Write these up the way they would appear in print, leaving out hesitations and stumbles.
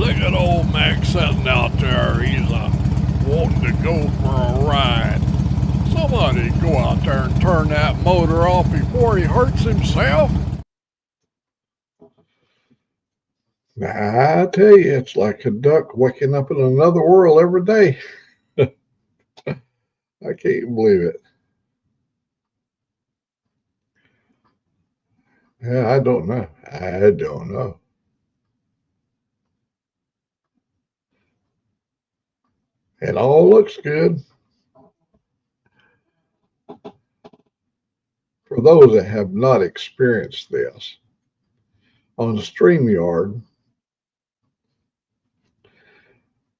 Look at old Mac sitting out there. He's wanting to go for a ride. Somebody go out there and turn that motor off before he hurts himself. I tell you, it's like a duck waking up in another world every day. I can't believe it. Yeah, I don't know. I don't know. It all looks good. For those that have not experienced this, on StreamYard,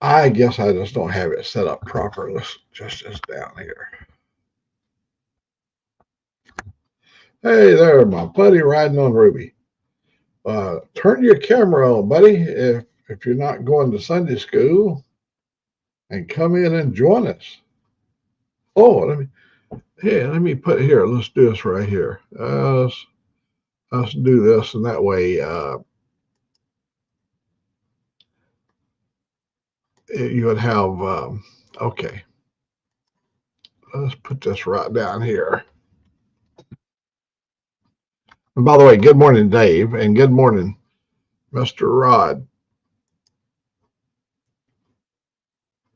I guess I just don't have it set up properly. Let's just this down here. Hey there, my buddy riding on Ruby. Turn your camera on, buddy, if you're not going to Sunday school, and come in and join us. Oh, let me put here. Let's do this right here. Let's do this, and that way you would have. Okay, let's put this right down here. And by the way, good morning, Dave, and good morning, Mr. Rod.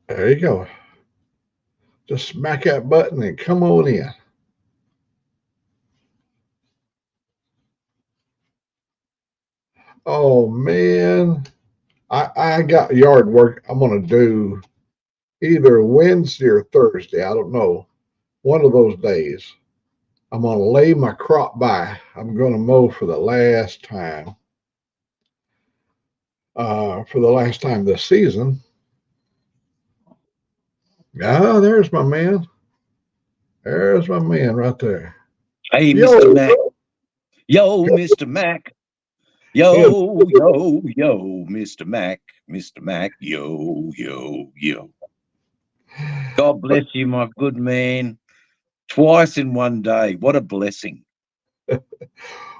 There you go. Just smack that button and come on in. Oh man, I got yard work I'm gonna do either Wednesday or Thursday. I don't know. One of those days. I'm gonna lay my crop by. I'm gonna mow for the last time. For the last time this season. Ah, there's my man. There's my man right there. Hey, Mr. Mac. Yo, Mr. Mac. Yo, Mr. Mac. Mr. Mac. Yo. God bless you, my good man. Twice in one day. What a blessing.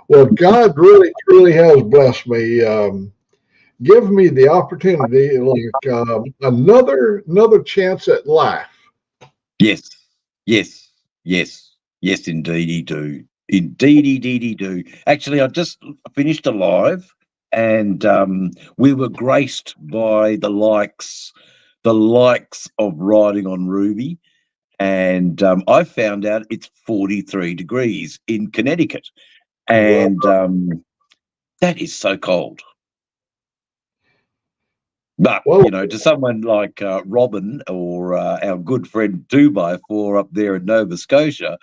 Well, God really, truly has blessed me. Give me the opportunity, like another chance at life. Yes, indeed, he do. Indeed, he do. Actually, I just finished a live, and we were graced by the likes of riding on Ruby, and I found out it's 43 degrees in Connecticut, and that is so cold. But, to someone like Robin or our good friend 2x4 up there in Nova Scotia,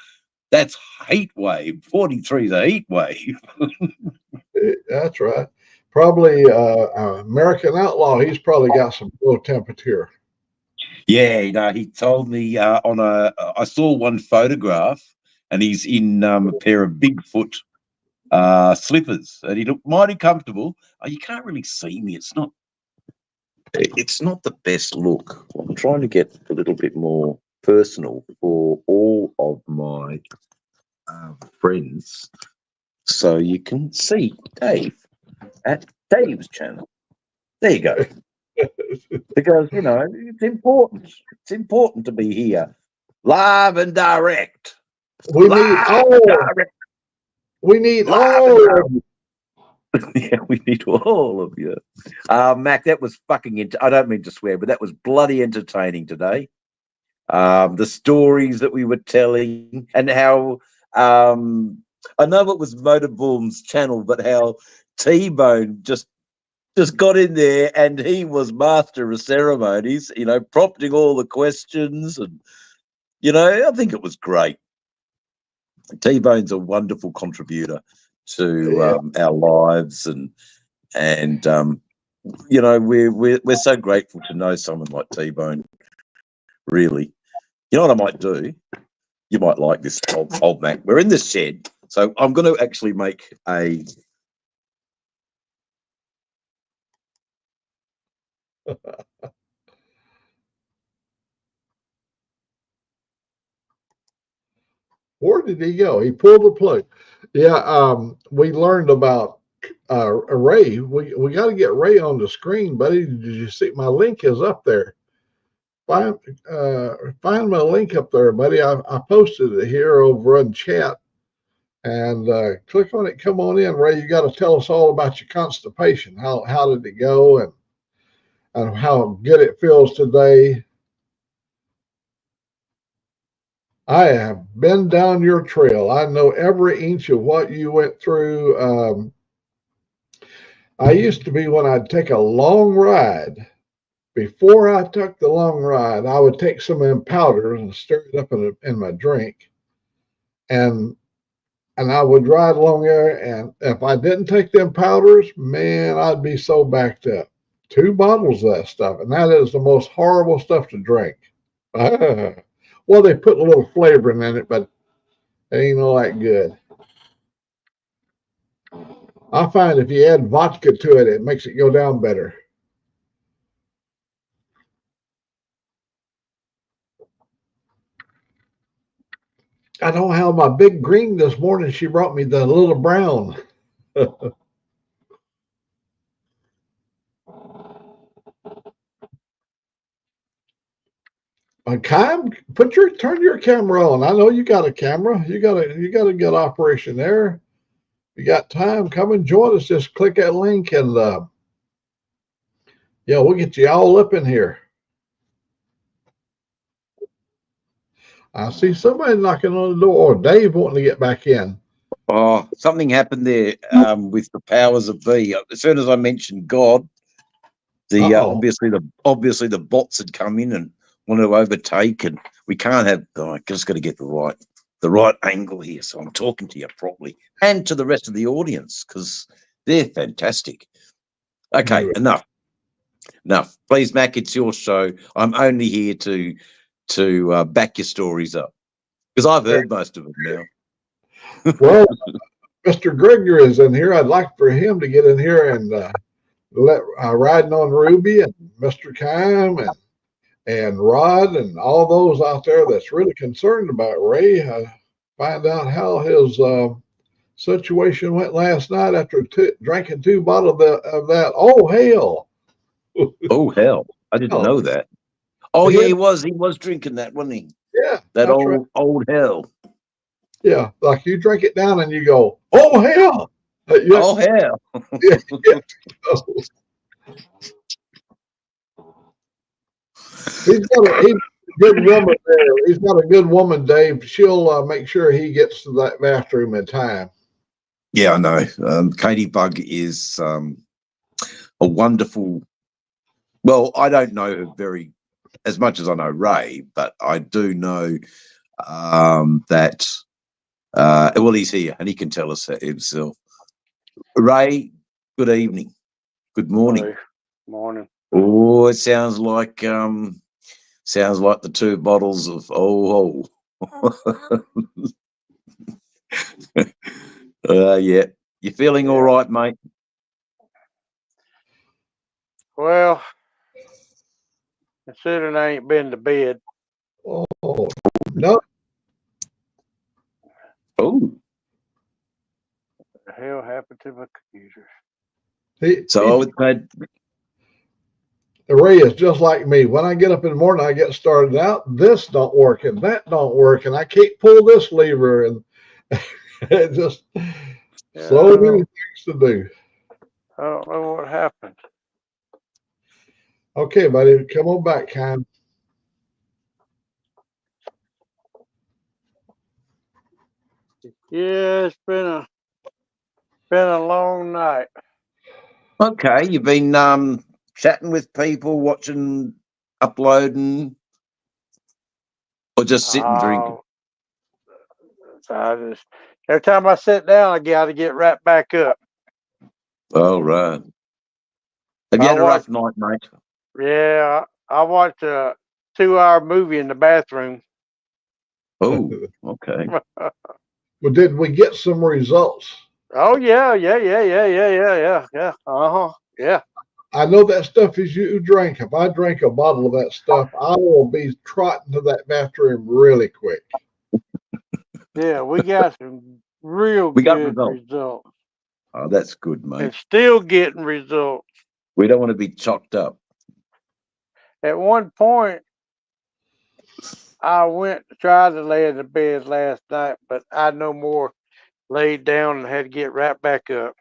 that's heat wave. 43 is a heat wave. That's right. Probably American Outlaw, he's probably got some low temperature. Yeah, he told me I saw one photograph, and he's in a pair of Bigfoot slippers, and he looked mighty comfortable. You can't really see me. It's not the best look. I'm trying to get a little bit more personal for all of my friends, so you can see Dave at Dave's channel. There you go. Because it's important. It's important to be here, live and direct. We need all. Yeah, we need all of you. Mac, that was fucking. I don't mean to swear, but that was bloody entertaining today. The stories that we were telling, and how I know it was Motorboom's channel, but how T-Bone just got in there, and he was master of ceremonies. Prompting all the questions, and I think it was great. T-Bone's a wonderful contributor to our lives, and we're so grateful to know someone like T-Bone. Really, you know what I might do? You might like this, old Mac. We're in this shed, so I'm going to actually make a. Where did he go? He pulled the plug. Yeah, we learned about Ray, we got to get Ray on the screen, buddy. Did you see my link is up there? Find my link up there, buddy. I posted it here over in chat, and click on it. Come on in, Ray. You got to tell us all about your constipation. How did it go, and how good it feels today. I have been down your trail. I know every inch of what you went through. I used to be, when I'd take a long ride, before I took the long ride, I would take some of them powders and stir it up in my drink. And I would ride along there, and if I didn't take them powders, man, I'd be so backed up. 2 bottles of that stuff, and that is the most horrible stuff to drink. Well, they put a little flavoring in it, but it ain't all that good. I find if you add vodka to it, it makes it go down better. I don't have my big green this morning. She brought me the little brown. Kyle, turn your camera on. I know you got a camera. You got a good operation there. You got time, come and join us. Just click that link, and yeah, we'll get you all up in here. I see somebody knocking on the door, or Dave wanting to get back in. Oh, something happened there with the powers of be. As soon as I mentioned God, obviously the bots had come in and wanted to overtake, and we can't have. I just got to get the right angle here, so I'm talking to you properly and to the rest of the audience, because they're fantastic. Okay, enough. Please, Mac, it's your show. I'm only here to back your stories up, because I've heard most of them now. Well, Mr. Gregory is in here. I'd like for him to get in here and let Riding on Ruby and Mr. Kime and Rod and all those out there that's really concerned about Ray, find out how his situation went last night after drinking 2 bottles of that. Oh, hell. Oh, hell. I didn't know that. Oh, yeah, he was drinking that, wasn't he? Yeah. That old hell. Yeah, like you drink it down and you go, oh, hell. Oh, hell. Yeah. He's got a good woman there. He's got a good woman, Dave. She'll make sure he gets to that bathroom in time. Yeah, I know. Katie Bug is a wonderful. Well, I don't know her as much as I know Ray, but I do know that. Well, he's here and he can tell us himself. Ray, good evening. Good morning. Hey, morning. Oh, it sounds like the 2 bottles of yeah. You feeling all right, mate? Well, considering I ain't been to bed. Oh, no. Oh. What the hell happened to my computer? Ray is just like me. When I get up in the morning, I get started out. This don't work and that don't work, and I can't pull this lever, and it just so many things to do. I don't know what happened. Okay, buddy, come on back, Kime. Yeah, it's been a long night. Okay, you've been chatting with people, watching, uploading, or just sitting drinking? So every time I sit down, I got to get right back up. Oh, right. Have you had a rough night, mate? Yeah, I watched a 2-hour movie in the bathroom. Oh, okay. Well, did we get some results? Oh yeah. Yeah. I know that stuff is you drink. If I drink a bottle of that stuff, I will be trotting to that bathroom really quick. Yeah, we got some real good results. Oh, that's good, mate. and still getting results. We don't want to be chocked up. At one point, I went to try to lay in the bed last night, but I no more laid down and had to get right back up.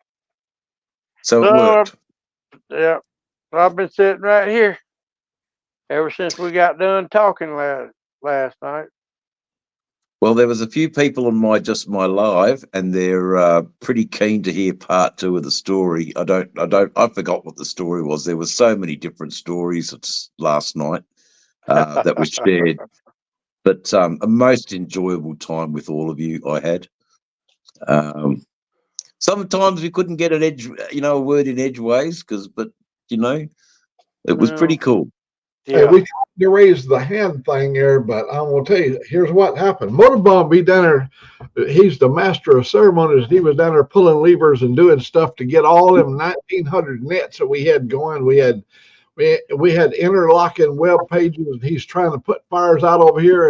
So it So, worked. yeah, I've been sitting right here ever since we got done talking last night. Well, there was a few people on my live, and they're pretty keen to hear part 2 of the story. I forgot what the story was. There were so many different stories last night that were shared, but a most enjoyable time with all of you I had. Sometimes we couldn't get a word in edgeways but it was pretty cool. Yeah. Hey, we tried to raise the hand thing there, but I'm gonna tell you, here's what happened. Motorbomb, be down there. He's the master of ceremonies. He was down there pulling levers and doing stuff to get all them 1,900 nets that we had going. We had interlocking web pages, and he's trying to put fires out over here,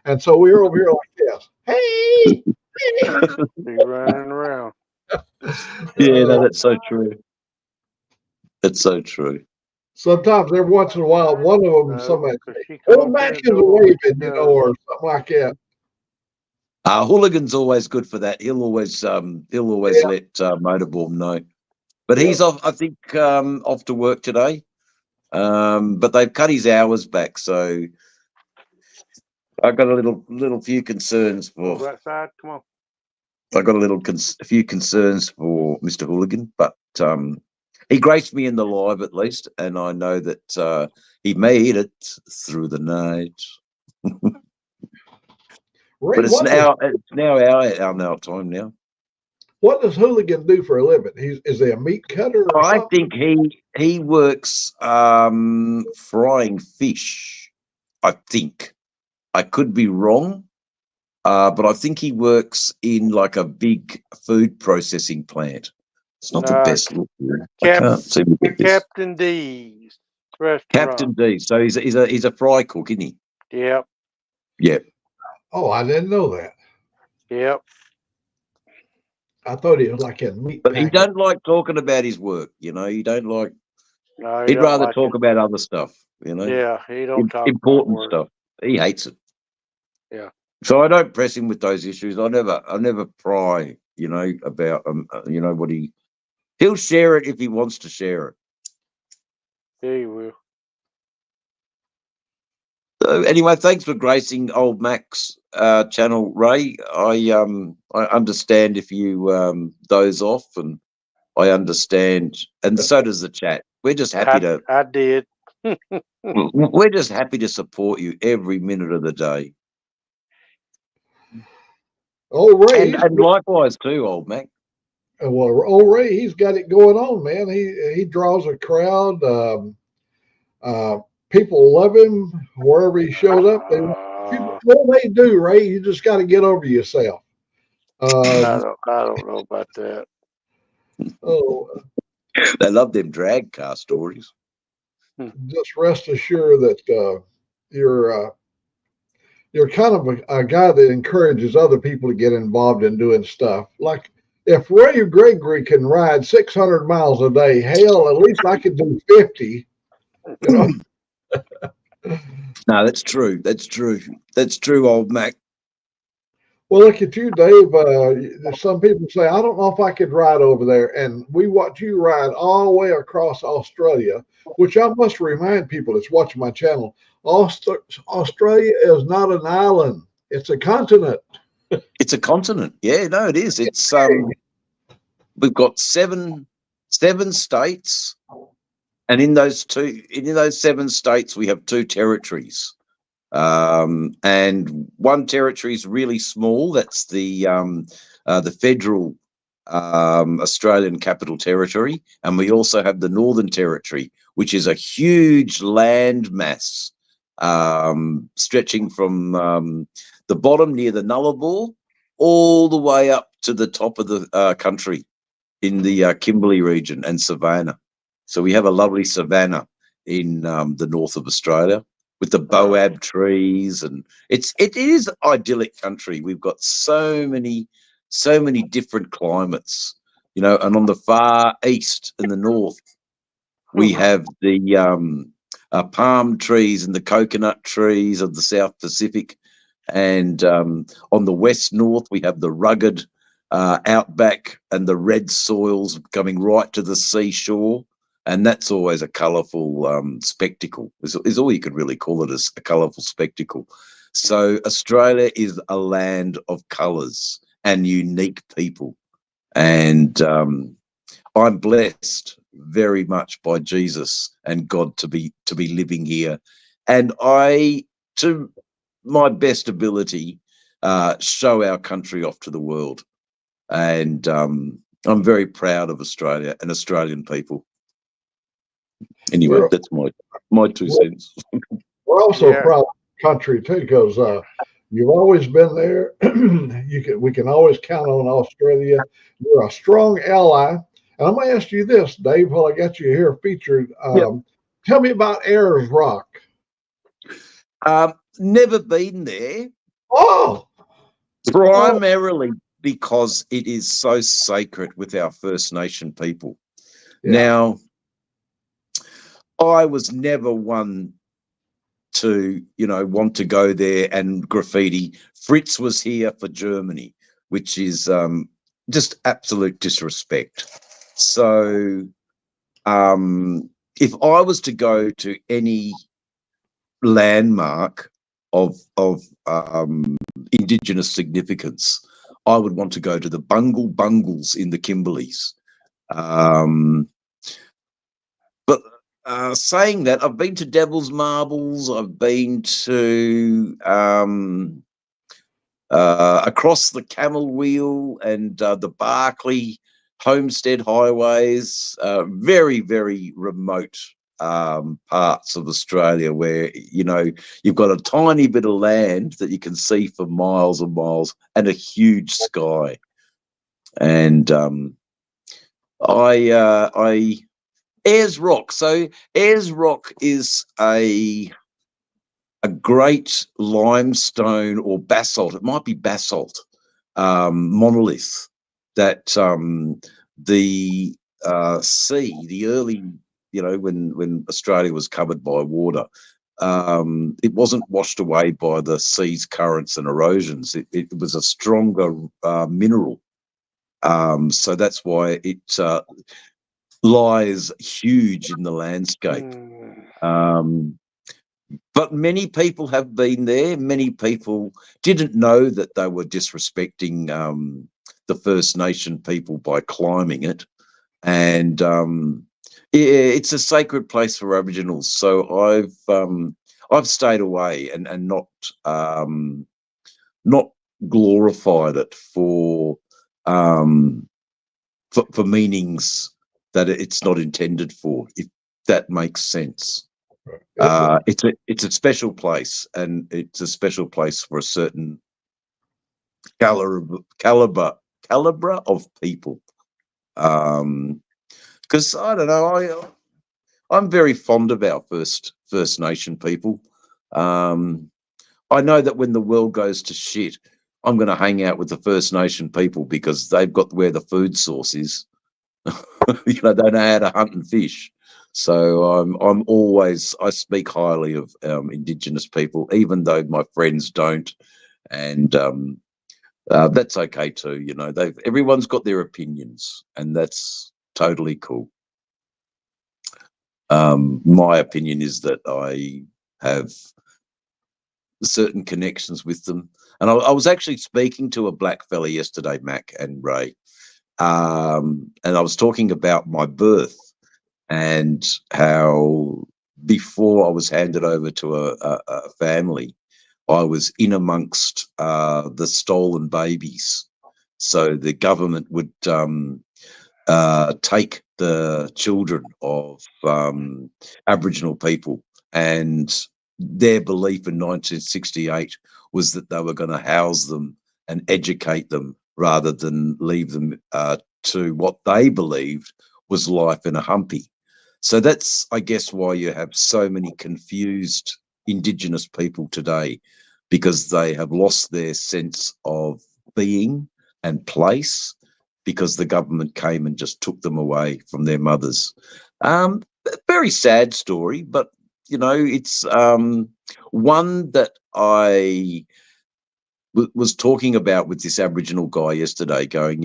and so we were over here like this. Hey, Be running around. Yeah, no, that's so true. That's so true. Sometimes, every once in a while, one of them, somebody, back is waving, or something like that. Hooligan's always good for that. He'll always let Motorbomb know. But he's off. I think off to work today. But they've cut his hours back, so I've got a few concerns for. Right side, come on. I got a few concerns for Mr. Hooligan, but he graced me in the live at least, and I know that he made it through the night. But it's now our time now. What does Hooligan do for a living? Is he a meat cutter? Or I something? think he works frying fish. I think I could be wrong. But I think he works in like a big food processing plant. It's not the best look. I can't see Captain D's restaurant. Captain D. So he's a fry cook, isn't he? Yep. Yep. Oh, I didn't know that. Yep. I thought he was like a meat. But he don't like talking about his work. He don't like. No, he'd rather talk about other stuff. Yeah, he don't talk important about stuff. He hates it. Yeah. So I don't press him with those issues. I never pry, about what he'll share it if he wants to share it. Yeah, he will. So anyway, thanks for gracing old Mac's channel, Ray. I understand if you doze off, and I understand, and so does the chat. We're just happy I did. We're just happy to support you every minute of the day. Oh, Ray, and likewise too, old Mac. Well, old Ray, he's got it going on, man. He draws a crowd. People love him wherever he shows up. What they do, Ray, you just got to get over yourself. I don't know about that. Oh, they love them drag car stories. Just rest assured that you're kind of a guy that encourages other people to get involved in doing stuff. Like if Ray Gregory can ride 600 miles a day, hell, at least I could do 50. No, that's true. That's true. That's true, old Mac. Well, look at you, Dave. Some people say, I don't know if I could ride over there. And we watch you ride all the way across Australia, which I must remind people that's watching my channel. Australia is not an island. It's a continent. It's a continent. Yeah, no, it is. It's we've got seven states, and in those 7 states we have 2 territories. And one territory is really small. That's the federal Australian Capital Territory, and we also have the Northern Territory, which is a huge land mass stretching from the bottom near the Nullarbor all the way up to the top of the country in the Kimberley region and Savannah. So we have a lovely Savannah in the north of Australia, with the boab trees, and it is idyllic country. We've got so many different climates. you know, and on the far east and the north, we have the palm trees and the coconut trees of the South Pacific. And on the west north, we have the rugged outback and the red soils coming right to the seashore. And that's always a colourful spectacle, is all you could really call it, as a colourful spectacle. So Australia is a land of colours and unique people. And I'm blessed very much by Jesus and God to be living here. And I, to my best ability, show our country off to the world. And I'm very proud of Australia and Australian people. Anyway, that's my 2 cents. We're also Yeah. proud of the country too, because you've always been there. We can always count on Australia. You're a strong ally. And I'm going to ask you this, Dave, while I got you here featured. Tell me about Ayers Rock. Never been there. Oh, Primarily because it is so sacred with our First Nation people. yeah. Now, I was never one to, you know, want to go there and graffiti. Fritz was here for Germany, which is just absolute disrespect. So if I was to go to any landmark of Indigenous significance, I would want to go to the Bungles in the Kimberleys. But saying that, I've been to Devil's Marbles, I've been to across the Camel Wheel and the Barclay Homestead highways, very, very remote parts of Australia where, you know, you've got a tiny bit of land that you can see for miles and miles and a huge sky. And Ayers Rock. So Ayers Rock is a great limestone or basalt. It might be basalt monolith that the sea, the early, you know, when Australia was covered by water, it wasn't washed away by the sea's currents and erosions. It was a stronger mineral. So that's why it lies huge in the landscape. But many people have been there. Many people didn't know that they were disrespecting the First Nation people by climbing it. And it's a sacred place for Aboriginals. So I've stayed away and not glorified it for meanings that it's not intended for, if that makes sense. It's a special place, and it's a special place for a certain caliber of people. Because I don't know, I'm very fond of our First Nation people. I know that when the world goes to shit, I'm going to hang out with the First Nation people because they've got where the food source is. You know, they know how to hunt and fish. So I speak highly of Indigenous people, even though my friends don't, and that's okay too. You know, everyone's got their opinions, and that's totally cool. My opinion is that I have certain connections with them, and I was actually speaking to a black fella yesterday, Mac and Ray, and I was talking about my birth. And how before I was handed over to a family, I was in amongst the stolen babies. So the government would take the children of Aboriginal people, and their belief in 1968 was that they were going to house them and educate them rather than leave them to what they believed was life in a humpy. So that's, I guess, why you have so many confused Indigenous people today, because they have lost their sense of being and place, because the government came and just took them away from their mothers. Very sad story, but it's one that I was talking about with this Aboriginal guy yesterday, going,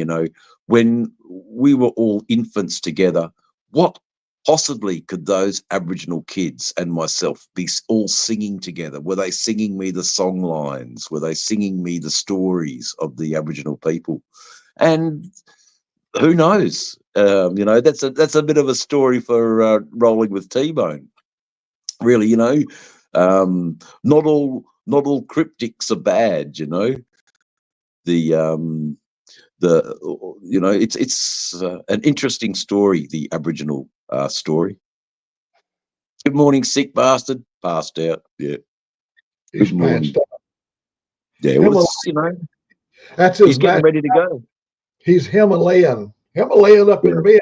when we were all infants together, what possibly could those Aboriginal kids and myself be all singing together? Were they singing me the song lines? Were they singing me the stories of the Aboriginal people? And who knows? That's a bit of a story for Rolling with T-Bone. Really, not all cryptics are bad. It's an interesting story, the Aboriginal story. Good morning, sick bastard. Passed out. Yeah. He's Good morning. passed out. Yeah, well, That's his he's getting back. ready to go. He's Himalayan up in bed.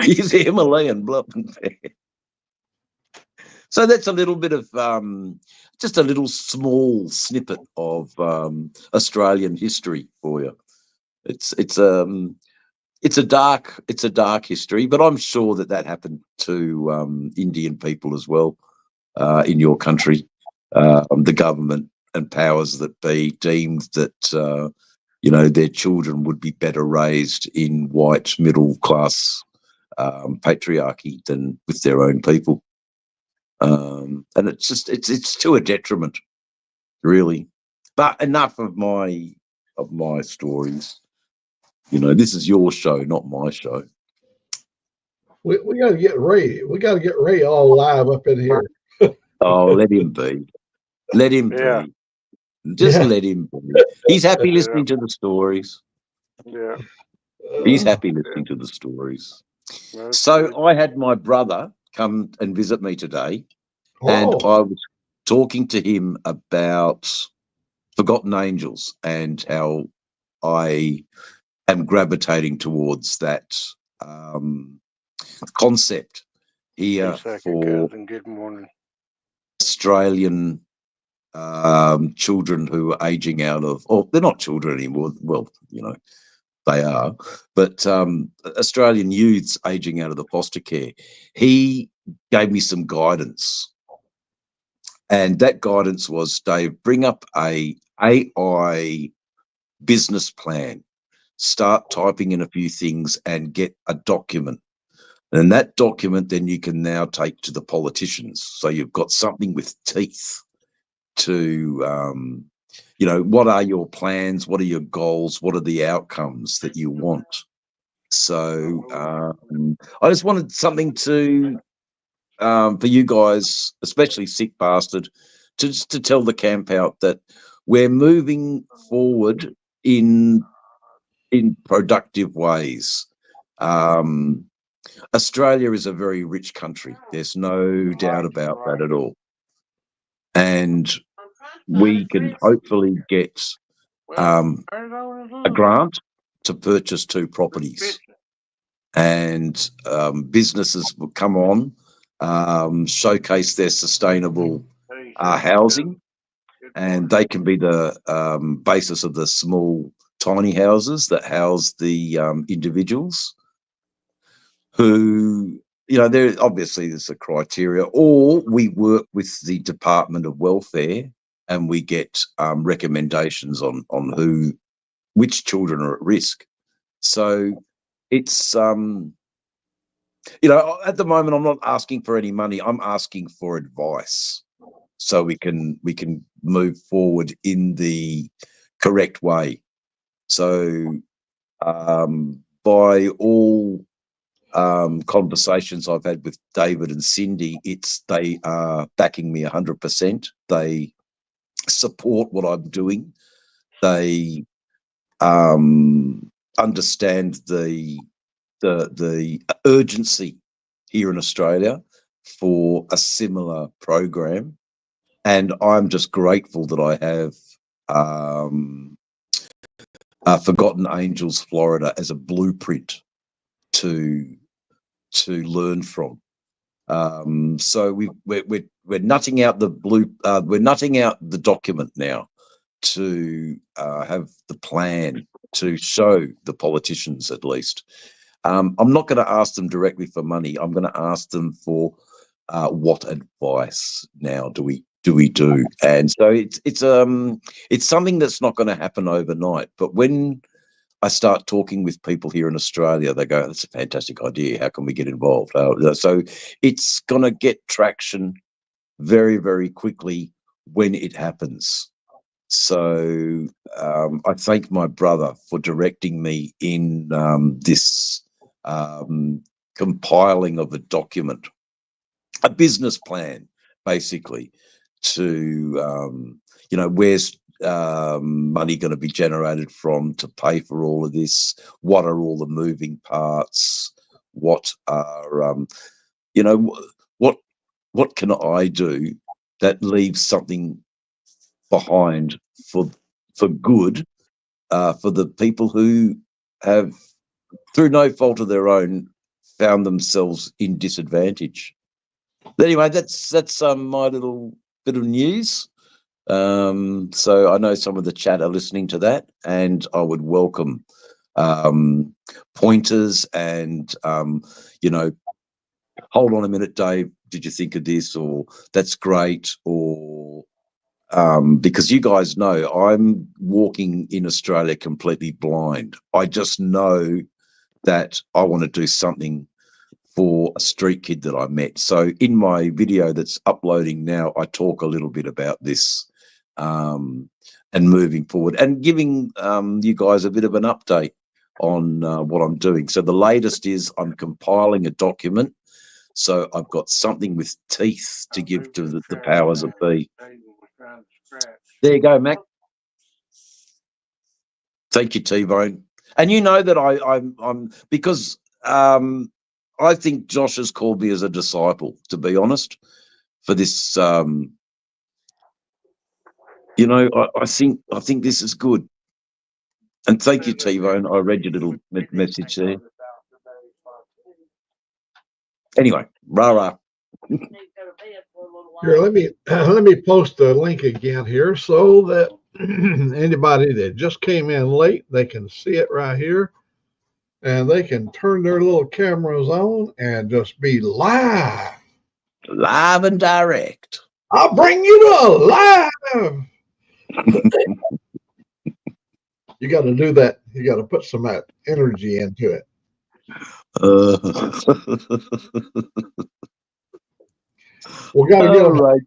He's a Himalayan bluff and bear. So that's a little bit of just a little small snippet of Australian history for you. It's a dark history, but I'm sure that happened to Indian people as well in your country. The government and powers that be deemed that their children would be better raised in white middle class patriarchy than with their own people. And it's to a detriment, really. But enough of my stories. This is your show, not my show. We got to get Ray. We got to get Ray all live up in here. Oh, let him be. Let him Yeah. be. Just let him be. He's happy listening to the stories. Yeah. He's happy listening to the stories. That's So good. I had my brother come and visit me today, and I was talking to him about Forgotten Angels and how I am gravitating towards that concept here Second for cousin, good morning. Australian children who are aging out of, or they're not children anymore. Well, they are, but Australian youths aging out of the foster care. He gave me some guidance, and that guidance was, Dave, bring up a AI business plan, start typing in a few things and get a document. And that document then you can now take to the politicians. So you've got something with teeth to, what are your plans? What are your goals? What are the outcomes that you want? So I just wanted something to, for you guys, especially Sick Bastard, to tell the camp out that we're moving forward in productive ways. Australia is a very rich country. There's no doubt about that at all. And we can hopefully get a grant to purchase 2 properties. And businesses will come on, showcase their sustainable housing, and they can be the basis of the small, tiny houses that house the individuals who, there obviously there's a criteria, or we work with the Department of Welfare and we get recommendations on which children are at risk. So it's, at the moment I'm not asking for any money. I'm asking for advice so we can move forward in the correct way. So by all conversations I've had with David and Cindy, they are backing me 100%. They support what I'm doing. They understand the urgency here in Australia for a similar program, and I'm just grateful that I have Forgotten Angels Florida as a blueprint to learn from. So we're nutting out we're nutting out the document now to have the plan to show the politicians, at least. I'm not going to ask them directly for money. I'm going to ask them for what advice now do we do? And so it's something that's not going to happen overnight. But when I start talking with people here in Australia, they go, "That's a fantastic idea. How can we get involved?" So it's going to get traction very, very quickly when it happens. So I thank my brother for directing me in this compiling of a document, a business plan, basically, to, where's money going to be generated from to pay for all of this? What are all the moving parts? What are, what can I do that leaves something behind for good, for the people who have, through no fault of their own, found themselves in disadvantage. But anyway, that's my little bit of news. So I know some of the chat are listening to that, and I would welcome pointers and hold on a minute, Dave, did you think of this? Or that's great. Or because you guys know I'm walking in Australia completely blind. I just know that I want to do something for a street kid that I met. So in my video that's uploading now, I talk a little bit about this and moving forward and giving you guys a bit of an update on what I'm doing. So the latest is I'm compiling a document. So I've got something with teeth to give to the powers that be. There you go, Mac. Thank you, T-Bone. And you know that I'm because I think Josh has called me as a disciple, to be honest, for this. I think this is good. And thank you, T-Bone. I read your little message there. Anyway, rah-rah. Here, let me post the link again here so that anybody that just came in late, they can see it right here, and they can turn their little cameras on and just be live and direct. I'll bring you to live. You got to do that. You got to put some energy into it. We got to get Ray,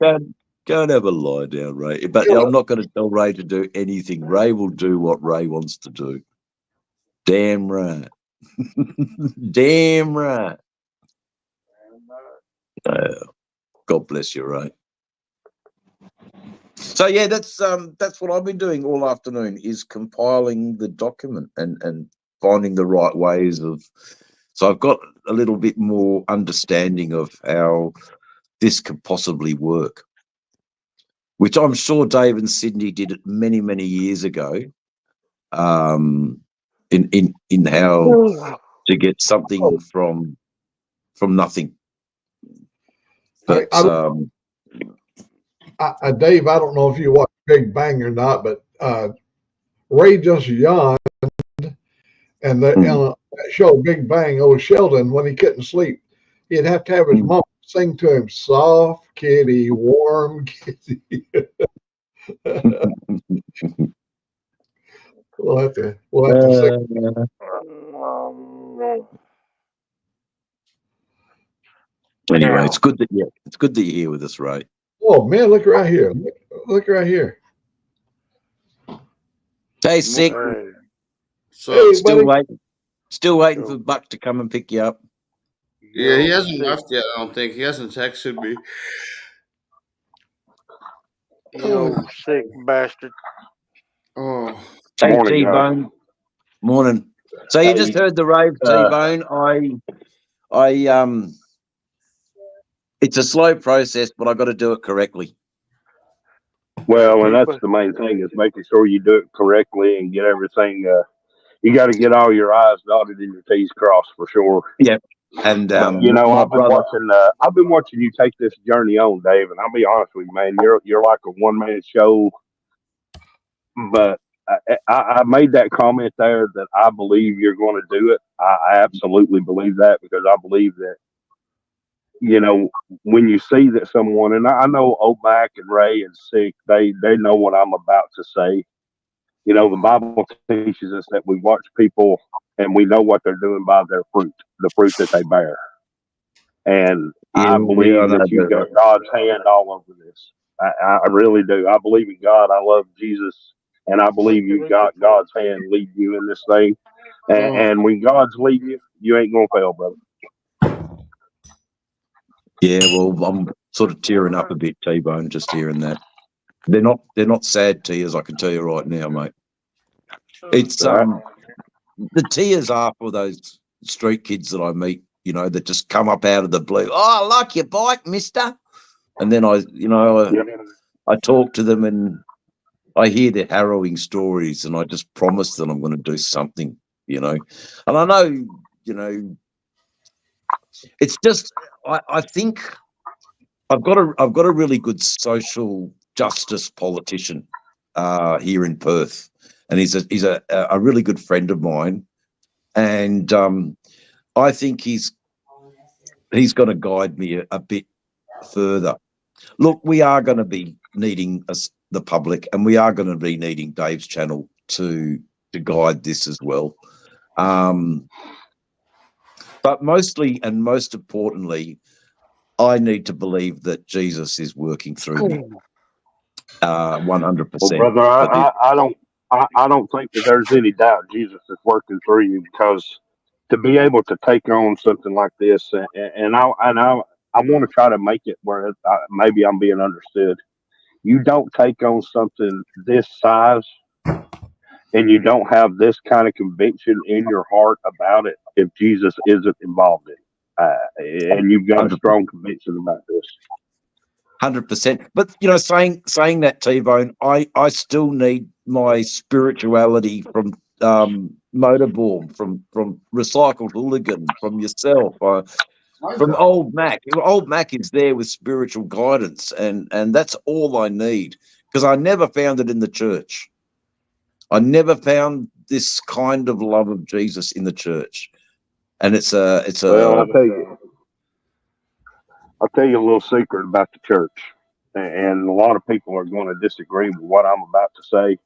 go and have a lie down, Ray. But I'm not going to tell Ray to do anything. Ray will do what Ray wants to do. Damn right. Damn right. God bless you, Ray. So yeah, that's what I've been doing all afternoon, is compiling the document and finding the right ways of. So I've got a little bit more understanding of how this could possibly work, which I'm sure Dave and Sydney did it many, many years ago. In how to get something from nothing. But Dave, I don't know if you watch Big Bang or not, but Ray just yawned, and that show Big Bang, old Sheldon, when he couldn't sleep, he'd have to have his mom sing to him, "Soft kitty, warm kitty." We'll have to sing. Anyway, it's good that you're here with us, Ray. Oh man, look right here. Look right here. Hey, sick. So Hey, still waiting for Buck to come and pick you up. yeah, he hasn't left yet. I don't think he hasn't texted me. You sick bastard. Oh, Hey, Morning, T-Bone. Morning. So you just heard the rave, T-Bone. It's a slow process, but I got to do it correctly. Well, and that's the main thing, is making sure you do it correctly and get everything. You got to get all your I's dotted and your T's crossed for sure. Yeah. And I've been watching you take this journey on, Dave, and I'll be honest with you, man. You're like a one-man show, but I made that comment there that I believe you're going to do it. I absolutely believe that, because I believe that, when you see that someone, and I know Oback and Ray and Sick, they know what I'm about to say. The Bible teaches us that we watch people and we know what they're doing by their fruit, the fruit that they bear. And Yeah, I believe that you got God's hand all over this. I really do. I believe in God. I love Jesus. And I believe you got God's hand leading you in this thing. And when God's leading you, you ain't going to fail, brother. Yeah, well, I'm sort of tearing up a bit, T-Bone, just hearing that. They're not sad tears, I can tell you right now, mate. It's the tears are for those street kids that I meet, that just come up out of the blue. Oh, I like your bike, mister. And then I talk to them and I hear their harrowing stories, and I just promise that I'm going to do something, And I know, it's just I think I've got a really good social justice politician here in Perth, and he's a really good friend of mine, and I think he's going to guide me a bit further. Look, we are going to be needing the public, and we are going to be needing Dave's channel to guide this as well. But mostly and most importantly, I need to believe that Jesus is working through me 100%. Well, brother, I don't think that there's any doubt Jesus is working through you, because to be able to take on something like this, and I want to try to make it where maybe I'm being understood. You don't take on something this size, and you don't have this kind of conviction in your heart about it if Jesus isn't involved in it. And you've got a strong conviction about this. 100%. But saying that, T-Bone, I still need my spirituality from Motorborn, from Recycled Hooligan, from yourself, from Old Mac. Old Mac is there with spiritual guidance, and that's all I need, because I never found it in the church. I never found this kind of love of Jesus in the church, and it's a. Well, I'll tell you a little secret about the church, and a lot of people are going to disagree with what I'm about to say.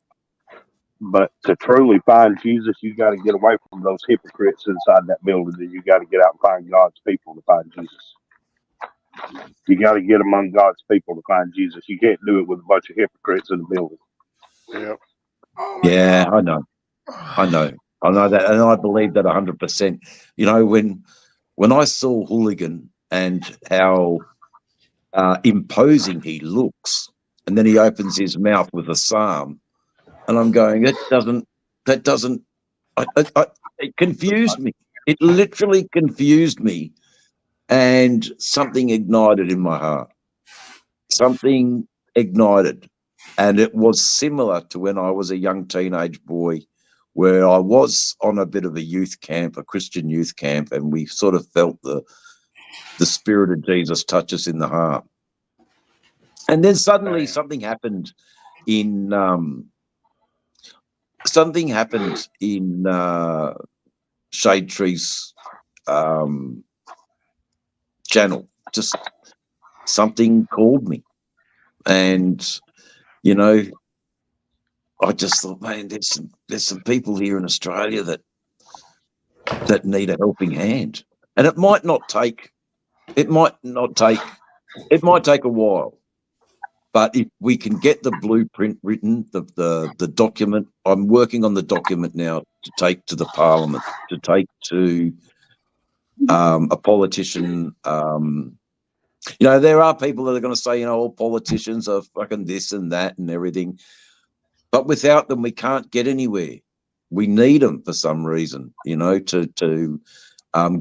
But to truly find Jesus, you got to get away from those hypocrites inside that building, and you got to get out and find God's people to find Jesus. You got to get among God's people to find Jesus. You can't do it with a bunch of hypocrites in the building. Yep. Yeah, I know that, and I believe that 100%. When I saw Hooligan and how imposing he looks, and then he opens his mouth with a psalm, and I'm going, it confused me. It literally confused me, and something ignited in my heart. Something ignited. And it was similar to when I was a young teenage boy, where I was on a bit of a youth camp, a Christian youth camp, and we sort of felt the Spirit of Jesus touch us in the heart. And then suddenly something happened in Shade Tree's channel. Just something called me, and I just thought, man, there's some people here in Australia that need a helping hand, and it might take a while, but if we can get the blueprint written, the document, I'm working on the document now to take to the Parliament, to take to a politician. There are people that are going to say, all politicians are fucking this and that and everything. But without them, we can't get anywhere. We need them for some reason, to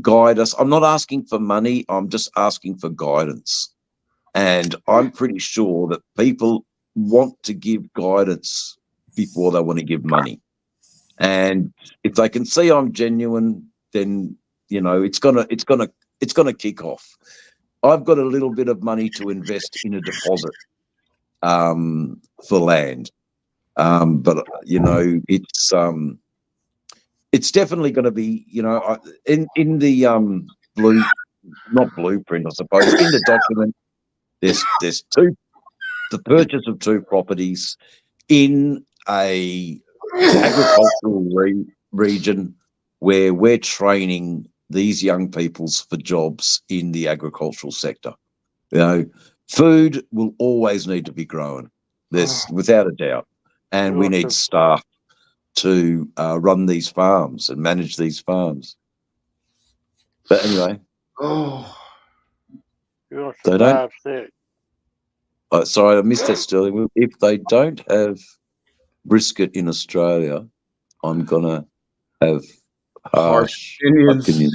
guide us. I'm not asking for money. I'm just asking for guidance. And I'm pretty sure that people want to give guidance before they want to give money. And if they can see I'm genuine, then, it's gonna kick off. I've got a little bit of money to invest in a deposit for land. But you know, it's definitely going to be, you know, in the not blueprint, I suppose, in the document. There's the purchase of 2 properties in a agricultural region where we're training these young peoples for jobs in the agricultural sector. You know, food will always need to be grown. There's without a doubt, and we need staff to run these farms and manage these farms. But anyway, You'll they don't. survive sick. Sorry, I missed that, Sterling. If they don't have brisket in Australia, I'm gonna have harsh opinions. They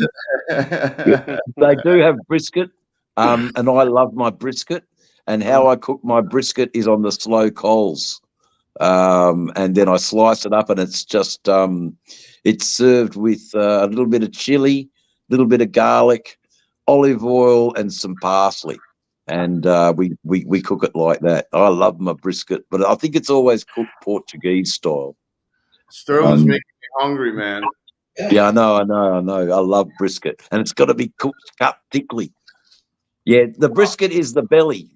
do have brisket, and I love my brisket. And how I cook my brisket is on the slow coals, and then I slice it up, and it's just it's served with a little bit of chili, a little bit of garlic, olive oil, and some parsley. And we cook it like that. I love my brisket, but I think it's always cooked Portuguese style. Sterling's making me hungry, man. Yeah, I know. I love brisket, and it's got to be cut thickly. Yeah, the brisket is the belly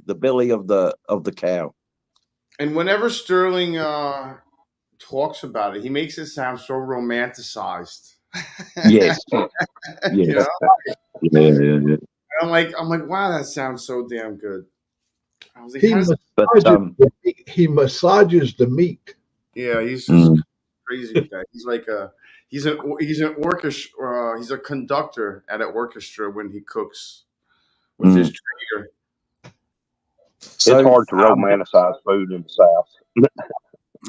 of the cow. And whenever Sterling talks about it, he makes it sound so romanticized. Yes. You Yes. know? Yeah. I'm like, wow, that sounds so damn good. I was like, he massages the meat. yeah, he's just crazy with that. He's like he's an orchestra. He's a conductor at an orchestra when he cooks with his trainer. So, it's hard to romanticize food in the South.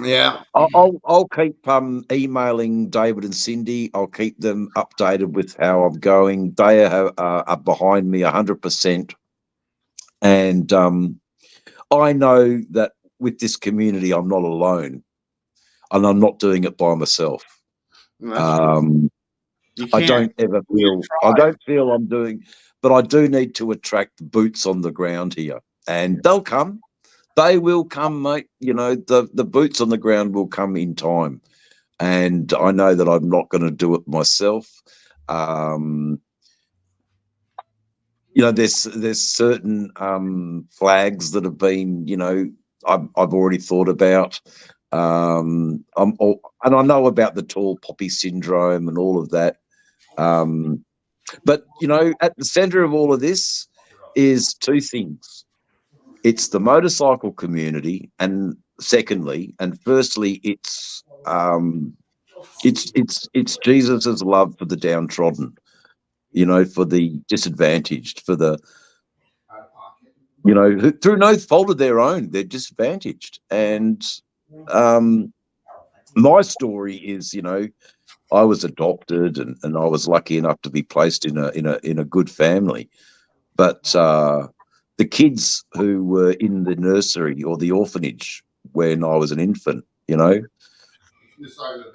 Yeah, I'll keep emailing David and Cindy. I'll keep them updated with how I'm going. They are behind me 100%, and I know that with this community, I'm not alone, and I'm not doing it by myself. I don't feel I'm doing, but I do need to attract boots on the ground here, and they'll come. They will come, mate. You know, the boots on the ground will come in time. And I know that I'm not going to do it myself. You know, there's certain flags that have been, you know, I've already thought about. And I know about the tall poppy syndrome and all of that. But, you know, at the centre of all of this is 2 things. It's the motorcycle community, and secondly, and firstly, it's Jesus's love for the downtrodden, you know, for the disadvantaged, for the, you know, who, through no fault of their own, they're disadvantaged. And my story is, you know, I was adopted, and I was lucky enough to be placed in a good family, but the kids who were in the nursery or the orphanage when I was an infant, you know,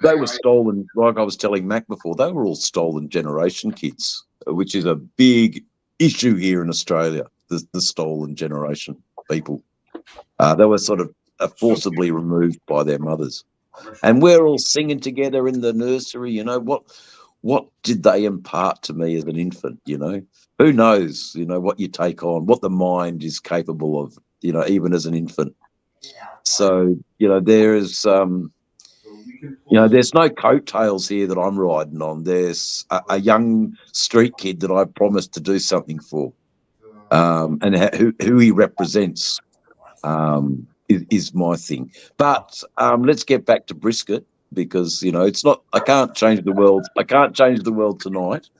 they were stolen. Like I was telling Mac before, they were all stolen generation kids, which is a big issue here in Australia, the stolen generation people. They were sort of forcibly removed by their mothers. And we're all singing together in the nursery, you know, what did they impart to me as an infant, you know? Who knows, you know, what you take on, what the mind is capable of, you know, even as an infant. So, you know, there is, you know, there's no coattails here that I'm riding on. There's a young street kid that I promised to do something for, and who he represents is my thing. But let's get back to brisket, because, you know, it's not, I can't change the world. I can't change the world tonight.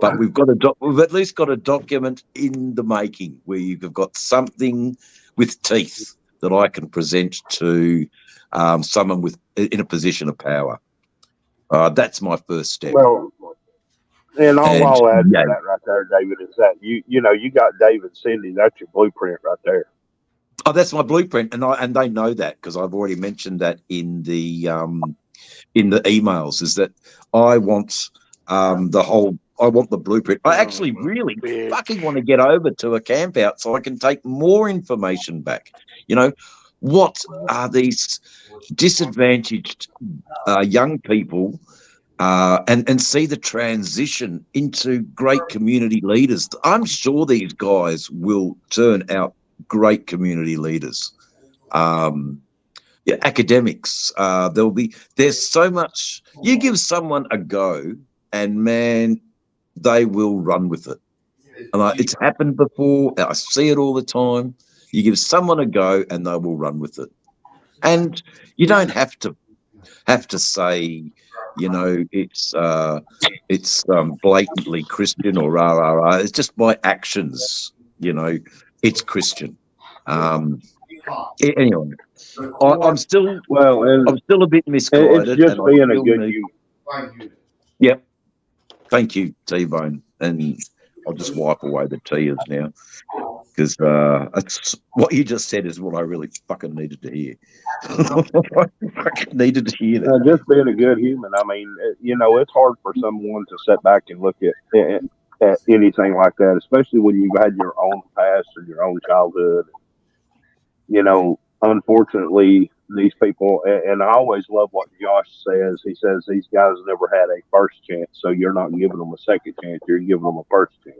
But we've at least got a document in the making where you've got something with teeth that I can present to someone in a position of power. That's my first step. Well, and I'll add to that right there, David, is that you know, you got David, Cindy, that's your blueprint right there. Oh, that's my blueprint, and they know that, because I've already mentioned that in the emails. Is that I want I want the blueprint. I actually really fucking want to get over to a camp out so I can take more information back. You know, what are these disadvantaged young people and see the transition into great community leaders. I'm sure these guys will turn out great community leaders. Academics. There's so much. You give someone a go, and man, they will run with it. And it's happened before. I see it all the time. You give someone a go, and they will run with it. And you don't have to say, it's blatantly Christian or rah rah rah. It's just by actions. It's Christian. Anyway, I'm still a bit misguided. It's just being a good human. Yep. Thank you, T-Bone. And I'll just wipe away the tears now, because it's what you just said is what I really fucking needed to hear. I fucking needed to hear that. Just being a good human. I mean, it's hard for someone to sit back and look at anything like that, especially when you've had your own past or your own childhood. Unfortunately, these people, and I always love what Josh says. He says these guys never had a first chance, so you're not giving them a second chance, you're giving them a first chance.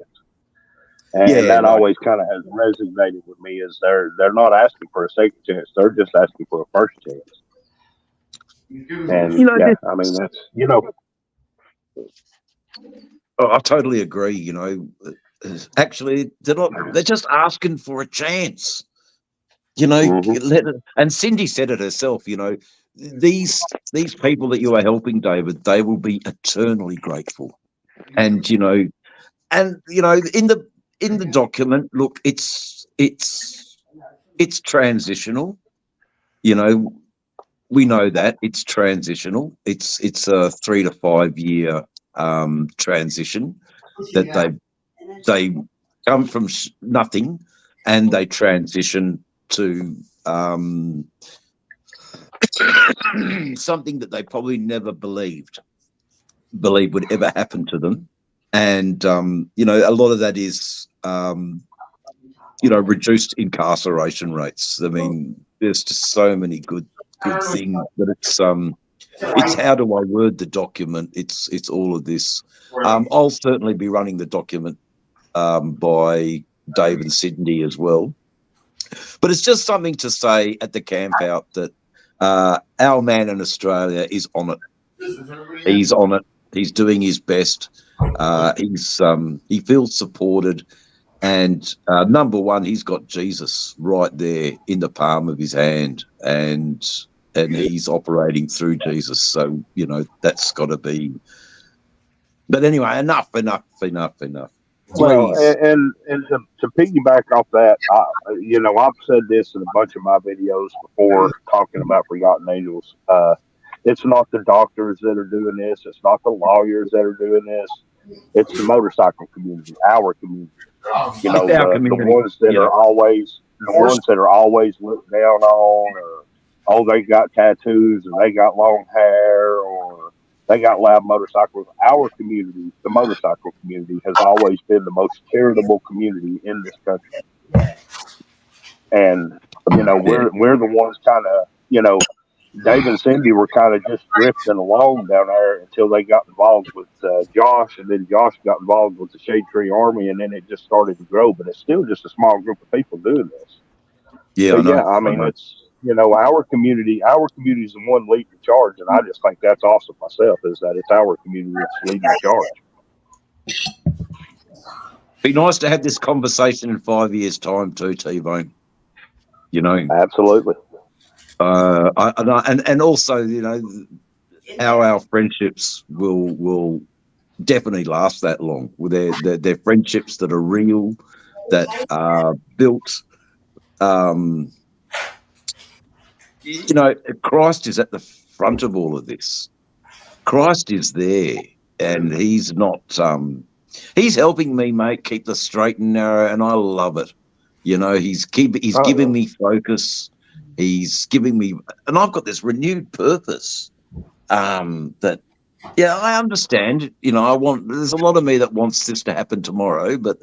And that always kind of has resonated with me, is they're not asking for a second chance, they're just asking for a first chance. And I mean, that's I totally agree. Actually, they're just asking for a chance. And Cindy said it herself. These people that you are helping, David, they will be eternally grateful. And in the document, look, it's transitional. We know that it's transitional. It's a 3 to 5 year transition that they come from nothing and they transition to something that they probably never believed would ever happen to them. And a lot of that is reduced incarceration rates. I mean, there's just so many good things, but it's how do I word the document? It's all of this. I'll certainly be running the document by Dave and Cindy as well. But it's just something to say at the camp out that our man in Australia is on it. He's on it. He's doing his best. He feels supported. And number one, he's got Jesus right there in the palm of his hand, and he's operating through Jesus. So, that's got to be. But anyway, enough. Well, and to piggyback off that, I've said this in a bunch of my videos before, talking about Forgotten Angels. It's not the doctors that are doing this. It's not the lawyers that are doing this. It's the motorcycle community, our community. The ones that are always looked down on, or they got tattoos and they got long hair, or they got loud motorcycles. Our community, the motorcycle community, has always been the most charitable community in this country. And we're the ones kind of Dave and Cindy were kind of just drifting along down there until they got involved with Josh, and then Josh got involved with the Shade Tree Army, and then it just started to grow. But it's still just a small group of people doing this. It's our community. Our community is the one leading the charge, and I just think that's awesome myself. Is that it's our community that's leading the charge. Be nice to have this conversation in 5 years' time too, T-Bone. Absolutely. And also, how our friendships will definitely last that long. They're friendships that are real, that are built. Christ is at the front of all of this. Christ is there, and he's not. He's helping me, mate, keep the straight and narrow, and I love it. He's giving me focus. He's giving me, and I've got this renewed purpose. That, I understand. There's a lot of me that wants this to happen tomorrow, but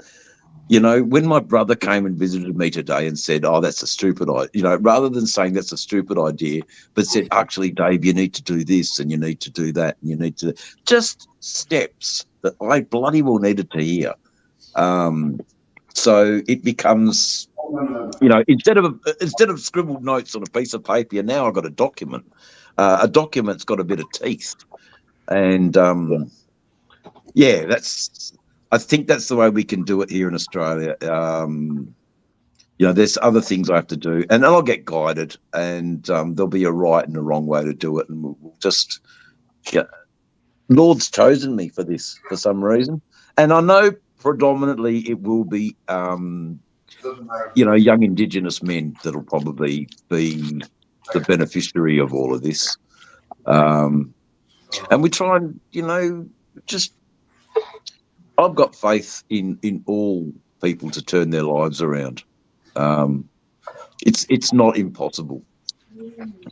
You know, when my brother came and visited me today and said, "Oh, that's a stupid idea," you know, rather than saying that's a stupid idea, but said, "Actually, Dave, you need to do this and you need to do that and you need to," just steps that I bloody well needed to hear. So it becomes, you know, instead of scribbled notes on a piece of paper, now I've got a document. A document's got a bit of teeth, and yeah, I think that's the way we can do it here in Australia. You know, there's other things I have to do, and I'll get guided, and there'll be a right and a wrong way to do it, and we'll just. Yeah, Lord's chosen me for this for some reason, and I know predominantly it will be, you know, young Indigenous men that'll probably be the beneficiary of all of this, and we try and, you know, just. I've got faith in all people to turn their lives around. It's not impossible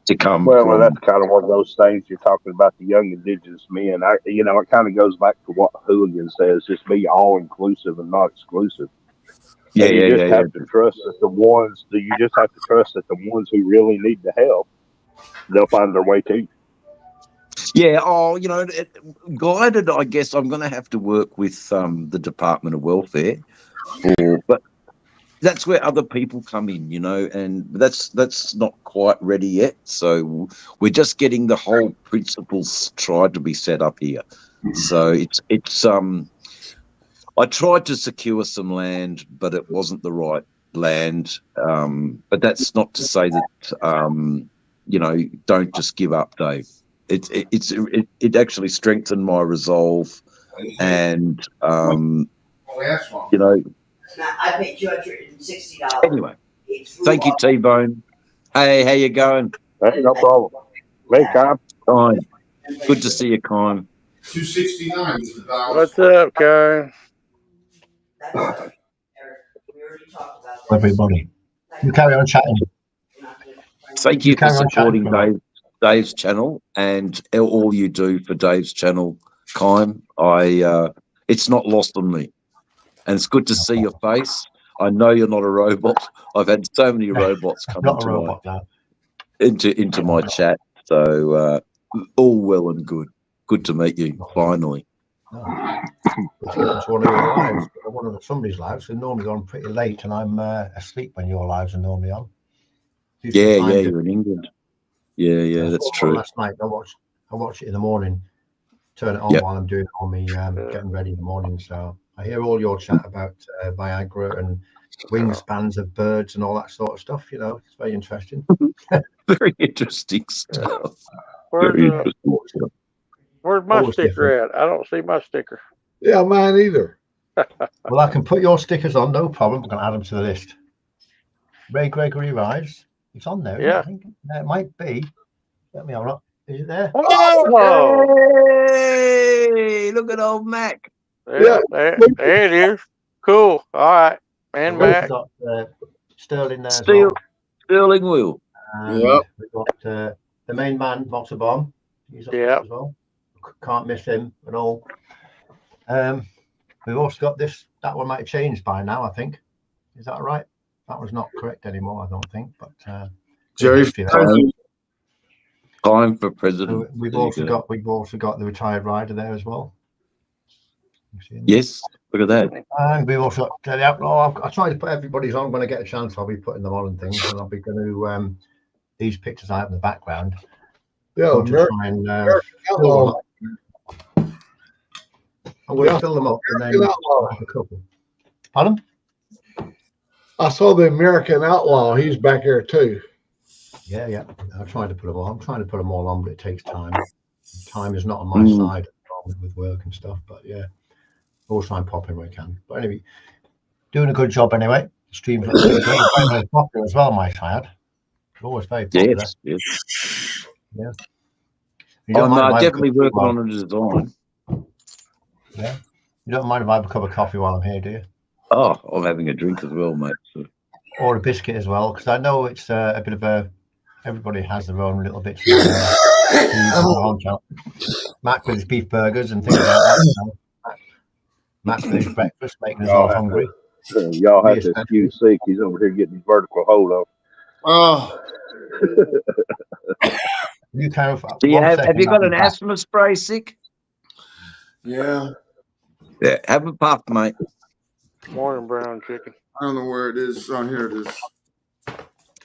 to come. Well, that's kind of one of those things you're talking about, the young Indigenous men. You know, it kind of goes back to what Hooligan says: just be all inclusive and not exclusive. Yeah, and you just have to trust that the ones who really need the help, they'll find their way to you. Yeah, you know, guided, I guess I'm going to have to work with the Department of Welfare, but that's where other people come in, you know, and that's not quite ready yet. So we're just getting the whole principles tried to be set up here. So it's I tried to secure some land, but it wasn't the right land. But that's not to say that you know, don't just give up, Dave. It actually strengthened my resolve, and you know. I paid $260. Anyway, thank you, T-Bone. Hey, how you going? Hey, no problem. Hey, Kyle. Fine. Good to see you, Kyle. 269 is the dollar. What's up, Karen? We already talked about that. Everybody, you carry on chatting. Thank you for carry on supporting chatting, Dave's channel and all you do for Dave's channel, Kyle. It's not lost on me. And it's good to see your face. I know you're not a robot. I've had so many robots come into my chat. So all well and good. Good to meet you, finally. It's one of your lives, somebody's lives. They're normally on pretty late, and I'm asleep when your lives are normally on. Yeah, you're in England. Yeah, that's true. Last night, I watch it in the morning. Turn it on while I'm doing all me getting ready in the morning. So I hear all your chat about Viagra and wingspans of birds and all that sort of stuff. You know, it's very interesting. Very interesting stuff. Where's my sticker at? I don't see my sticker. Yeah, mine either. Well, I can put your stickers on, no problem. I'm going to add them to the list. Ray Gregory Rise. It's on there. Yeah. I think it might be. Let me have a look. Is it there? Oh, Hey, look at old Mac. there it is. Cool. All right. And We've Mac. got Sterling there as well. Sterling Wheel. And we've got the main man, Motor Bomb. He's up there as well. Can't miss him at all. We've also got this. That one might have changed by now, I think. Is that right? That one's not correct anymore, I don't think. But Jerry, time for president. We've also got the retired rider there as well. Yes, look at that. And we've also got the outlaw. I try to put everybody's on when I get a chance. I'll be putting them on and things, and I'll be going to these pictures I have in the background. Yeah, I'm going to fill them up and then have a couple. Pardon? I saw the American Outlaw. He's back here too. Yeah. I'm trying to put them all. I'm trying to put them all on, but it takes time. Time is not on my side at the moment with work and stuff. But yeah, always try and pop in when I can. But anyway, doing a good job anyway. The streams look very popular as well. My side. Always very popular. Yes. Yeah. I'm definitely working on a design. Yeah. You don't mind if I have a cup of coffee while I'm here, do you? Oh, I'm having a drink as well, mate. So. Or a biscuit as well, because I know it's a bit of a. Everybody has their own little bits. Mac with his beef burgers and things like that. Mac with his breakfast, making us all hungry. Y'all Me have to especially. excuse Sick. He's over here getting his vertical hold on. Oh, You can Do you have you got I'll an be back. asthma spray, Sick? yeah. Yeah, have a puff, mate. Morning, brown chicken. I don't know where it is. Oh, here it is.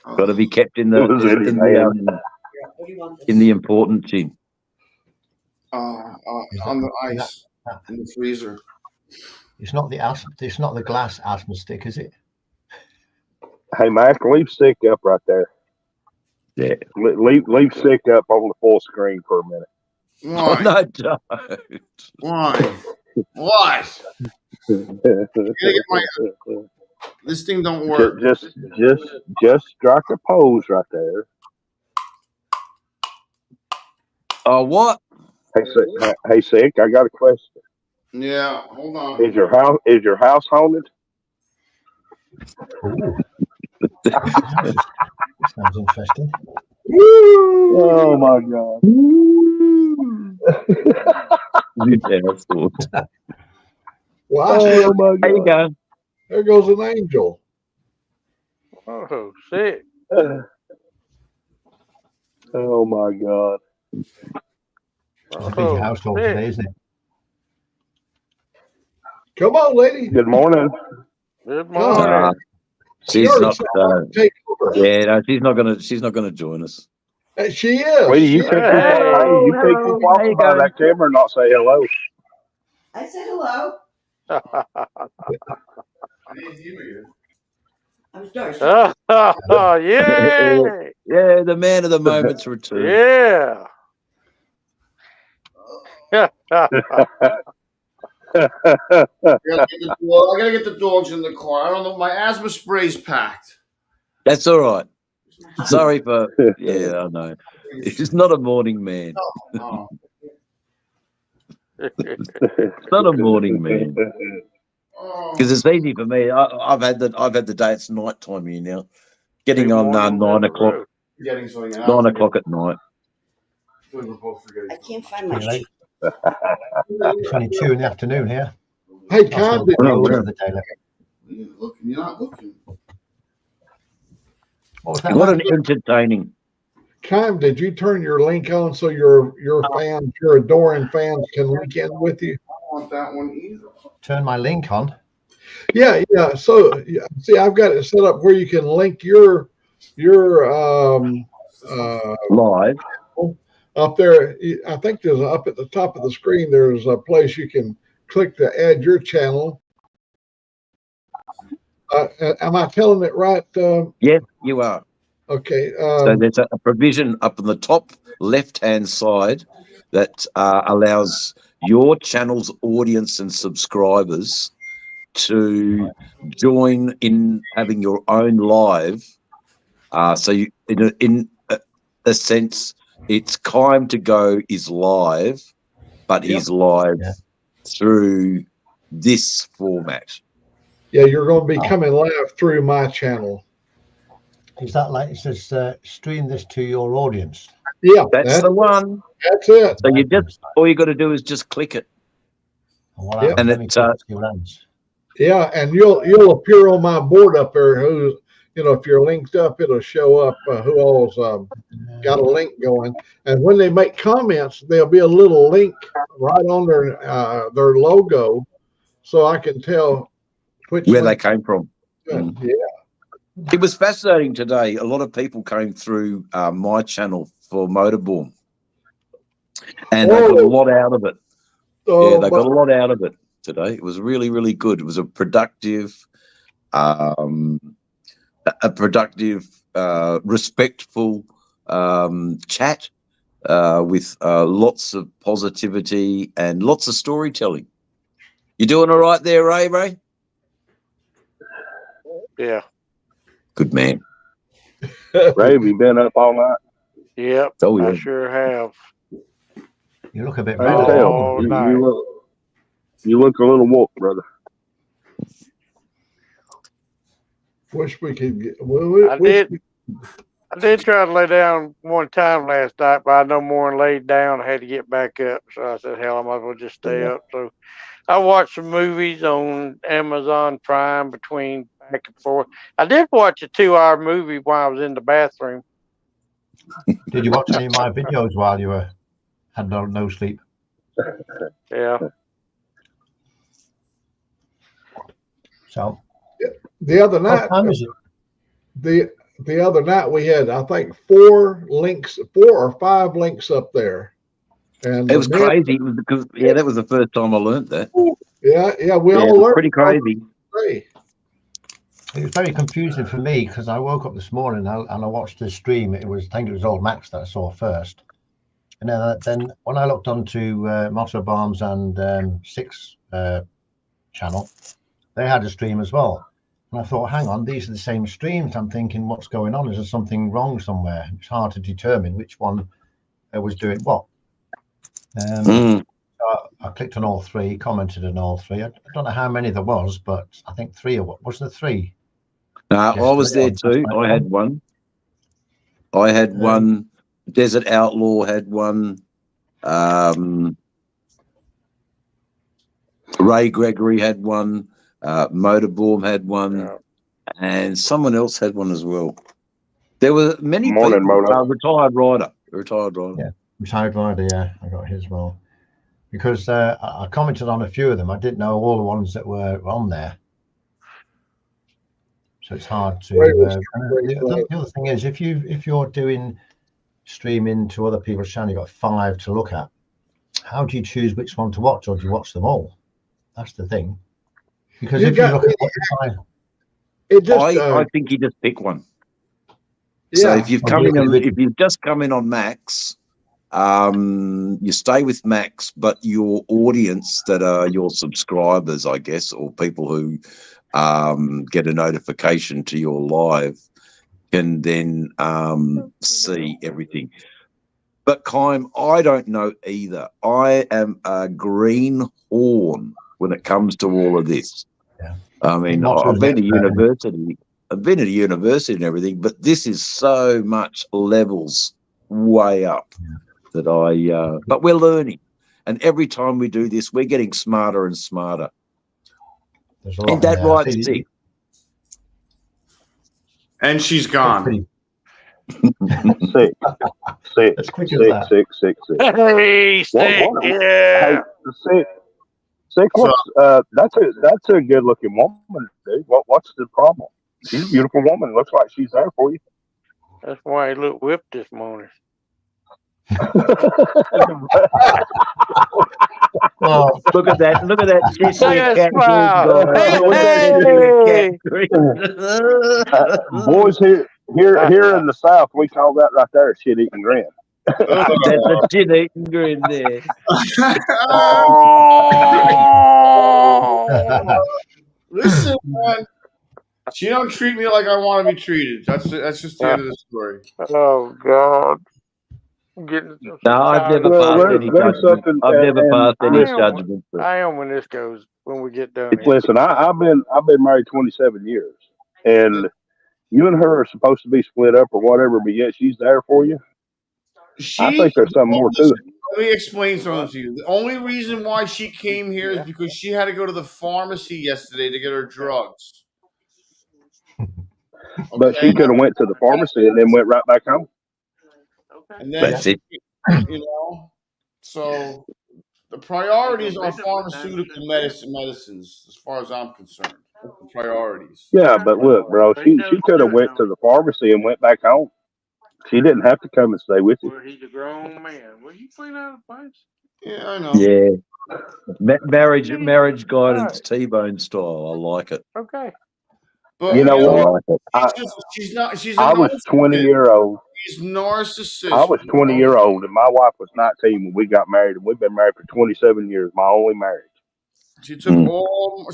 Oh. Got to be kept in It was in his hand. What do you want? in the important tin. On the ice in the freezer. It's not the glass asthma stick, is it? Hey, Mac, leave Sick up right there. Yeah. Leave Sick up on the full screen for a minute. Oh, Why? no, don't. Why? What? This thing don't work. Just strike a pose right there. Oh, what? Hey, Sick, I got a question. Yeah, hold on. Is your house haunted? Ooh. Sounds interesting. Oh my God! Well, I see Oh my There you God! go. there goes an angel. Oh, sick. Oh my God! It's a busy household sick. today, isn't it? Come on, lady. Good morning. Good Come on. morning. She's already not. said I want to take over. Yeah, no, she's not gonna. She's not gonna join us. She is. Sweetie, you She- can't Hey. you can't Hello, keep walking how you by going? that camera and not say hello. I said hello. I didn't hear you. I'm sorry. Oh, yeah. Yeah, the man of the moment's return. Yeah. I gotta get the dogs in the car. I don't know. My asthma spray's packed. That's all right. Sorry for. Yeah, I know. He's not a morning man. Oh. It's not a morning man. Oh. Because it's easy for me. I've had the day. It's night time here now. Getting Big on morning 9 down the o'clock. road. Getting something. 9 o'clock at night. We're both forgetting I can't find Pretty my. late. It's only 2 in the afternoon here. Hey, I'll Con, still did go Oh, over wow. the day. You're not looking. What was that? What an Matt? entertaining. Con, did you turn your link on so your fans, your adoring fans, can link in with you? I don't want that one either. Turn my link on. Yeah. So, yeah, see, I've got it set up where you can link your Live. up there. I think there's up at the top of the screen. There's a place you can click to add your channel. Am I telling it right? Yes, you are. Okay. So there's a provision up on the top left-hand side that allows your channel's audience and subscribers to join in having your own live. So you, in a sense, it's Time to Go is live, but he's live through this format. Yeah, you're going to be coming live through my channel. Is that like it says stream this to your audience? Yeah, That's the one. That's it. So you just all you got to do is just click it. Well, Yep. and And it, Yeah, and you'll appear on my board up there. Who's if you're linked up, it'll show up who all's got a link going. And when they make comments, there'll be a little link right on their logo, so I can tell which Where they link- came from. Yeah. It was fascinating today. A lot of people came through my channel for Motorborn, and they got a lot out of it. Oh, Yeah, they got a lot out of it today. It was really, really good. It was a productive, respectful chat with lots of positivity and lots of storytelling. You doing all right there, Ray? Yeah. Good man. Ray, have you been up all night? Yep. Oh, yeah. I sure have. You look a bit I red. can tell. All night. You look a little woke, brother. Wish we could get. I did try to lay down one time last night, but I no more than laid down. I had to get back up. So I said, hell, I might as well just stay up. So I watched some movies on Amazon Prime between back and forth. I did watch a 2-hour movie while I was in the bathroom. Did you watch any of my videos while you had no sleep? Yeah. So The other what night, time is it? the other night we had, I think, 4 or 5 links up there. And It was crazy. It was because that was the first time I learned that. Yeah, we Yeah, all it was learned. pretty crazy. It was very confusing for me because I woke up this morning and I watched the stream. I think it was Old Max that I saw first. And then when I looked onto Motto Bombs and Six channel, they had a stream as well. And I thought, hang on, these are the same streams. I'm thinking, what's going on? Is there something wrong somewhere? It's hard to determine which one was doing what. I clicked on all 3, commented on all 3. I don't know how many there was, but I think 3 or what was there 3? No, I was there too. I had one. Desert Outlaw had one. Ray Gregory had one. Motorborn had one, and someone else had one as well. There were many people. Retired rider. Yeah, retired rider. Yeah, I got his as well because I commented on a few of them. I didn't know all the ones that were on there, so it's hard to. The other thing is, if you're doing streaming to other people's channel, you've got 5 to look at. How do you choose which one to watch, or do you watch them all? That's the thing. Because if you look at what you find, I think you just pick one. So if you've just come in on Max, you stay with Max, but your audience that are your subscribers, I guess, or people who get a notification to your live can then see everything. But Kime, I don't know either. I am a greenhorn when it comes to all of this. Yeah. I mean, I've been to university. I've been to university and everything, but this is so much levels way up that but we're learning. And every time we do this, we're getting smarter and smarter. Ain't that right, Steve? And she's gone. Six. Hey, yeah. Six. That's a good looking woman, dude. What's the problem? She's a beautiful woman. Looks like she's there for you. That's why he looked whipped this morning. well, look at that! Look at that! Boys, here in the South, we call that right there a shit-eating grin. That's a shit-eating grin there. Listen, man. She don't treat me like I want to be treated. That's just the end of the story. Oh God. No, I've never passed any judgment. I've never passed any judgment. I am when this goes, when we get done. Listen, I've been married 27 years, and you and her are supposed to be split up or whatever, but yet she's there for you. I think there's something more to it. Let me explain something to you. The only reason why she came here is because she had to go to the pharmacy yesterday to get her drugs. But she could have went to the pharmacy and then went right back home. And then, so the priorities are pharmaceutical medicines, as far as I'm concerned. The priorities. Yeah, but look, bro, she could have went to the pharmacy and went back home. She didn't have to come and stay with you. Well, he's a grown man. Will you clean out the place? Yeah, I know. Yeah. Marriage guidance T-bone style. I like it. Okay. But you know what? She's not. I was 20-year-old. She's narcissistic. I was 20-year-old, and my wife was 19 when we got married, and we've been married for 27 years. My only marriage. She took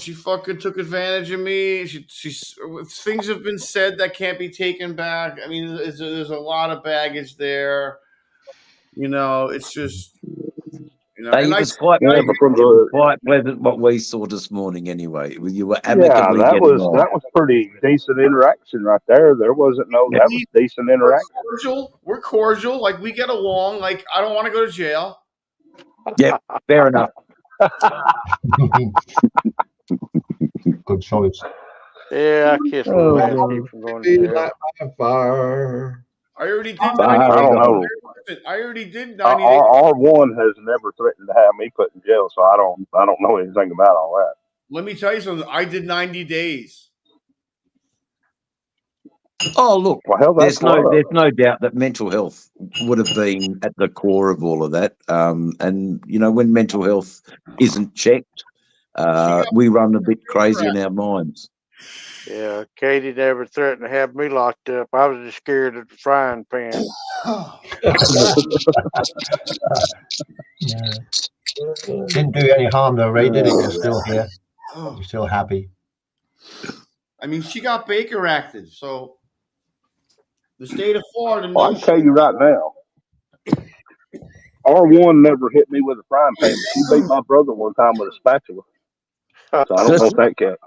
she fucking took advantage of me. She's things have been said that can't be taken back. I mean, there's a lot of baggage there. It's just. It was quite pleasant what we saw this morning anyway. You were amicably that was pretty decent interaction right there. There wasn't that was decent interaction. We're cordial. Like, we get along. Like, I don't want to go to jail. Yeah, fair enough. Good choice. Yeah, I kiss Oh, my man God. keep from going Be to hell. like my fire. I already did Fire 90 I don't going. know. days. I already did 90 days. R1 has never threatened to have me put in jail, so I don't know anything about all that. Let me tell you something. I did 90 days. Oh, look, Well, hell, that's there's no doubt that mental health would have been at the core of all of that. And you know, when mental health isn't checked, we run a bit crazy in our minds. Yeah, Katie never threatened to have me locked up. I was just scared of the frying pan. Yeah. Didn't do you any harm though, Ray, did it? You're still here. You're still happy. I mean, she got Baker acted, so the state of Florida Well, I knows. can tell you right now, R1 never hit me with a frying pan, but she beat my brother one time with a spatula. So I don't know if that counts.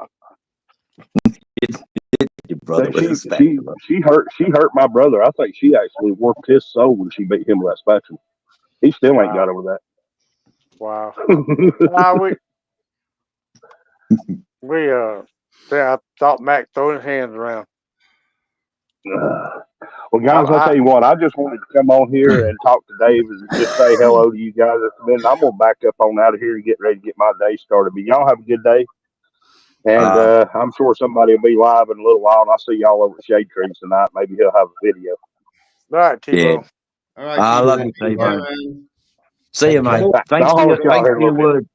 Your brother with a spatula. She hurt my brother. I think she actually warped his soul when she beat him with that spatula. He still ain't got over that. Wow. I thought Mac throwing his hands around. Well, guys, I'll tell you what. I just wanted to come on here and talk to Dave and just say hello to you guys. I'm gonna back up on out of here and get ready to get my day started. But y'all have a good day, and I'm sure somebody will be live in a little while. And I'll see y'all over at Shade Trees tonight. Maybe he'll have a video. All right, T-Bone. Yeah. All right, I love you, T-Bone. See you, mate. Thanks for your word.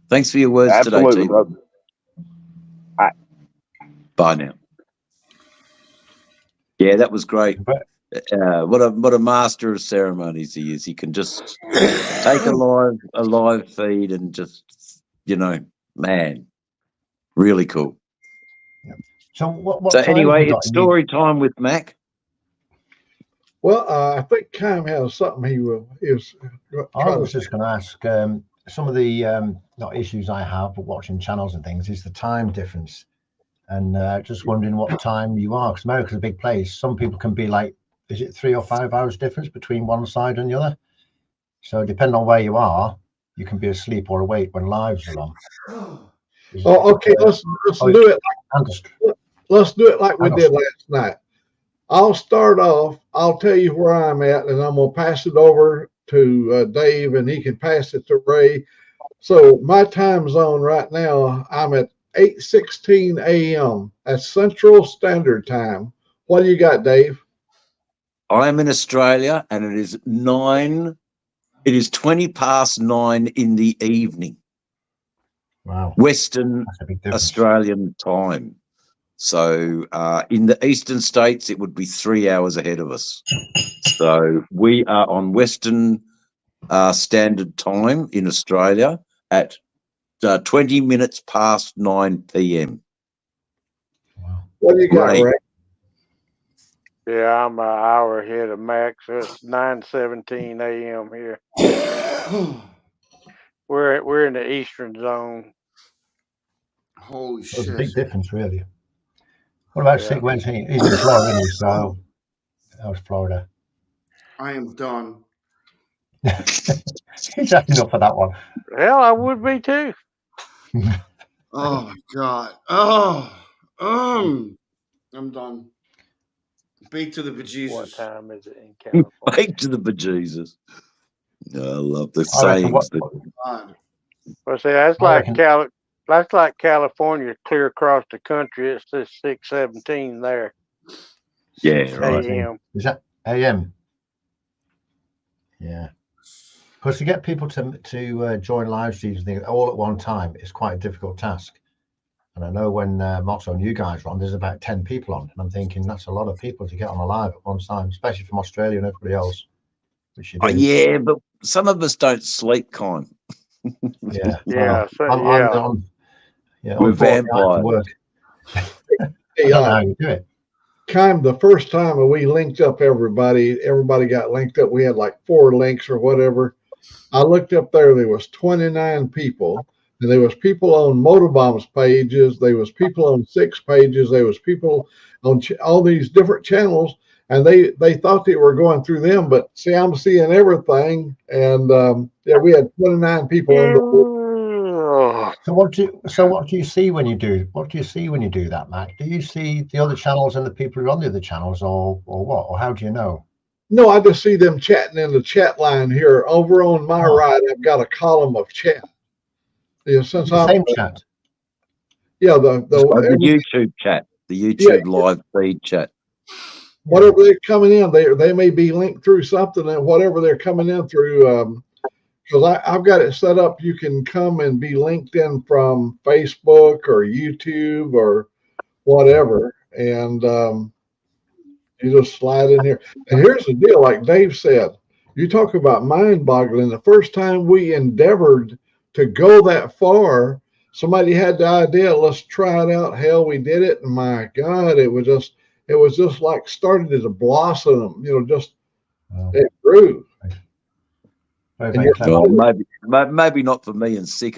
Thanks for your words Absolutely, today, brother. Bye now. Yeah, that was great. What a master of ceremonies he is. He can just take a live feed and just, you know, man, really cool. So what So time anyway, have you got it's in story time with Mac. Well, I think Cam has something he is. I was just going to ask, some of the not issues I have with watching channels and things is the time difference. And just wondering what time you are, because America's a big place. Some people can be like, is it 3 or 5 hours difference between one side and the other? So depending on where you are, you can be asleep or awake when lives are on. Oh, okay. Let's do it. Let's do it like we did last night. I'll start off. I'll tell you where I'm at, and I'm gonna pass it over to Dave, and he can pass it to Ray. So my time zone right now, I'm at 8:16 a.m. That's Central Standard Time. What do you got, Dave? I'm in Australia, and it is 20 past 9 in the evening. Wow. Western Australian time. So in the eastern states, it would be 3 hours ahead of us. So we are on Western Standard Time in Australia at 20 minutes past 9 p.m. Wow. What do you got, Ray? Yeah, I'm an hour ahead of Max. So it's 9:17 a.m. here. We're in the eastern zone. Holy There's shit! a big difference, really. What about Sig? When's he? He's in Florida, isn't he? So that was Florida. I am done. He's had enough of that one. Hell, I would be too. Oh my god. I'm done. Baked to the bejesus. What time is it in California? Baked to the bejesus. I love the I reckon sayings. God. Well, see, that's like California clear across the country. It's just 6:17 there. Yeah, right. AM. Is that AM? Yeah. Because to get people to join live streams and things all at one time is quite a difficult task. And I know when Motto and you guys are on, there's about 10 people on. And I'm thinking that's a lot of people to get on a live at one time, especially from Australia and everybody else. Which you do. Yeah, but some of us don't sleep, Con. Yeah. Yeah. We're vampires. Work. I don't know how you do it. Kind of the first time we linked up everybody got linked up. We had like 4 links or whatever. I looked up there was 29 people, and there was people on Motorbomb's pages, there was people on 6 pages, there was people on all these different channels, and they thought they were going through them, but see, I'm seeing everything, and yeah, we had 29 people in the Yeah. So what do you see when you do that, Mac? Do you see the other channels and the people who are on the other channels, or what? Or how do you know? No, I just see them chatting in the chat line here. Over on my right, I've got a column of chat. Yeah, since The I'm same chat. yeah, the YouTube chat, the YouTube live feed chat. Whatever they're coming in, they may be linked through something, and whatever they're coming in through. Because I've got it set up, you can come and be linked in from Facebook or YouTube or whatever, and you just slide in here. And here's the deal, like Dave said, you talk about mind-boggling. The first time we endeavored to go that far, somebody had the idea, let's try it out. Hell, we did it, and my God, it was just like started to blossom. It grew. Well, maybe not for me and Sick.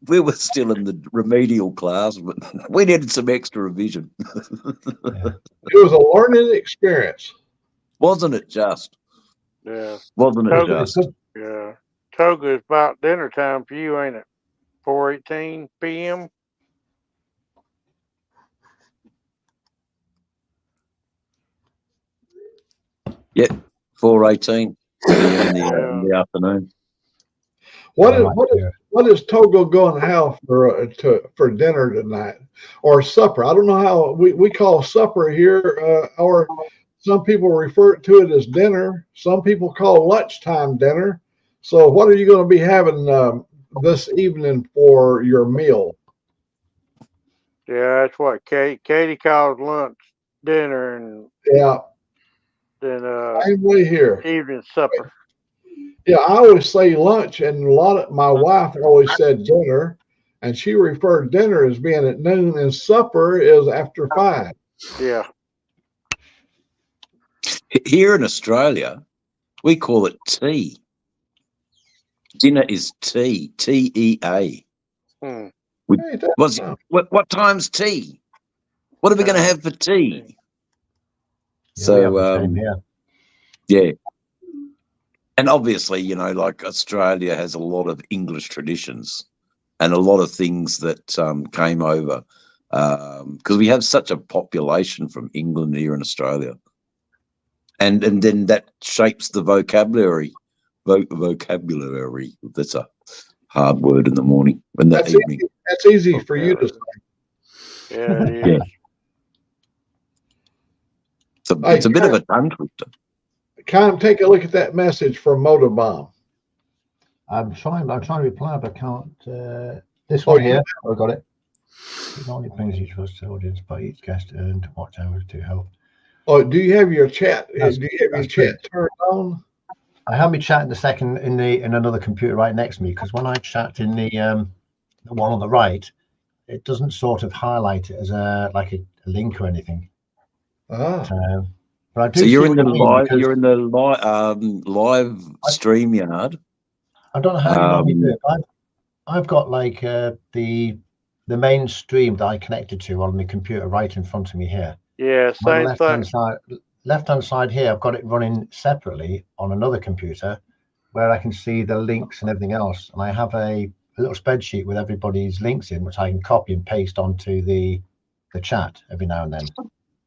We were still in the remedial class, but we needed some extra revision. It was a learning experience, wasn't it? Just wasn't it? Just yeah. Toga, it's about dinner time for you, ain't it? 4:18 p.m. Yeah, 4:18 in the afternoon. What is Togo going to have for dinner tonight or supper? I don't know how we call supper here, or some people refer to it as dinner. Some people call lunchtime dinner. So, what are you going to be having this evening for your meal? Yeah, that's what Katie calls lunch, dinner, and then same way here. Evening supper. Yeah, I always say lunch, and my wife always said dinner, and she referred dinner as being at noon, and supper is after 5. Yeah. Here in Australia, we call it tea. Dinner is tea, T-E-A. What time's tea? What are we going to have for tea? Yeah. And obviously, like Australia has a lot of English traditions and a lot of things that came over because we have such a population from England here in Australia. And then that shapes the vocabulary. Vocabulary. That's a hard word in the morning. That's easy for you to say. Yeah, it is. It's a bit of a tongue twister. Take a look at that message from Motorbomb. I'm trying to reply, but I can't. This one here, I got it. It only brings each of us to audience, but each guest earned watch hours to help. Oh, do you have your chat? Do you have your chat turned on? I have my chat in another computer right next to me, because when I chat in the one on the right, it doesn't sort of highlight it as a link or anything. But I do. So you're in the live. You're in the live StreamYard. I don't know how you normally do it. I've got the main stream that I connected to on the computer right in front of me here. Yeah, same thing. Left-hand side here, I've got it running separately on another computer where I can see the links and everything else. And I have a little spreadsheet with everybody's links in, which I can copy and paste onto the chat every now and then.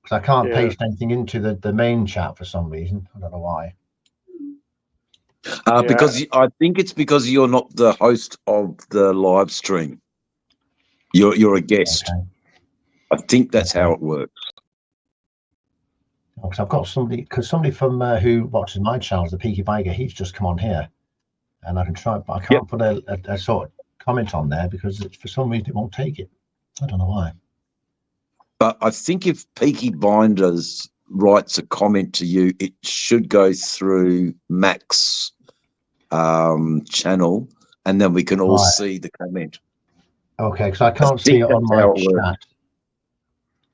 Because I can't paste anything into the main chat for some reason. I don't know why. Because I think it's because you're not the host of the live stream. You're a guest. Okay. I think that's how it works. Because I've got somebody from who watches my channels, the Peaky Biker, he's just come on here, and I can try, but I can't put a sort of comment on there because for some reason it won't take it. I don't know why. But I think if Peaky Blinders writes a comment to you, it should go through Mac's channel, and then we can all see the comment. Okay, because I can't see it on my chat.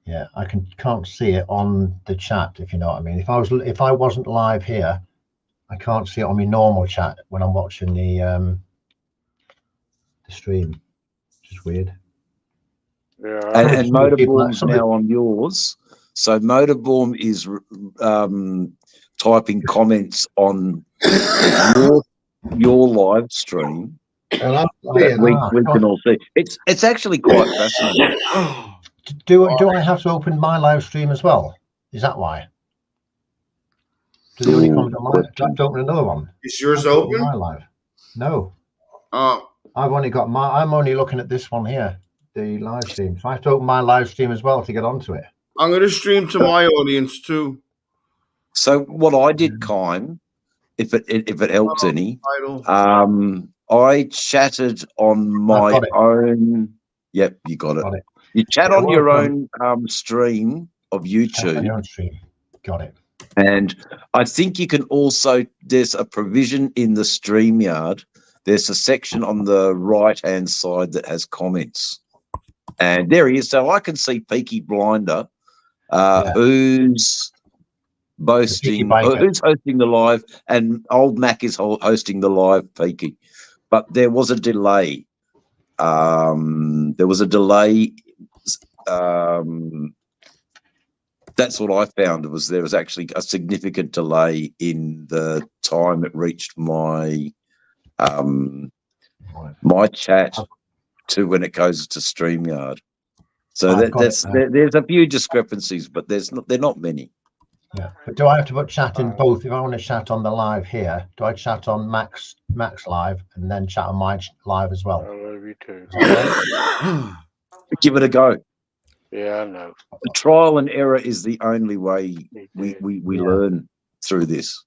Yeah, I can't see it on the chat, if you know what I mean. If I wasn't live here, I can't see it on my normal chat when I'm watching the stream. Which is weird. Yeah, and Motorboom's now on yours. So Motorboom is typing comments on your live stream, And I'm that saying, we can all see. It's actually quite fascinating. Do I have to open my live stream as well? Is that why? Do they only comment on my? Do I have to open another one? Is yours I have to open open? my live? No, Oh, I've only got my. I'm only looking at this one here, the live stream. So I have to open my live stream as well to get onto it. I'm gonna stream to my audience too. So what I did, Kime, if it helps any, Title. I chatted on my got it. own. Yep, you got it. Got it. You chat Yeah, on your welcome. own stream of Chat on YouTube, your own stream. Got it. and I think you can also. There's a provision in the StreamYard. There's a section on the right-hand side that has comments, and there he is. So I can see Peaky Blinder, Yeah. who's boasting, Biker. who's hosting the live, and Old Mac is hosting the live Peaky. But there was a delay. There was a delay. That's what I found was there was actually a significant delay in the time it reached my my chat to when it goes to StreamYard. So there's a few discrepancies, but they're not many. Yeah, but do I have to put chat in both? If I want to chat on the live here, do I chat on Max live and then chat on my live as well? I love you too. Give it a go. Yeah, I know. The trial and error is the only way we learn through this.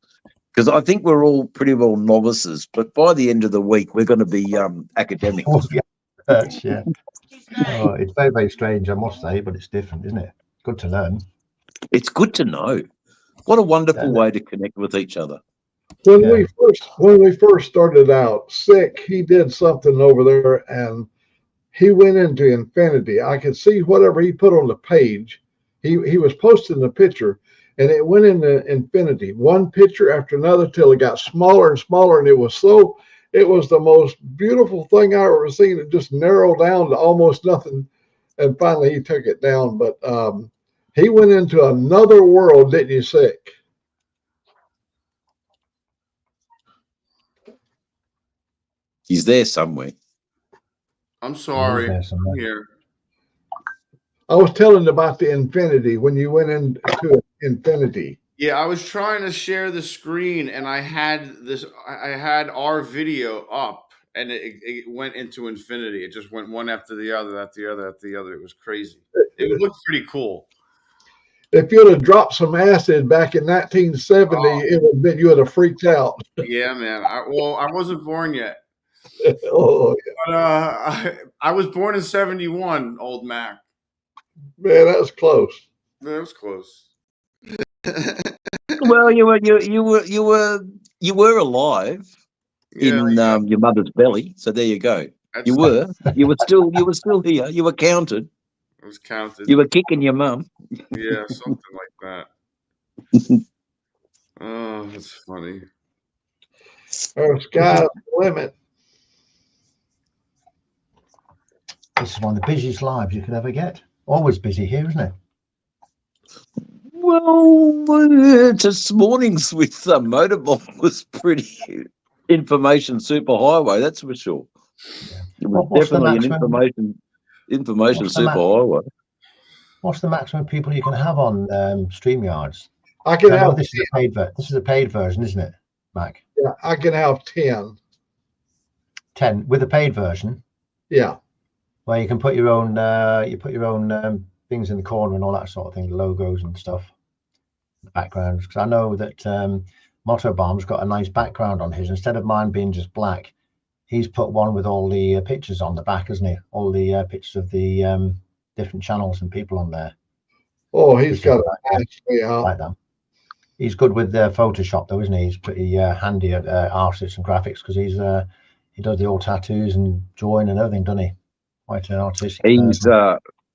Because I think we're all pretty well novices, but by the end of the week, we're going to be academics. Yeah. Oh, it's very, very strange, I must say, but it's different, isn't it? Good to learn. It's good to know. What a wonderful way to connect with each other. When we first started out, Sick, he did something over there, and he went into infinity. I could see whatever he put on the page. He was posting the picture, and it went into infinity, one picture after another till it got smaller and smaller, and it was the most beautiful thing I ever seen. It just narrowed down to almost nothing, and finally he took it down. But he went into another world, didn't you, Sick? He's there somewhere. I'm sorry. He's there I'm here. I was telling about the infinity when you went into infinity. Yeah, I was trying to share the screen, and I had our video up, and it went into infinity. It just went one after the other, after the other, after the other. It was crazy. It looked pretty cool. If you'd have dropped some acid back in 1970, it would have been, you would have freaked out. Yeah, man. I wasn't born yet. Oh, But I was born in 71, Old Mac. man, that was close. That was close. Well, you were alive in your mother's belly, so there you go. You were still here. You were counted. It was counted. You were kicking your mum. Yeah, something like that. Oh, that's funny. Our sky's the limit. This is one of the busiest lives you could ever get. Always busy here, isn't it? Well, this morning's with Motorbomb was pretty information superhighway, that's for sure. Yeah. It was definitely an information superhighway. What's the maximum people you can have on StreamYards? I can have this is a paid version, isn't it, Mac? Yeah, I can have 10. 10 with a paid version. Yeah. Where you can put your own things in the corner and all that sort of thing, logos and stuff, backgrounds. Because I know that Motorbomb's got a nice background on his. Instead of mine being just black, he's put one with all the pictures on the back, hasn't he? All the pictures of the different channels and people on there. Oh, he's got a like that. He's good with Photoshop, though, isn't he? He's pretty handy at artists and graphics because he does the old tattoos and drawing and everything, doesn't he? Quite an artistic. He's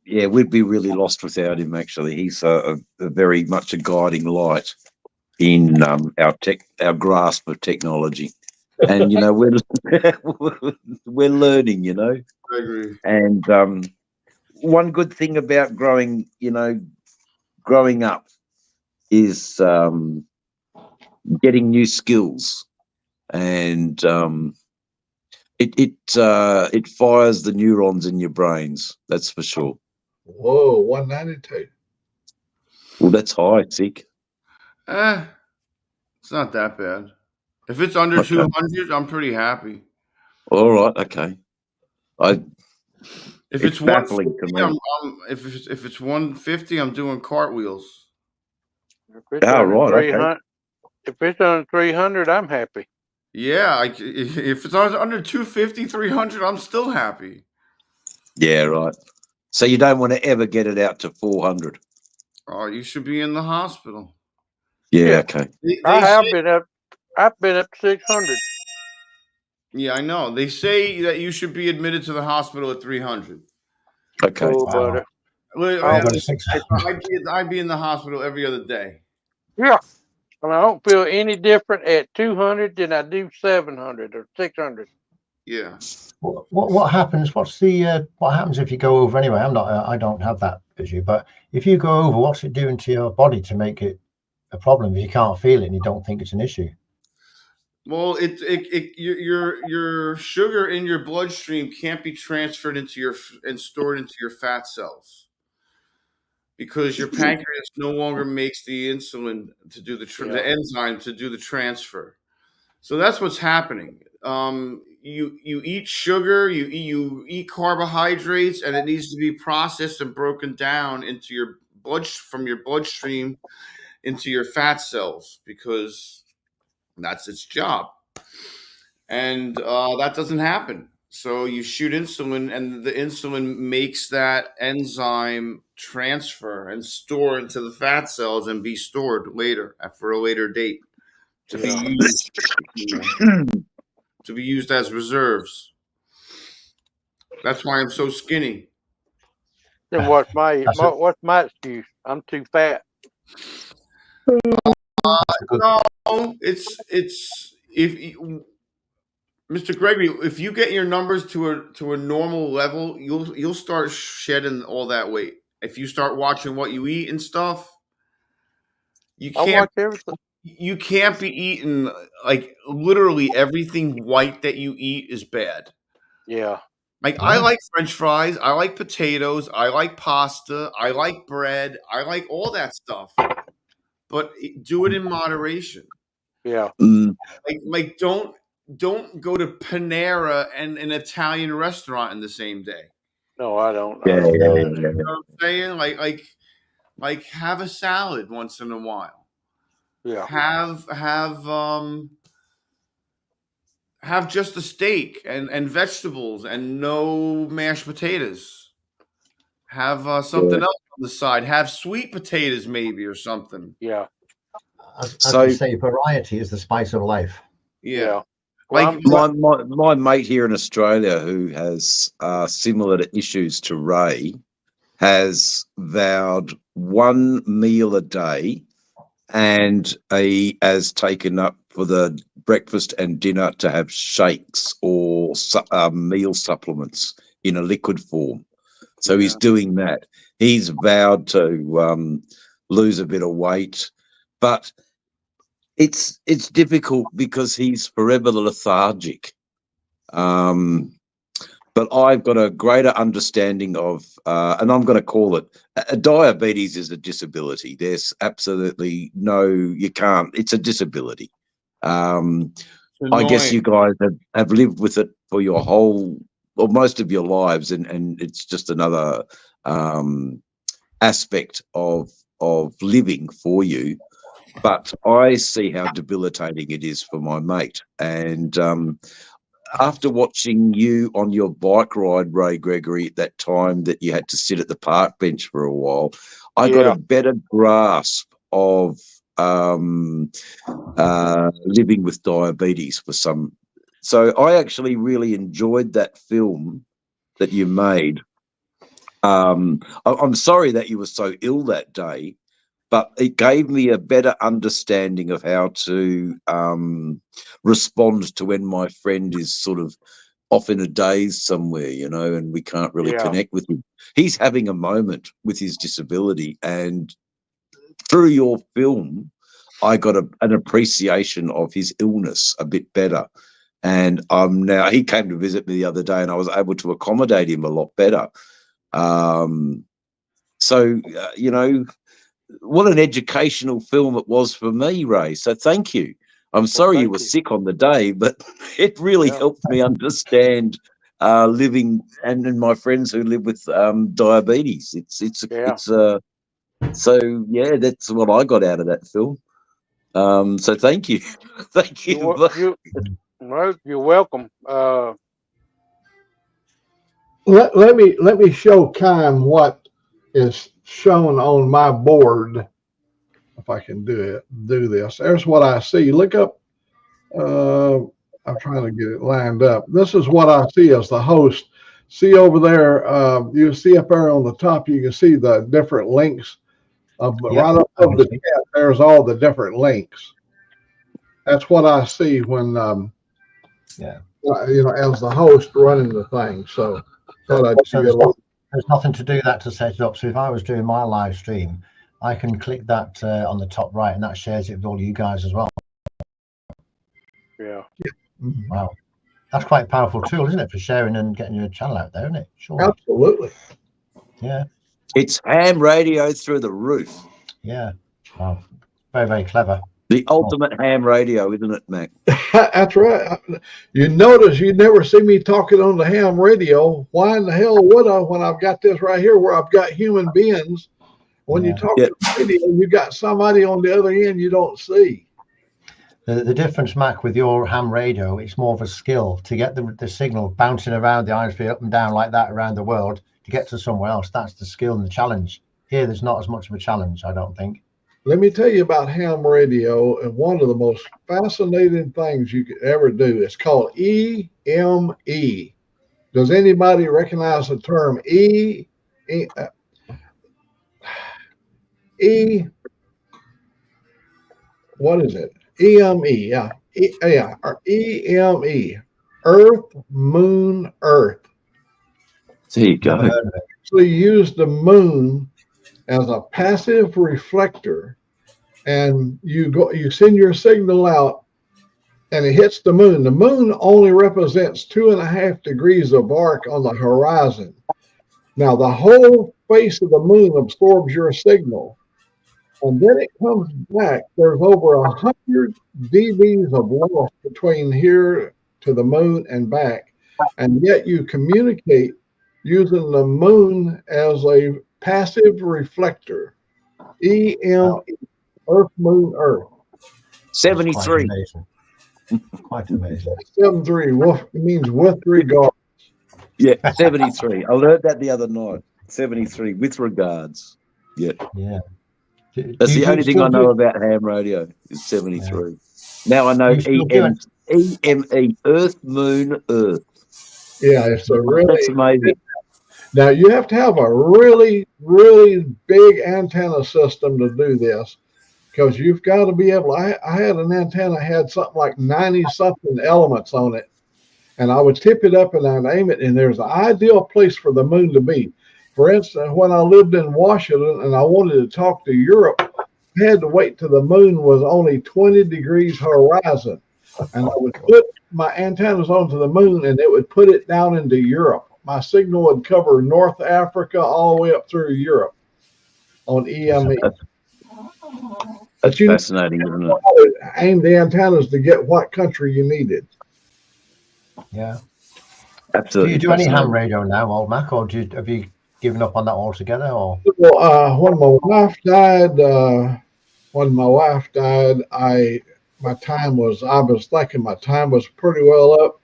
yeah, we'd be really lost without him. Actually, he's a very much a guiding light in our grasp of technology, and you know we're learning. You know, I agree. And one good thing about growing up is getting new skills, and it fires the neurons in your brains. That's for sure. Whoa, 192. Well, that's high, sick. It's not that bad. If it's under Okay. 200, I'm pretty happy. All right, okay. If It's it's baffling 150, to me. if it's 150, I'm doing cartwheels. If it's Oh, under right, okay. 300, if it's under 300, I'm happy. Yeah, if it's under 250, 300, I'm still happy. Yeah, right. So you don't want to ever get it out to 400. Oh, you should be in the hospital. Yeah, Yeah. okay. I have Say, been up. I've been up 600. yeah, I know. They say that you should be admitted to the hospital at 300. Okay. Oh, Wow. buddy. I got a 600. I'd be in the hospital every other day. Yeah. I mean, I don't feel any different at 200 than I do 700 or 600. Yeah. What happens? What happens if you go over anyway? I don't have that issue, but if you go over, what's it doing to your body to make it a problem if you can't feel it and you don't think it's an issue? Well, your sugar in your bloodstream can't be transferred and stored into your fat cells because your pancreas no longer makes the insulin to do the enzyme to do the transfer. So that's what's happening. You eat sugar, you eat carbohydrates, and it needs to be processed and broken down into your from your bloodstream into your fat cells because that's its job. And that doesn't happen. So you shoot insulin, and the insulin makes that enzyme transfer and store into the fat cells and be stored later for a later date to be used, to be used as reserves. That's why I'm so skinny. Then what's my excuse? I'm too fat. No, it's if Mr. Gregory, if you get your numbers to a normal level, you'll start shedding all that weight. If you start watching what you eat and stuff, you I can't watch everything. you can't be eating like literally everything white that you eat is bad. Yeah. Like I like French fries, I like potatoes, I like pasta, I like bread, I like all that stuff. But do it in moderation. Yeah. Like don't go to Panera and an Italian restaurant in the same day. No, I don't. Yeah, You know what I'm saying? Like have a salad once in a while. Yeah. Have just a steak and vegetables and no mashed potatoes. Have something else on the side. Have sweet potatoes maybe or something. Yeah. As they say, variety is the spice of life. Yeah. Well, Like my mate here in Australia who has similar issues to Ray has vowed one meal a day and has taken up for the breakfast and dinner to have shakes or meal supplements in a liquid form. So he's doing that. He's vowed to lose a bit of weight, but it's difficult because he's forever lethargic. But I've got a greater understanding of, and I'm going to call it, diabetes is a disability. There's absolutely you can't, it's a disability. I guess you guys have lived with it for your whole, or most of your lives, and it's just another aspect of living for you. But I see how debilitating it is for my mate. And after watching you on your bike ride, Ray Gregory, at that time that you had to sit at the park bench for a while, I got a better grasp of living with diabetes for some. So I actually really enjoyed that film that you made. I'm sorry that you were so ill that day, but it gave me a better understanding of how to respond to when my friend is sort of off in a daze somewhere, and we can't really connect with him. He's having a moment with his disability, and through your film, I got an appreciation of his illness a bit better. And now he came to visit me the other day, and I was able to accommodate him a lot better. So you know, what an educational film it was for me, Ray. So thank you. I'm sorry you were sick on the day, but it really helped me understand living, and my friends who live with diabetes. So yeah, that's what I got out of that film. So thank you. Thank you. You're welcome. Let me show Kime what is shown on my board. If I can do this. There's what I see. Look up. I'm trying to get it lined up. This is what I see as the host. See over there, you see up there on the top, you can see the different links. Right up of the chat, there's all the different links. That's what I see when, you know, as the host running the thing. So there's nothing to do that to set it up. So if I was doing my live stream, I can click that on the top right, and that shares it with all you guys as well. Yeah. Wow. That's quite a powerful tool, isn't it, for sharing and getting your channel out there, isn't it? Sure. Absolutely. Yeah. It's ham radio through the roof. Yeah. Wow. Very, very clever. The ultimate ham radio, isn't it, Mac? That's right. You notice you never see me talking on the ham radio. Why in the hell would I when I've got this right here where I've got human beings? When you talk to the radio, you got somebody on the other end you don't see. The difference, Mac, with your ham radio, it's more of a skill to get the signal bouncing around the ionosphere up and down like that around the world to get to somewhere else. That's the skill and the challenge. Here, there's not as much of a challenge, I don't think. Let me tell you about ham radio, and one of the most fascinating things you could ever do. It's called EME. Does anybody recognize the term what is it? EME, yeah, or EME, Earth, Moon, Earth. There you go. So you use the moon as a passive reflector, and you send your signal out, and it hits the moon. The moon only represents 2.5 degrees of arc on the horizon. Now the whole face of the moon absorbs your signal. And then it comes back. There's over 100 dBs of loss between here to the moon and back. And yet you communicate using the moon as a passive reflector. EME, Earth, Moon, Earth. 73. Quite amazing. 73. It means with regard. Yeah, 73. I learned that the other night. 73, with regards. Yeah. Yeah. That's the only thing I know about ham radio is 73. Yeah. Now I know EME, Earth, Moon, Earth. Yeah, it's a really. That's amazing. Now you have to have a really, really big antenna system to do this, because you've got to be able. I had an antenna had something like 90-something elements on it, and I would tip it up and I'd aim it, and there's an ideal place for the moon to be. For instance, when I lived in Washington and I wanted to talk to Europe, I had to wait till the moon was only 20 degrees horizon. And I would put my antennas onto the moon and it would put it down into Europe. My signal would cover North Africa all the way up through Europe on EME. That's fascinating, isn't it? Aim the antennas to get what country you needed. Yeah. Absolutely. Do you do any ham radio now, old Mac, or have you given up on that altogether? Or when my wife died, I was thinking my time was pretty well up.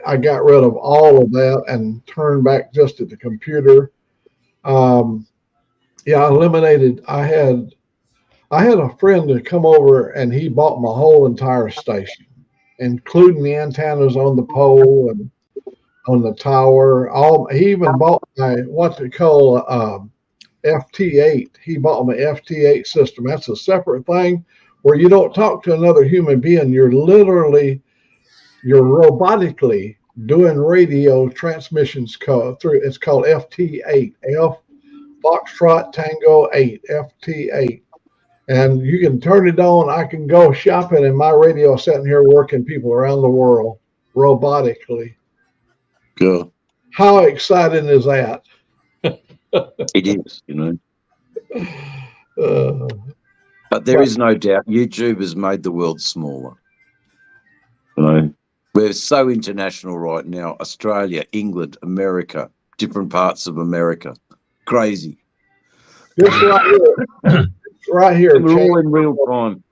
I got rid of all of that and turned back just to the computer. I eliminated. I had a friend to come over and he bought my whole entire station, including the antennas on the pole and on the tower. He even bought my what they call FT8. He bought my FT8 system. That's a separate thing where you don't talk to another human being. You're robotically doing radio transmissions through. It's called FT8. F Foxtrot Tango 8. FT8. and you can turn it on. I can go shopping, and my radio is sitting here working people around the world robotically. Good. How exciting is that? It is, you know. Uh, But there Right. is no doubt YouTube has made the world smaller. You know, we're so international right now. Australia, England, America, different parts of America. Crazy. this right here, And we're all changed- in real time.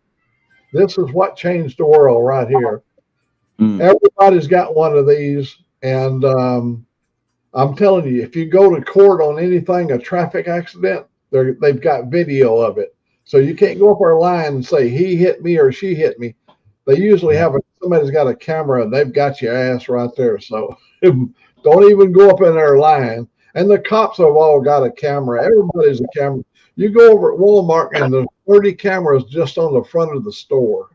this is what changed the world right here. Mm. Everybody's got one of these, and I'm telling you, if you go to court on anything, a traffic accident, they've got video of it. So you can't go up our line and say he hit me or she hit me. They usually have somebody's got a camera and they've got your ass right there. So don't even go up in their line. And the cops have all got a camera. Everybody's a camera. You go over at Walmart and there's 30 cameras just on the front of the store.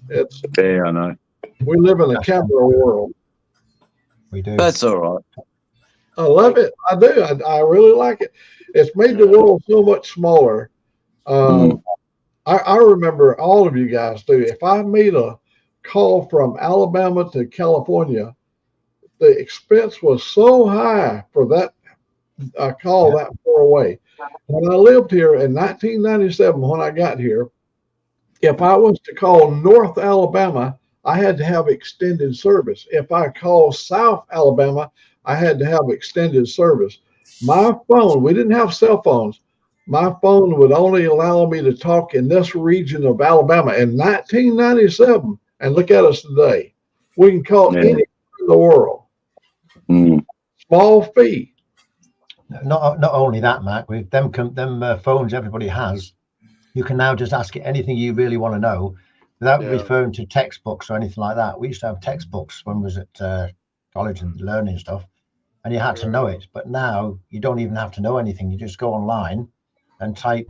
Yeah, I know. We live in a camera world. We do. That's all right. I love it. I do. I really like it. It's made the world so much smaller. I remember all of you guys do. If I made a call from Alabama to California, the expense was so high for that call that far away. When I lived here in 1997, when I got here, if I was to call North Alabama, I had to have extended service. If I called South Alabama, I had to have extended service. My phone, we didn't have cell phones. My phone would only allow me to talk in this region of Alabama in 1997. And look at us today. We can call anywhere in the world. Small fee. Not only that, Mac, with them phones everybody has, you can now just ask it anything you really want to know without referring to textbooks or anything like that. We used to have textbooks when we was at college and learning stuff, and you had to know it. But now you don't even have to know anything. You just go online and type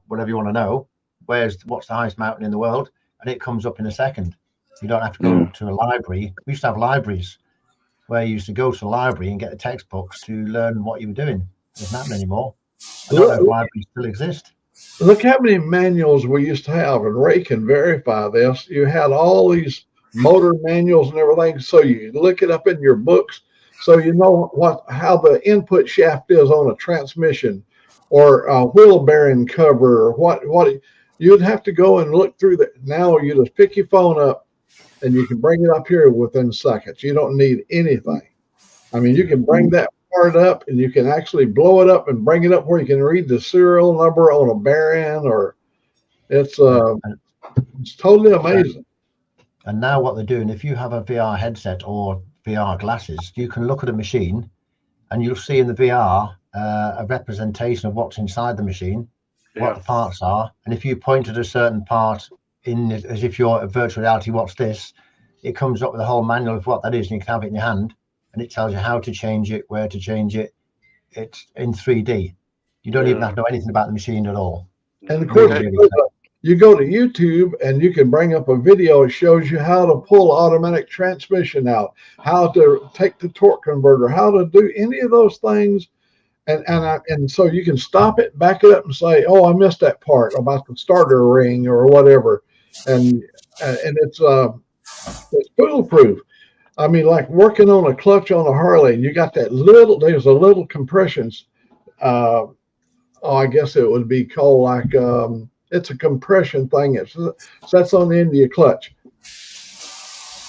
whatever you want to know. What's the highest mountain in the world? And it comes up in a second. You don't have to go to a library. We used to have libraries where you used to go to the library and get the textbooks to learn what you were doing. It doesn't happen anymore. I don't know if libraries still exist. Look how many manuals we used to have, and Ray can verify this. You had all these motor manuals and everything, so you look it up in your books, so you know how the input shaft is on a transmission, or a wheel bearing cover, or what you'd have to go and look through that. Now you just pick your phone up, and you can bring it up here within seconds. You don't need anything. I mean, you can bring that part up, and you can actually blow it up and bring it up where you can read the serial number on a bearing, or it's totally amazing. And now what they're doing, if you have a VR headset or VR glasses, you can look at a machine and you'll see in the VR a representation of what's inside the machine, what the parts are. And if you point at a certain part as if you're a virtual reality, what's this? It comes up with a whole manual of what that is, and you can have it in your hand, and it tells you how to change it, where to change it. It's in 3D. You don't even have to know anything about the machine at all. And of course, you go to YouTube and you can bring up a video. It shows you how to pull automatic transmission out, how to take the torque converter, how to do any of those things. And so you can stop it, back it up, and say, "Oh, I missed that part about the starter ring or whatever," and it's foolproof. I mean, like working on a clutch on a Harley, and you got there's a little compressions. I guess it would be called like it's a compression thing. It sets on the end of your clutch.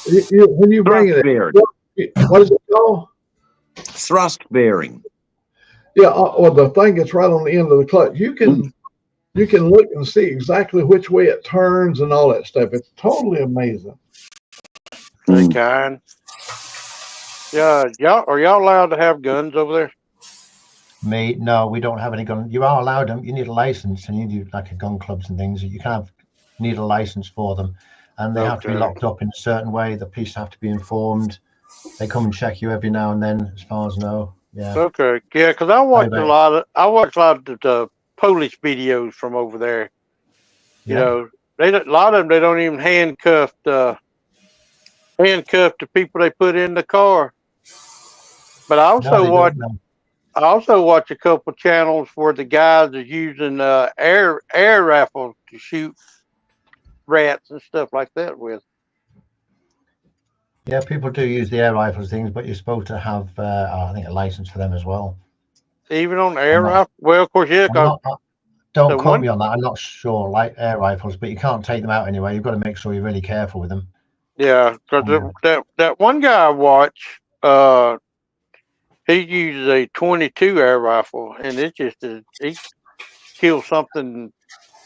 When you bring it, what is it called? Thrust bearing. Yeah, or the thing that's right on the end of the clutch. You can look and see exactly which way it turns and all that stuff. It's totally amazing. They kind. Yeah, are y'all allowed to have guns over there? No, we don't have any gun. You are allowed them. You need a license, and you need like a gun clubs and things. You need a license for them, and they have to be locked up in a certain way. The police have to be informed. They come and check you every now and then, as far as I know. Yeah. Okay. Yeah, because I watch a lot of the police videos from over there. You know, a lot of them, they don't even handcuff the people they put in the car. But I also watch. I also watch a couple channels where the guys are using air rifles to shoot rats and stuff like that with. Yeah, people do use the air rifles things, but you're supposed to have, I think, a license for them as well. Even on the air I'm not- rifle? Well, of course, yeah. I'm 'Cause not, don't the quote one- me on that. I'm not sure, like air rifles, but you can't take them out anyway. You've got to make sure you're really careful with them. yeah, because that one guy I watch, he uses a 22 air rifle, and it's just he kills something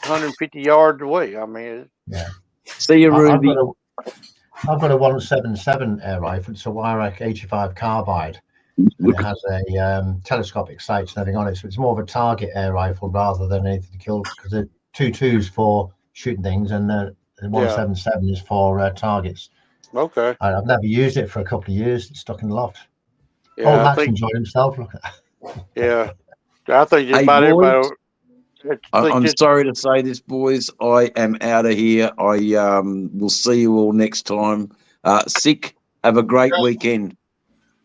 150 yards away. I mean, Yeah. See you, I've Ruby. got a 177 air rifle. It's a Wyrack 85 carbide. And it has a telescopic sights and everything on it, so it's more of a target air rifle rather than anything to kill. Because the 22's for shooting things, and the 177 is for targets. okay. I've never used it for a couple of years. It's stuck in the loft. Yeah, Old I Max think. enjoyed himself. Look at that. Yeah, I think just Hey, about boys. everybody. I'm sorry to say this, boys. I am out of here. I will see you all next time. Sick. Have a great weekend.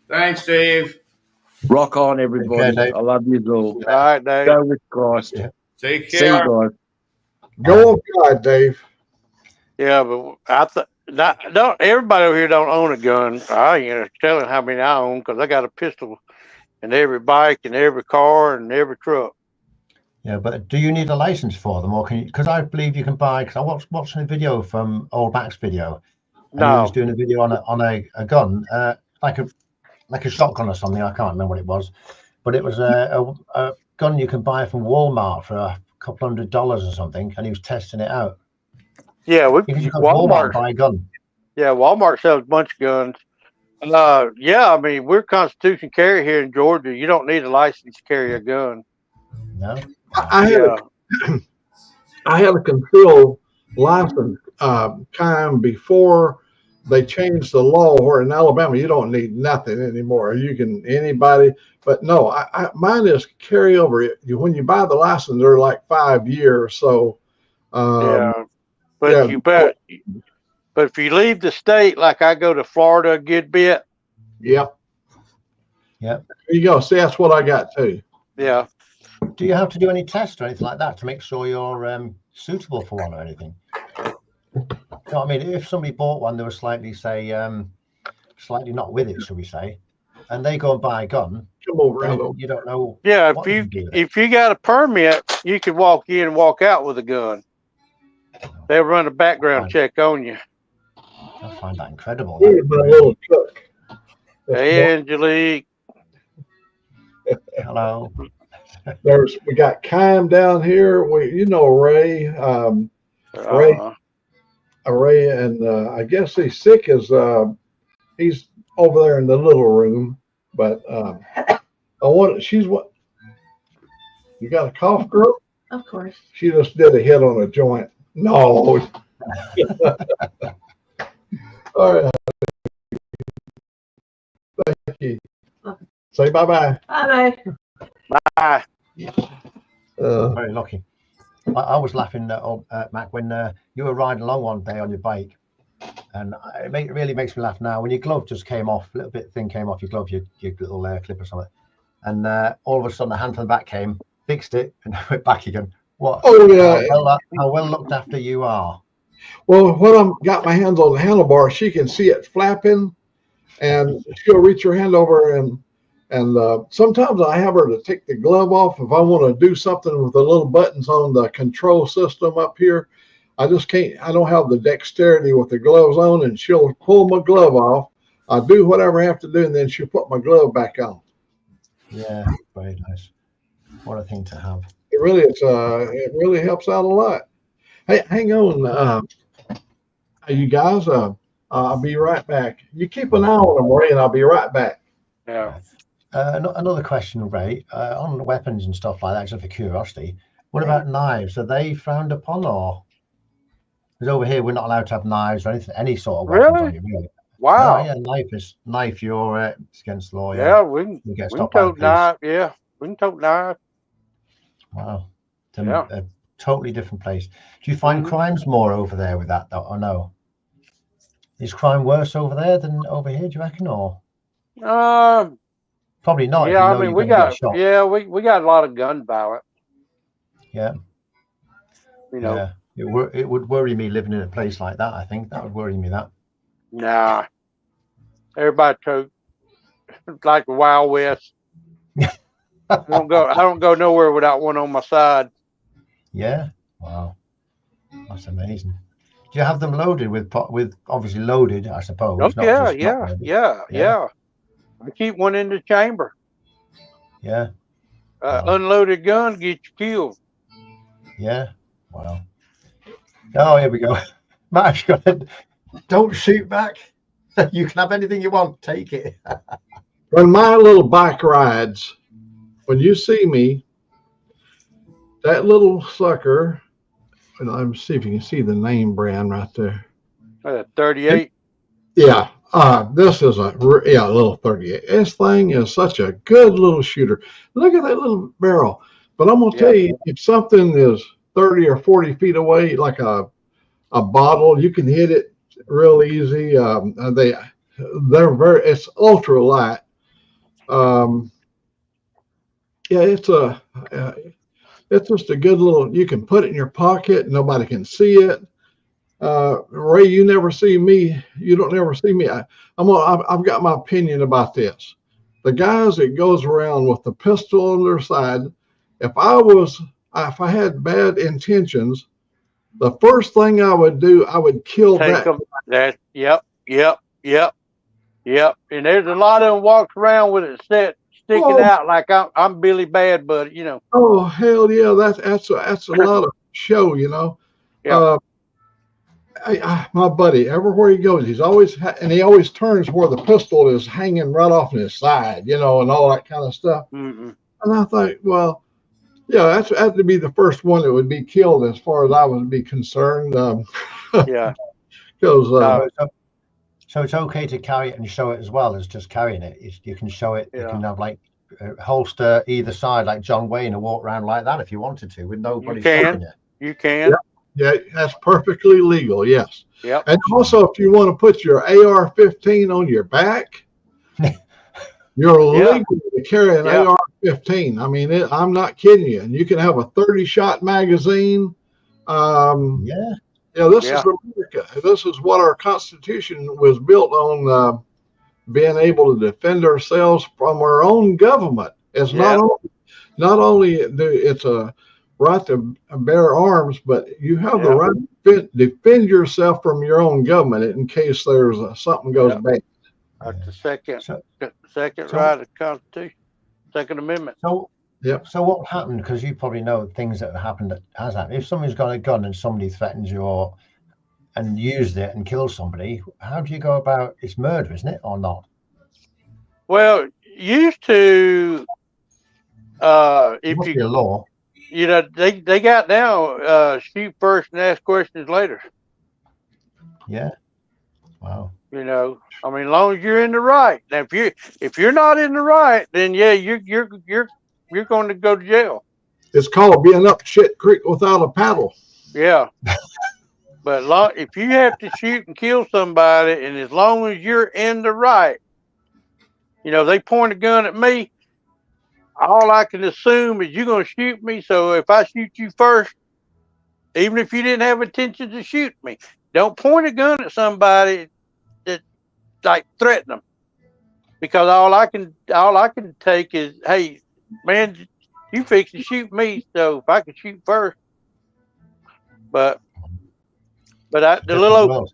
Thanks, Dave. Rock on, everybody. Dave. I love you all. All right, Dave. Go with Christ. Yeah. Take See you care. guys. Go with God, Dave. Yeah, but don't everybody over here don't own a gun. I ain't telling how many I own because I got a pistol in every bike and every car and every truck. Yeah, but do you need a license for them, or can you? Because I believe you can buy. Because I watching a video from Old Max video, and he was doing a video on a gun, like a shotgun or something. I can't remember what it was, but it was a gun you can buy from Walmart for a couple $100 or something, and he was testing it out. Yeah, You can just go to Walmart and buy a gun. Yeah, Walmart sells a bunch of guns. Yeah, I mean we're Constitution carry here in Georgia. You don't need a license to carry a gun. No. I had a concealed license time before they changed the law where in Alabama you don't need nothing anymore. You can anybody, but no, mine is carryover. When you buy the license, they're like 5 years. So but if you leave the state, like I go to Florida a good bit. Yep. Yep. There you go. See, that's what I got too. Yeah. Do you have to do any tests or anything like that to make sure you're suitable for one or anything? You know what I mean? If somebody bought one, they were slightly, say, slightly not with it, shall we say, and they go and buy a gun, you don't know. Yeah, if you got a permit, you can walk in and walk out with a gun. They'll run a background check on you. I find that incredible. Yeah, but a little truck. Hey, Angelique. Hello. We got Kime down here. Ray, Ray, and I guess he's sick as he's over there in the little room. But she's what? You got a cough, girl? Of course. She just did a hit on a joint. No. All right. Thank you. Say bye-bye. Bye-bye. Bye. Very lucky. I was laughing, Mac, when you were riding along one day on your bike, and it really makes me laugh now. When your glove just came off, a little bit thing came off your glove, your little clip or something, and all of a sudden the hand from the back came, fixed it, and went back again. What? Oh yeah. How well looked after you are. Well, when I got my hands on the handlebar, she can see it flapping, and she'll reach her hand over and sometimes I have her to take the glove off if I want to do something with the little buttons on the control system up here. I just can't. I don't have the dexterity with the gloves on, and she'll pull my glove off. I do whatever I have to do, and then she'll put my glove back on. Yeah, very nice. What a thing to have. It really helps out a lot. Hey, hang on, you guys. I'll be right back. You keep an eye on them, Ray, and I'll be right back. Yeah. Another question, Ray, on weapons and stuff like that, just for curiosity. What about knives? Are they frowned upon, or? Because over here we're not allowed to have knives or anything, any sort of weapons on you, really. Wow. Oh, yeah, knife. You're it's against the law. Yeah, we can tote knife. Yeah, we can tote knife. Wow. A totally different place. Do you find crimes more over there with that, though, or no? Is crime worse over there than over here? Do you reckon, or? Probably not. If Yeah, you I know mean, you're we going to get got shot. we got a lot of gun violence. Yeah. You know, Yeah. It would worry me living in a place like that. I think that would worry me. That. nah, everybody took like the Wild West. I don't go nowhere without one on my side. Yeah. Wow. That's amazing. Do you have them loaded with obviously loaded? I suppose. Oh Not yeah, just not yeah, loaded. yeah, Yeah. yeah. I keep one in the chamber. Yeah. Wow. Unloaded gun gets you killed. Yeah. Wow. Oh, here we go. Matt's got it. Don't shoot back. You can have anything you want. Take it. On my little bike rides, when you see me, that little sucker, and I'm see if you can see the name brand right there. 38. Yeah, this is a little 38. This thing is such a good little shooter. Look at that little barrel. But I'm gonna tell you, if something is 30 or 40 feet away, like a bottle, you can hit it real easy. They're very, it's ultra light. Yeah, it's just a good little. You can put it in your pocket. Nobody can see it. Ray, you never see me. You don't never see me. I've got my opinion about this. The guys that goes around with the pistol on their side, if I had bad intentions, the first thing I would do, I would kill Take that. them. Yep. And there's a lot of them walks around with it sticking out like I'm Billy Bad Buddy, you know. Oh hell yeah, that's a lot of show, you know. Yeah. My buddy, everywhere he goes, he always turns where the pistol is hanging right off his side, you know, and all that kind of stuff. Mm-mm. And I thought, well, yeah, that would be the first one that would be killed as far as I would be concerned. Yeah. Because so it's okay to carry it and show it as well as just carrying it. You can show it. You can have like a holster either side, like John Wayne, and walk around like that if you wanted to, with nobody stopping you. You can. Yeah, that's perfectly legal. Yes. Yep. And also, if you want to put your AR-15 on your back, you're legal to carry an AR-15. I mean, I'm not kidding you. And you can have a 30-shot magazine. This is America. This is what our Constitution was built on, being able to defend ourselves from our own government. It's not only it's a right to bear arms, but you have the right to defend yourself from your own government in case there's something goes bad. That's the second right of the Constitution, Second Amendment. So what happened? Because you probably know things that happened that has happened. If somebody's got a gun and somebody threatens you and used it and killed somebody, how do you go about? It's murder, isn't it, or not? Well, used to, if must be a law. You know, they got now shoot first and ask questions later. Yeah. Wow. You know, I mean, as long as you're in the right. Now, if you're not in the right, then you're going to go to jail. It's called being up shit creek without a paddle. Yeah. But if you have to shoot and kill somebody, and as long as you're in the right, you know, they point a gun at me, all I can assume is you're going to shoot me. So if I shoot you first, even if you didn't have intention to shoot me, don't point a gun at somebody that like threaten them, because all I can take is, hey, man, you fix to shoot me. So if I can shoot first, but the little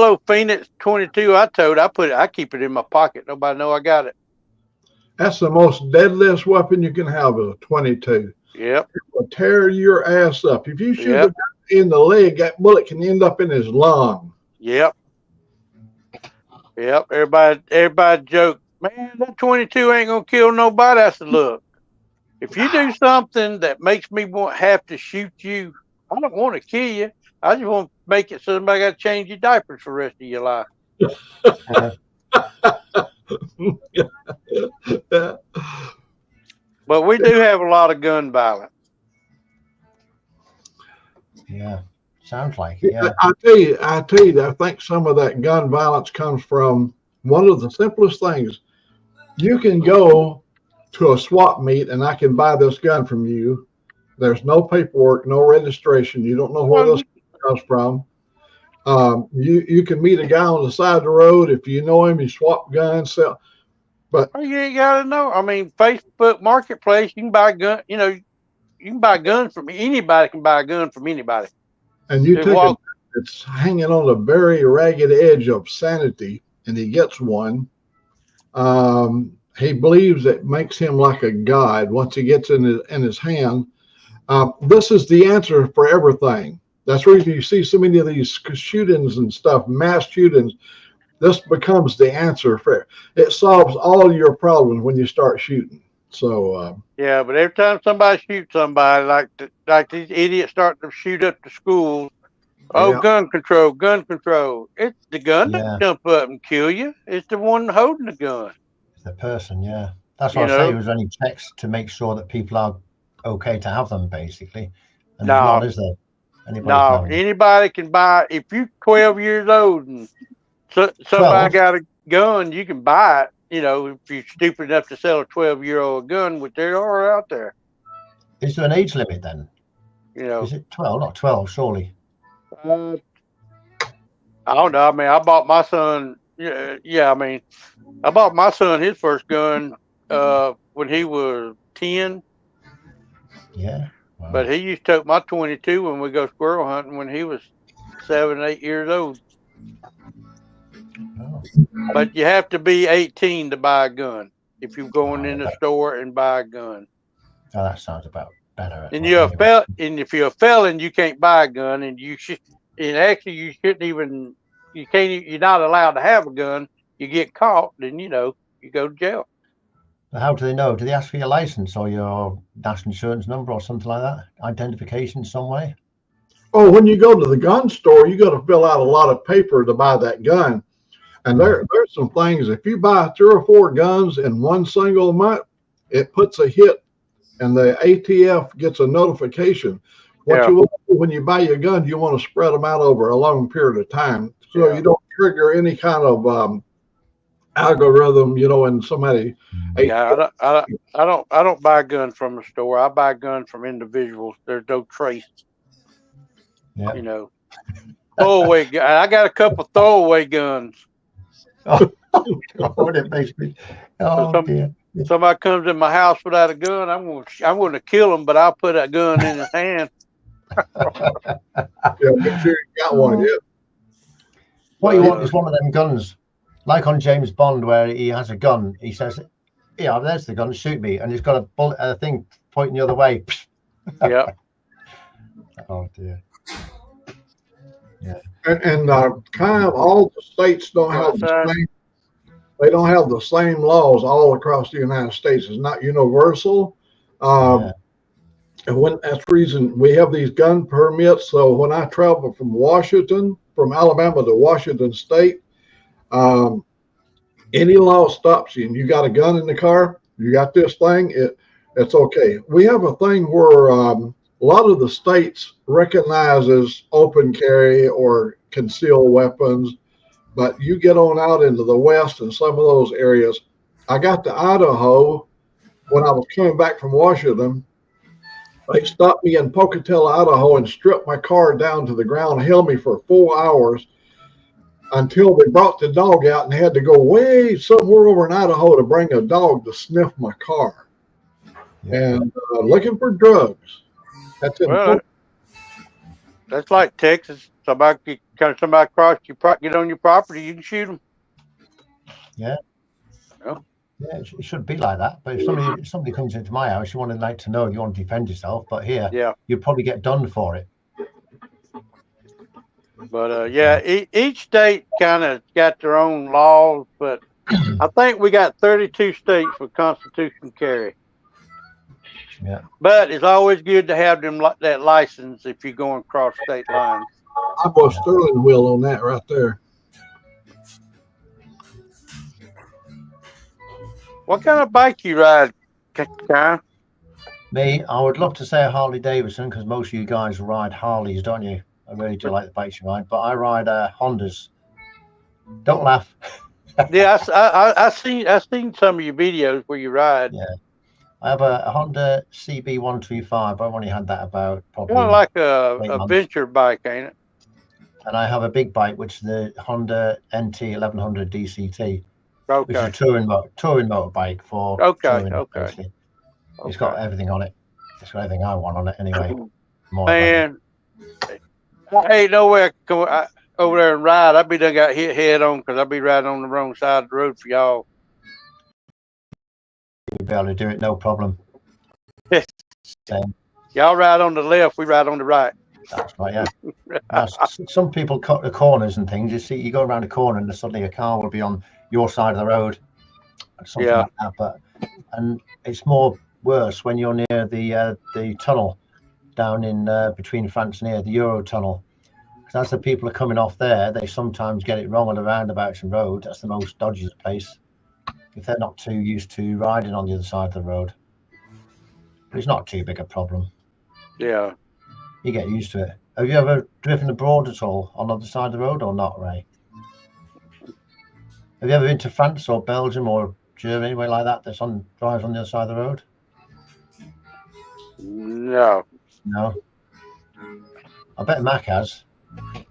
old Phoenix 22 I keep it in my pocket. Nobody know I got it. That's the most deadliest weapon you can have, is a 22. Yep. It will tear your ass up. If you shoot a guy in the leg, that bullet can end up in his lung. Yep. Everybody joke, man, that 22 ain't gonna kill nobody. I said, look, if you do something that makes me have to shoot you, I don't want to kill you. I just want to make it so somebody got to change your diapers for the rest of your life. But we do have a lot of gun violence. Yeah, sounds like it. Yeah. I tell you, I think some of that gun violence comes from one of the simplest things. you can go to a swap meet and I can buy this gun from you. There's no paperwork, no registration. You don't know where Well, this comes from. You can meet a guy on the side of the road. If you know him, you swap guns, sell. But you ain't gotta know. I mean, Facebook Marketplace, you can buy a gun. You know, you can buy guns from anybody. Can buy a gun from anybody. and you Just take walk. it's hanging on the very ragged edge of sanity, and he gets one. He believes it makes him like a god once he gets in his hand. This is the answer for everything. That's the reason you see so many of these shootings and stuff, mass shootings. This becomes the answer for it. Solves all your problems when you start shooting. So Yeah, but every time somebody shoots somebody, like these idiots start to shoot up the schools. Oh, yeah, gun control, gun control. It's the gun Yeah, that jump up and kill you. It's the one holding the gun. it's the person. Yeah, that's You what I say. It know, was only checks to make sure that people are okay to have them, basically. And there's no, none, is there? Anybody can no. have them. Anybody can buy. If you're 12 years old and somebody 12? got a gun, you can buy it. You know, if you're stupid enough to sell a 12-year-old gun, which they are out there. Is there an age limit then? You know, Is it 12? Not 12, surely. I don't know. I mean, I bought my son. Yeah. I mean, I bought my son his first gun when he was 10. Yeah. Wow. But he used to take my 22 when we go squirrel hunting when he was 7, 8 years old. Oh. But you have to be 18 to buy a gun if you're going in the store and buy a gun. Oh, that sounds about better. And you're a and if you're a felon, you can't buy a gun, and you should. And actually, you shouldn't even. You can't. You're not allowed to have a gun. You get caught, then you go to jail. How do they know? Do they ask for your license or your national insurance number or something like that? Identification some way? oh, when you go to the gun store, you got to fill out a lot of paper to buy that gun. And there's some things. If you buy 3 or 4 guns in one single month, it puts a hit, and the ATF gets a notification. What you want to do when you buy your gun, you want to spread them out over a long period of time, so you don't trigger any kind of algorithm. And somebody. Yeah, I don't buy a gun from a store. I buy guns from individuals. There's no trace. Yeah. You know, throwaway. I got a couple throwaway guns. Oh, God, it makes me. Oh, dear. Somebody comes in my house without a gun, I'm going to kill him, but I'll put a gun in his hand. Yeah, make sure you got one. Yeah. What you want is one of them guns, like on James Bond, where he has a gun. He says, "Yeah, there's the gun. Shoot me," and he's got a bullet, a thing pointing the other way. Yeah. Oh dear. Yeah. And kind of all the states don't have the same. They don't have the same laws all across the United States. It's not universal. And that's the reason we have these gun permits. So when I travel from Alabama to Washington State, any law stops you and you got a gun in the car, you got this thing, it's okay. We have a thing where a lot of the states recognizes open carry or concealed weapons, but you get on out into the West and some of those areas. I got to Idaho when I was coming back from Washington. They stopped me in Pocatello, Idaho, and stripped my car down to the ground, held me for 4 hours until they brought the dog out and had to go way somewhere over in Idaho to bring a dog to sniff my car. And looking for drugs. That's it. That's like Texas. Somebody cross get on your property, you can shoot them. Yeah. Yeah, it should be like that. But if somebody comes into my house, you want to know, you want to defend yourself. But here, you'd probably get done for it. But each state kind of got their own laws. But I think we got 32 states with constitutional carry. Yeah. But it's always good to have that license if you're going across state lines. I bought steering wheel on that right there. What kind of bike you ride, Kyle? Me, I would love to say a Harley Davidson because most of you guys ride Harleys, don't you? I really do like the bikes you ride, but I ride Hondas. Don't laugh. Yeah, I seen some of your videos where you ride. Yeah. I have a Honda CB125. I've only had that about probably Kind of like 8 a months. venture bike, ain't it? And I have a big bike, which is the Honda NT 1100 DCT, which is Okay. a touring motorbike for Okay. touring. Okay. Basically. It's got everything on it. It's got everything I want on it anyway. More Man, ain't no way I can come over there and ride. I'd be done got hit head on because I'd be riding on the wrong side of the road for y'all. you'll be able to do it, no problem. Same. Y'all ride on the left, we ride on the right. That's right, yeah. Now, some people cut the corners and things. You see, you go around a corner and suddenly a car will be on your side of the road, something Yeah. like that. And it's more worse when you're near the tunnel down in between France and here, the Euro tunnel. Because as the people are coming off there, they sometimes get it wrong on the roundabouts and roads. That's the most dodgiest place if they're not too used to riding on the other side of the road. But it's not too big a problem. Yeah. You get used to it. Have you ever driven abroad at all on the other side of the road or not, Ray? Have you ever been to France or Belgium or Germany, anywhere like that, that's on drives on the other side of the road? No. No. I bet Mac has.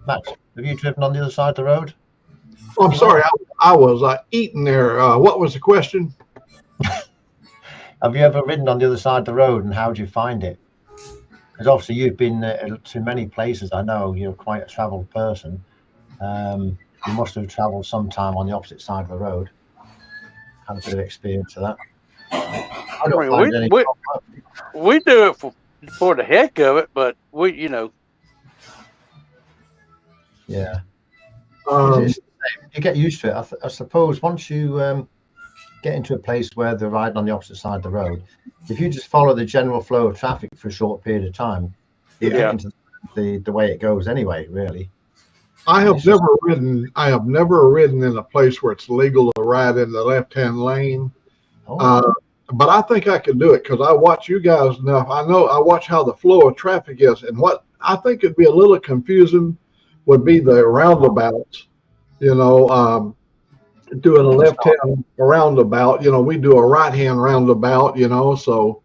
Max, have you driven on the other side of the road? Oh, I'm sorry, I was eating there. What was the question? Have you ever ridden on the other side of the road, and how do you find it? Because obviously you've been to many places. I know you're quite a travelled person. You must have travelled sometime on the opposite side of the road. Had a bit of experience of that. I don't find any problem. We do it for the heck of it, but Yeah. Um, You get used to it. I suppose once you get into a place where they're riding on the opposite side of the road, if you just follow the general flow of traffic for a short period of time, you get into the way it goes anyway, really. I have never ridden in a place where it's legal to ride in the left-hand lane. But I think I could do it because I watch you guys enough. I watch how the flow of traffic is, and what I think would be a little confusing would be the roundabouts. Doing a left-hand roundabout. We do a right-hand roundabout. So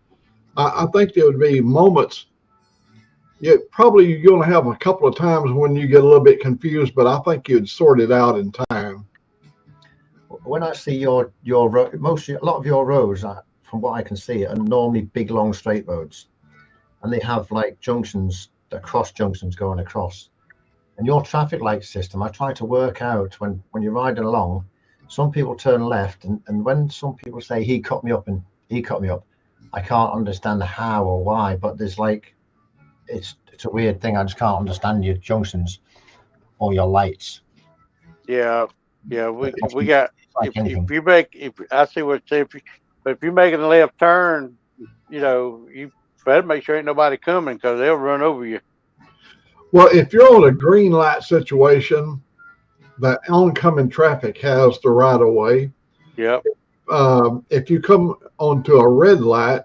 I think there would be moments. You're going to have a couple of times when you get a little bit confused, but I think you'd sort it out in time. When I see your road, a lot of your roads, from what I can see, are normally big, long, straight roads, and they have like junctions, cross junctions going across. And your traffic light system, I try to work out when you're riding along. Some people turn left, and when some people say he cut me up and he cut me up, I can't understand how or why. But there's like, it's a weird thing. I just can't understand your junctions or your lights. Yeah. We got if you make I see what you say. If you're making a left turn, you better make sure ain't nobody coming because they'll run over you. Well, if you're on a green light situation, the oncoming traffic has the right of way. Yep. If you come onto a red light,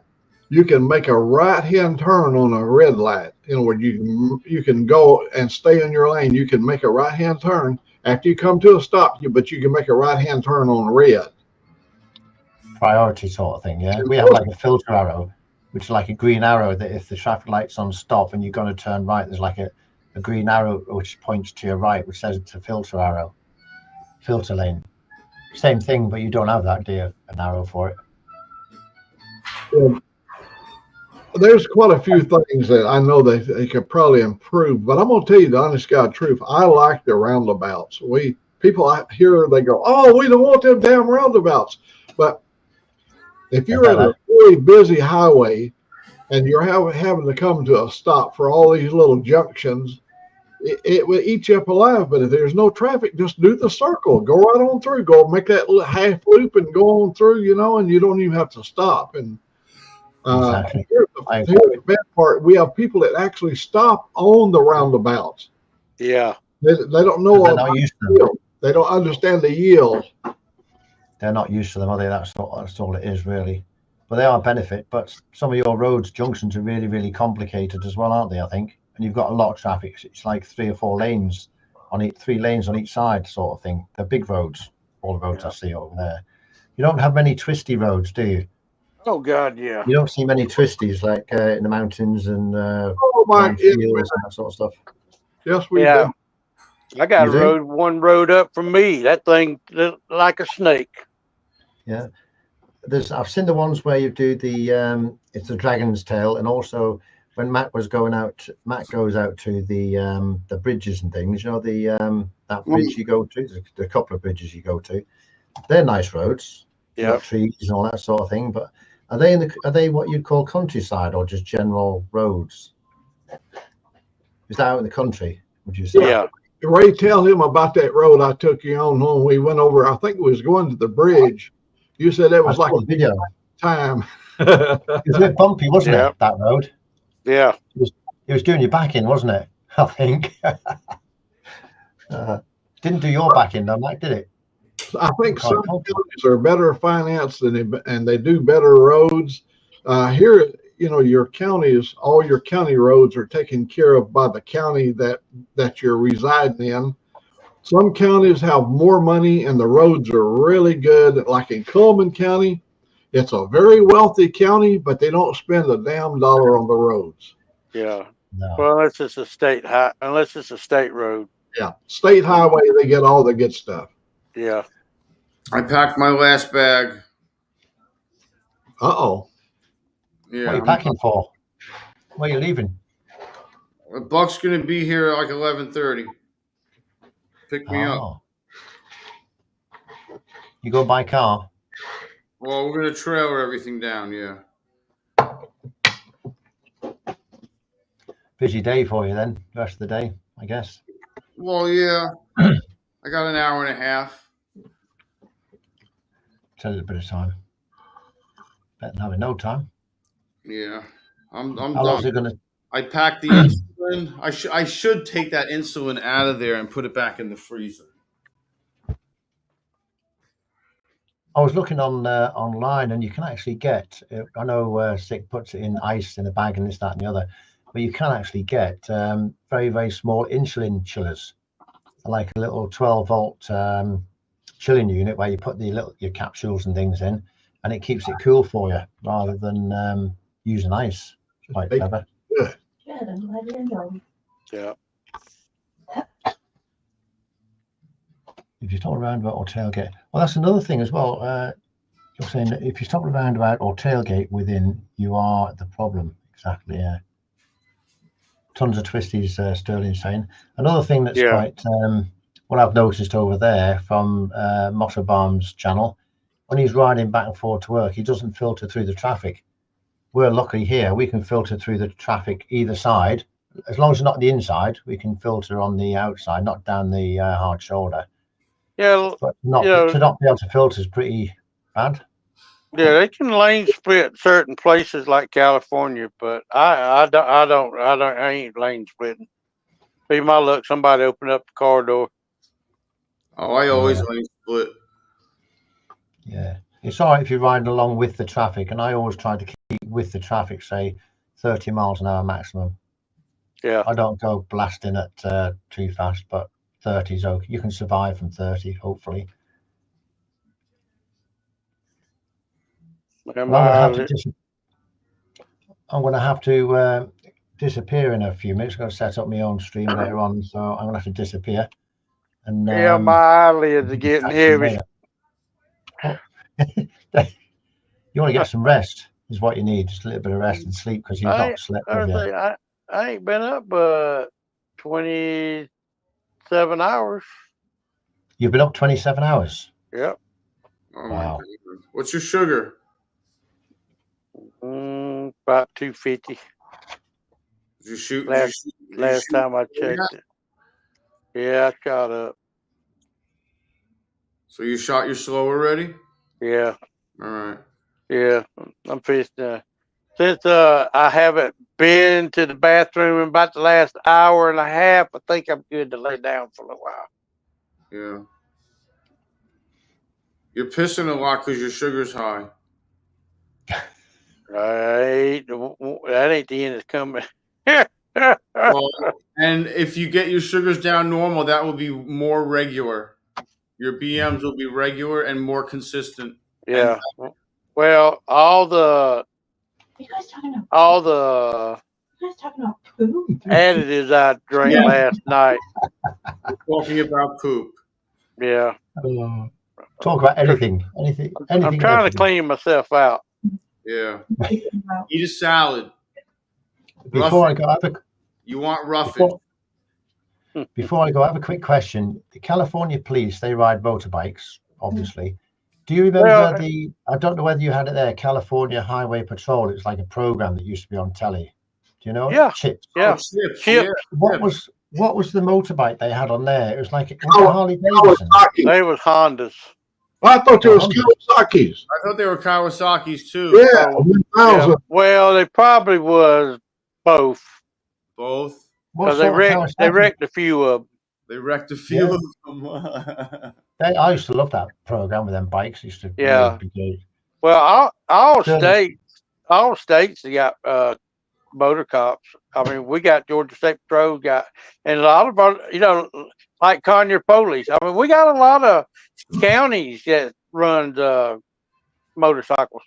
you can make a right-hand turn on a red light. Where you can go and stay in your lane. You can make a right-hand turn after you come to a stop, but you can make a right-hand turn on red. Priority sort of thing, yeah. We have like a filter arrow, which is like a green arrow that if the traffic light's on stop and you're going to turn right, there's like a green arrow which points to your right, which says it's a filter arrow, filter lane. Same thing, but you don't have that, do you? An arrow for it. Yeah. There's quite a few things that I know they could probably improve, but I'm going to tell you the honest God truth. I like the roundabouts. People out here, they go, "Oh, we don't want them damn roundabouts." But if you're at a really busy highway and you're having to come to a stop for all these little junctions, it will eat you up alive. But if there's no traffic, just do the circle, go right on through, go make that little half loop and go on through, and you don't even have to stop. And exactly. Here's the bad part. We have people that actually stop on the roundabouts. Yeah. They don't know about the yield. They don't understand the yield. They're not used to them, are they? That's all it is, really. But they are a benefit. But some of your roads, junctions are really, really complicated as well, aren't they, I think? And you've got a lot of traffic. It's like 3 or 4 lanes on 3 lanes on each side sort of thing. They're big roads. all the roads I see over there. You don't have many twisty roads, do you? Oh God, yeah. You don't see many twisties like in the mountains and Oh my around goodness. fields and that sort of stuff. Yes, we Yeah. do. I got You a do? one road up from me. That thing looked like a snake. Yeah. I've seen the ones where you do the it's a dragon's tail, and also when Matt goes out to the bridges and things, you know, that bridge you go to, the couple of bridges you go to, they're nice roads. You got trees and all that sort of thing, but are they what you'd call countryside or just general roads? Is that out in the country, would you say? Yeah. Ray, tell him about that road I took you on when we went over. I think it was going to the bridge. You said that was I like saw the video. time. It was a bit bumpy, wasn't Yeah. it, that road? Yeah. It was doing your back in, wasn't it? I think. Didn't do your back in though, Mike, did it? I think Quite some bumpy. counties are better financed and they do better roads. Here, you know, all your county roads are taken care of by the county that you're residing in. Some counties have more money and the roads are really good. Like in Cullman County, it's a very wealthy county, but they don't spend a damn dollar on the roads. Yeah. No. Well, unless it's a state road. Yeah, state highway, they get all the good stuff. Yeah. I packed my last bag. Uh-oh. Yeah. What are you packing for? Where are you leaving? Buck's gonna be here at like 11:30. Pick me up. Oh. You go by car? Well, we're gonna trailer everything down. Yeah. Busy day for you then, the rest of the day, I guess. Well, yeah. I got an hour and a half. It's a little bit of time. Better than having no time. Yeah. I'm How long's done. it gonna? I packed the insulin. I should take that insulin out of there and put it back in the freezer. I was looking on online, and you can actually get. I know Sick puts it in ice in a bag and this, that, and the other, but you can actually get very, very small insulin chillers, like a little 12-volt chilling unit where you put your capsules and things in, and it keeps it cool for you rather than using ice. Quite clever. Good, I'm glad you enjoyed. Yeah. If you stop roundabout or tailgate, well, that's another thing as well. You're saying that if you stop roundabout or tailgate within, you are the problem. Exactly. Yeah. Tons of twisties. Sterling saying another thing that's quite what I've noticed over there from Motterbaum's channel. When he's riding back and forth to work, he doesn't filter through the traffic. We're lucky here; we can filter through the traffic either side. As long as it's not the inside, we can filter on the outside, not down the hard shoulder. Yeah. But to not be able to filter is pretty bad. Yeah, they can lane split certain places like California, but I ain't lane splitting. Be my luck, somebody open up the car door. Oh, I always lane split. Yeah, it's all right if you're riding along with the traffic, and I always try to keep with the traffic, say 30 miles an hour maximum. Yeah. I don't go blasting at too fast, but 30 is okay. You can survive from 30, hopefully. I'm going to have to disappear in a few minutes. I'm going to set up my own stream later on, so I'm going to have to disappear. And yeah, my eyelids are getting heavy. You want to get some rest, is what you need. Just a little bit of rest and sleep because you've not slept. I ain't been up but 27 hours. You've been up 27 hours? Yep. Oh, wow. What's your sugar? About 250. Did you shoot? Last time I checked it. Yeah, I shot up. So you shot your slow already? Yeah. All right. Yeah, I'm fixing since I haven't been to the bathroom in about the last hour and a half, I think I'm good to lay down for a little while. Yeah. You're pissing a lot because your sugar's high. That ain't the end of coming. Well, and if you get your sugars down normal, that will be more regular. Your BMs will be regular and more consistent. Yeah. Well, all the You guys talking about poop? additives I drank Yeah. last night. Talking about poop. Yeah. Talk about anything. I'm trying to clean myself out. Yeah. Talking about- Eat a salad. Before I Rough it. go, I have a You want rough it. Before I go, I have a quick question. The California police, they ride motorbikes, obviously. Do you remember Well, I don't know whether you had it there, California Highway Patrol. It's like a program that used to be on telly. Do you know it? Yeah. Chips. Yeah. Oh, chips. Chip. Yeah. What was the motorbike they had on there? It was like, was it Harley Davidson? Kawasaki. They was Hondas. I thought it was Kawasaki's. I thought they were Kawasaki's too. Yeah, Oh, 1000. Yeah. Well, they probably was both. Both. What Because they sort of wrecked a few of them. They wrecked a few Yeah. of them. I used to love that program with them bikes. It used to Yeah. really be good. Well, all Sterling. states they got motor cops. I mean, we got Georgia State Patrol, and a lot of our, like Conyer Police. I mean, we got a lot of counties that runs motorcycles.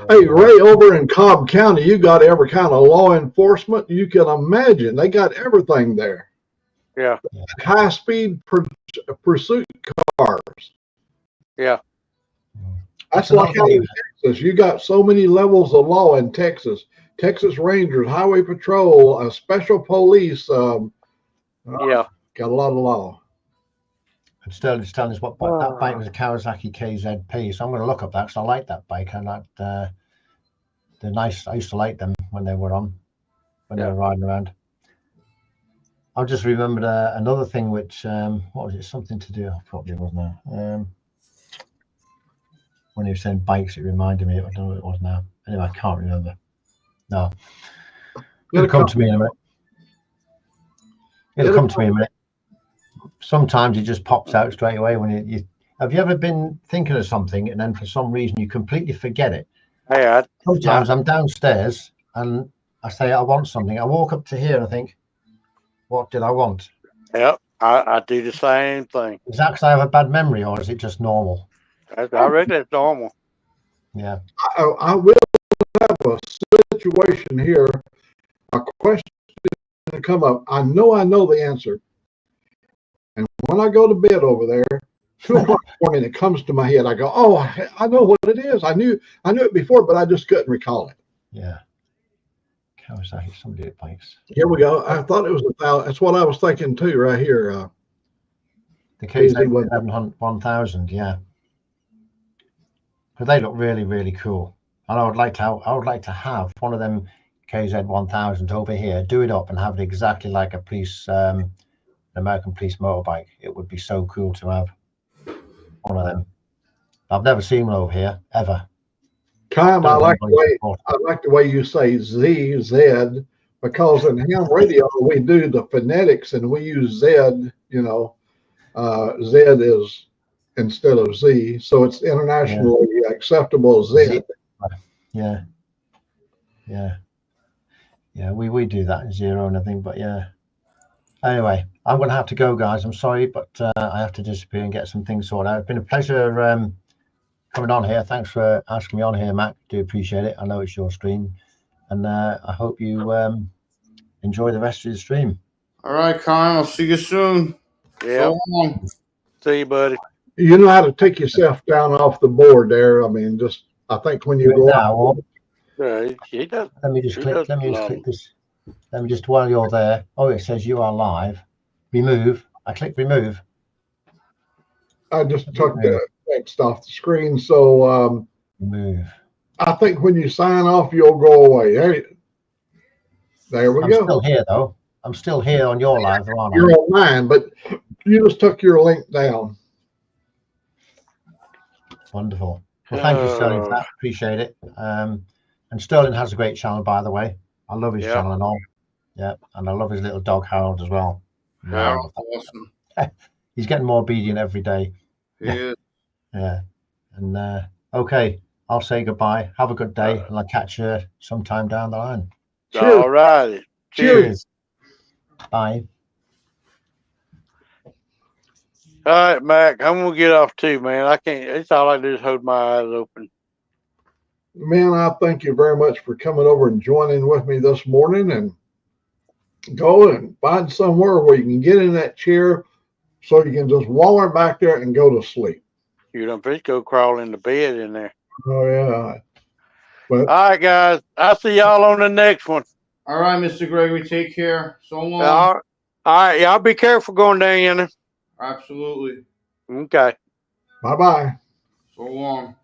Hey, Ray, over in Cobb County, you got every kind of law enforcement you can imagine. They got everything there. Yeah. High-speed pursuit cars. Yeah. That's So like out in Texas. You got so many levels of law in Texas. Texas Rangers, Highway Patrol, Special Police. Yeah. Got a lot of law. And Sterling's telling us what that bike was, a Kawasaki KZP. So I'm going to look up that because I like that bike. I like they're nice. I used to like them when they were on, they were riding around. I just remembered another thing, which what was it? Something to do? Probably wasn't there. When he was saying bikes, it reminded me. I don't know what it was now. Anyway, I can't remember. No, it'll come to me in a minute. It'll come to me in a minute. Sometimes it just pops out straight away when you have you ever been thinking of something and then for some reason you completely forget it? Hey, Sometimes I'm downstairs and I say I want something. I walk up to here and I think, what did I want? Yep. I do the same thing. Is that because I have a bad memory or is it just normal? I reckon it's normal. Yeah. I will have a situation here, a question to come up. I know the answer. And when I go to bed over there, 2 o'clock in the morning, it comes to my head. I go, oh, I know what it is. I knew it before, but I just couldn't recall it. Yeah. Kawasaki, somebody at bikes. Here we go. I thought it was 1,000. That's what I was thinking too, right here. The KZ 1000, yeah. But they look really, really cool. And I would like to have one of them KZ 1000 over here, do it up and have it exactly like a police, an American police motorbike. It would be so cool to have one of them. I've never seen one over here ever. Cam, I like the way you say Z, because in ham radio we do the phonetics and we use Z. Z is instead of Z, so it's internationally acceptable Z. Yeah. We do that in zero and everything, but yeah. Anyway, I'm going to have to go, guys. I'm sorry, but I have to disappear and get some things sorted out. It's been a pleasure coming on here. Thanks for asking me on here, Mac. Do appreciate it. I know it's your stream, and I hope you enjoy the rest of the stream. All right, Kyle. I'll see you soon. Yeah. So long. See you, buddy. You know how to take yourself down off the board there. I mean, just I think when you go out. Yeah, he does. Let me just click. Let me just click this. Let me just while you're there. Oh, it says you are live. Remove. I click remove. I just took the text off the screen, so remove. I think when you sign off, you'll go away. There we go. I'm still here though. I'm still here on your live, aren't I? You're on mine, but you just took your link down. Wonderful. Well, thank you, Sterling, for that. Appreciate it. And Sterling has a great channel, by the way. I love his channel and all. Yeah, and I love his little dog Harold as well. Harold's awesome. He's getting more obedient every day. Yeah. Yeah. And okay, I'll say goodbye. Have a good day, and I'll catch you sometime down the line. All righty. Cheers. Bye. All right, Mac. I'm gonna get off too, man. I can't. It's all I do is hold my eyes open. Man, I thank you very much for coming over and joining with me this morning, and go and find somewhere where you can get in that chair so you can just waller back there and go to sleep. You don't just go crawl in the bed in there. Oh, yeah. But All right, guys. I'll see y'all on the next one. All right, Mr. Gregory, take care. So long. All right. Y'all be careful going down there. Absolutely. Okay. bye-bye. So long.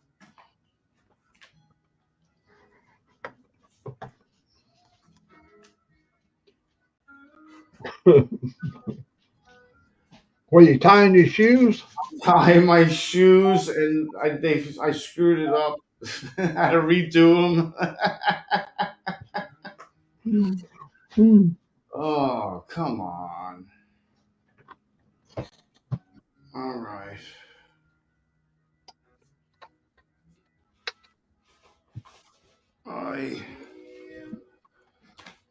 Were you tying your shoes? Tie my shoes, and I screwed it up. I had to redo them. Oh, come on. All right.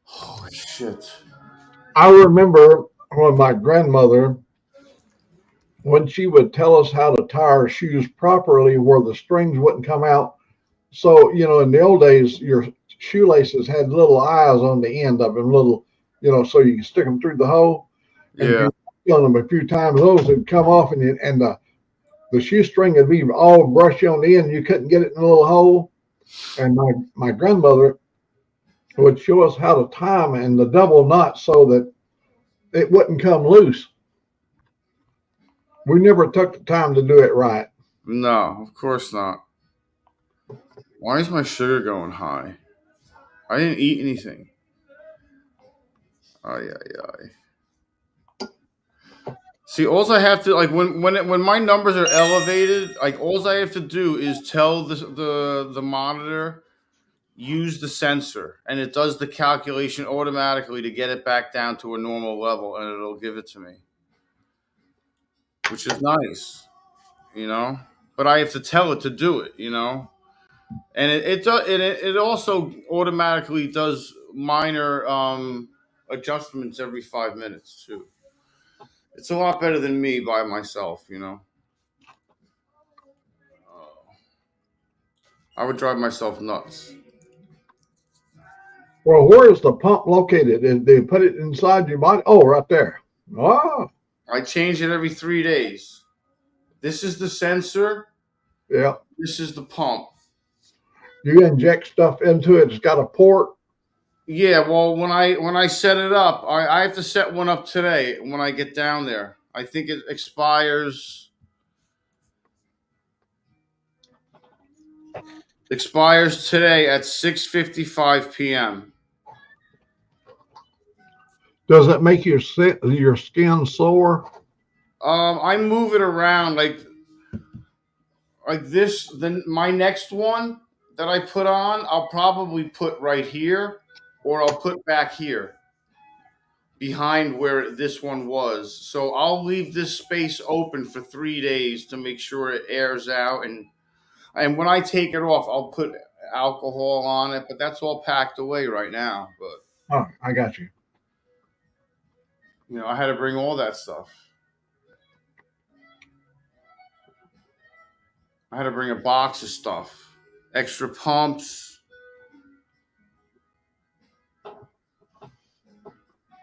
Holy shit. I remember when my grandmother, when she would tell us how to tie our shoes properly where the strings wouldn't come out. So, in the old days, your shoelaces had little eyes on the end of them, little, so you can stick them through the hole. And Yeah. if you on them a few times, those would come off, and the shoestring would be all brushy on the end. You couldn't get it in a little hole. And my grandmother would show us how to tie them and the double knot so that it wouldn't come loose. We never took the time to do it right. No, of course not. Why is my sugar going high? I didn't eat anything. Ay. See, all I have to, like, when my numbers are elevated, like, all I have to do is tell the monitor, use the sensor, and it does the calculation automatically to get it back down to a normal level, and it'll give it to me, which is nice, But I have to tell it to do it, And it also automatically does minor adjustments every 5 minutes too. It's a lot better than me by myself, I would drive myself nuts. Well, where is the pump located? Did they put it inside your body? Oh, right there. Oh, I change it every 3 days. This is the sensor. yeah. This is the pump. You inject stuff into it. It's got a port. Yeah, well, when I set it up, I have to set one up today when I get down there. I think it expires today at 6:55 p.m. Does it make your skin sore? I move it around like this. Then my next one that I put on, I'll probably put right here, or I'll put back here behind where this one was. So I'll leave this space open for 3 days to make sure it airs out, and when I take it off, I'll put alcohol on it, but that's all packed away right now. But Oh, I got you. I had to bring all that stuff. I had to bring a box of stuff, extra pumps.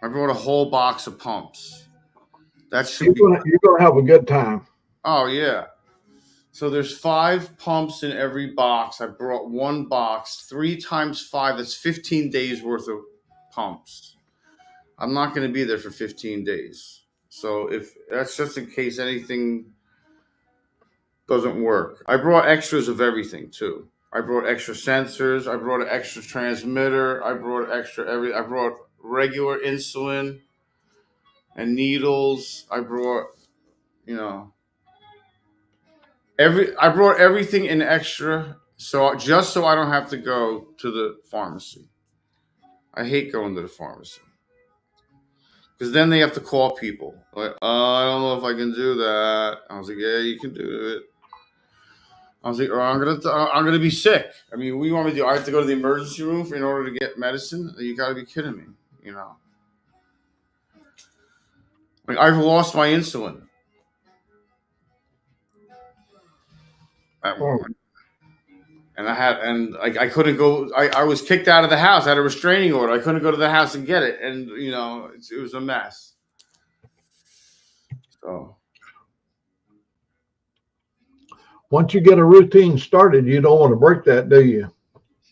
I brought a whole box of pumps. That should You're gonna have a good time. Oh yeah. So there's 5 pumps in every box. I brought one box, 3 times 5. That's 15 days worth of pumps. I'm not going to be there for 15 days. So if that's just in case anything doesn't work. I brought extras of everything too. I brought extra sensors. I brought an extra transmitter. I brought I brought regular insulin and needles. I brought, I brought everything in extra, just so I don't have to go to the pharmacy. I hate going to the pharmacy because then they have to call people. Like, I don't know if I can do that. I was like, yeah, you can do it. I was like, I'm gonna be sick. I mean, what do you want me to do? I have to go to the emergency room in order to get medicine? You got to be kidding me, Like, I've lost my insulin. at one. And I couldn't go. I was kicked out of the house. I had a restraining order. I couldn't go to the house and get it. And it was a mess. So once you get a routine started, you don't want to break that, do you?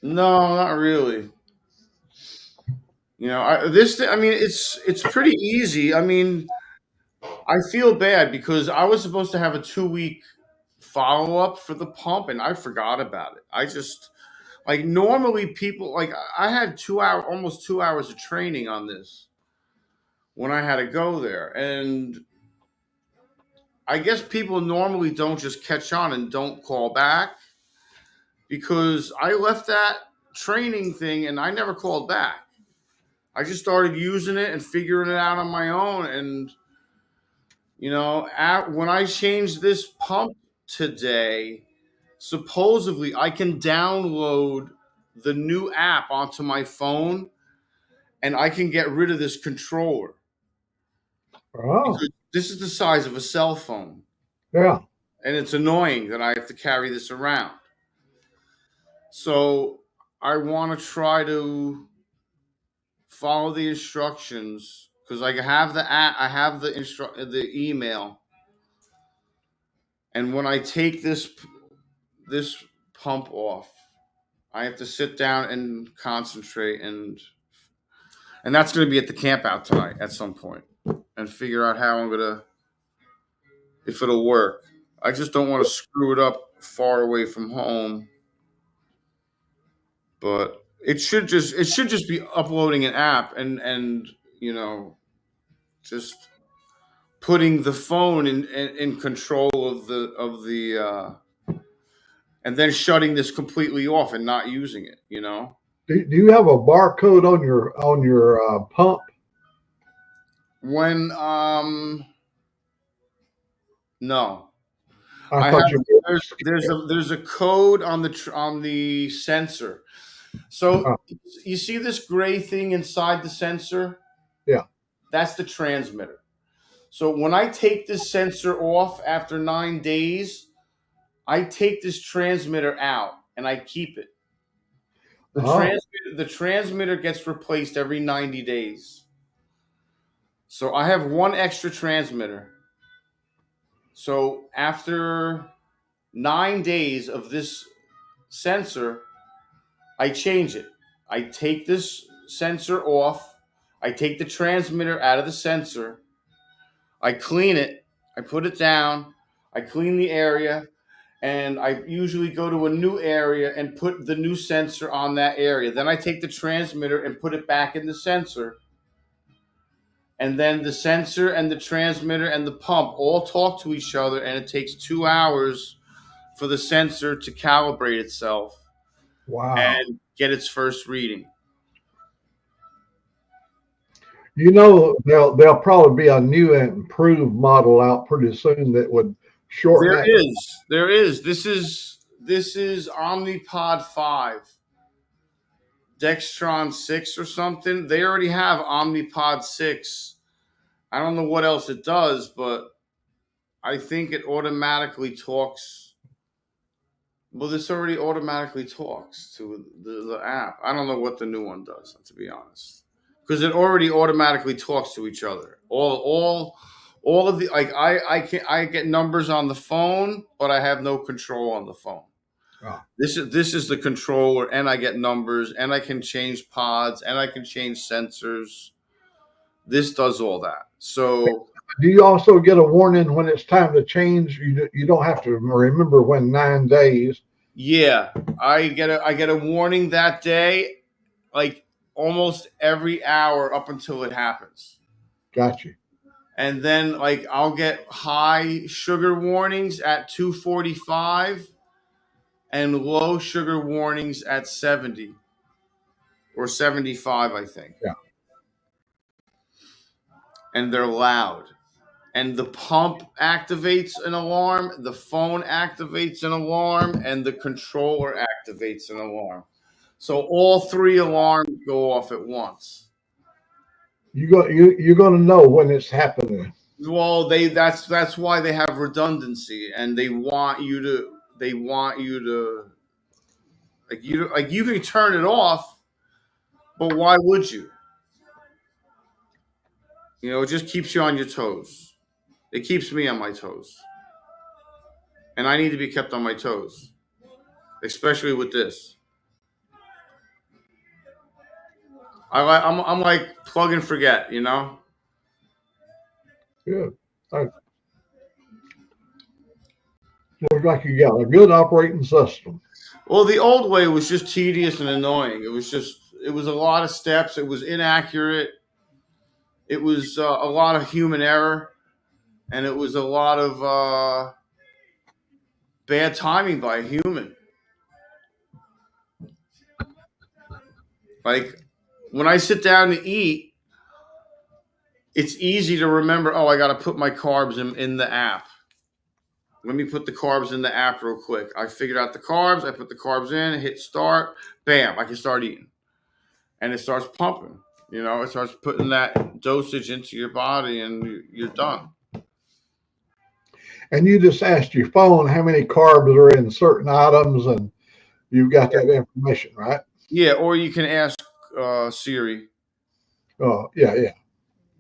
no, not really. It's pretty easy. I mean, I feel bad because I was supposed to have a 2-week follow-up for the pump and I forgot about it. I just normally people I had almost 2 hours of training on this when I had to go there. And I guess people normally don't just catch on and don't call back because I left that training thing and I never called back. I just started using it and figuring it out on my own. And, when I changed this pump today, supposedly I can download the new app onto my phone and I can get rid of this controller. Oh, Because this is the size of a cell phone. yeah. And it's annoying that I have to carry this around. So I want to try to follow the instructions because I have the app, I have the email, and when I take this pump off, I have to sit down and concentrate, and that's going to be at the camp out tonight at some point, and figure out how if it'll work. I just don't want to screw it up far away from home, but it should just be uploading an app and just putting the phone in control of the and then shutting this completely off and not using it. Do you have a barcode on your pump? When no. I thought There's a code on the sensor. So you see this gray thing inside the sensor? Yeah. That's the transmitter. So when I take this sensor off after 9 days, I take this transmitter out and I keep it. The transmitter gets replaced every 90 days. So I have one extra transmitter. So after 9 days of this sensor, I change it. I take this sensor off. I take the transmitter out of the sensor. I clean it. I put it down. I clean the area. And I usually go to a new area and put the new sensor on that area. Then I take the transmitter and put it back in the sensor. And then the sensor and the transmitter and the pump all talk to each other. And it takes 2 hours for the sensor to calibrate itself. Wow. And get its first reading. There'll probably be a new and improved model out pretty soon that would shorten that. There is. This is Omnipod 5. Dextron 6 or something. They already have Omnipod 6. I don't know what else it does, but I think it automatically talks. Well, this already automatically talks to the app. I don't know what the new one does, to be honest, because it already automatically talks to each other. All of the I get numbers on the phone, but I have no control on the phone. Oh. This is the controller, and I get numbers, and I can change pods, and I can change sensors. This does all that. So. Do you also get a warning when it's time to change? You don't have to remember when 9 days. Yeah, I get a warning that day, like almost every hour up until it happens. Got you. And then I'll get high sugar warnings at 245 and low sugar warnings at 70 or 75, I think. Yeah. And they're loud. And the pump activates an alarm, the phone activates an alarm, and the controller activates an alarm. So all 3 alarms go off at once. You're going to know when it's happening. Well, that's why they have redundancy, and they want you to they want you to you can turn it off, but why would you? You know, it just keeps you on your toes. It keeps me on my toes. And I need to be kept on my toes, especially with this. I'm like plug and forget, you know? Good. Looks like you got a good operating system. Well, the old way was just tedious and annoying. It was a lot of steps. It was inaccurate. It was a lot of human error. And it was a lot of bad timing by a human. Like when I sit down to eat, it's easy to remember, oh, I got to put my carbs in the app. Let me put the carbs in the app real quick. I figured out the carbs. I put the carbs in, hit start. Bam, I can start eating. And it starts pumping. You know, it starts putting that dosage into your body and you're done. And you just asked your phone how many carbs are in certain items, and you've got that information, right? Yeah, or you can ask Siri. Oh, yeah.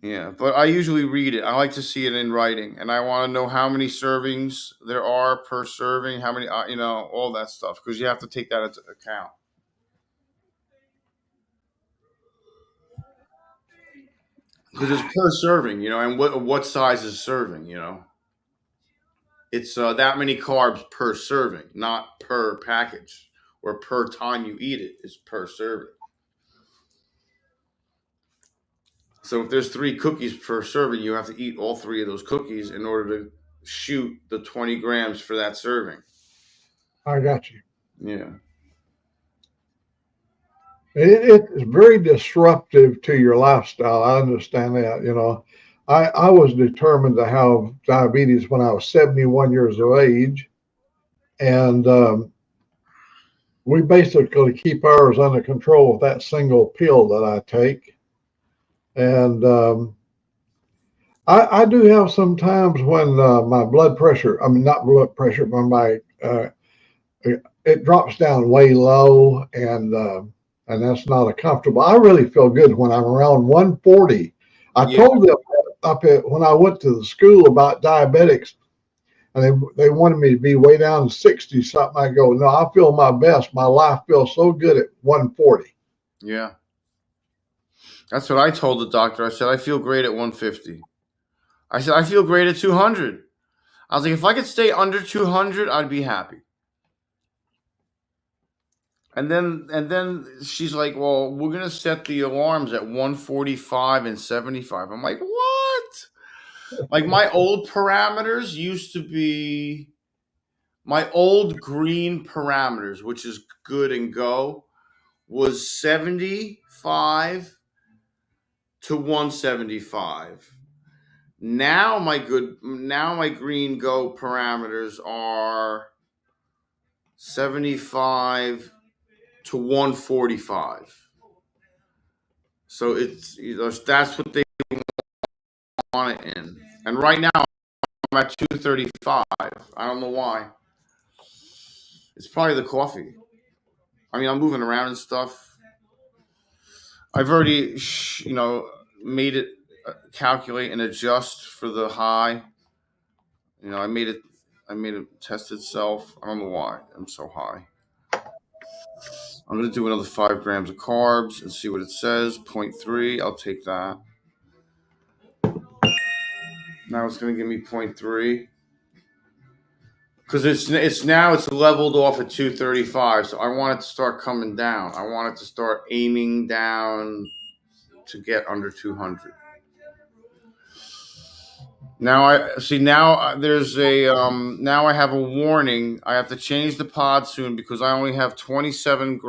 Yeah, but I usually read it. I like to see it in writing, and I want to know how many servings there are per serving, how many, all that stuff, because you have to take that into account. Because it's per serving, and what size is serving, It's that many carbs per serving, not per package or per time you eat it. It's per serving. So if there's 3 cookies per serving, you have to eat all 3 of those cookies in order to shoot the 20 grams for that serving. I got you. Yeah. It's very disruptive to your lifestyle. I understand that. I was determined to have diabetes when I was 71 years of age. And we basically keep ours under control with that single pill that I take. And I do have some times when my blood pressure, not blood pressure, but my, it drops down way low, and that's not comfortable. I really feel good when I'm around 140. I told them when I went to the school about diabetics, and they wanted me to be way down to 60 something. I go, no, I feel my best. My life feels so good at 140. Yeah. That's what I told the doctor. I said, I feel great at 150. I said, I feel great at 200. I was like, if I could stay under 200, I'd be happy. And then she's like, well, we're going to set the alarms at 145 and 75. I'm like, what? Like my old parameters used to be my old green parameters, which is good and go, was 75 to 175. Now my green go parameters are 75 to 145. So it's that's what they want it in. And right now I'm at 235. I don't know why. It's probably the coffee. I mean, I'm moving around and stuff. I've already made it calculate and adjust for the high. I made it test itself. I don't know why I'm so high. I'm going to do another 5 grams of carbs and see what it says. 0.3. I'll take that. Now it's going to give me 0.3. Because it's leveled off at 235. So I want it to start coming down. I want it to start aiming down to get under 200. Now there's now I have a warning. I have to change the pod soon because I only have 27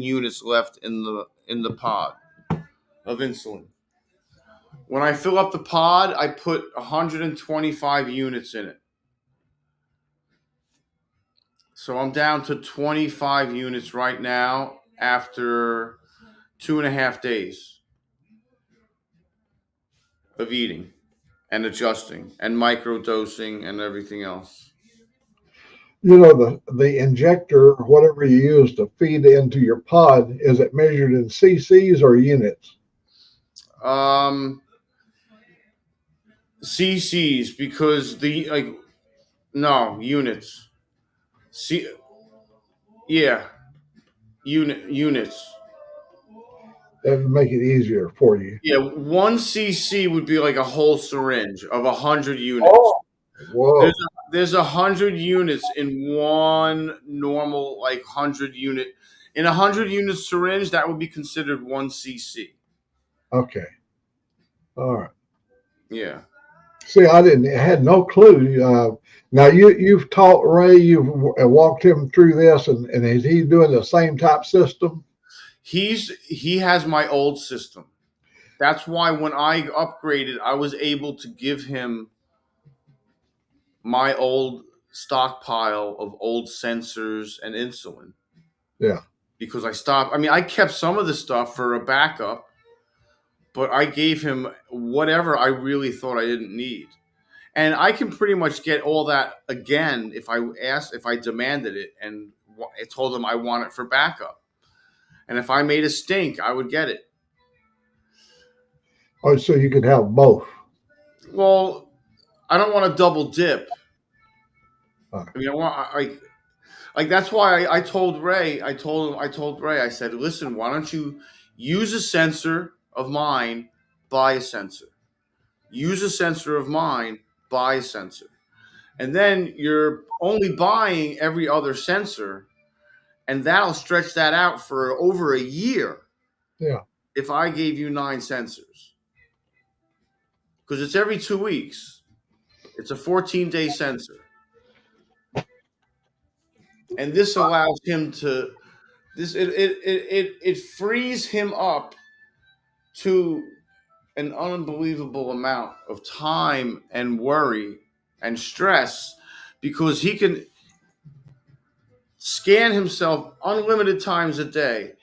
units left in the pod of insulin. When I fill up the pod, I put 125 units in it. So I'm down to 25 units right now after 2.5 days of eating and adjusting and microdosing and everything else. you know, the injector, whatever you use to feed into your pod, is it measured in cc's or units? CCs, because no units. Yeah, units. That would make it easier for you. Yeah, 1 cc would be like a whole syringe of 100 units. Oh, whoa. There's 100 units in one normal 100 unit. In a 100 unit syringe, that would be considered 1 cc. Okay. All right. Yeah. See, I had no clue. Now you've taught Ray, you've walked him through this, and is he doing the same type system? He has my old system. That's why when I upgraded, I was able to give him my old stockpile of old sensors and insulin. Yeah. Because I kept some of the stuff for a backup, but I gave him whatever I really thought I didn't need. And I can pretty much get all that again if I demanded it and I told him I want it for backup. And if I made a stink, I would get it. Oh, so you could have both. Well, I don't want to double dip. Huh. I mean, I want that's why I told Ray. I told Ray. I said, listen, why don't you use a sensor of mine, buy a sensor. Use a sensor of mine, buy a sensor. And then you're only buying every other sensor, and that'll stretch that out for over a year. Yeah. If I gave you 9 sensors. Because it's every 2 weeks. It's a 14-day sensor. And this allows him to it frees him up to an unbelievable amount of time and worry and stress, because he can scan himself unlimited times a day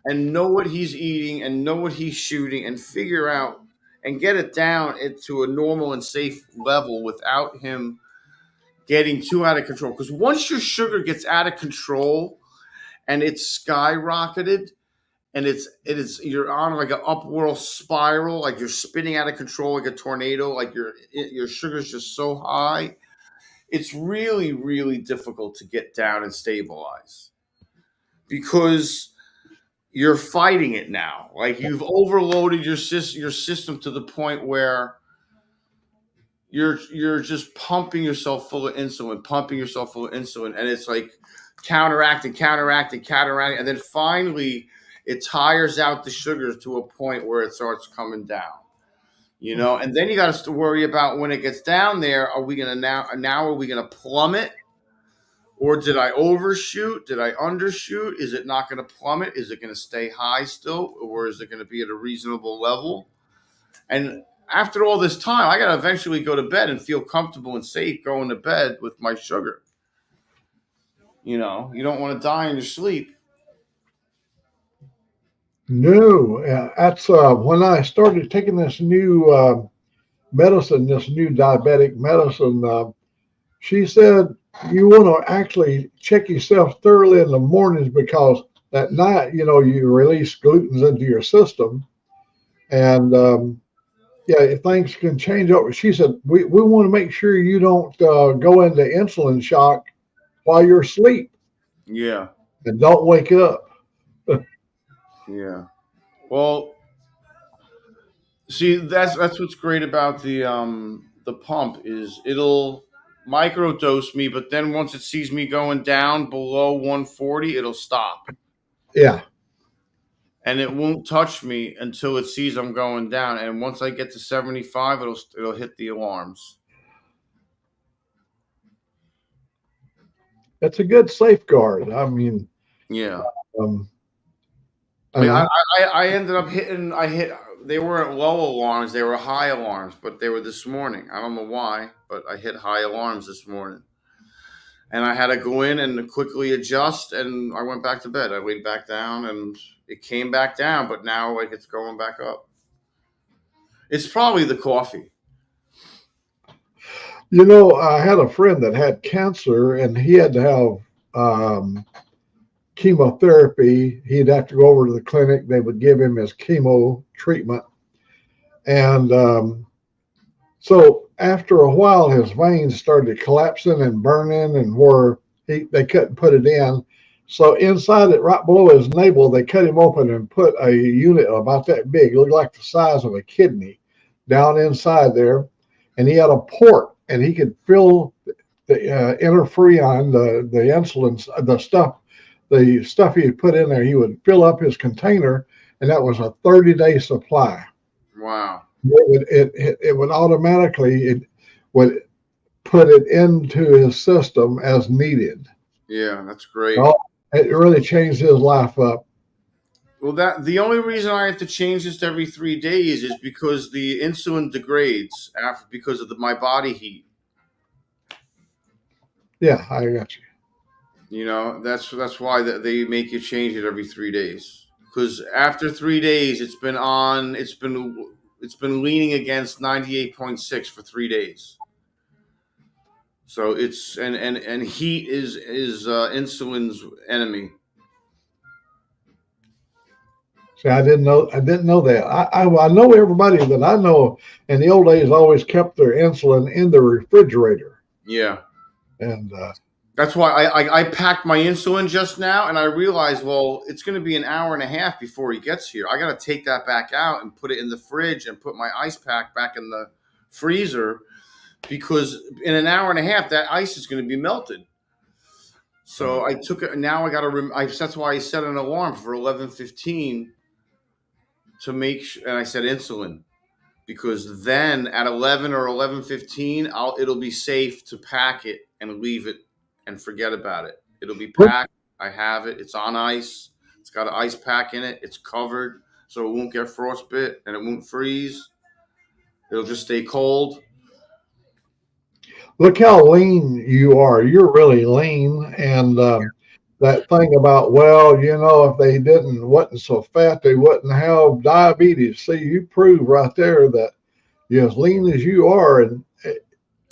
and know what he's eating and know what he's shooting and figure out and get it down to a normal and safe level without him getting too out of control. Because once your sugar gets out of control and it's skyrocketed and you're on like an upward spiral, like you're spinning out of control like a tornado, like your sugar's just so high, it's really, really difficult to get down and stabilize because you're fighting it now. Like you've overloaded your system to the point where you're just pumping yourself full of insulin, and it's like counteracting, and then finally it tires out the sugars to a point where it starts coming down. And then you got to worry about when it gets down there, are we going to plummet? Or did I overshoot? Did I undershoot? Is it not going to plummet? Is it going to stay high still? Or is it going to be at a reasonable level? And after all this time, I got to eventually go to bed and feel comfortable and safe going to bed with my sugar. You don't want to die in your sleep. No, that's when I started taking this new medicine, this new diabetic medicine. She said you want to actually check yourself thoroughly in the mornings, because at night, you release glutens into your system, and things can change over. She said we want to make sure you don't go into insulin shock while you're asleep. Yeah, and don't wake up. Yeah. Well, see, that's what's great about the pump is it'll microdose me, but then once it sees me going down below 140, it'll stop. Yeah. And it won't touch me until it sees I'm going down. And once I get to 75, it'll hit the alarms. That's a good safeguard. I mean, yeah. I ended up hitting. They weren't low alarms; they were high alarms. But they were this morning. I don't know why, but I hit high alarms this morning, and I had to go in and quickly adjust. And I went back to bed. I laid back down, and it came back down. But now, it's going back up. It's probably the coffee. You know, I had a friend that had cancer, and he had to have chemotherapy. He'd have to go over to the clinic. They would give him his chemo treatment. And so after a while, his veins started collapsing and burning, and where they couldn't put it in. So inside it, right below his navel, they cut him open and put a unit about that big, it looked like the size of a kidney, down inside there. And he had a port, and he could fill the interferon, the insulin, the stuff he had put in there. He would fill up his container, and that was a 30-day supply. Wow. It would automatically, it would put it into his system as needed. Yeah, that's great. Oh, it really changed his life up. Well, the only reason I have to change this every 3 days is because the insulin degrades because of my body heat. Yeah, I got you. You know, that's why they make you change it every 3 days. Because after 3 days, it's been leaning against 98.6 for 3 days. So it's and heat is insulin's enemy. See, I didn't know that. I know everybody that I know in the old days always kept their insulin in the refrigerator. Yeah. And that's why I packed my insulin just now, and I realized, well, it's going to be an hour and a half before he gets here. I got to take that back out and put it in the fridge and put my ice pack back in the freezer, because in an hour and a half, that ice is going to be melted. So I took it. Now I got to. That's why I set an alarm for 11:15 to make sure. And I said insulin, because then at 11 or 11:15, it'll be safe to pack it and leave it and forget about it. It'll be packed. I have it. It's on ice. It's got an ice pack in it. It's covered, so it won't get frostbite and it won't freeze. It'll just stay cold. Look how lean you are. You're really lean. And that thing about, well, you know, if they wasn't so fat, they wouldn't have diabetes. See, you prove right there that you're as lean as you are. And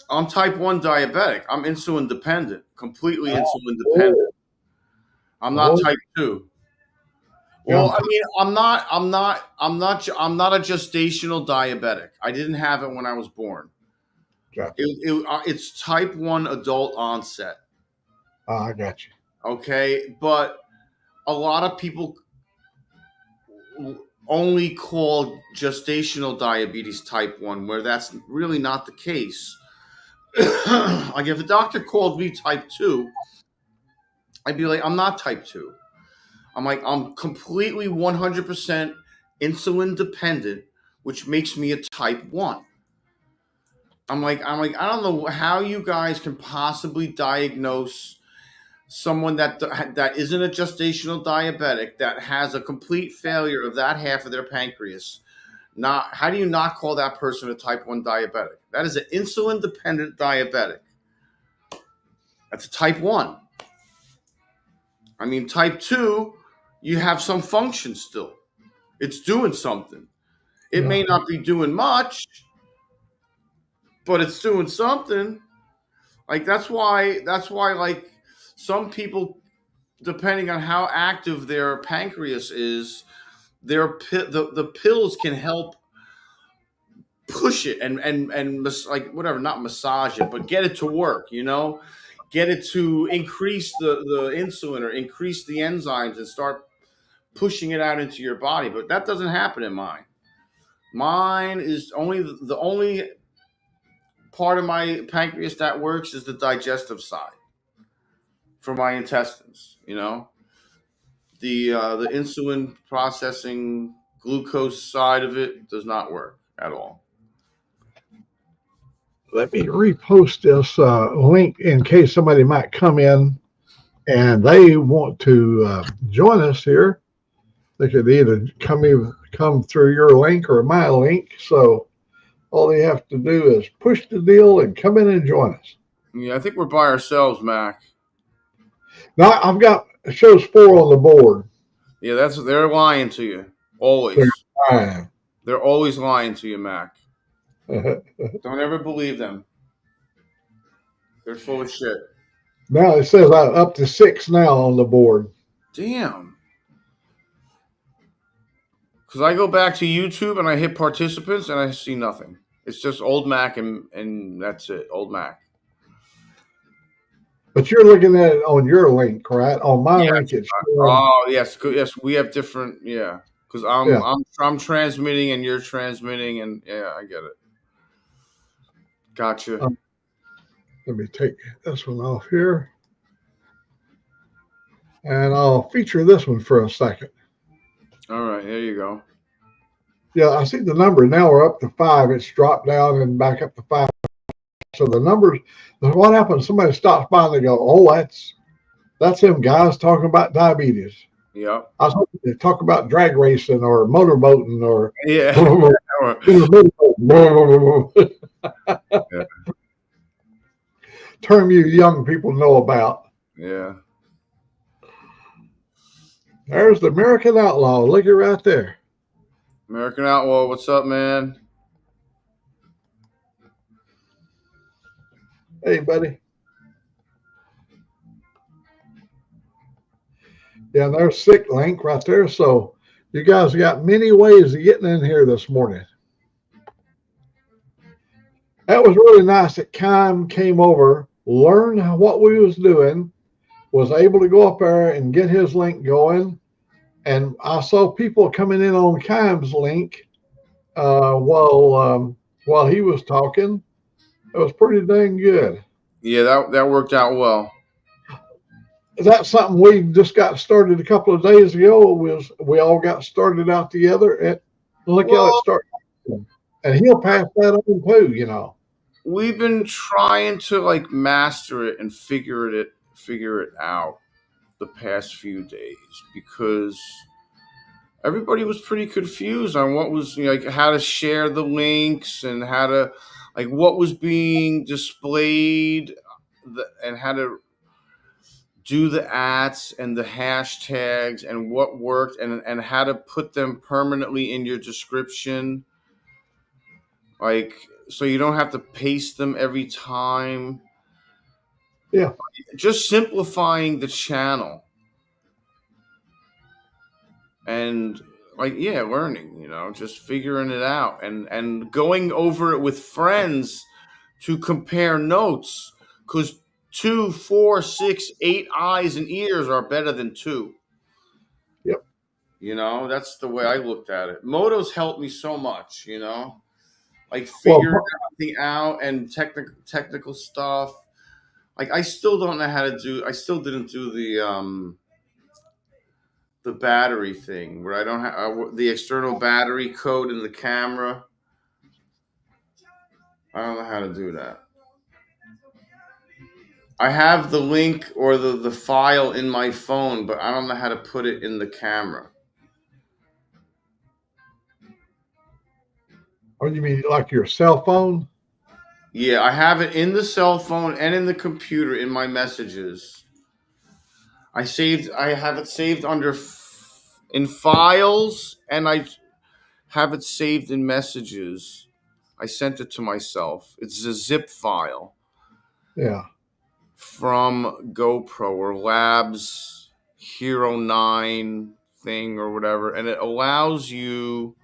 I'm type 1 diabetic. I'm insulin dependent, completely insulin dependent. I'm not type 2. Well, I mean, I'm not a gestational diabetic. I didn't have it when I was born. Yeah. It's type 1 adult onset. I got you. Okay, but a lot of people only call gestational diabetes type 1, where that's really not the case. Like if a doctor called me type 2, I'd be like, I'm not type 2. I'm like, I'm completely 100% insulin dependent, which makes me a type 1. I'm like, I don't know how you guys can possibly diagnose someone that isn't a gestational diabetic, that has a complete failure of that half of their pancreas. How do you not call that person a type 1 diabetic? That is an insulin dependent diabetic. That's a type 1. I mean, type 2, you have some function still. It's doing something. It may not be doing much, but it's doing something. Like that's why like some people, depending on how active their pancreas is, the pills can help push it and like whatever, not massage it, but get it to work, you know, get it to increase the insulin or increase the enzymes and start pushing it out into your body. But that doesn't happen in mine. Mine is the only part of my pancreas that works is the digestive side for my intestines, you know. The insulin processing glucose side of it does not work at all. Let me repost this link in case somebody might come in and they want to join us here. They could either come through your link or my link. So all they have to do is push the deal and come in and join us. Yeah, I think we're by ourselves, Mac. Now it shows 4 on the board. Yeah, they're lying to you always. They're always lying to you, Mac. Don't ever believe them. They're full of shit. Now it says up to 6 now on the board. Damn. Because I go back to YouTube and I hit participants and I see nothing. It's just Old Mac and that's it. Old Mac. But you're looking at it on your link, right? On my link, it's Oh yes, yes. We have different. Yeah, because Yeah. I'm transmitting and you're transmitting, and yeah, I get it. Gotcha. Let me take this one off here. And I'll feature this one for a second. All right, there you go. Yeah, I see the number now. We're up to 5. It's dropped down and back up to 5. So the numbers. What happens? Somebody stops by and they go, "Oh, that's them guys talking about diabetes." Yep. I was hoping to talk about drag racing or motorboating or Yeah. term you young people know about. Yeah. There's the American Outlaw. Look at right there. American Outlaw, what's up, man? Hey, buddy. Yeah, there's Sick Link right there. So you guys got many ways of getting in here this morning. That was really nice that Kime came over, learned what we was doing, was able to go up there and get his link going. And I saw people coming in on Kime's link while he was talking. It was pretty dang good. Yeah, that worked out well. Is that something we just got started a couple of days ago? We all got started out together, and look how it started. And he'll pass that on too, you know. We've been trying to like master it and figure it out the past few days because everybody was pretty confused on what was like how to share the links and how to like what was being displayed and how to do the ads and the hashtags and what worked and how to put them permanently in your description. Like, so you don't have to paste them every time. Yeah. Just simplifying the channel. And like, yeah, learning, just figuring it out and going over it with friends to compare notes. Because 2, 4, 6, 8 eyes and ears are better than 2. Yep. That's the way I looked at it. Moto's helped me so much, like figuring everything out and technical stuff. Like I still don't know how to do. I still didn't do the battery thing where I don't have the external battery code in the camera. I don't know how to do that. I have the link or the file in my phone, but I don't know how to put it in the camera. Oh, you mean like your cell phone? Yeah, I have it in the cell phone and in the computer in my messages. I have it saved in files, and I have it saved in messages. I sent it to myself. It's a zip file. Yeah. From GoPro or Labs Hero 9 thing or whatever, and it allows you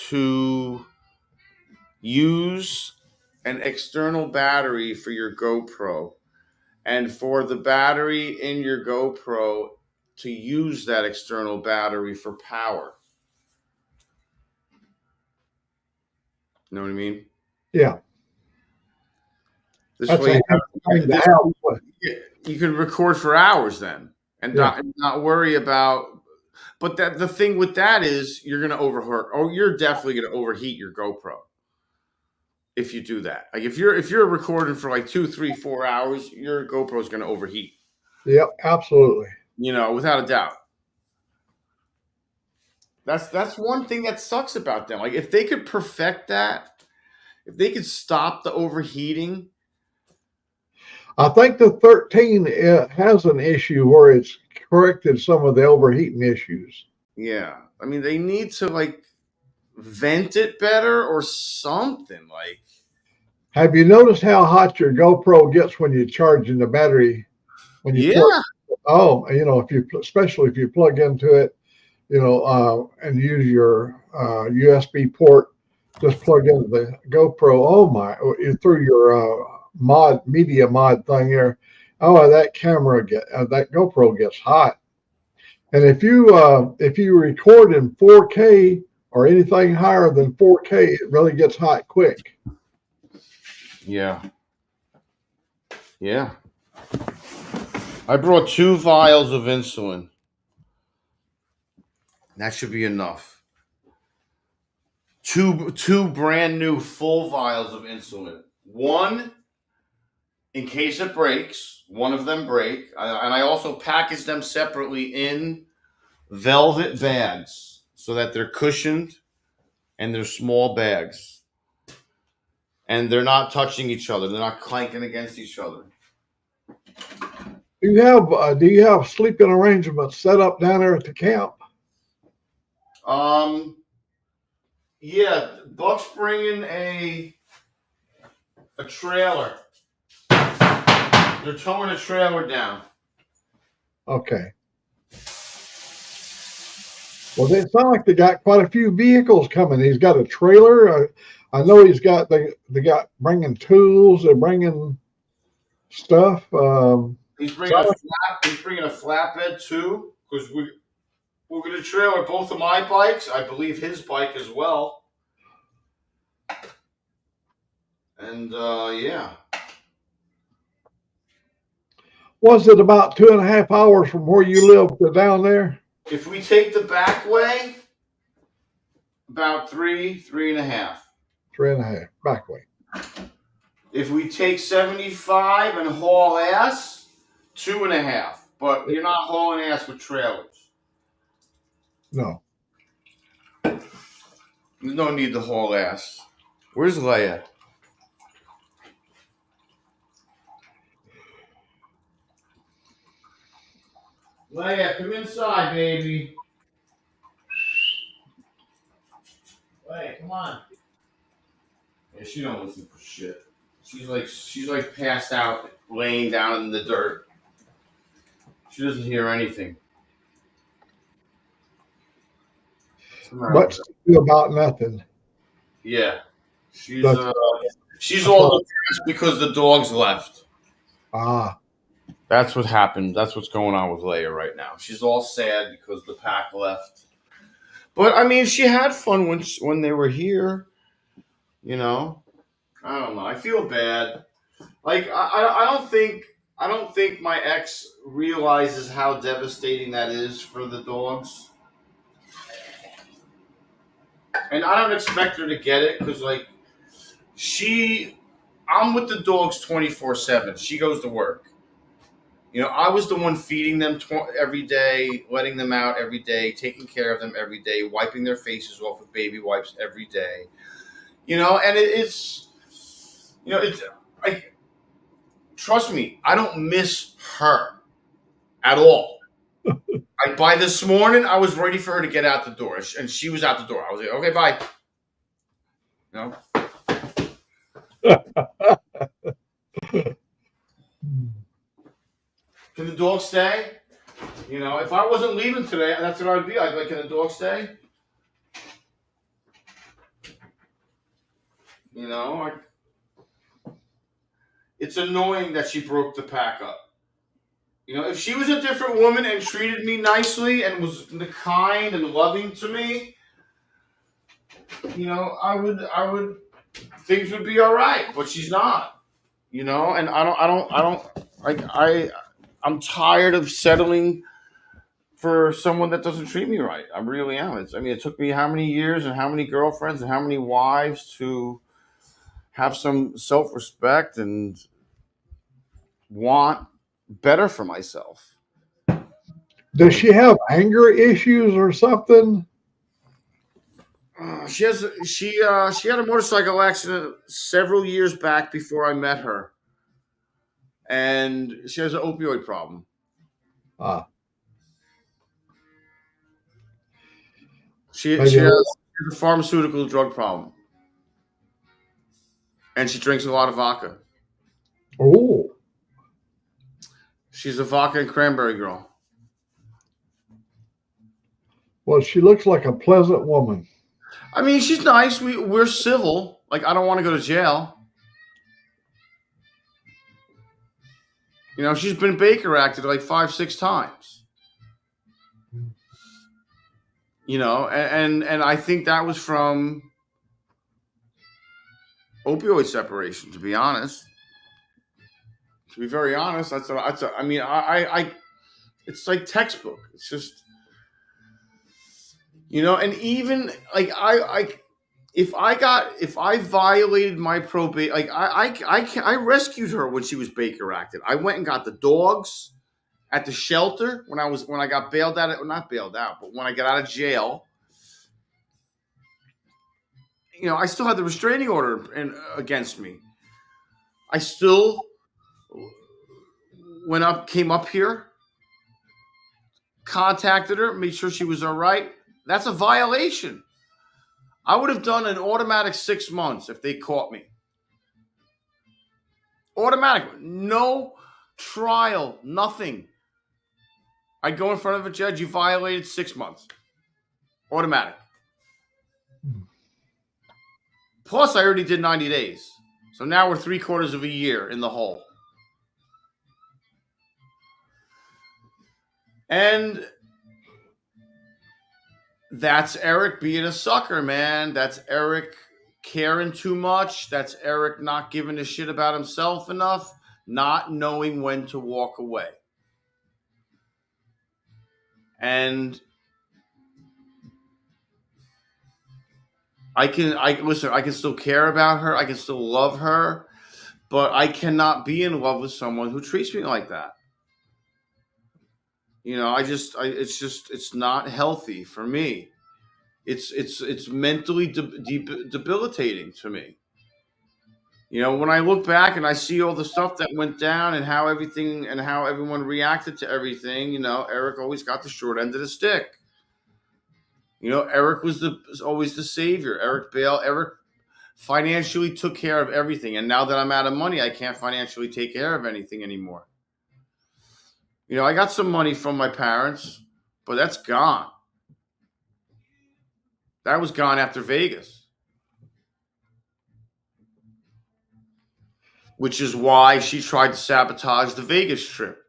to use an external battery for your GoPro, and for the battery in your GoPro to use that external battery for power. You know what I mean? Yeah. This way you can record for hours then and not worry about. But the thing with that is you're going to overheat. Oh, you're definitely going to overheat your GoPro if you do that. Like if you're recording for like 2, 3, 4 hours, your GoPro is going to overheat. Yep, absolutely. Without a doubt. That's one thing that sucks about them. Like if they could perfect that, if they could stop the overheating. I think the 13 has an issue where it's corrected some of the overheating issues. Yeah. I mean, they need to like vent it better or something. Like Have you noticed how hot your GoPro gets when you're charging the battery? When you Yeah. if you, especially if you plug into it, and use your USB port, just plug into the GoPro. Oh my, through your media mod thing here. Oh, that that GoPro gets hot. And if you record in 4K or anything higher than 4K, it really gets hot quick. Yeah. Yeah. I brought 2 vials of insulin. That should be enough. Two brand new full vials of insulin. One in case it breaks. One of them break, and I also package them separately in velvet bags so that they're cushioned and they're small bags, and they're not touching each other. They're not clanking against each other. Do you have sleeping arrangements set up down there at the camp? Yeah, Buck's bringing a trailer. They're towing a trailer down. Okay. Well, they sound like they got quite a few vehicles coming. He's got a trailer. I know they got bringing tools. They're bringing stuff. He's bringing a flatbed too, because we're going to trailer both of my bikes. I believe his bike as well. And yeah. Was it about 2.5 hours from where you live to down there? If we take the back way, about 3.5. 3.5 back way. If we take 75 and haul ass, 2.5. But you're not hauling ass with trailers. No. There's no need to haul ass. Where's Leia? Leia, come inside, baby. Leia, come on. Yeah, she don't listen for shit. She's like passed out, laying down in the dirt. She doesn't hear anything. Much to do about nothing. Yeah, she's all depressed because the dogs left. Ah. That's what happened. That's what's going on with Leia right now. She's all sad because the pack left. But I mean, she had fun when they were here. You know, I don't know. I feel bad. Like I don't think my ex realizes how devastating that is for the dogs. And I don't expect her to get it because like I'm with the dogs 24/7. She goes to work. You know, I was the one feeding them every day, letting them out every day, taking care of them every day, wiping their faces off with baby wipes every day. You know, and it's like, trust me, I don't miss her at all. By this morning, I was ready for her to get out the door, and she was out the door. I was like, okay, bye. Can the dog stay? You know, if I wasn't leaving today, that's what I'd be. I'd be like, can the dog stay? You know, it's annoying that she broke the pack up. You know, if she was a different woman and treated me nicely and was kind and loving to me, you know, I would, things would be all right. But she's not. You know, and I'm tired of settling for someone that doesn't treat me right. I really am. It took me how many years and how many girlfriends and how many wives to have some self-respect and want better for myself. Does she have anger issues or something? She had a motorcycle accident several years back before I met her, and she has an opioid problem. She has a pharmaceutical drug problem. and she drinks a lot of vodka. Oh, She's a vodka and cranberry girl. well, she looks like a pleasant woman. I mean, she's nice. We're civil. Like, I don't want to go to jail. You know, she's been Baker acted like 5-6 times. You know, and I think that was from opioid separation. To be honest, to be very honest, I mean, it's like textbook. It's just, you know, and even like if I violated my probate, like I rescued her when she was Baker acted. I went and got the dogs at the shelter when I got bailed out, not bailed out, but when I got out of jail. You know, I still had the restraining order against me. I still came up here, contacted her, made sure she was all right. That's a violation. I would have done an automatic 6 months if they caught me. Automatic, no trial, nothing. I'd go in front of a judge. You violated 6 months. Automatic. Plus, I already did 90 days. So now we're 3/4 of a year in the hole. And that's Eric being a sucker, man. That's Eric caring too much. That's Eric not giving a shit about himself enough, not knowing when to walk away. And I can still care about her. I can still love her, but I cannot be in love with someone who treats me like that. You know, it's not healthy for me. It's mentally debilitating to me. You know, when I look back and I see all the stuff that went down and how everyone reacted to everything, you know, Eric always got the short end of the stick. You know, Eric was always the savior. Eric financially took care of everything. And now that I'm out of money, I can't financially take care of anything anymore. You know, I got some money from my parents, but that's gone. That was gone after Vegas. Which is why she tried to sabotage the Vegas trip.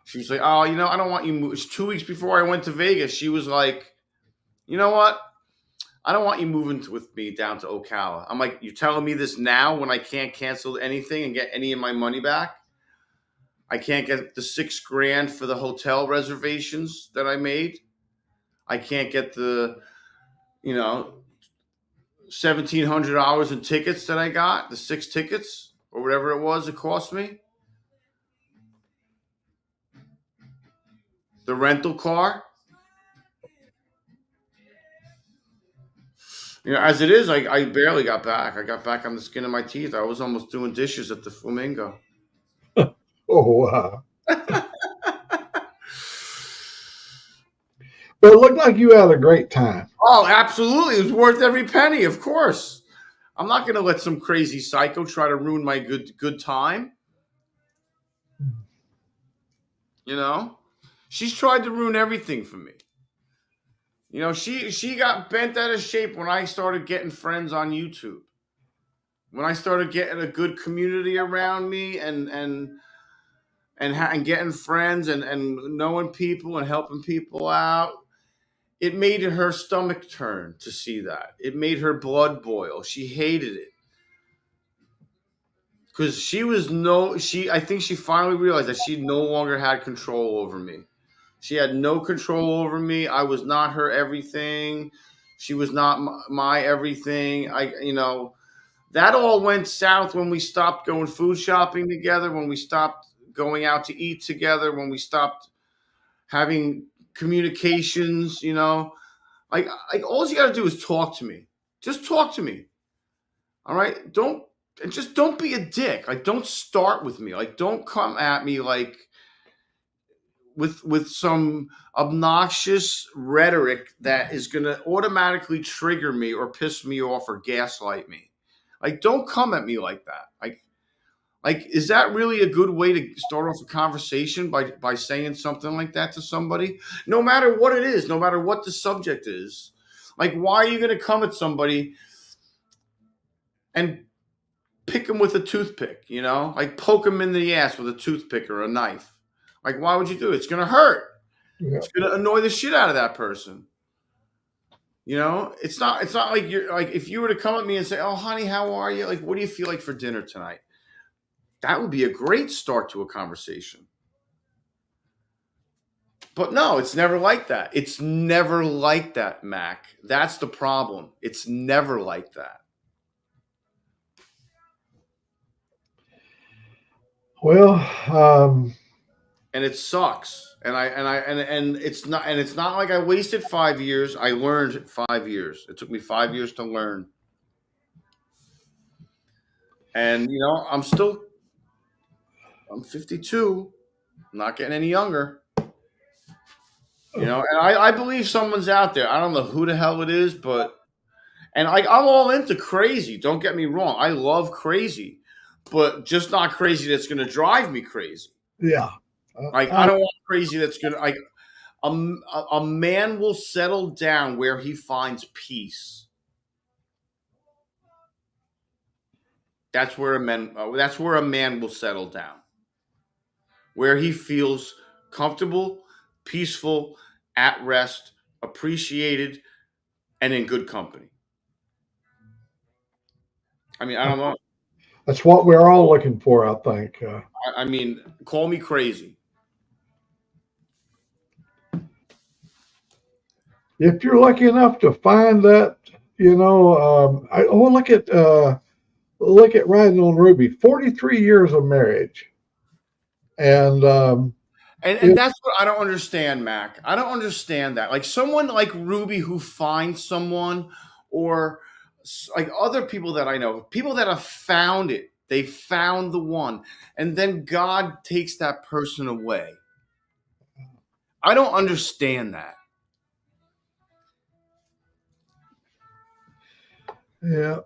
She was like, oh, you know, I don't want you to move. It's 2 weeks before I went to Vegas. She was like, you know what? I don't want you moving with me down to Ocala. I'm like, you're telling me this now when I can't cancel anything and get any of my money back? I can't get the $6,000 for the hotel reservations that I made. I can't get the, you know, $1,700 in tickets that I got, the 6 tickets or whatever it was it cost me. The rental car. You know, as it is, I barely got back. I got back on the skin of my teeth. I was almost doing dishes at the Flamingo. Oh, wow. But it looked like you had a great time. Oh, absolutely. It was worth every penny, of course. I'm not going to let some crazy psycho try to ruin my good time. You know? She's tried to ruin everything for me. You know, she got bent out of shape when I started getting friends on YouTube. When I started getting a good community around me and getting friends and knowing people and helping people out, it made her stomach turn to see that. It made her blood boil. She hated it. Because I think she finally realized that she no longer had control over me. She had no control over me. I was not her everything. She was not my everything. You know, that all went south when we stopped going food shopping together, when we stopped going out to eat together, when we stopped having communications, you know. Like all you got to do is talk to me. Just talk to me. All right? Don't be a dick. Like, don't start with me. Like, don't come at me like with some obnoxious rhetoric that is going to automatically trigger me or piss me off or gaslight me. Like, don't come at me like that. Like, is that really a good way to start off a conversation by saying something like that to somebody? No matter what it is, no matter what the subject is. Like, why are you going to come at somebody and pick them with a toothpick, you know? Like, poke them in the ass with a toothpick or a knife. Like, why would you do it? It's going to hurt. Yeah. It's going to annoy the shit out of that person. You know, it's not like you're like, if you were to come at me and say, "Oh, honey, how are you? Like, what do you feel like for dinner tonight?" That would be a great start to a conversation. But no, it's never like that. It's never like that, Mac. That's the problem. It's never like that. Well, And it sucks. And it's not like I wasted 5 years. I learned 5 years. It took me 5 years to learn. And you know, I'm 52. I'm not getting any younger. You know, and I believe someone's out there. I don't know who the hell it is, but I'm all into crazy. Don't get me wrong. I love crazy, but just not crazy that's going to drive me crazy. yeah. Like, I don't want crazy that's going to, like, a man will settle down where he finds peace. That's where a man will settle down. Where he feels comfortable, peaceful, at rest, appreciated, and in good company. I mean, I don't know. That's what we're all looking for, I think. I mean, call me crazy. If you're lucky enough to find that, you know, look at Riding on Ruby. 43 years of marriage, and that's what I don't understand, Mac. I don't understand that. Like, someone like Ruby who finds someone, or like other people that I know, people that have found it, they found the one, and then God takes that person away. I don't understand that. yeah.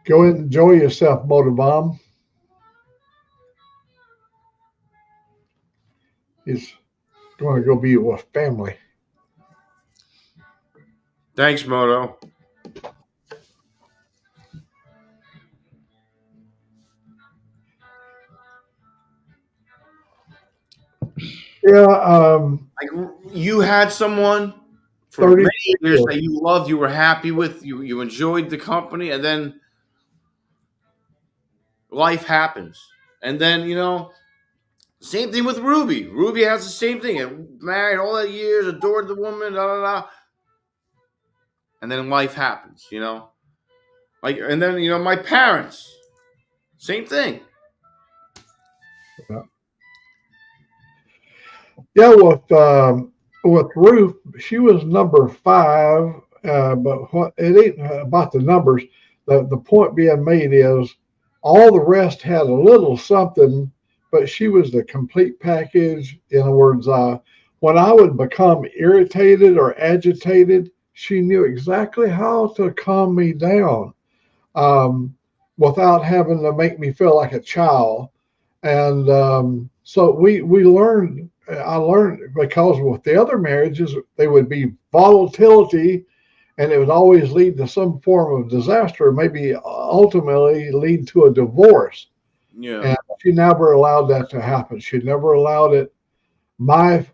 Go and enjoy yourself, Motorbomb. He's going to go be with family. Thanks, Moto. Yeah. Like, you had someone for 30 many years that you loved, you were happy with, you enjoyed the company, and then life happens. And then, you know, same thing with Ruby. Ruby has the same thing. Married all that years, adored the woman, da da da. And then life happens, you know. Like, and then, you know, my parents, same thing. Yeah, with Ruth, she was number 5, but what it ain't about the numbers. The point being made is all the rest had a little something, but she was the complete package. In other words, when I would become irritated or agitated, she knew exactly how to calm me down without having to make me feel like a child. And so we learned. I learned, because with the other marriages, they would be volatility, and it would always lead to some form of disaster, maybe ultimately lead to a divorce. Yeah. And she never allowed that to happen. She never allowed it. My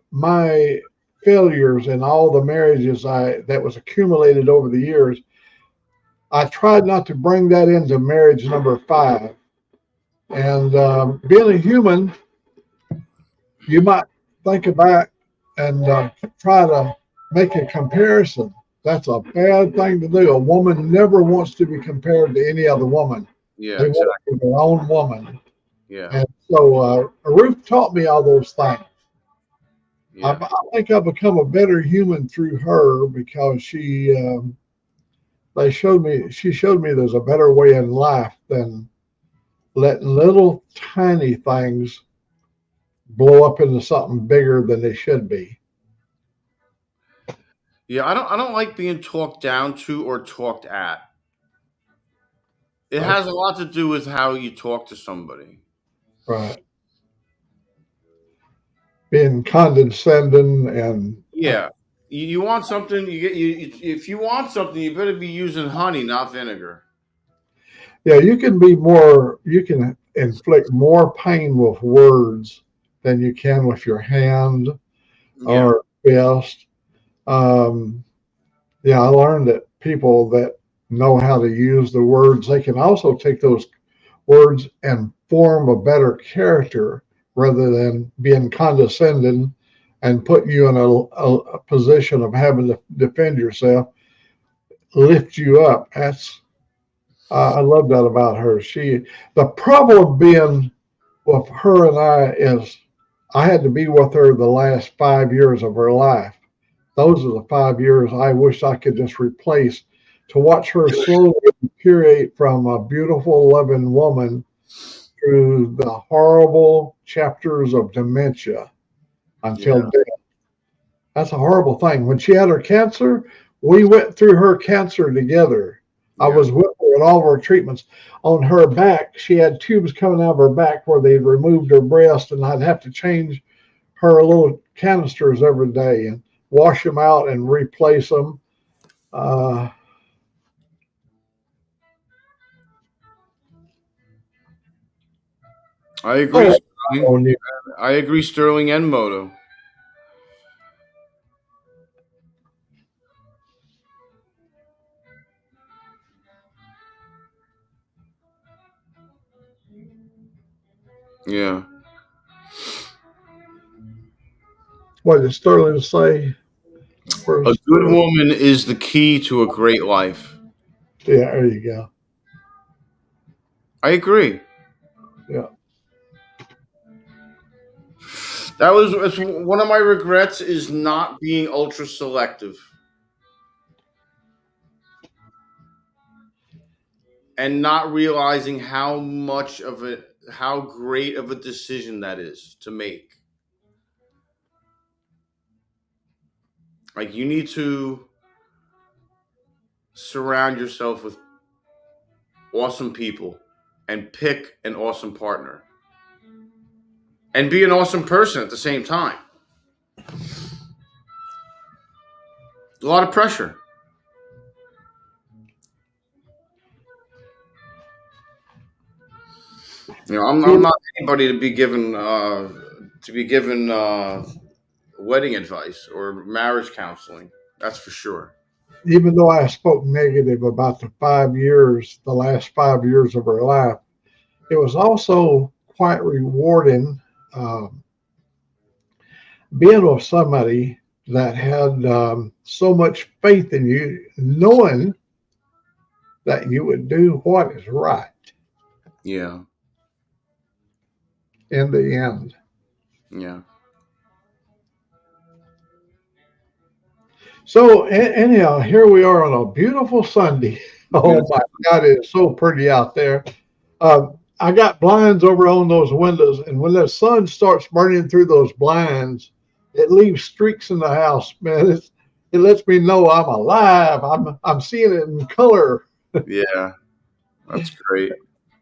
failures in all the marriages that was accumulated over the years, I tried not to bring that into marriage number 5. And being a human, you might think about and try to make a comparison. That's a bad thing to do. A woman never wants to be compared to any other woman. Yeah, They exactly. want to be their own woman. Yeah. And so Ruth taught me all those things. Yeah. I think I've become a better human through her, because she showed me there's a better way in life than letting little tiny things blow up into something bigger than they should be. Yeah, I don't like being talked down to or talked at. It Right. has a lot to do with how you talk to somebody. Right. Being condescending and Yeah. You want something, if you want something, you better be using honey, not vinegar. yeah, you can inflict more pain with words than you can with your hand Yeah. or fist. Um, yeah, I learned that people that know how to use the words, they can also take those words and form a better character rather than being condescending and putting you in a position of having to defend yourself, lift you up. I love that about her. The problem being with her and I is I had to be with her the last 5 years of her life. Those are the 5 years I wish I could just replace, to watch her slowly deteriorate from a beautiful, loving woman through the horrible chapters of dementia until Yeah. death. That's a horrible thing. When she had her cancer, we went through her cancer together. I Yeah. was with her at all of her treatments. On her back, she had tubes coming out of her back where they removed her breast, and I'd have to change her little canisters every day and wash them out and replace them. Uh, I agree, oh, Sterling. I agree, Sterling and Moto. Yeah. what did Sterling say? A good woman is the key to a great life. Yeah, there you go. I agree. Yeah. It's one of my regrets is not being ultra selective and not realizing how great of a decision that is to make. Like, you need to surround yourself with awesome people and pick an awesome partner and be an awesome person at the same time. A lot of pressure. I'm not anybody to be given wedding advice or marriage counseling. That's for sure. Even though I spoke negative about the last 5 years of her life, it was also quite rewarding being with somebody that had so much faith in you, knowing that you would do what is right Yeah. in the end. Yeah. So, anyhow, here we are on a beautiful Sunday. Oh my God, it is so pretty out there. I got blinds over on those windows, and when the sun starts burning through those blinds, it leaves streaks in the house. Man, it lets me know I'm alive. I'm seeing it in color. Yeah. That's great.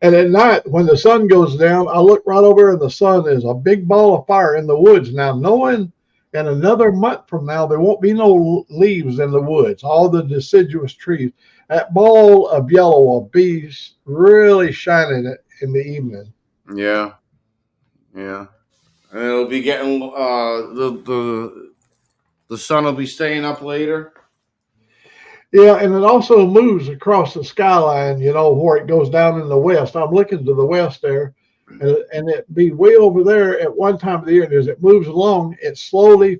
And at night, when the sun goes down, I look right over, and the sun is a big ball of fire in the woods. Now, knowing in another month from now, there won't be no leaves in the woods, all the deciduous trees. That ball of yellow will be really shining in the evening. Yeah. Yeah. And it'll be getting the sun will be staying up later. Yeah, and it also moves across the skyline, where it goes down in the west. I'm looking to the west there, and it be way over there at one time of the year. And as it moves along, it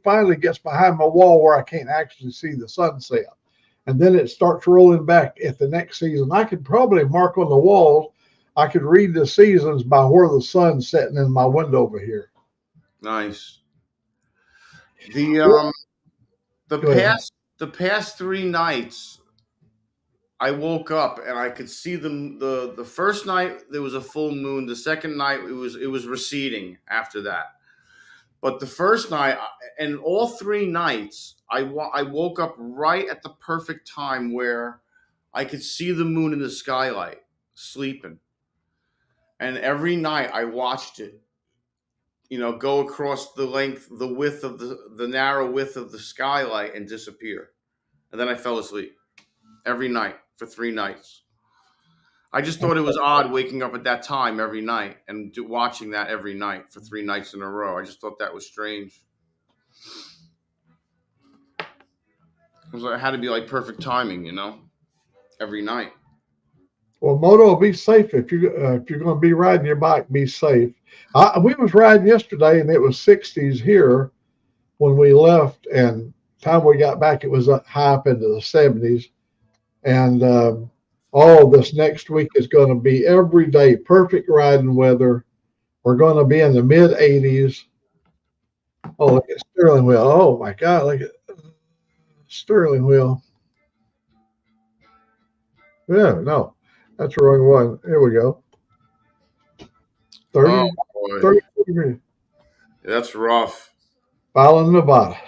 finally gets behind my wall where I can't actually see the sunset. And then it starts rolling back at the next season. I could probably mark on the walls. I could read the seasons by where the sun's setting in my window over here. Nice. The Go ahead. past 3 nights, I woke up and I could see the first night there was a full moon. The second night it was receding after that. But the first night, and all 3 nights, I woke up right at the perfect time where I could see the moon in the skylight, sleeping. And every night I watched it, go across the width of the narrow width of the skylight and disappear. And then I fell asleep every night for 3 nights. I just thought it was odd waking up at that time every night and watching that every night for 3 nights in a row. I just thought that was strange. It had to be like perfect timing, every night. Well, Moto, be safe if you're going to be riding your bike. Be safe. We was riding yesterday, and it was 60s here when we left, and time we got back, it was high up into the 70s. And this next week is going to be every day perfect riding weather. We're going to be in the mid 80s. Oh, look at steering wheel. Oh my God, look at steering wheel. Yeah, no, that's the wrong one. Here we go. 30 degrees. That's rough. Fallon, Nevada.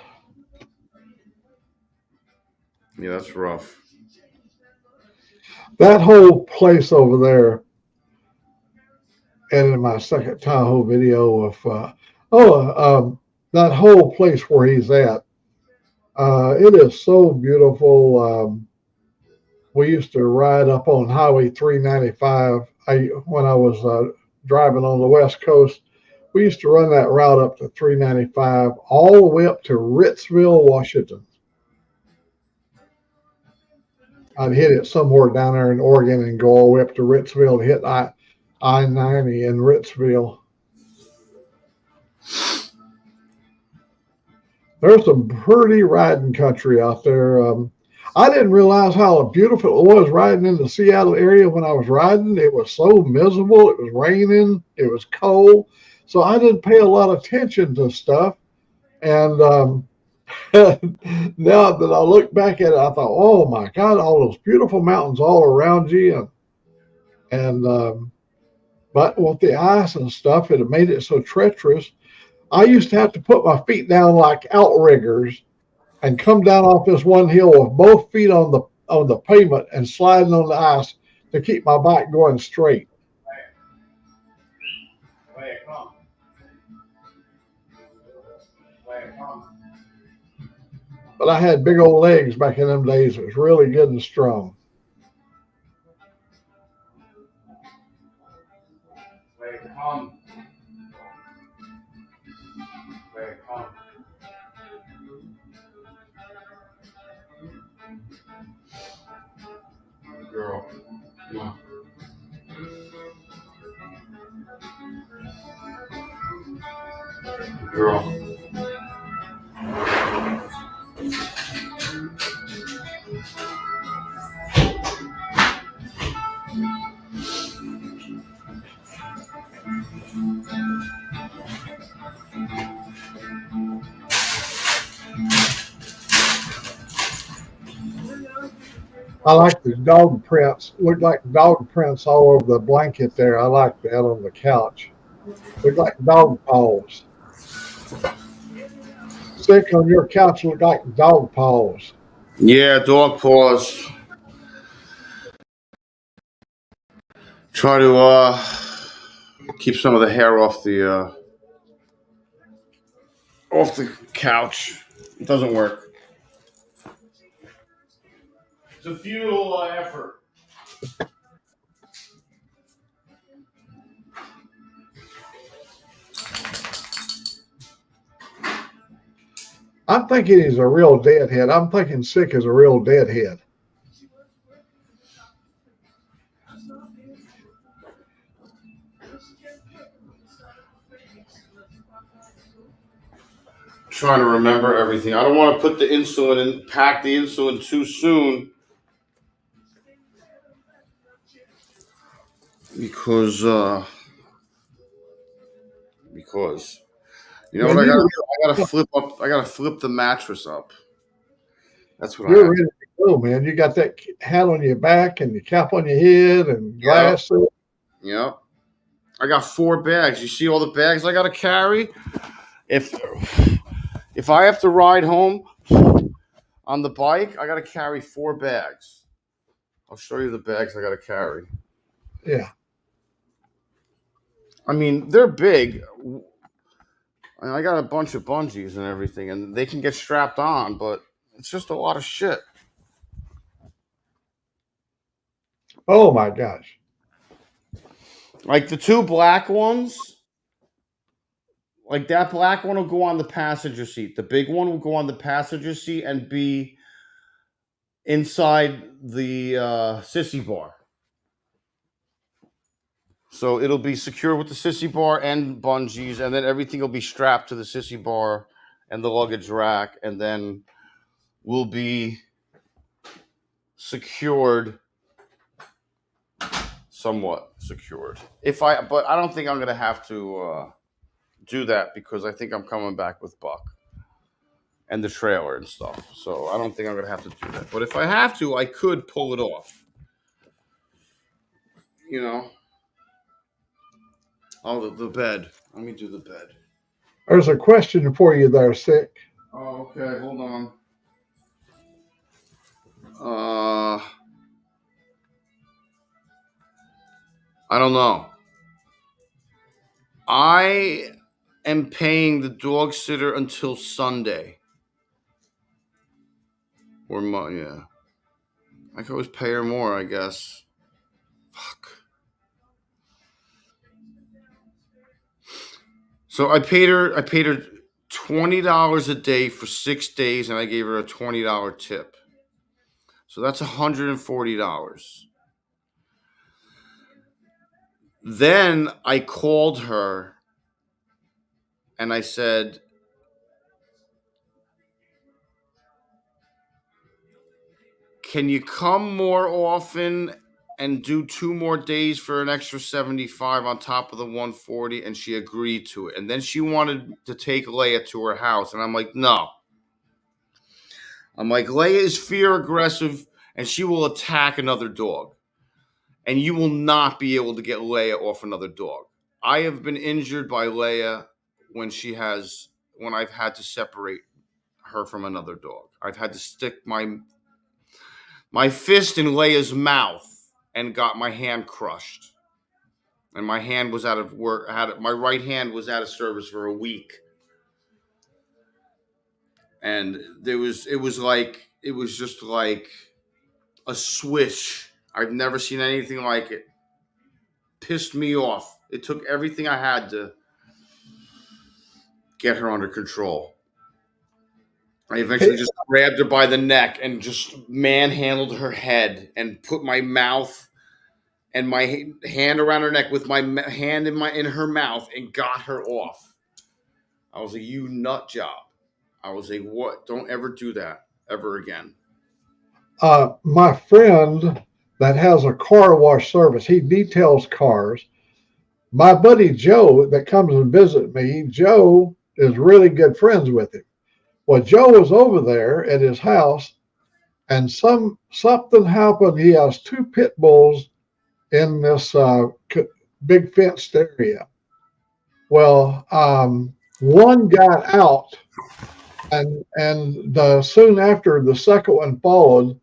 Yeah, that's rough. That whole place over there, and in my second Tahoe video of that whole place where he's at, it is so beautiful. We used to ride up on Highway 395. When I was driving on the West Coast, we used to run that route up to 395 all the way up to Ritzville, Washington. I'd hit it somewhere down there in Oregon and go all the way up to Ritzville to hit I-90 in Ritzville. There's some pretty riding country out there. I didn't realize how beautiful it was riding in the Seattle area when I was riding. It was so miserable. It was raining. It was cold. So I didn't pay a lot of attention to stuff. And now that I look back at it, I thought, oh my God, all those beautiful mountains all around you. But with the ice and stuff, it made it so treacherous. I used to have to put my feet down like outriggers and come down off this one hill with both feet on the pavement and sliding on the ice to keep my bike going straight. But I had big old legs back in them days. It was really good and strong. Girl, come on. Girl. I like the dog prints. Look like dog prints all over the blanket there. I like that on the couch. Look like dog paws. Sick on your couch look like dog paws. Yeah, dog paws. Try to keep some of the hair off the couch. It doesn't work. It's a futile effort. I'm thinking he's a real deadhead. I'm thinking Sick is a real deadhead. Trying to remember everything. I don't want to put the insulin in, pack the insulin too soon. Because you know what I gotta flip up. I gotta flip the mattress up. That's what You're ready to go, man. You got that hat on your back and your cap on your head and glasses. Yep. I got 4 bags. You see all the bags I gotta carry? if I have to ride home on the bike, I got to carry 4 bags. I'll show you the bags I got to carry. Yeah. I mean, they're big. And I got a bunch of bungees and everything, and they can get strapped on, but it's just a lot of shit. Oh my gosh. Like the 2 black ones, like that black one will go on the passenger seat. The big one will go on the passenger seat and be inside the sissy bar. So it'll be secure with the sissy bar and bungees, and then everything will be strapped to the sissy bar and the luggage rack, and then will be secured, somewhat secured. But I don't think I'm gonna have to do that because I think I'm coming back with Buck and the trailer and stuff. So I don't think I'm gonna have to do that. But if I have to, I could pull it off. You know. Oh, the bed. Let me do the bed. There's a question for you there, Sick. Oh, okay. Hold on. I don't know. I am paying the dog sitter until Sunday. Or yeah. I could always pay her more, I guess. Fuck. So I paid her $20 a day for 6 days, and I gave her a $20 tip. So that's $140. Then I called her and I said, can you come more often and do 2 more days for an extra 75 on top of the 140? And she agreed to it. And then she wanted to take Leia to her house. And I'm like, no. I'm like, Leia is fear aggressive and she will attack another dog. And you will not be able to get Leia off another dog. I have been injured by Leia when I've had to separate her from another dog. I've had to stick my fist in Leia's mouth and got my hand crushed. And my hand was out of work. My right hand was out of service for a week. And it was just like a swish. I've never seen anything like it. Pissed me off. It took everything I had to get her under control. I eventually just grabbed her by the neck and just manhandled her head and put my mouth and my hand around her neck with my hand in her mouth and got her off. I was like, you nut job. I was like, what? Don't ever do that ever again. My friend that has a car wash service, he details cars. My buddy Joe that comes and visit me, Joe is really good friends with him. Well, Joe was over there at his house and something happened. He has 2 pit bulls in this big fenced area. Well, one got out and soon after the second one followed,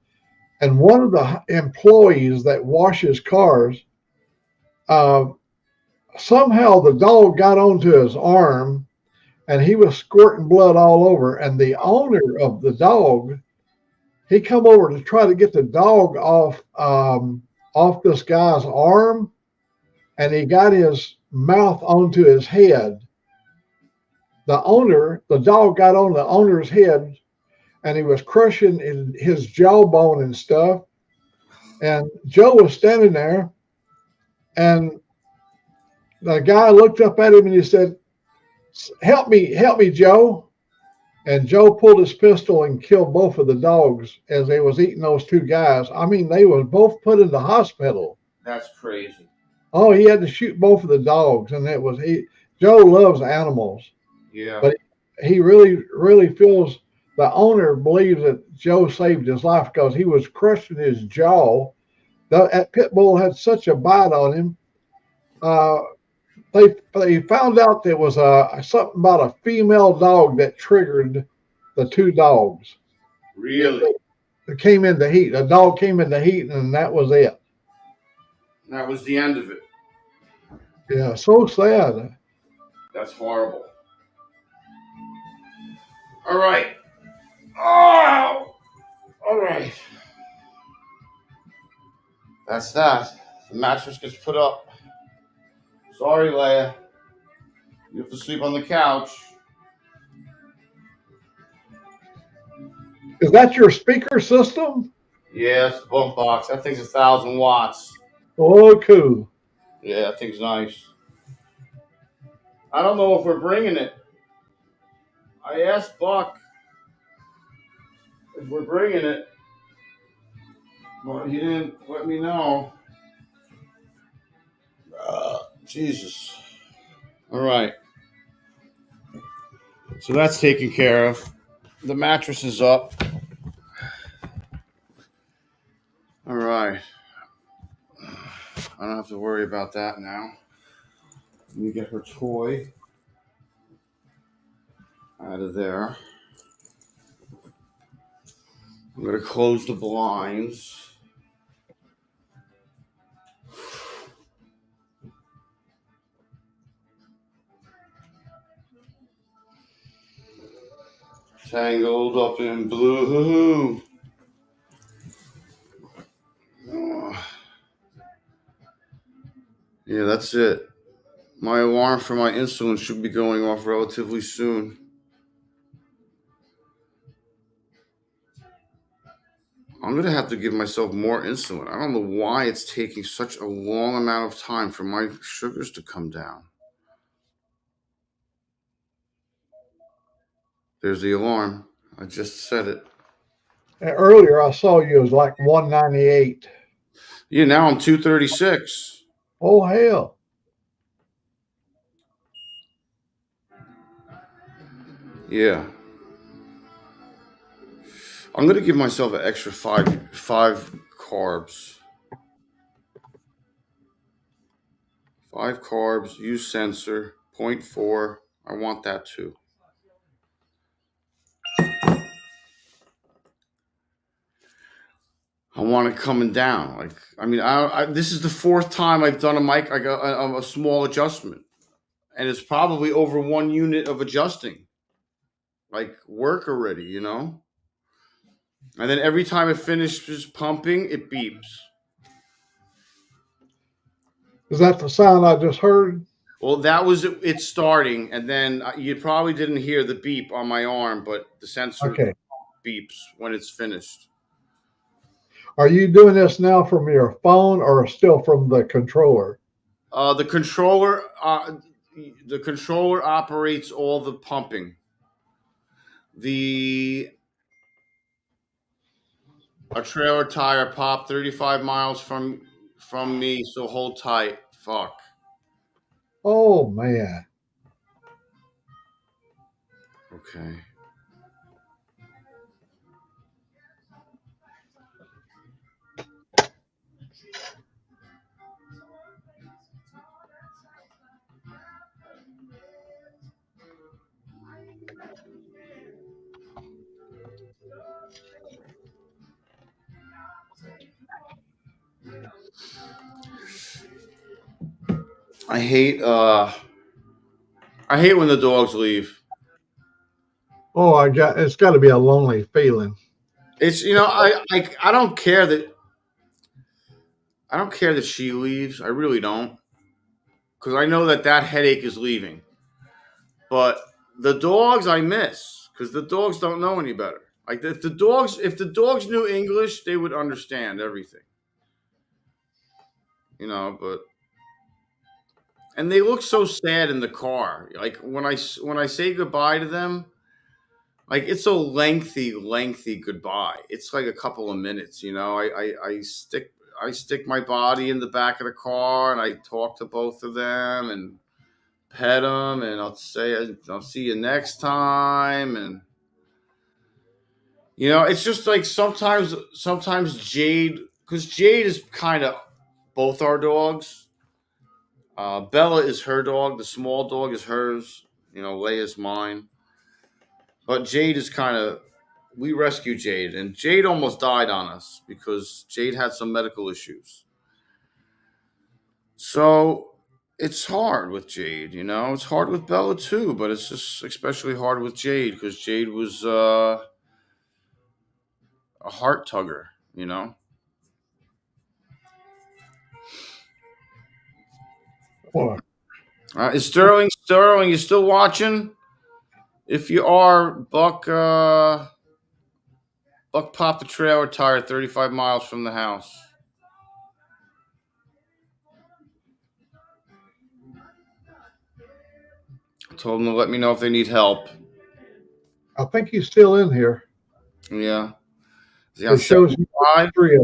and one of the employees that washes cars, somehow the dog got onto his arm and he was squirting blood all over. And the owner of the dog, he come over to try to get the dog off this guy's arm, and he got his mouth onto his head. The dog got on the owner's head, and he was crushing his jawbone and stuff. And Joe was standing there, and the guy looked up at him and he said, help me, Joe. And Joe pulled his pistol and killed both of the dogs as they was eating those 2 guys. I mean, they was both put in the hospital. That's crazy. Oh, he had to shoot both of the dogs, and Joe loves animals. Yeah. But he really, really feels the owner believes that Joe saved his life because he was crushing his jaw. That pit bull had such a bite on him. They found out there was something about a female dog that triggered the two dogs. Really? It came into heat. A dog came into heat, and that was it. That was the end of it. Yeah, so sad. That's horrible. All right. Oh! All right. That's that. The mattress gets put up. Sorry, Leia. You have to sleep on the couch. Is that your speaker system? Yeah, it's the bump box. That thing's 1,000 watts. Oh, cool. Yeah, that thing's nice. I don't know if we're bringing it. I asked Buck if we're bringing it, but he didn't let me know. Jesus. All right. So that's taken care of. The mattress is up. All right. I don't have to worry about that now. Let me get her toy out of there. I'm going to close the blinds. Tangled up in blue. Oh. Yeah, that's it. My alarm for my insulin should be going off relatively soon. I'm going to have to give myself more insulin. I don't know why it's taking such a long amount of time for my sugars to come down. There's the alarm. I just set it. And earlier, I saw you was like 198. Yeah, now I'm 236. Oh, hell. Yeah. I'm going to give myself an extra five carbs. 5 carbs, use sensor, 0.4. I want that too. I want it coming down. Like, I mean, this is the 4th time I've done a small adjustment, and it's probably over 1 unit of adjusting. Like, work already, you know. And then every time it finishes pumping, it beeps. Is that the sound I just heard? Well, that was it starting, and then you probably didn't hear the beep on my arm, but the sensor beeps when it's finished. Are you doing this now from your phone or still from the controller? The controller operates all the pumping. A trailer tire popped 35 miles from me, so hold tight. Fuck. Oh, man. Okay. I hate when the dogs leave. Oh, it's got to be a lonely feeling. It's, you know, I don't care that she leaves. I really don't, because I know that headache is leaving. But the dogs I miss, because the dogs don't know any better. Like, if the dogs knew English, they would understand everything. You know, and they look so sad in the car. Like, when I say goodbye to them, like, it's a lengthy goodbye. It's like a couple of minutes, you know. I stick my body in the back of the car, and I talk to both of them and pet them, and I'll say I'll see you next time. And, you know, it's just like sometimes Jade, because Jade is kind of both our dogs. Bella is her dog. The small dog is hers. Leia's mine. But Jade is we rescued Jade, and Jade almost died on us because Jade had some medical issues. So it's hard with Jade, It's hard with Bella too, but it's just especially hard with Jade because Jade was a heart tugger. What? Is Sterling, you still watching? If you are, Buck popped the trailer tire 35 miles from the house. I told him to let me know if they need help. I think he's still in here. Yeah. Is he on It shows 75? three.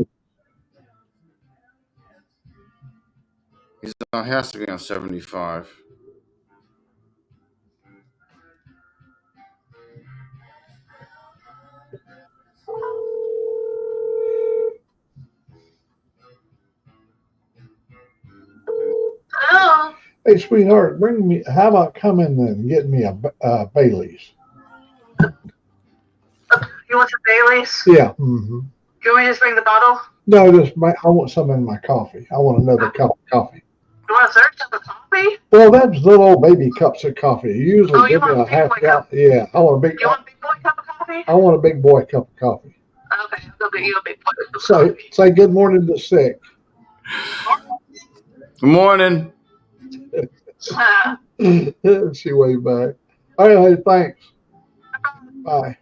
He has to be on 75. Oh, Hey, sweetheart, how about coming and getting me a Bailey's? you want some Baileys? Yeah. Mm-hmm. Do you want me to just bring the bottle? No, I want some in my coffee. I want another cup of coffee. You want a third cup of coffee? Well, that's little old baby cups of coffee. You usually You give me want a a big half boy gallon. cup? Yeah, I want a big. You want a big boy cup of coffee? I want a big boy cup of coffee. Okay, I'll go get you a big boy cup of coffee. Say good morning to Sick. Good morning. She waved back. All right, hey, thanks. Bye.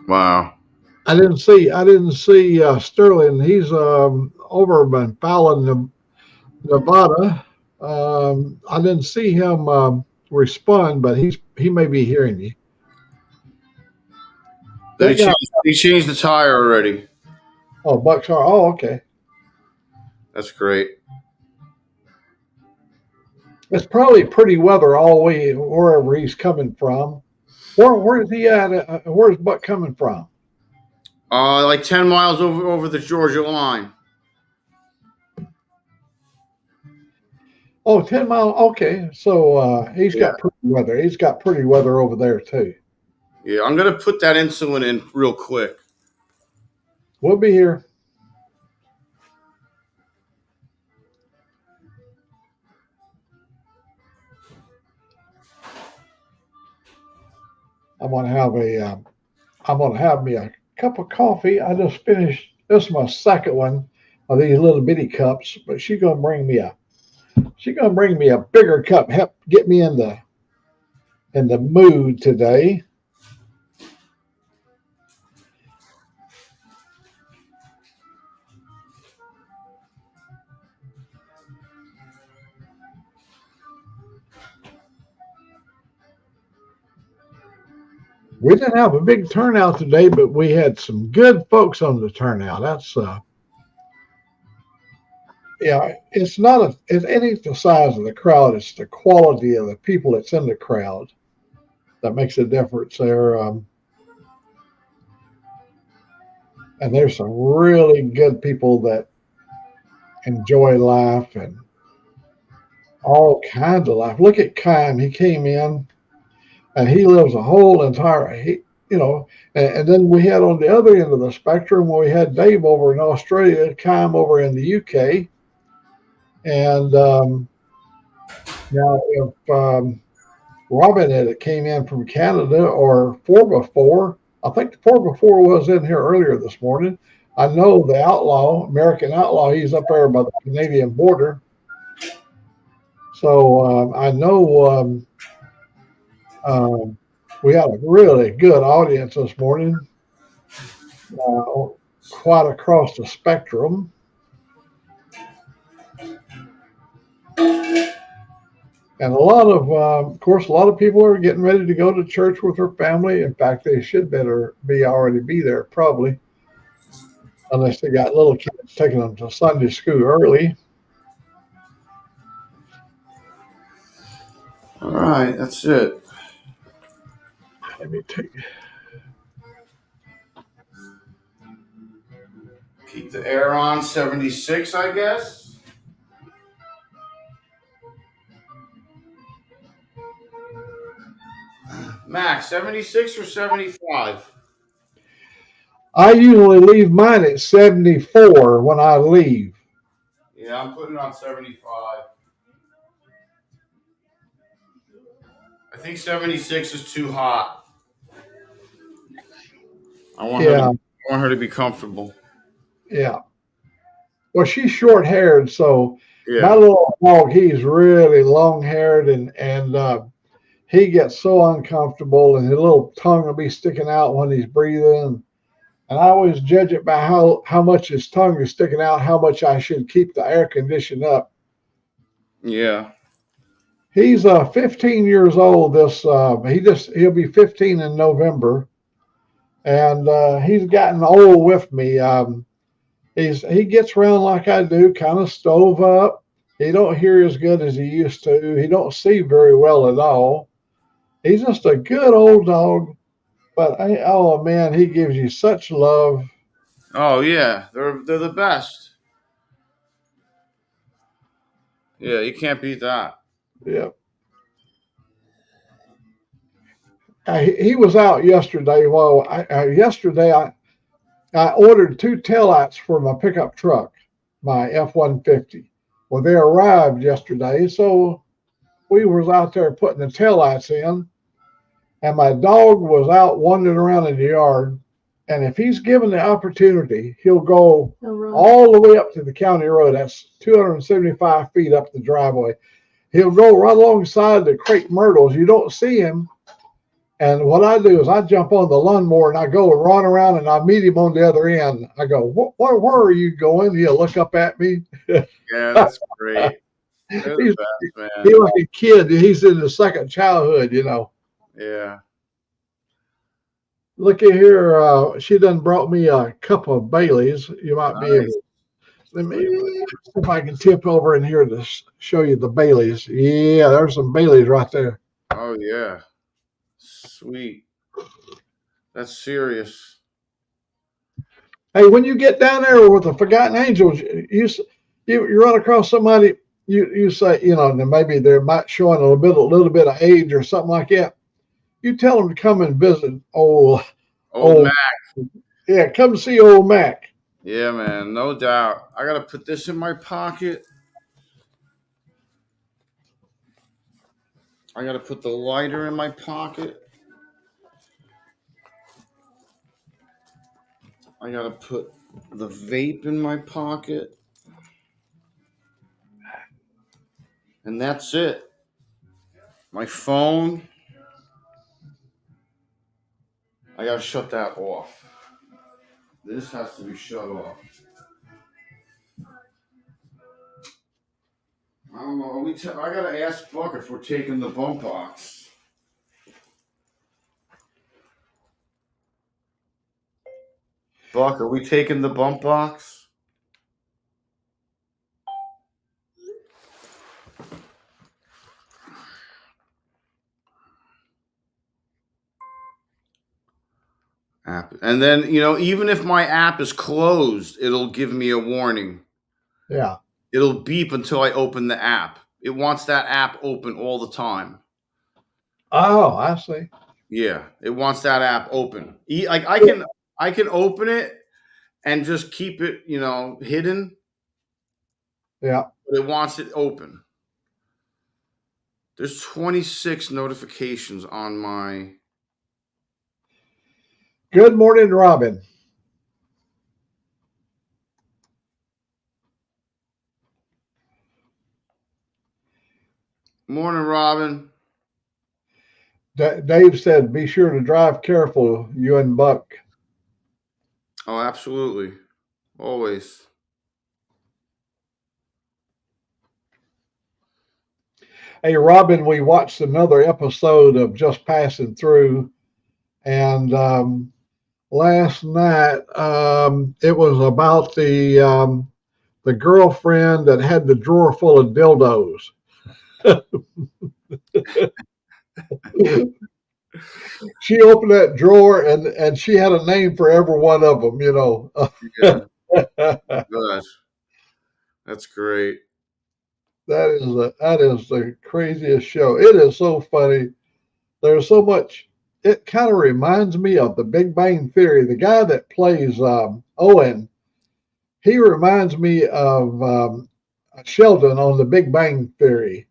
Wow. I didn't see Sterling. He's over in Fallon, Nevada. I didn't see him respond, but he may be hearing you. He changed the tire already. Oh, Buckshot. Oh, okay. That's great. It's probably pretty weather all the way wherever he's coming from. Where is he at? Where's Buck coming from? Like 10 miles over the Georgia line. Oh, 10 miles. Okay. So he's got pretty weather. He's got pretty weather over there too. Yeah, I'm going to put that insulin in real quick. We'll be here. I'm gonna have me a cup of coffee. I just finished. This is my second one of these little bitty cups, but she's gonna bring me a bigger cup. Help get me in the mood today. We didn't have a big turnout today, but we had some good folks on the turnout. That's it ain't the size of the crowd, it's the quality of the people that's in the crowd that makes a difference there. And there's some really good people that enjoy life and all kinds of life. Look at Kime. He came in and he lives a whole entire, and then we had on the other end of the spectrum, we had Dave over in Australia, Kime over in the UK. And now if Robin had came in from Canada or 4x4, I think the 4x4 was in here earlier this morning. I know the American Outlaw, he's up there by the Canadian border. So I know we had a really good audience this morning, quite across the spectrum. And of course, a lot of people are getting ready to go to church with their family. In fact, they should already be there probably, unless they got little kids taking them to Sunday school early. All right, that's it. Let me take. Keep the air on 76, I guess. Max, 76 or 75? I usually leave mine at 74 when I leave. Yeah, I'm putting it on 75. I think 76 is too hot. I want her to be comfortable. Yeah. Well, she's short haired, so Yeah. my little dog, he's really long haired, and he gets so uncomfortable, and his little tongue will be sticking out when he's breathing. And I always judge it by how much his tongue is sticking out, how much I should keep the air condition up. Yeah. He's 15 years old. He'll be 15 in November, and he's gotten old with me. He gets around like I do, kind of stove up. He don't hear as good as he used to. He don't see very well at all. He's just a good old dog. But oh man, he gives you such love. Oh yeah, they're the best. Yeah, you can't beat that. Yeah. He was out yesterday. Well, yesterday I ordered 2 taillights for my pickup truck, my F-150. Well, they arrived yesterday, so we was out there putting the taillights in, and my dog was out wandering around in the yard. And if he's given the opportunity, he'll go all the way up to the county road. That's 275 feet up the driveway. He'll go right alongside the crepe myrtles. You don't see him. And what I do is I jump on the lawnmower and I go and run around and I meet him on the other end. I go, where are you going? He'll look up at me. Yeah, that's great. They're the best, man. He's like a kid. He's in his second childhood, you know. Yeah. Look at here. She done brought me a cup of Bailey's. You might be able. Let me see if I can tip over in here to show you the Bailey's. Yeah, there's some Bailey's right there. Oh yeah. Sweet. That's serious. Hey, when you get down there with the Forgotten Angels, you run across somebody, you say, you know, maybe they're might showing a little bit of age or something like that. You tell them to come and visit old Mac. Yeah, come see old Mac. Yeah, man, no doubt. I gotta put this in my pocket. I gotta put the lighter in my pocket. I gotta put the vape in my pocket. And that's it. My phone. I gotta shut that off. This has to be shut off. I don't know. I gotta ask Buck if we're taking the bump box. Buck, are we taking the bump box? App. And then, you know, even if my app is closed, it'll give me a warning. Yeah. It'll beep until I open the app. It wants that app open all the time. Oh, I see. Yeah, it wants that app open. Like I can open it and just keep it, you know, hidden. Yeah. But it wants it open. There's 26 notifications on my. Good morning, Robin. Morning, Robin. Dave said, be sure to drive careful, you and Buck. Oh, absolutely. Always. Hey, Robin, we watched another episode of Just Passing Through. And last night, it was about the girlfriend that had the drawer full of dildos. She opened that drawer and she had a name for every one of them, you know. Yeah. Good. That's great. That is the craziest show. It is so funny. There's so much. It kind of reminds me of The Big Bang Theory. The guy that plays Owen, he reminds me of Sheldon on The Big Bang Theory.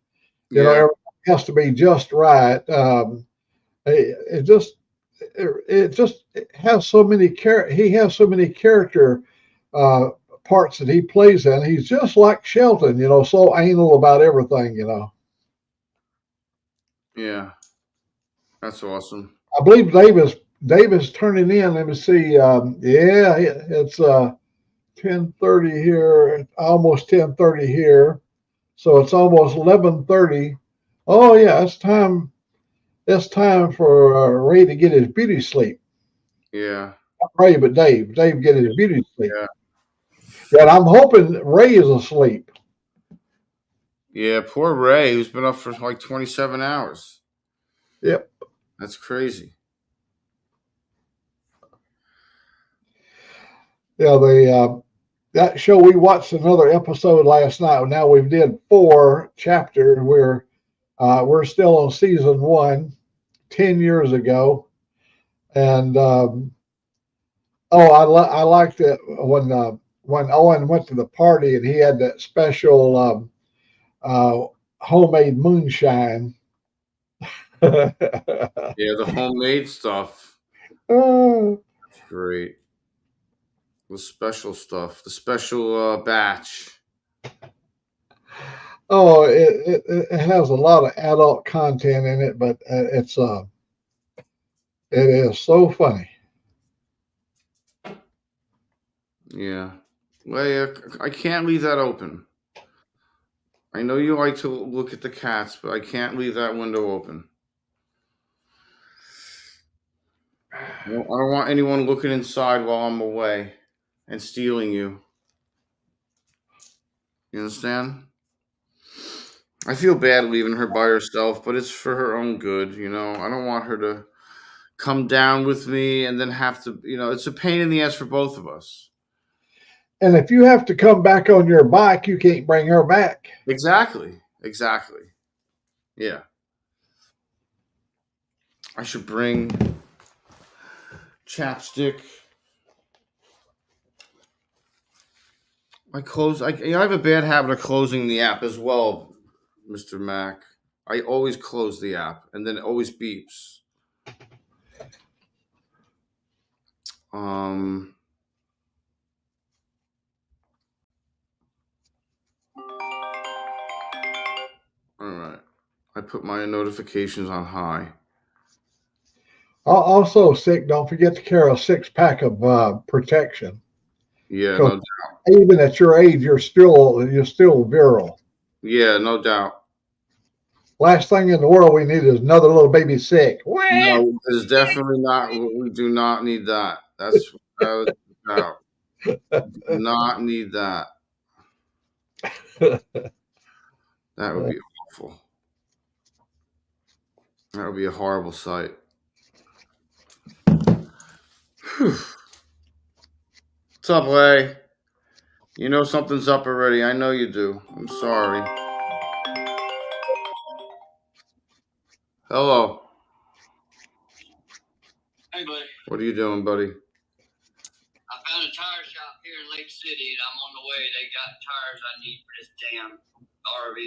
You know, Yeah. everything has to be just right. It has so many he has so many character parts that he plays in. He's just like Shelton, you know, so anal about everything, you know. Yeah. That's awesome. I believe Davis turning in. Let me see. Yeah, it's 10:30 here, almost 10:30 here. So it's almost 11:30. Oh yeah, it's time. It's time for Ray to get his beauty sleep. Yeah. Not Ray, but Dave. Dave get his beauty sleep. Yeah. And I'm hoping Ray is asleep. Yeah. Poor Ray, who's been up for like 27 hours. Yep. That's crazy. Yeah, that show, we watched another episode last night. Now we've did 4 chapters. We're still on season 1, 10 years ago, and I liked it when Owen went to the party and he had that special homemade moonshine. Yeah, the homemade stuff. Oh, That's great. The special stuff, the special batch. oh, it has a lot of adult content in it, but it is so funny. Yeah. Leia, I can't leave that open. I know you like to look at the cats, but I can't leave that window open. I don't want anyone looking inside while I'm away and stealing you. You understand? I feel bad leaving her by herself, but it's for her own good, you know. I don't want her to come down with me and then have to, you know, it's a pain in the ass for both of us. And if you have to come back on your bike, you can't bring her back. Exactly. Yeah. I should bring chapstick. I have a bad habit of closing the app as well, Mr. Mac. I always close the app and then it always beeps. All right. I put my notifications on high. Also, don't forget to carry a 6-pack of protection. Yeah, no doubt. Even at your age, you're still virile. Yeah, no doubt. Last thing in the world we need is another little baby sick. No, there's definitely not. We do not need that. That's without doubt. Do not need that. That would be awful. That would be a horrible sight. Whew. What's up, Lay? You know something's up already. I know you do. I'm sorry. Hello. Hey, buddy. What are you doing, buddy? I found a tire shop here in Lake City, and I'm on the way. They got tires I need for this damn RV.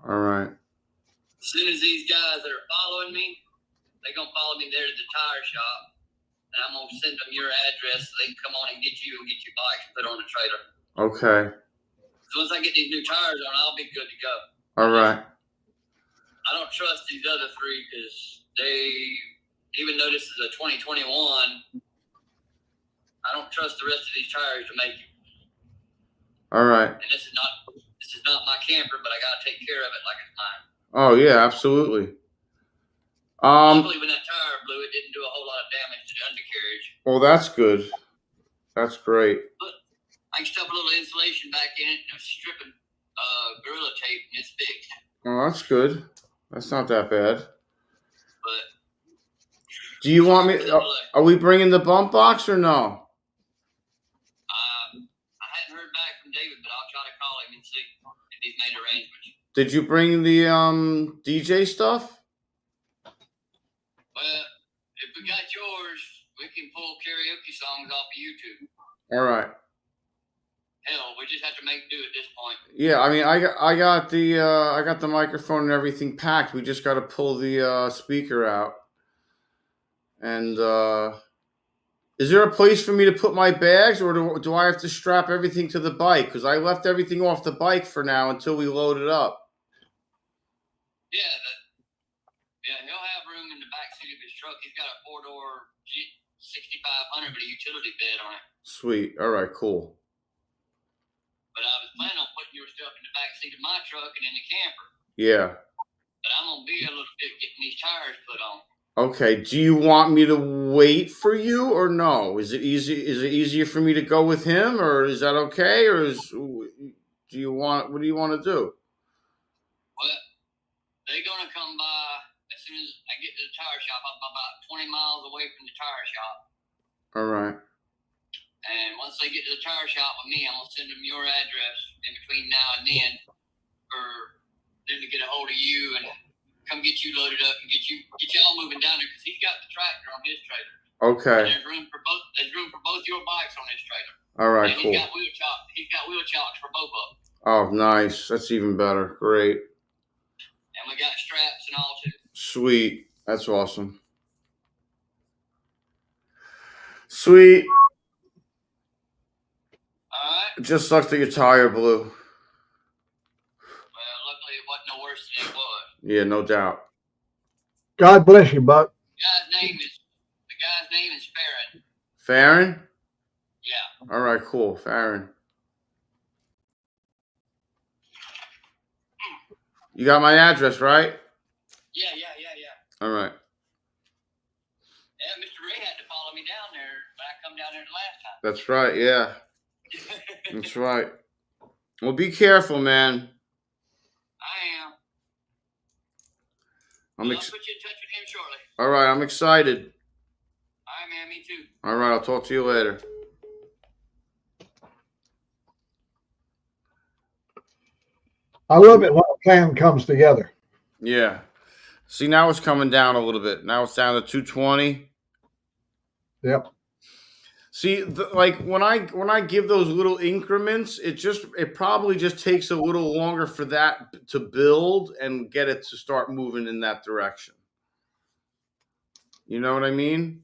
All right. As soon as these guys that are following me, they're going to follow me there to the tire shop, and I'm going to send them your address so they can come on and get you and get your bike and put on the trailer. Okay. So once I get these new tires on, I'll be good to go. All right. I don't trust these other 3 because they, even though this is a 2021, I don't trust the rest of these tires to make it. All right. And this is not my camper, but I gotta take care of it like it's mine. Oh yeah, absolutely. Hopefully, when that tire blew, it didn't do a whole lot of damage to the undercarriage. Well, that's good. That's great. But I can stuff a little insulation back in it and stripping Gorilla Tape, and it's fixed. Oh, that's good. That's not that bad. But do you want me? Are we bringing the bump box or no? made arrangements. Did you bring the DJ stuff? Well, if we got yours, we can pull karaoke songs off of YouTube. All right. Hell, we just have to make do at this point. Yeah, I mean, I got the microphone and everything packed. We just got to pull the speaker out. And is there a place for me to put my bags, or do I have to strap everything to the bike? Because I left everything off the bike for now until we load it up. Yeah, he'll have room in the back seat of his truck. He's got a 4-door 6500 with a utility bed on it. Sweet. All right, cool. But I was planning on putting your stuff in the back seat of my truck and in the camper. Yeah. But I'm gonna be a little bit getting these tires put on. Okay. Do you want me to wait for you or no? Is it easier for me to go with him, or is that okay? Or what do you want to do? Well, they're gonna come by as soon as I get to the tire shop. I'm about 20 miles away from the tire shop. All right. And once they get to the tire shop with me, I'm gonna send them your address in between now and then for them to get a hold of you and come get you loaded up and get y'all moving down there, because he's got the tractor on his trailer. Okay. And there's room for both your bikes on his trailer. All right. And Cool. he's got wheel chocks for both of them. Oh, nice. That's even better. Great. And we got straps and all too. Sweet. That's awesome. Sweet. All right. It just sucks that your tire blew. Well, luckily it wasn't no worse than it was. Yeah, no doubt. God bless you, Buck. The guy's name is Farron. Farron? Yeah. All right, cool. Farron. You got my address, right? Yeah. All right. Yeah, Mr. Ray had to follow me down there when I come down there the last time. That's right. Yeah. That's right. Well, be careful, man. I am. I'll I'll put you in touch with him shortly. All right. I'm excited. All right, man. Me too. All right. I'll talk to you later. I love it when a plan comes together. Yeah. See, now it's coming down a little bit. Now it's down to 220. Yep. See, like when I give those little increments, it probably just takes a little longer for that to build and get it to start moving in that direction. You know what I mean?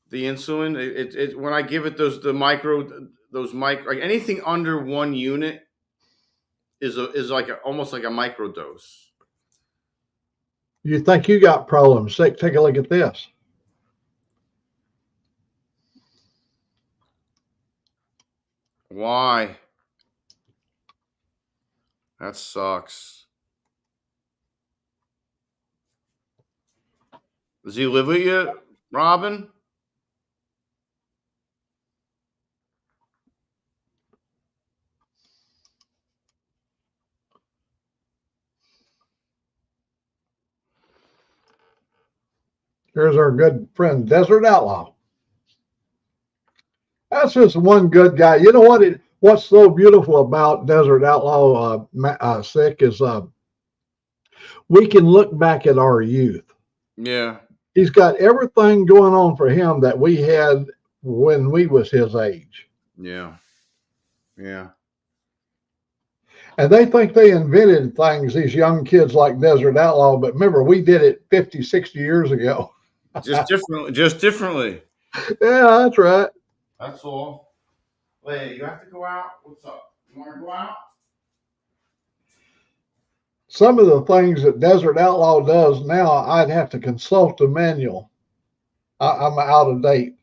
The insulin, it when I give it those micro, like anything under 1 unit is like almost like a micro dose. You think you got problems? Take a look at this. Why? That sucks. Does he live with you, Robin? Here's our good friend, Desert Outlaw. That's just one good guy. You know what? What's so beautiful about Desert Outlaw Sick is we can look back at our youth. Yeah. He's got everything going on for him that we had when we was his age. Yeah. Yeah. And they think they invented things, these young kids like Desert Outlaw, but remember, we did it 50, 60 years ago. Just differently. Yeah, that's right. That's all. Wait, you have to go out? What's up? You want to go out? Some of the things that Desert Outlaw does now, I'd have to consult the manual. I'm out of date.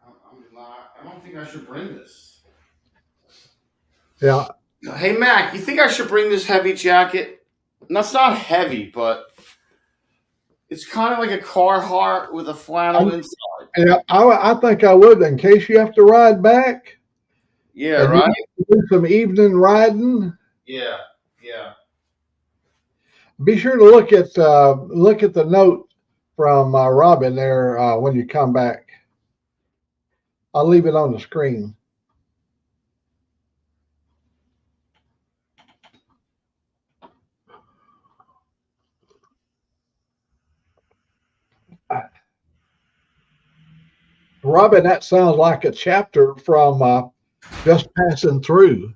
I don't think I should bring this. Yeah. Hey, Mac, you think I should bring this heavy jacket? That's not heavy, but it's kind of like a Carhartt with a flannel inside. Yeah, I think I would, in case you have to ride back. Yeah, right? Do some evening riding. Yeah. Be sure to look at the note from Robin there when you come back. I'll leave it on the screen. Robin, that sounds like a chapter from Just Passing Through.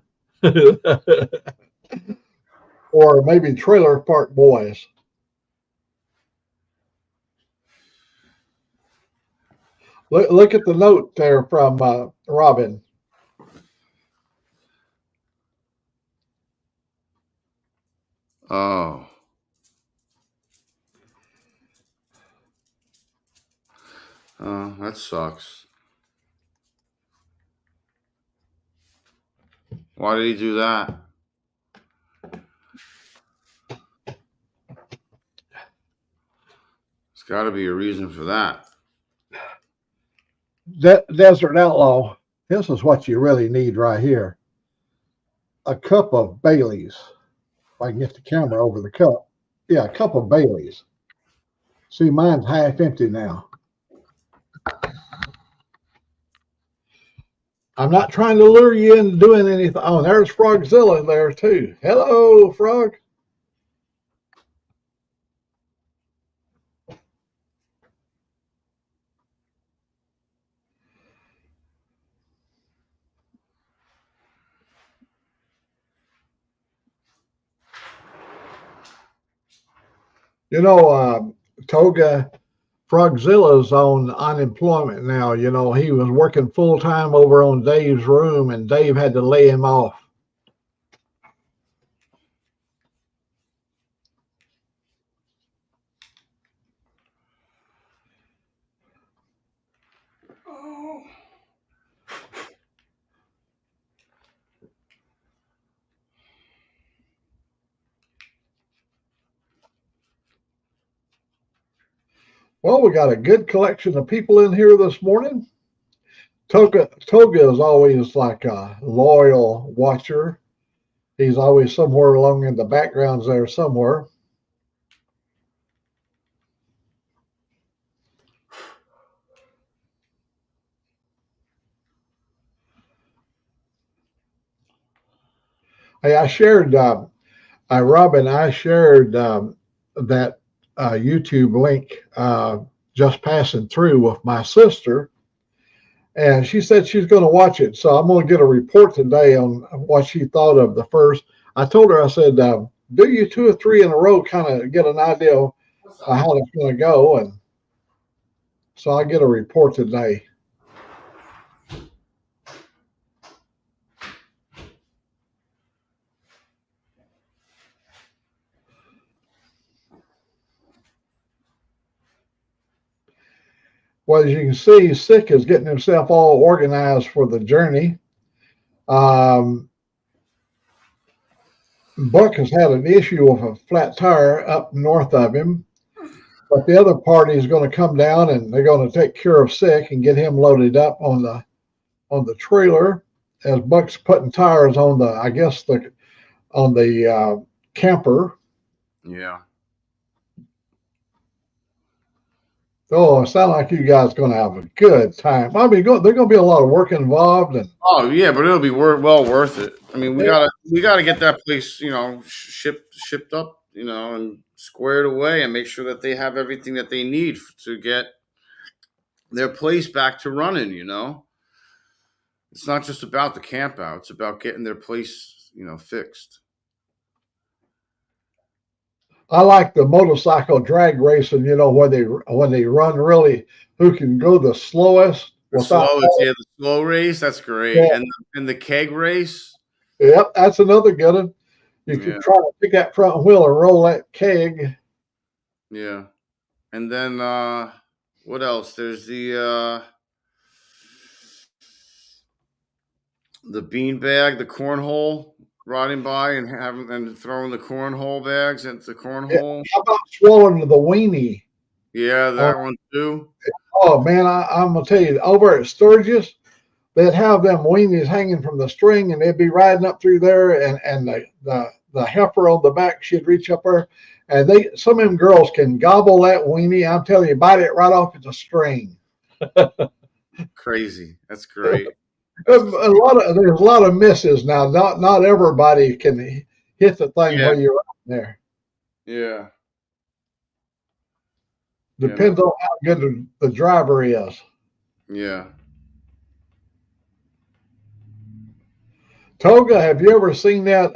Or maybe Trailer Park Boys. Look at the note there from Robin. Oh. Oh, that sucks. Why did he do that? There's got to be a reason for that. Desert Outlaw, this is what you really need right here. A cup of Baileys. If I can get the camera over the cup. Yeah, a cup of Baileys. See, mine's half empty now. I'm not trying to lure you into doing anything. Oh, there's Frogzilla there too. Hello, Frog. You know, Toga, Frogzilla's on unemployment now. You know, he was working full time over on Dave's room, and Dave had to lay him off. Well, we got a good collection of people in here this morning. Toga is always like a loyal watcher. He's always somewhere along in the backgrounds there somewhere. Hey, I shared, Robin, I shared that YouTube link Just Passing Through with my sister, and she said she's going to watch it. So I'm going to get a report today on what she thought of the first. I told her, I said, do you 2 or 3 in a row, kind of get an idea of how it's going to go, and so I'll get a report today. Well, as you can see, Sick is getting himself all organized for the journey. Buck has had an issue with a flat tire up north of him, but the other party is going to come down and they're going to take care of Sick and get him loaded up on the trailer as Buck's putting tires on the camper. Yeah. Oh, it sounds like you guys are going to have a good time. I mean, there's going to be a lot of work involved, and yeah, but it'll be well worth it. I mean, we gotta get that place, shipped up, and squared away, and make sure that they have everything that they need to get their place back to running. It's not just about the camp out; it's about getting their place, fixed. I like the motorcycle drag racing, when they run really, who can go the slowest. The slow race, that's great. Yeah. And the keg race. Yep, that's another good one. You can try to pick that front wheel and roll that keg. Yeah. And then what else? There's the beanbag, the cornhole. Riding by and throwing the cornhole bags into the cornhole. How about swallowing the weenie? Yeah, that one too. Oh man, I'm gonna tell you, over at Sturgis, they'd have them weenies hanging from the string, and they'd be riding up through there, and the heifer on the back, she'd reach up there, and some of them girls can gobble that weenie. I'm telling you, bite it right off at the string. Crazy. That's great. There's a lot of misses now. Not everybody can hit the thing Yeah. while you're out there. Yeah. Depends on how good the driver is. Yeah. Toga, have you ever seen that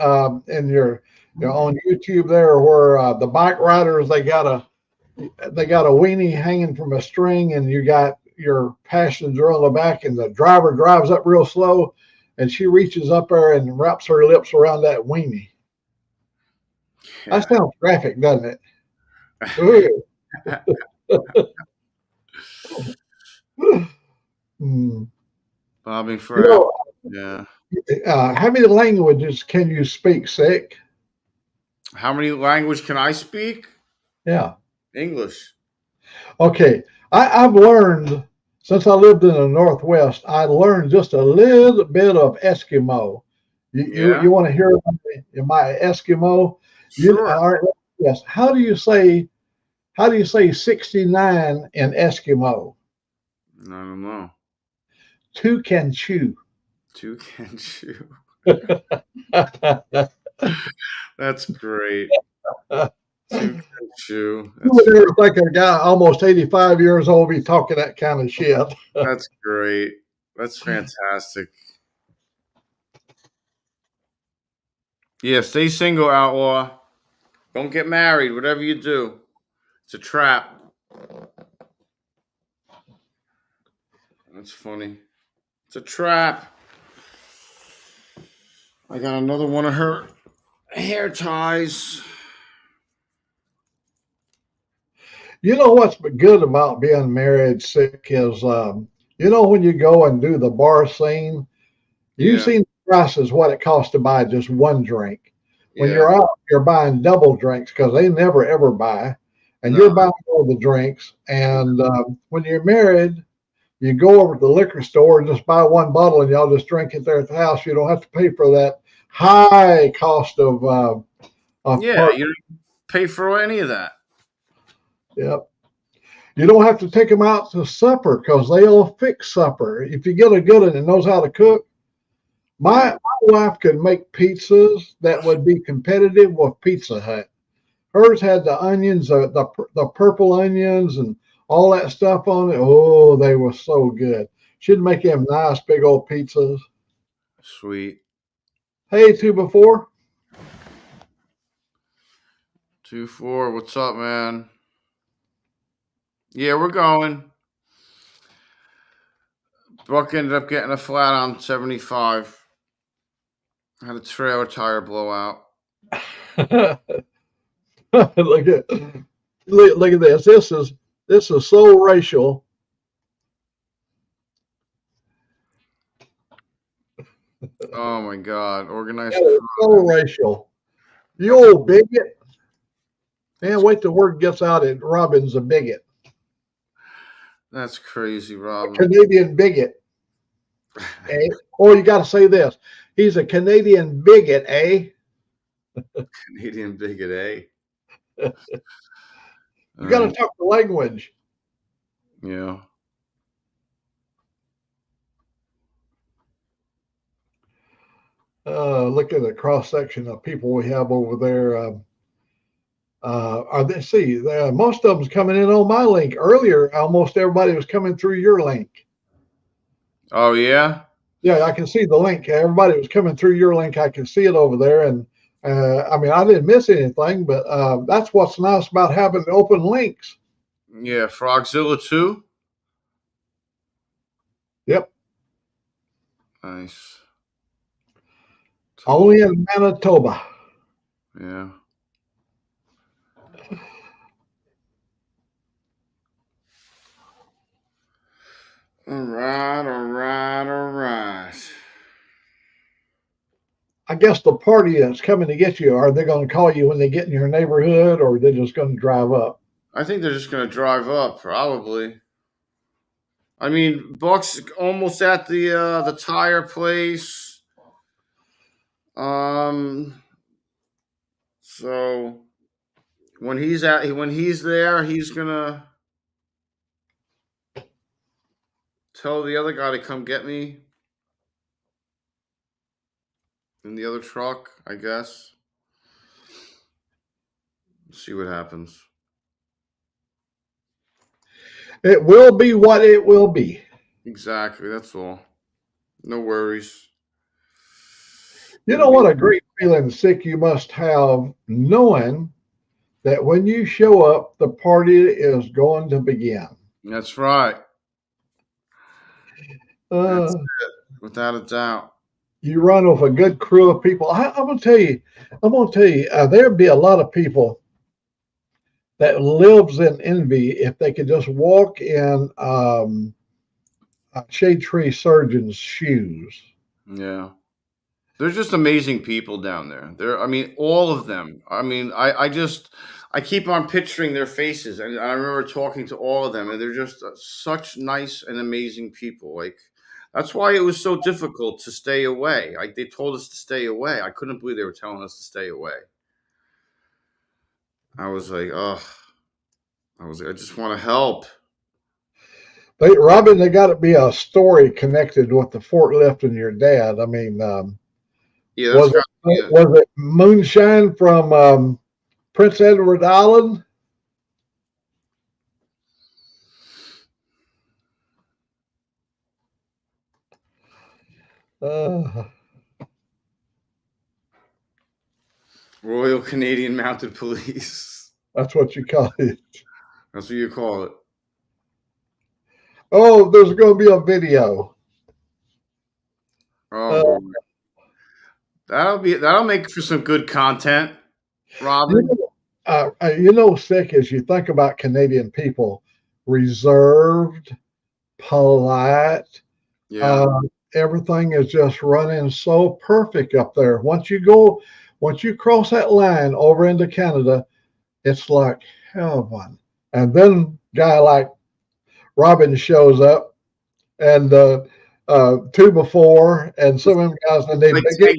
in your on YouTube there, where the bike riders they got a weenie hanging from a string, and you got your passenger on the back, and the driver drives up real slow, and she reaches up there and wraps her lips around that weenie. Yeah. That sounds graphic, doesn't it? Ooh. Hmm. Bobbing for You know, yeah. how many languages can you speak, Sick? How many language can I speak? Yeah. English. Okay. I've learned, since I lived in the Northwest, I learned just a little bit of Eskimo. You want to hear my Eskimo? Sure. All right, yes. How do you say 69 in Eskimo? I don't know. Two can chew. Two can chew. That's great. Two can chew. You would never think a guy almost 85 years old be talking that kind of shit. That's great. That's fantastic. Yeah, stay single, outlaw. Don't get married. Whatever you do, it's a trap. That's funny. It's a trap. I got another one of her hair ties. You know what's good about being married, Sick, is when you go and do the bar scene, you've seen the prices, what it costs to buy just one drink. When you're out, you're buying double drinks because they never ever buy, and you're buying all the drinks. And when you're married, you go over to the liquor store and just buy one bottle, and y'all just drink it there at the house. You don't have to pay for that high cost of. You don't pay for any of that. Yep. You don't have to take them out to supper because they'll fix supper. If you get a good one that knows how to cook, my wife could make pizzas that would be competitive with Pizza Hut. Hers had the onions, the purple onions, and all that stuff on it. Oh, they were so good. She'd make them nice big old pizzas. Sweet. Hey, 2 before. 2-4. What's up, man? Yeah, we're going. Buck ended up getting a flat on 75. Had a trailer tire blowout. look at this. This is so racial. Oh my God! Organized. So racial. You old bigot. Man, wait till word gets out and Robin's a bigot. That's crazy, Robin. Canadian bigot. Eh? Or you got to say this. He's a Canadian bigot, eh? Canadian bigot, eh? You got to talk the language. Yeah. Look at the cross section of people we have over there. Most of them's coming in on my link. Earlier, almost everybody was coming through your link. Oh yeah. Yeah, I can see the link. Everybody was coming through your link. I can see it over there, and I didn't miss anything. But that's what's nice about having open links. Yeah, Frogzilla 2. Yep. Nice. Only in Manitoba. Yeah. All right. I guess the party that's coming to get you, are they going to call you when they get in your neighborhood, or are they just going to drive up? I think they're just going to drive up, probably. I mean, Buck's almost at the tire place. So when he's there, he's gonna tell the other guy to come get me in the other truck, I guess. See what happens. It will be what it will be. Exactly. That's all. No worries. You know what a great feeling sick you must have knowing that when you show up, the party is going to begin. That's right. Uh, Without a doubt. you run with a good crew of people. I'm gonna tell you, there'd be a lot of people that lives in envy if they could just walk in Shade Tree Surgeon's shoes. Yeah. They're just amazing people down there. I mean, all of them. I mean, I keep on picturing their faces, and I remember talking to all of them, and they're just such nice and amazing people. Like, that's why it was so difficult to stay away. Like, they told us to stay away. I couldn't believe they were telling us to stay away. I was like, oh, I just want to help. But Robin, there got to be a story connected with the forklift and your dad. I mean, Yeah, was it moonshine from Prince Edward Island? Royal Canadian Mounted Police. That's what you call it. That's what you call it. Oh, there's going to be a video. Oh, that'll make for some good content, Robin. Sick, as you think about Canadian people, reserved, polite. Yeah. Everything is just running so perfect up there. Once you cross that line over into Canada, it's like heaven. And then guy like Robin shows up, and two before, and some of them guys, and they get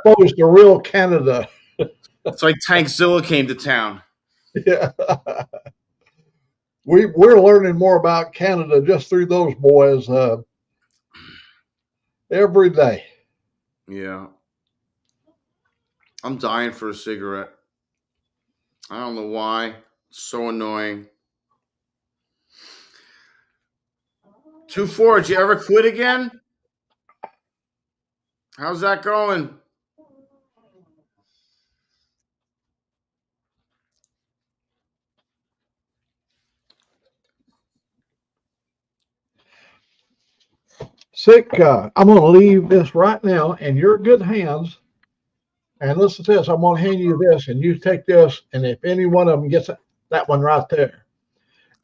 exposed to real Canada. It's like Tankzilla came to town. Yeah. We're learning more about Canada just through those boys every day. Yeah. I'm dying for a cigarette. I don't know why. It's so annoying. 2-4, did you ever quit again? How's that going? Sick, I'm going to leave this right now in your good hands. And listen to this. I'm going to hand you this, and you take this. And if any one of them gets that one right there,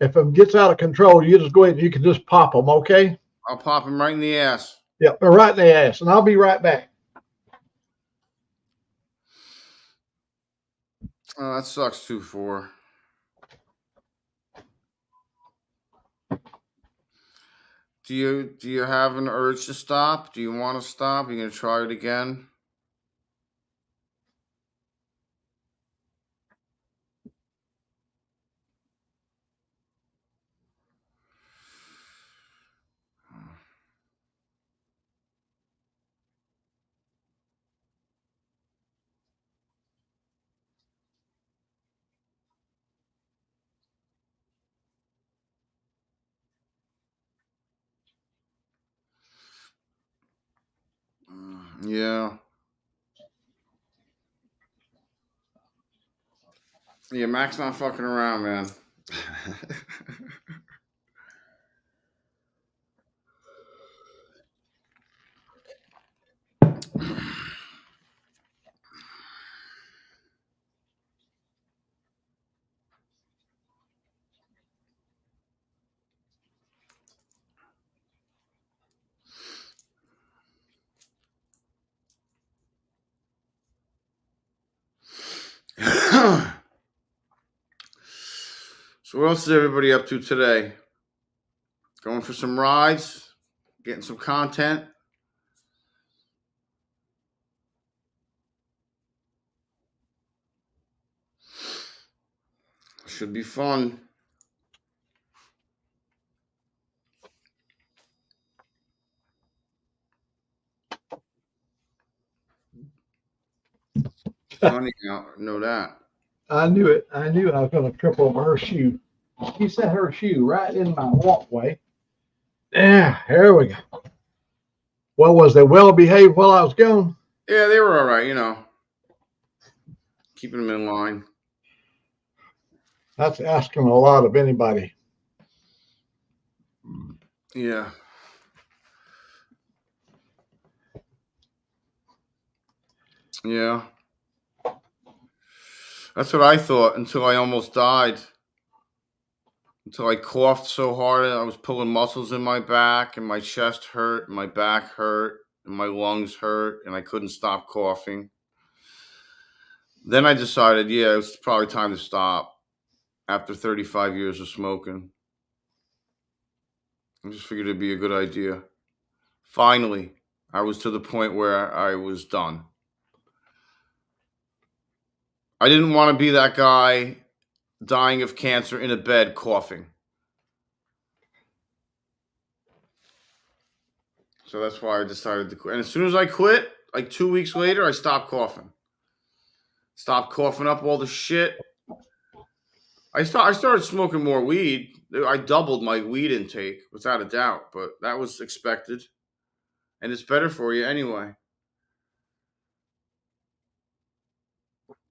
if it gets out of control, you just go ahead and you can just pop them, okay? I'll pop him right in the ass. Yep, right in the ass. And I'll be right back. Oh, that sucks, 2-4. Do you have an urge to stop? Do you want to stop? Are you gonna try it again? Yeah. Yeah, Mac's not fucking around, man. So what else is everybody up to today? Going for some rides? Getting some content? Should be fun. sunny out. I know that. I knew it. I knew I was going to trip over her shoe. She set her shoe right in my walkway. Yeah, here we go. Well, was they well behaved while I was gone? Yeah, they were all right. You know, keeping them in line. That's asking a lot of anybody. Yeah. Yeah. That's what I thought until I almost died. Until I coughed so hard, I was pulling muscles in my back, and my chest hurt, and my back hurt, and my lungs hurt, and I couldn't stop coughing. Then I decided, yeah, it's probably time to stop after 35 years of smoking. I just figured it'd be a good idea. Finally, I was to the point where I was done. I didn't want to be that guy dying of cancer in a bed coughing. So that's why I decided to quit. And as soon as I quit, like 2 weeks later, I stopped coughing. Stopped coughing up all the shit. I started smoking more weed. I doubled my weed intake, without a doubt, but that was expected. And it's better for you anyway.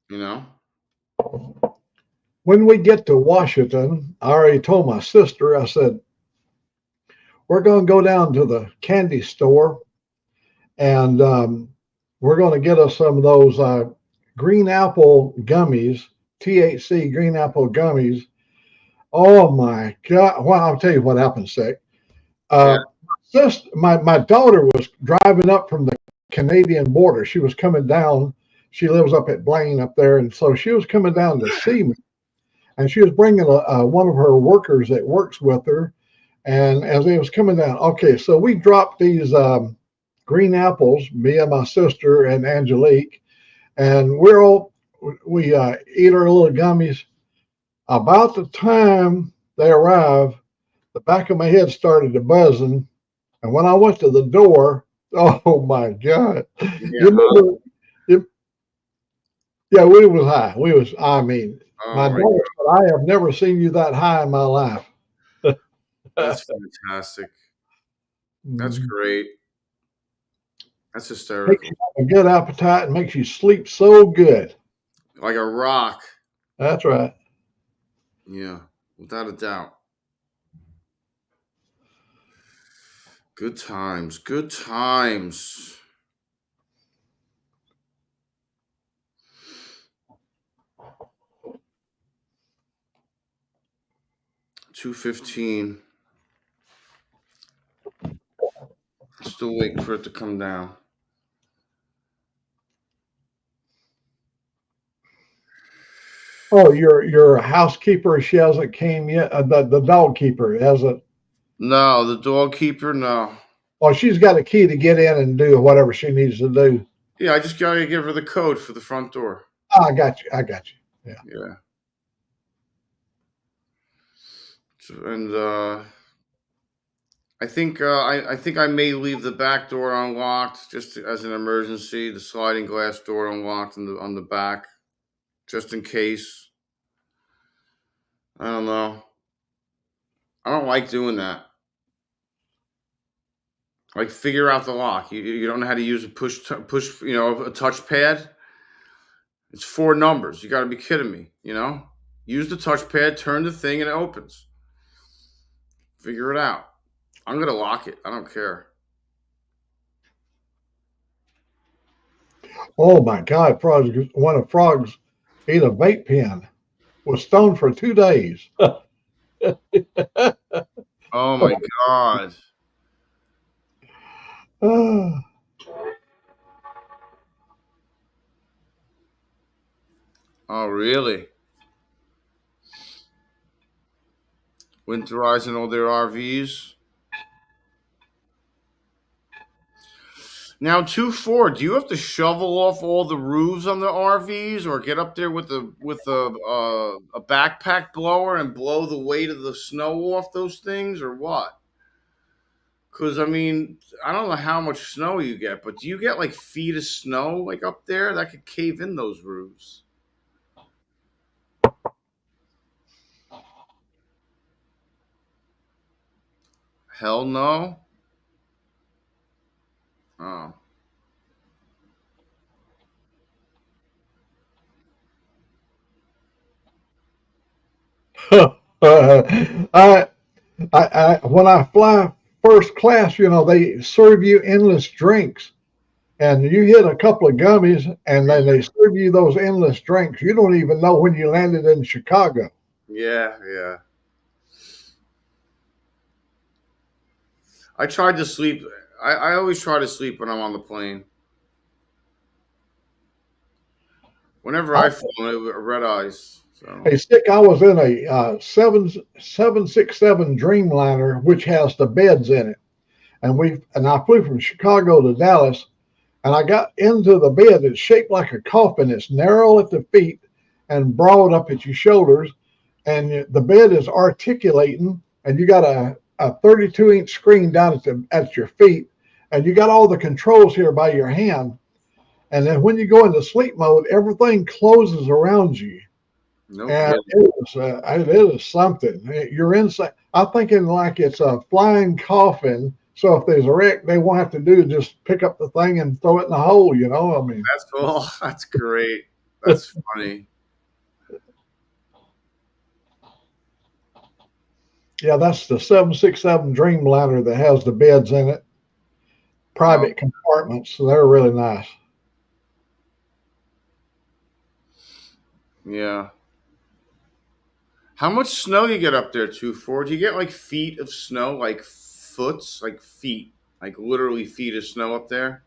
You know? When we get to Washington, I already told my sister, I said, we're going to go down to the candy store and we're going to get us some of those green apple gummies, THC green apple gummies. Oh my God. Well, I'll tell you what happened, Sick. My daughter was driving up from the Canadian border. She was coming down. She lives up at Blaine up there. And so she was coming down to see me. And she was bringing one of her workers that works with her. And as he was coming down, okay, so we dropped these green apples, me and my sister and Angelique, and we eat our little gummies. About the time they arrived, the back of my head started to buzzing. And when I went to the door, oh my God. Yeah. You remember, yeah, we was high. My daughter said, I have never seen you that high in my life. That's fantastic. That's great. That's hysterical. Makes you have a good appetite and makes you sleep so good. Like a rock. That's right. Yeah, without a doubt. Good times. Good times. $2.15. Still waiting for it to come down. Oh, your housekeeper, she hasn't came yet. The dog keeper hasn't. No, the dog keeper, no. Oh, she's got a key to get in and do whatever she needs to do. Yeah, I just gotta give her the code for the front door. Oh, I got you. Yeah. Yeah. So, and I think I may leave the back door unlocked just as an emergency. The sliding glass door unlocked on the back, just in case. I don't know. I don't like doing that. Like, figure out the lock. You don't know how to use a push, a touchpad. It's 4 numbers. You got to be kidding me. Use the touchpad, turn the thing, and it opens. Figure it out. I'm going to lock it. I don't care. Oh my God, one of Frog's ate a vape pen, was stoned for 2 days. Oh my God. Oh, really? Winterizing all their RVs? Now, 2-4, do you have to shovel off all the roofs on the RVs, or get up there with a backpack blower and blow the weight of the snow off those things, or what? Because I mean, I don't know how much snow you get, but do you get like feet of snow like up there that could cave in those roofs? Hell no. Oh. When I fly first class, you know, they serve you endless drinks, and you hit a couple of gummies, and then they serve you those endless drinks. You don't even know when you landed in Chicago. Yeah, yeah. I tried to sleep. I always try to sleep when I'm on the plane. Whenever I fall, red eyes. So. Hey, Stick, I was in a 767 Dreamliner, which has the beds in it, and I flew from Chicago to Dallas, and I got into the bed. It's shaped like a coffin. It's narrow at the feet and broad up at your shoulders, and the bed is articulating, and you got a 32-inch screen down at your feet, and you got all the controls here by your hand. And then when you go into sleep mode, everything closes around you. No and it is something. You're inside. I'm thinking like it's a flying coffin. So if there's a wreck, they won't have to do just pick up the thing and throw it in the hole. You know, I mean, that's cool. That's great. That's funny. Yeah, that's the 767 Dreamliner that has the beds in it, private compartments. So they're really nice. Yeah. How much snow you get up there too, Ford? Do you get like feet of snow, like foots, like feet, like literally feet of snow up there?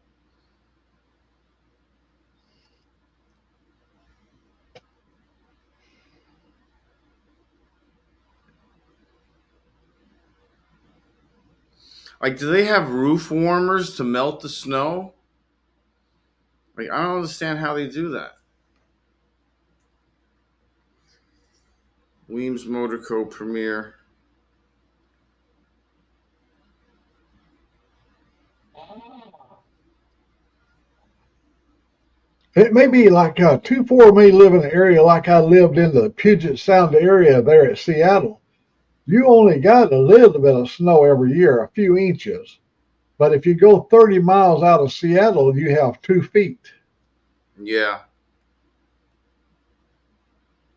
Like, do they have roof warmers to melt the snow? Like, I don't understand how they do that. Weems Motor Co. Premier. It may be like 2-4 may live in an area like I lived in the Puget Sound area there at Seattle. You only got a little bit of snow every year, a few inches. But if you go 30 miles out of Seattle, you have 2 feet. Yeah.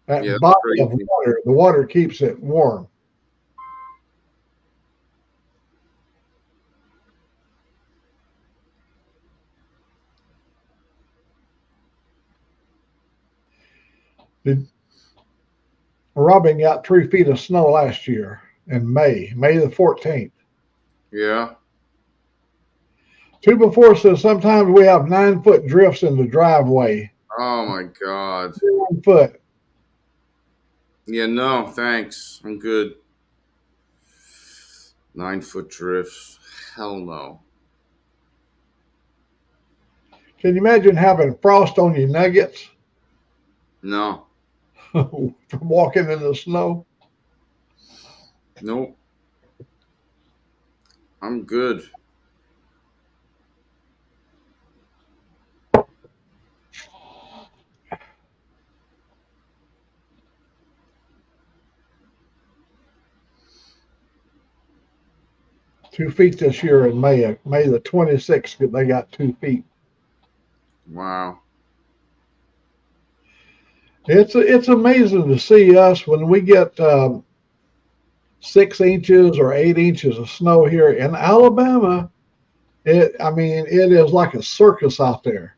That body of water, the water keeps it warm. Robin got 3 feet of snow last year in May the 14th. Yeah. 2 before says sometimes we have 9-foot drifts in the driveway. Oh my God. 9 foot. Yeah, no, thanks. I'm good. 9-foot drifts. Hell no. Can you imagine having frost on your nuggets? No. From walking in the snow? Nope. I'm good. Two feet this year in May the 26th, they got 2 feet. Wow. It's amazing to see us when we get 6 inches or 8 inches of snow here in Alabama. It is like a circus out there.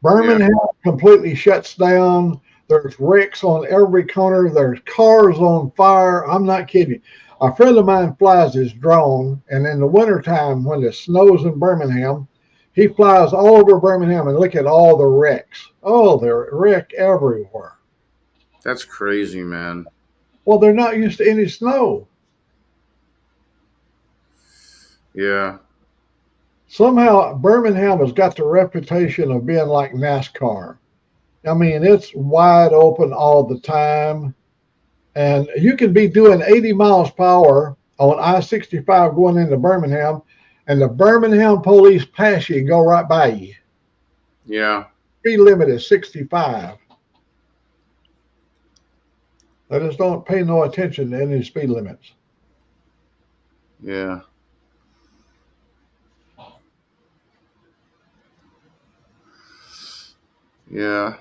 Birmingham completely shuts down. There's wrecks on every corner. There's cars on fire. I'm not kidding. A friend of mine flies his drone, and in the wintertime when it snows in Birmingham, he flies all over Birmingham and look at all the wrecks. Oh, they're wrecked everywhere. That's crazy, man. Well, they're not used to any snow. Yeah. Somehow Birmingham has got the reputation of being like NASCAR. I mean, it's wide open all the time. And you can be doing 80 miles per hour on I-65 going into Birmingham, and the Birmingham police pass you and go right by you. Yeah. Speed limit is 65. They just don't pay no attention to any speed limits. Yeah. Yeah.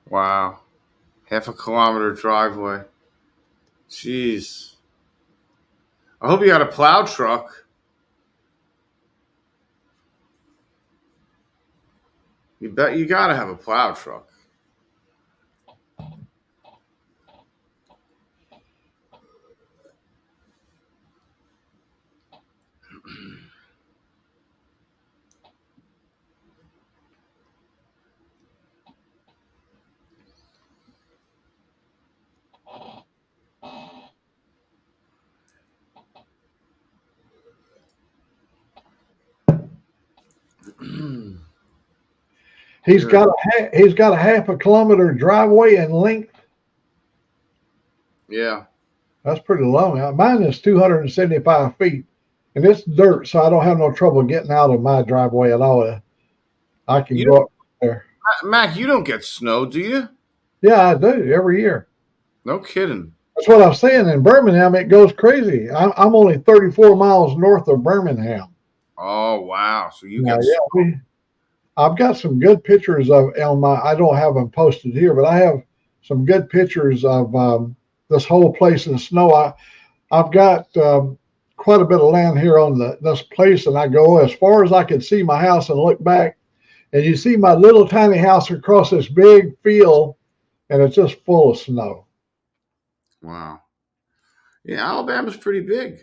Wow. Half a kilometer driveway. Jeez. I hope you got a plow truck. You bet you gotta have a plow truck. He's got a half a kilometer driveway in length. Yeah. That's pretty long. Mine is 275 feet, and it's dirt, so I don't have no trouble getting out of my driveway at all. I can go up there. Mac, you don't get snow, do you? Yeah, I do every year. No kidding. That's what I'm saying. In Birmingham, it goes crazy. I'm only 34 miles north of Birmingham. Oh wow! So you get I've got some good pictures of I don't have them posted here, but I have some good pictures of this whole place in snow. I've got quite a bit of land here on this place, and I go as far as I can see my house and look back, and you see my little tiny house across this big field, and it's just full of snow. Wow. Yeah, Alabama's pretty big.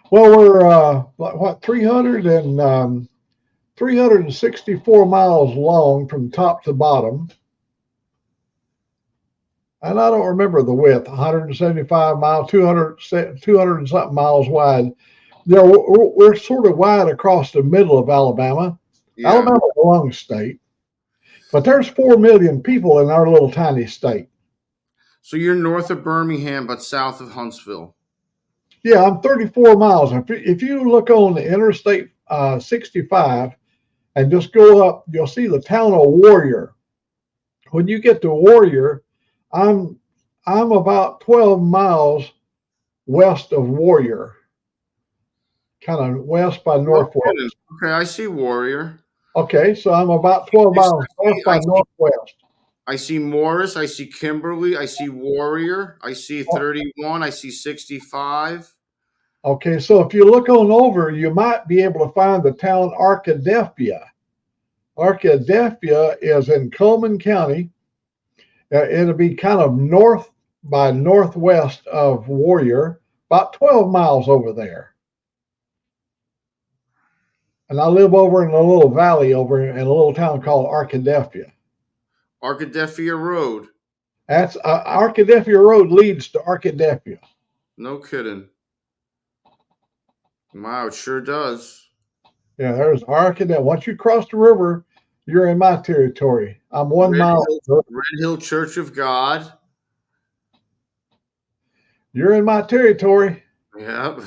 Well, we're 364 miles long from top to bottom. And I don't remember the width, 175 miles, 200 and something miles wide. We're sort of wide across the middle of Alabama. Yeah. Alabama's a long state, but there's 4 million people in our little tiny state. So you're north of Birmingham, but south of Huntsville. Yeah, I'm 34 miles. If you look on the Interstate 65 and just go up, you'll see the town of Warrior. When you get to Warrior, I'm about 12 miles west of Warrior, kind of west by northwest. Okay, I see Warrior. Okay, so I'm about 12 miles west by northwest. I see Morris, I see Kimberly, I see Warrior, I see 31, I see 65. Okay, so if you look on over, you might be able to find the town Arkadelphia. Arkadelphia is in Coleman County. It'll be kind of north by northwest of Warrior, about 12 miles over there. And I live over in a little valley over in a little town called Arkadelphia. Arkadelphia Road. That's Arkadelphia Road leads to Arkadelphia. No kidding. Wow, it sure does. Yeah, there's Arkadelphia. Once you cross the river, you're in my territory. I'm 1 mile. Red Hill Church of God. You're in my territory. Yep.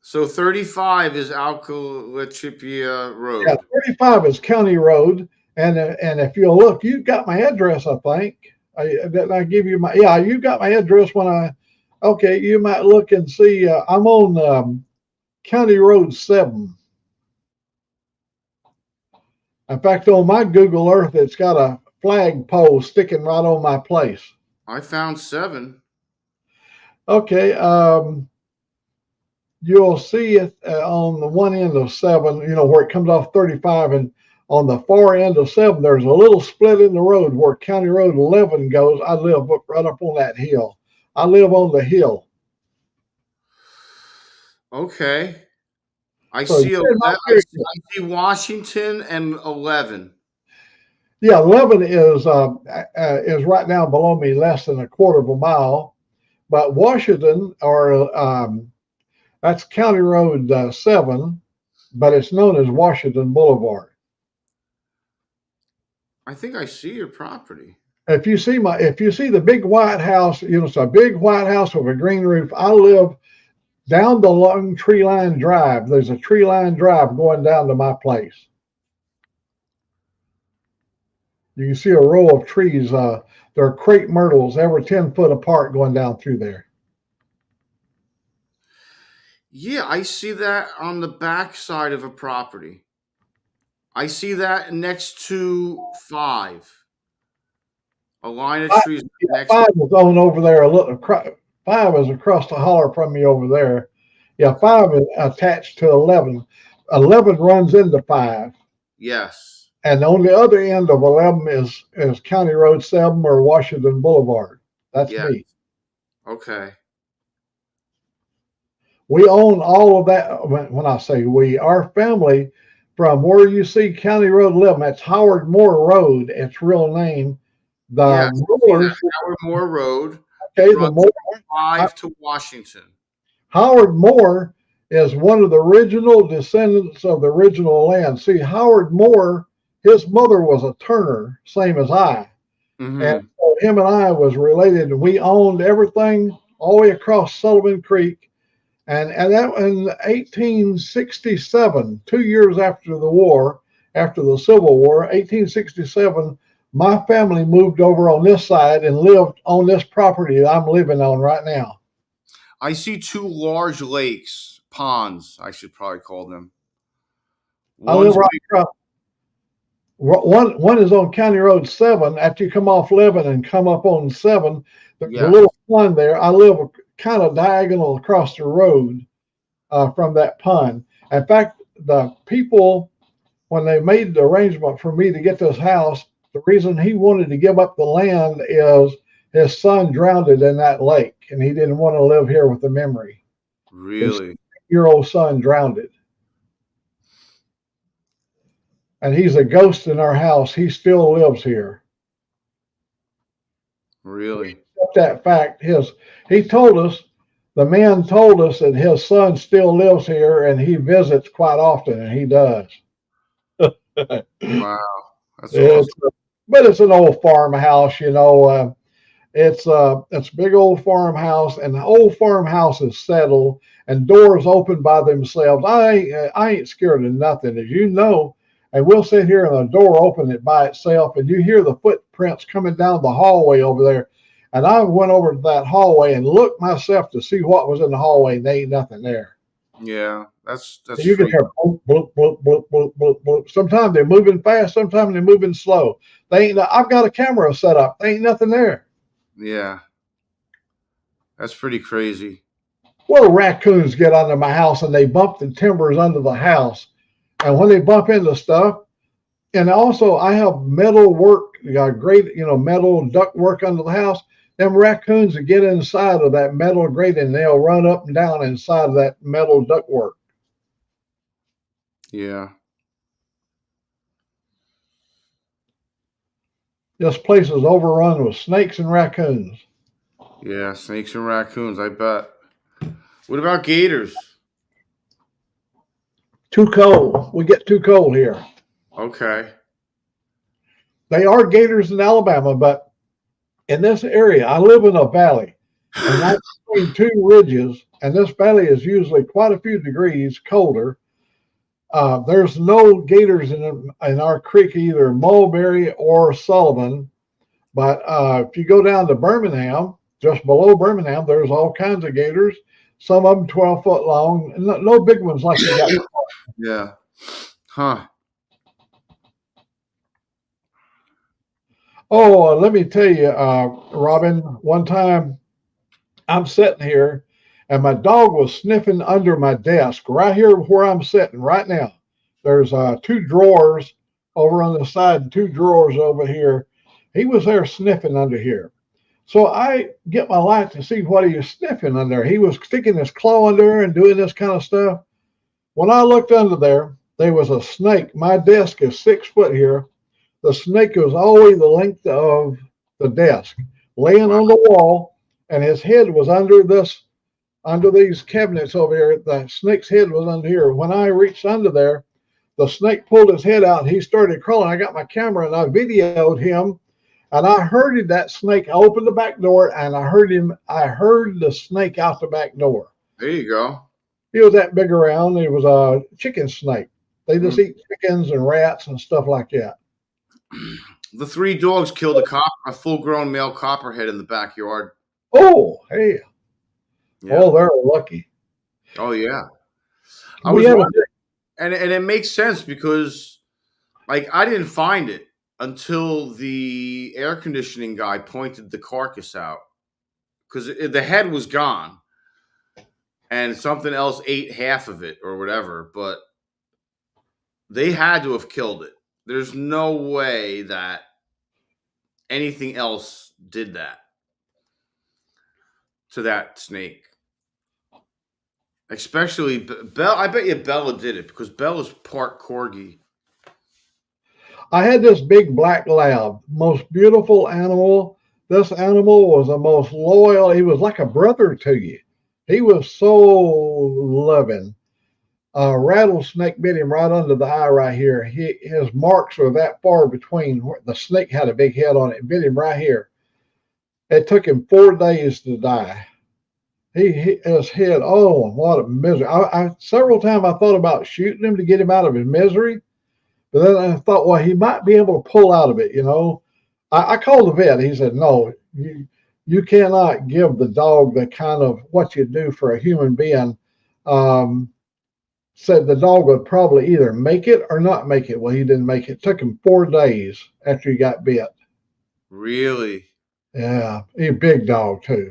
So 35 is Alcalachipia Road. Yeah, 35 is County Road, and if you'll look, you've got my address. I think I give you my you got my address when I. Okay, you might look and see. I'm on County Road 7. In fact, on my Google Earth, it's got a flagpole sticking right on my place. I found 7. Okay. You'll see it on the one end of 7, where it comes off 35, and on the far end of 7, there's a little split in the road where County Road 11 goes. I live right up on that hill. I live on the hill. Okay. I see Washington and 11. Yeah, 11 is right now below me, less than a quarter of a mile. But Washington, that's County Road 7, but it's known as Washington Boulevard. I think I see your property. If you see the big white house, it's a big white house with a green roof. I live down the long tree line drive. There's a tree line drive going down to my place. You can see a row of trees. There are crepe myrtles. They were 10 foot apart going down through there. Yeah, I see that on the back side of a property. I see that next to 5. A line of trees next 5 is on over there a little. 5 is across the holler from me over there. Yeah, 5 is attached to 11. 11 runs into 5. Yes. And on the other end of 11 is County Road 7 or Washington Boulevard. That's me. Okay. We own all of that. When I say we, our family, from where you see County Road 11, that's Howard Moore Road, its real name. The Moores, Howard Moore Road. Okay, the Moore 5 to Washington. Howard Moore is one of the original descendants of the original land. See, Howard Moore, his mother was a Turner, same as I. Mm-hmm. And so him and I was related, and we owned everything all the way across Sullivan Creek. And that in 1867, 2 years after the war, after the Civil War, 1867, my family moved over on this side and lived on this property that I'm living on right now. I see 2 large lakes, ponds, I should probably call them. I live right across. One is on County Road 7. After you come off 11 and come up on 7, the little pond there, I live kind of diagonal across the road from that pond. In fact, the people, when they made the arrangement for me to get this house, the reason he wanted to give up the land is his son drowned in that lake, and he didn't want to live here with the memory. Really? His 6-year-old son drowned. And he's a ghost in our house. He still lives here. Really? That fact, he told us, the man told us that his son still lives here and he visits quite often, and he does. Wow. That's awesome. But it's an old farmhouse, it's a big old farmhouse, and the old farmhouse is settled and doors open by themselves. I ain't scared of nothing, as you know. And we'll sit here and the door open it by itself, and you hear the footprints coming down the hallway over there. And I went over to that hallway and looked myself to see what was in the hallway, and there ain't nothing there. Yeah, that's you can hear bloop, bloop, bloop, bloop, bloop, bloop, bloop. Sometimes they're moving fast, sometimes they're moving slow. I've got a camera set up. There ain't nothing there. Yeah. That's pretty crazy. Well, raccoons get under my house and they bump the timbers under the house. And when they bump into stuff, and also I have metal work, great, metal duct work under the house. Them raccoons that get inside of that metal grating, they'll run up and down inside of that metal duct work. Yeah. This place is overrun with snakes and raccoons. Yeah, snakes and raccoons, I bet. What about gators? Too cold. We get too cold here. Okay. They are gators in Alabama, but in this area, I live in a valley, and that's between 2 ridges, and this valley is usually quite a few degrees colder. There's no gators in our creek, either Mulberry or Sullivan, but if you go down to Birmingham, just below Birmingham, there's all kinds of gators. Some of them 12 foot long, no big ones like you got. Yeah. Huh. Oh, let me tell you, Robin, one time I'm sitting here and my dog was sniffing under my desk right here where I'm sitting right now. There's 2 drawers over on the side and 2 drawers over here. He was there sniffing under here. So I get my light to see what he was sniffing under. He was sticking his claw under there and doing this kind of stuff. When I looked under there, there was a snake. My desk is 6 foot here. The snake was always the length of the desk, laying on the wall, and his head was under these cabinets over here. The snake's head was under here. When I reached under there, the snake pulled his head out and he started crawling. I got my camera and I videoed him, And I herded that snake. I opened the back door and I heard the snake out the back door. There you go. He was that big around. He was a chicken snake. They just eat chickens and rats and stuff like that. The 3 dogs killed a full-grown male copperhead in the backyard. Oh, hey. Yeah. Oh, they're lucky. Oh, yeah. And it makes sense because, like, I didn't find it until the air conditioning guy pointed the carcass out because the head was gone and something else ate half of it or whatever, but they had to have killed it. There's no way that anything else did that to that snake. Especially Bella. I bet you Bella did it because Bella's part corgi. I had this big black lab, most beautiful animal. This animal was the most loyal. He was like a brother to you. He was so loving. A rattlesnake bit him right under the eye right here. His marks were that far between. The snake had a big head on it. It bit him right here. It took him 4 days to die. His head, oh, what a misery. Several times I thought about shooting him to get him out of his misery. But then I thought, well, he might be able to pull out of it, you know. I called the vet. He said, no, you cannot give the dog the kind of what you do for a human being. Said the dog would probably either make it or not make it. Well, he didn't make it. It took him 4 days after he got bit. Really? Yeah, he's a big dog too.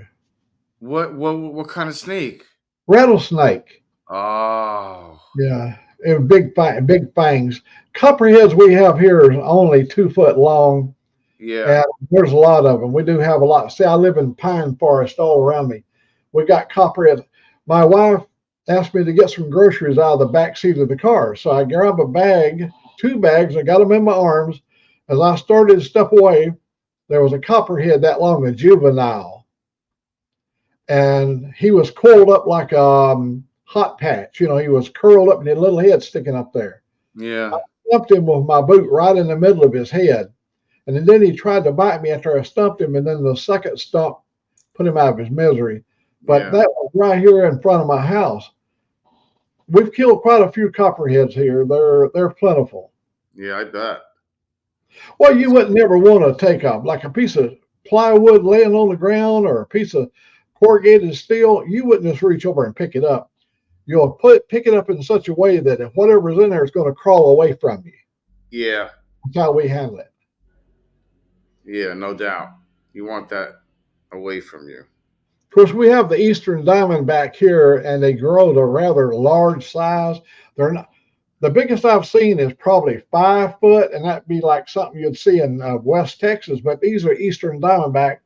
What kind of snake? Rattlesnake. Oh. Yeah, it was big fangs. Copperheads we have here is only 2 foot long. Yeah. And there's a lot of them. We do have a lot. See, I live in pine forest all around me. We got copperhead. My wife asked me to get some groceries out of the back seat of the car. So I grabbed a bag, 2 bags, I got them in my arms. As I started to step away, there was a copperhead that long, a juvenile. And he was coiled up like a hot patch. You know, he was curled up and his little head sticking up there. Yeah. I stumped him with my boot right in the middle of his head. And then he tried to bite me after I stumped him. And then the second stump put him out of his misery. But that was right here in front of my house. We've killed quite a few copperheads here. They're plentiful. Yeah, I bet. Well, you wouldn't never want to take up like a piece of plywood laying on the ground or a piece of corrugated steel. You wouldn't just reach over and pick it up. You'll pick it up in such a way that if whatever's in there is going to crawl away from you. Yeah. That's how we handle it. Yeah, no doubt. You want that away from you. Of course, we have the Eastern Diamondback here, and they grow to rather large size. They're not. The biggest I've seen is probably 5 foot, and that'd be like something you'd see in West Texas. But these are Eastern Diamondback,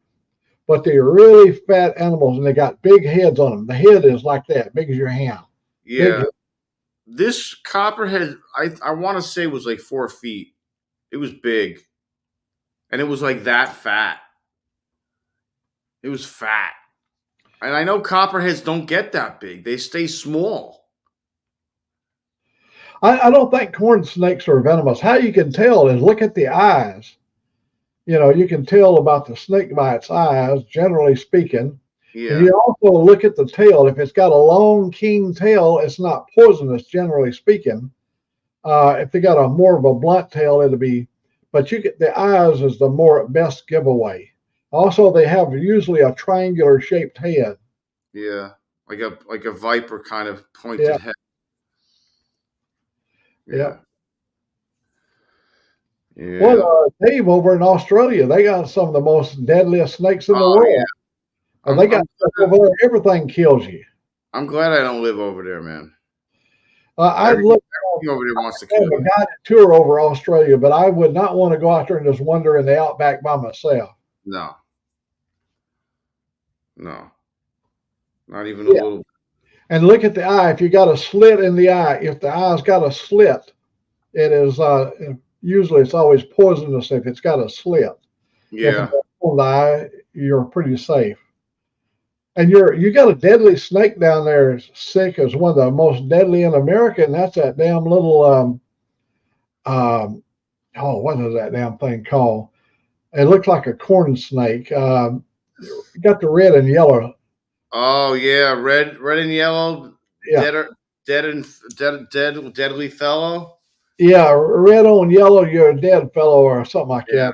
but they're really fat animals, and they got big heads on them. The head is like that, big as your hand. Yeah. This copperhead, I want to say was like 4 feet. It was big. And it was like that fat. It was fat. And I know copperheads don't get that big. They stay small. I don't think corn snakes are venomous. How you can tell is look at the eyes. You know, you can tell about the snake by its eyes, generally speaking. Yeah. And you also look at the tail. If it's got a long, keen tail, it's not poisonous, generally speaking. If they got a more of a blunt tail, it'll be. But you get the eyes is the more best giveaway. Also, they have usually a triangular shaped head. Yeah, like a viper kind of pointed head. Yeah. Yeah. Well, Dave over in Australia, they got some of the most deadliest snakes in the world. Yeah. And they got stuff over there, everything kills you. I'm glad I don't live over there, man. I'd look over there wants to kill a guided tour over Australia, but I would not want to go out there and just wander in the outback by myself. No. No. Not even a little bit. And look at the eye. If you got a slit in the eye, if the eye's got a slit, it is usually it's always poisonous if it's got a slit. Yeah. If it's on the eye, you're pretty safe. And you got a deadly snake down there, sick as one of the most deadly in America, and that's that damn little what is that damn thing called? It looks like a corn snake. Got the red and yellow. Oh yeah, red and yellow. Yeah. Deadly fellow. Yeah, red on yellow, you're a dead fellow or something like Yeah.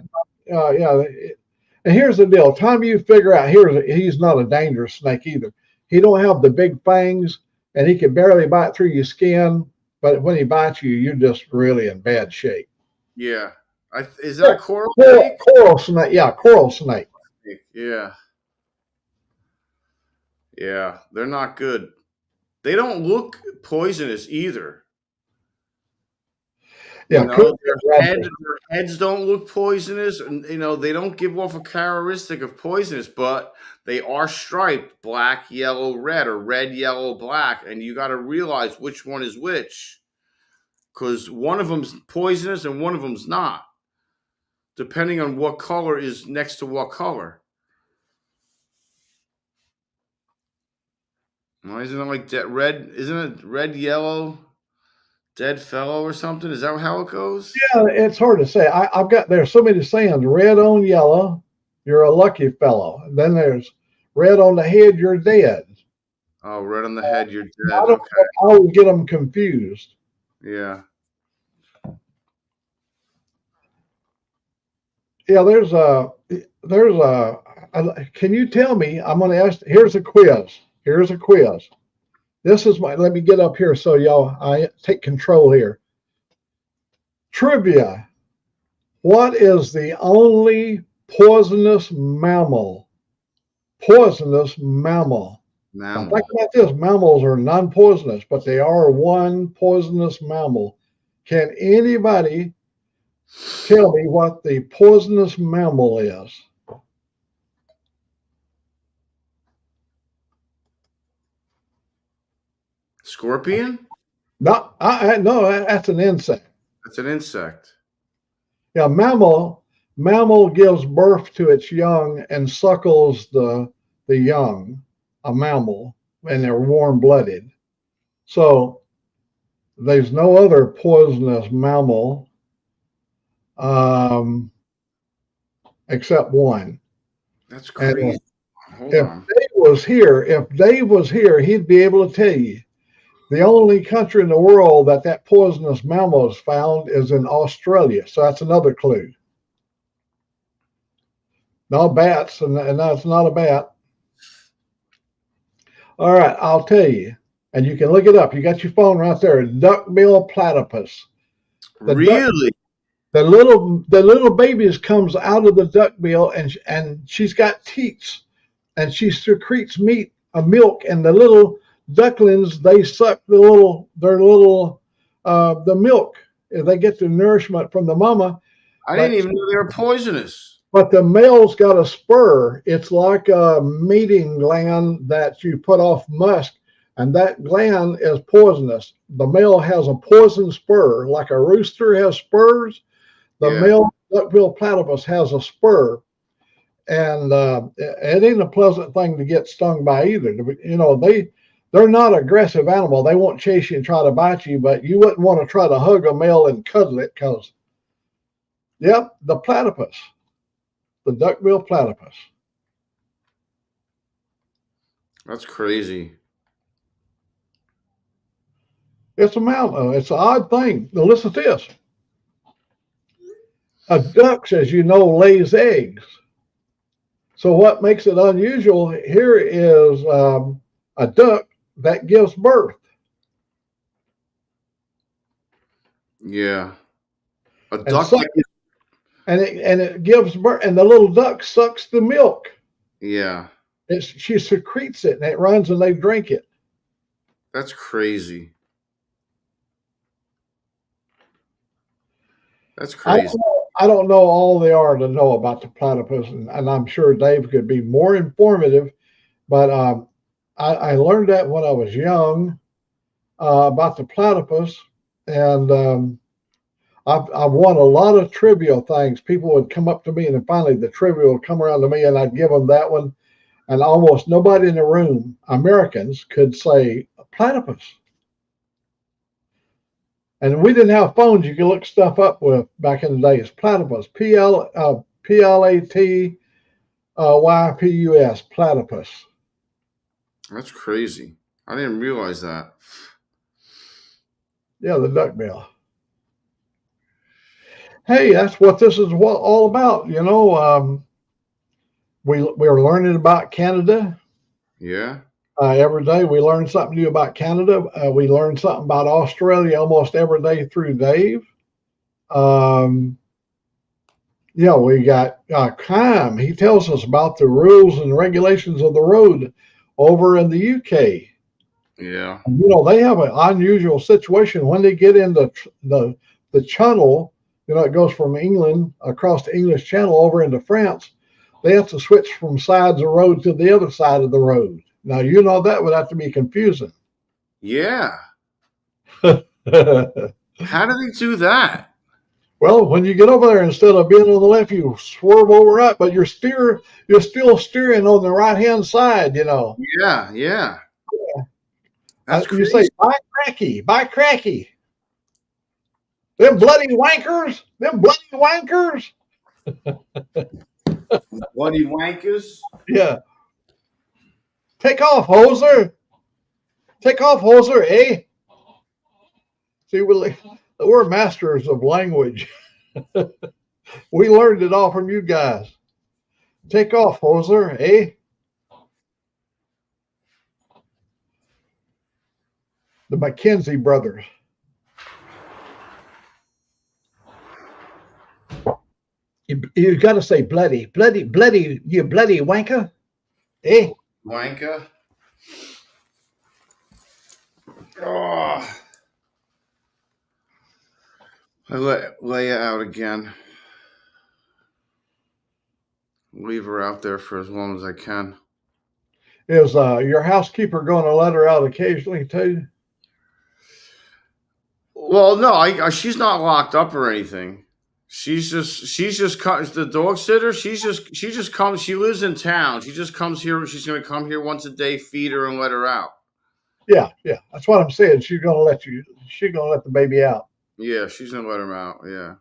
that. Yeah. And here's the deal. Time you figure out he's not a dangerous snake either. He don't have the big fangs, and he can barely bite through your skin. But when he bites you, you're just really in bad shape. Yeah. Is that a coral Coral, snake? coral snake. Yeah, coral snake. Yeah. Yeah, they're not good. They don't look poisonous either. Yeah, You know, could- their heads don't look poisonous, and they don't give off a characteristic of poisonous, but they are striped black, yellow, red, or red, yellow, black, and you got to realize which one is which, because one of them's poisonous and one of them's not, depending on what color is next to what color. Why isn't it like that red? Isn't it red, yellow, dead fellow or something? Is that how it goes? Yeah, it's hard to say. There's so many sayings. Red on yellow, you're a lucky fellow. And then there's red on the head, you're dead. Oh, red on the head, you're dead. I Okay. always get them confused. Yeah. Yeah, can you tell me? I'm going to ask. Here's a quiz. This is let me get up here so I take control here. Trivia. What is the only poisonous mammal? Poisonous mammal. Now, think about this. Mammals are non-poisonous, but they are one poisonous mammal. Can anybody tell me what the poisonous mammal is? Scorpion? No, that's an insect. That's an insect. Yeah, mammal gives birth to its young and suckles the young, a mammal, and they're warm-blooded. So there's no other poisonous mammal except one. That's crazy. Hold If on. Dave was here, he'd be able to tell you. The only country in the world that poisonous mammal is found is in Australia. So that's another clue. No bats, and that's not a bat. All right, I'll tell you. And you can look it up. You got your phone right there. Duckbill platypus. Really? The little babies comes out of the duckbill, and she's got teats, and she secretes milk, and the little ducklings, they suck the milk. They get the nourishment from the mama. I didn't even know they were poisonous. But the male's got a spur. It's like a mating gland that you put off musk, and that gland is poisonous. The male has a poison spur, like a rooster has spurs. The male duckbill platypus has a spur, and it ain't a pleasant thing to get stung by either. You know, they're not an aggressive animal. They won't chase you and try to bite you, but you wouldn't want to try to hug a male and cuddle it because, the platypus, the duckbill platypus. That's crazy. It's a mammal. It's an odd thing. Now listen to this. A duck, as you know, lays eggs. So what makes it unusual here is a duck that gives birth. Yeah. A And duck. it gives birth, and the little duck sucks the milk. Yeah. She secretes it, and it runs, and they drink it. That's crazy. That's crazy. I don't know all there are to know about the platypus, and I'm sure Dave could be more informative, but I learned that when I was young about the platypus, and I've won a lot of trivia things. People would come up to me, and then finally the trivia would come around to me, and I'd give them that one, and almost nobody in the room, Americans, could say platypus. And we didn't have phones you could look stuff up with back in the days. Platypus, P-L-A-T-Y-P-U-S. Platypus, platypus. That's crazy. I didn't realize that. Yeah, the duckbill. Hey, that's what this is all about. You know, we're learning about Canada. Yeah. Every day we learn something new about Canada. We learn something about Australia almost every day through Dave. Yeah, we got crime. He tells us about the rules and regulations of the road over in the UK. Yeah. You know, they have an unusual situation when they get into the channel. You know, it goes from England across the English Channel over into France. They have to switch from sides of the road to the other side of the road. Now, you know, that would have to be confusing. Yeah. How do they do that? Well, when you get over there, instead of being on the left, you swerve over right, but you're still steering on the right-hand side, you know. Yeah, yeah. That's You crazy. say, by cracky. Them bloody wankers. Bloody wankers. Yeah. Take off, hoser, eh? See, we're masters of language. We learned it all from you guys. Take off, hoser, eh? The Mackenzie brothers. You got to say bloody, you bloody wanker, eh? Wanker. Oh. I lay it out again. Leave her out there for as long as I can. Is your housekeeper going to let her out occasionally too? Well, no, she's not locked up or anything. She's just comes the dog sitter. She just comes. She lives in town. She just comes here. She's going to come here once a day, feed her, and let her out. Yeah. That's what I'm saying. She's going to let the baby out. Yeah, she's going to let him out. Yeah.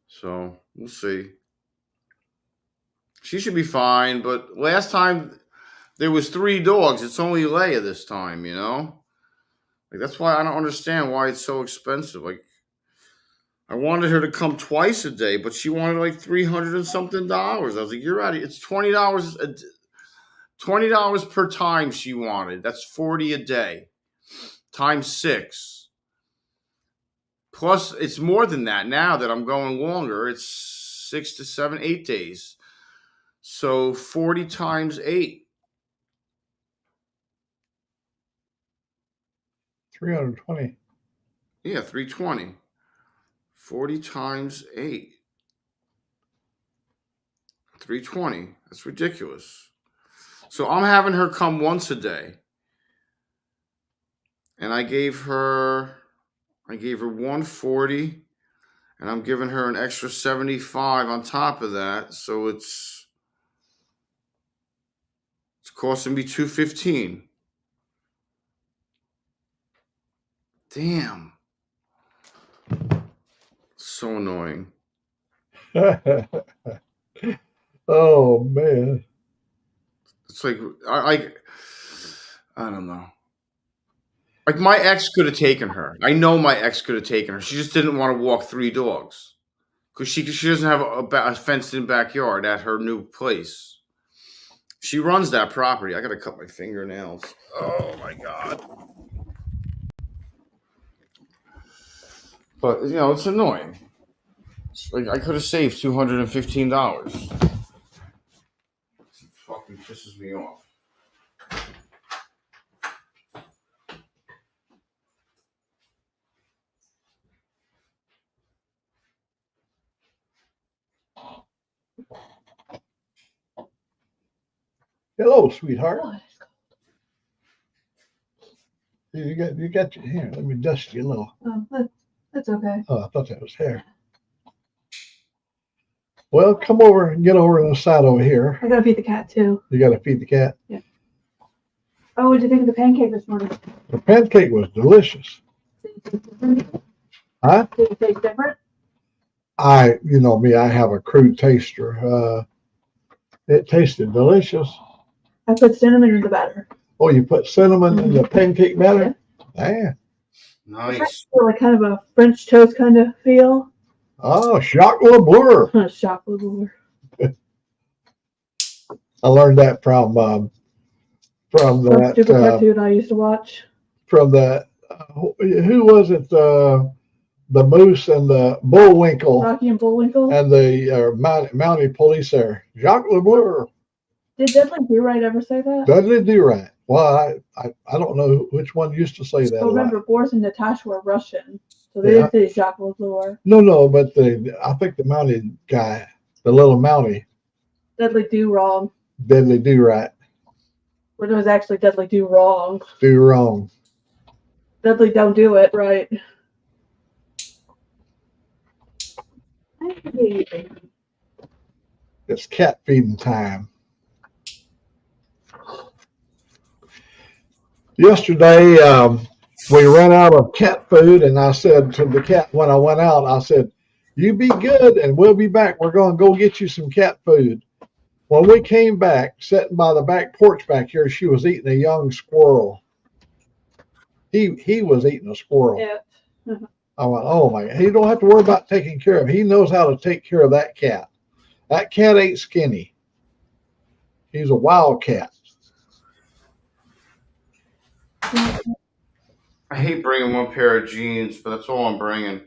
So we'll see. She should be fine. But last time there was 3 dogs. It's only Leia this time. You know, like that's why I don't understand why it's so expensive. Like, I wanted her to come twice a day, but she wanted like $300 and something. I was like, "You're out of here. It's $20 per time." She wanted. That's $40 a day, times 6. Plus, it's more than that now that I'm going longer. It's 6 to 7, 8 days. So 40 times 8. 320. Yeah, 320. 40 times 8. 320. That's ridiculous. So I'm having her come once a day. And I gave her 140, and I'm giving her an extra 75 on top of that. So it's costing me $215. Damn. So annoying. Oh man. It's like I don't know. Like my ex could have taken her. I know my ex could have taken her. She just didn't want to walk 3 dogs because she doesn't have a fenced-in backyard at her new place. She runs that property. I gotta cut my fingernails. Oh my god. But you know, it's annoying. Like I could have saved $215. It fucking pisses me off. Hello, sweetheart. You got your hair. Let me dust you a little. Oh, that's okay. Oh, I thought that was hair. Well, come over and get over on the side over here. I gotta feed the cat too. You got to feed the cat. Yeah. Oh, what did you think of the pancake this morning? The pancake was delicious. Huh? Did it taste different? you know me, I have a crude taster. It tasted delicious. I put cinnamon in the batter. Oh, you put cinnamon in the pancake batter? Yeah. Nice. Like kind of a French toast kind of feel. Oh, chocolate blur. Chocolate blur. I learned that from that stupid cartoon I used to watch. From the who was it? The Moose and the Bullwinkle. Rocky and Bullwinkle. And the mounted police there. Jacques LeBleur. Did Dudley Do Right ever say that? Dudley Do Right. Well, I don't know which one used to say that. Well, remember, Boris and Natasha were Russian, so they didn't say Jacques LeBleur. No, but I think the mounted guy, the little mountie. Dudley Do Wrong. Dudley Do Right. When it was actually Dudley Do Wrong. Do Wrong. Dudley Don't Do It Right. It's cat feeding time. Yesterday, we ran out of cat food, and I said to the cat when I went out, I said, "You be good, and we'll be back. We're going to go get you some cat food." When we came back, sitting by the back porch back here, she was eating a young squirrel. He was eating a squirrel. Yeah. I went, oh my God. He don't have to worry about taking care of him. He knows how to take care of that cat. That cat ain't skinny. He's a wild cat. I hate bringing one pair of jeans, but that's all I'm bringing.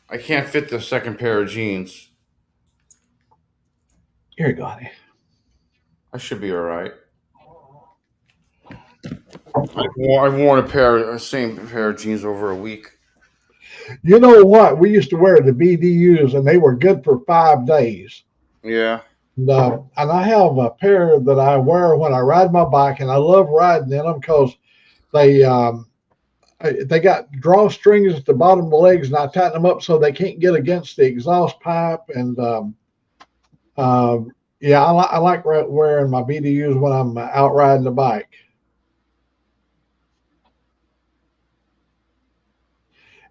I can't fit the second pair of jeans. Here you go, honey. I should be all right. I've worn a same pair of jeans over a week. You know what? We used to wear the BDUs, and they were good for 5 days. Yeah. And I have a pair that I wear when I ride my bike, and I love riding in them because they got drawstrings at the bottom of the legs, and I tighten them up so they can't get against the exhaust pipe. And yeah, I like wearing my BDUs when I'm out riding the bike.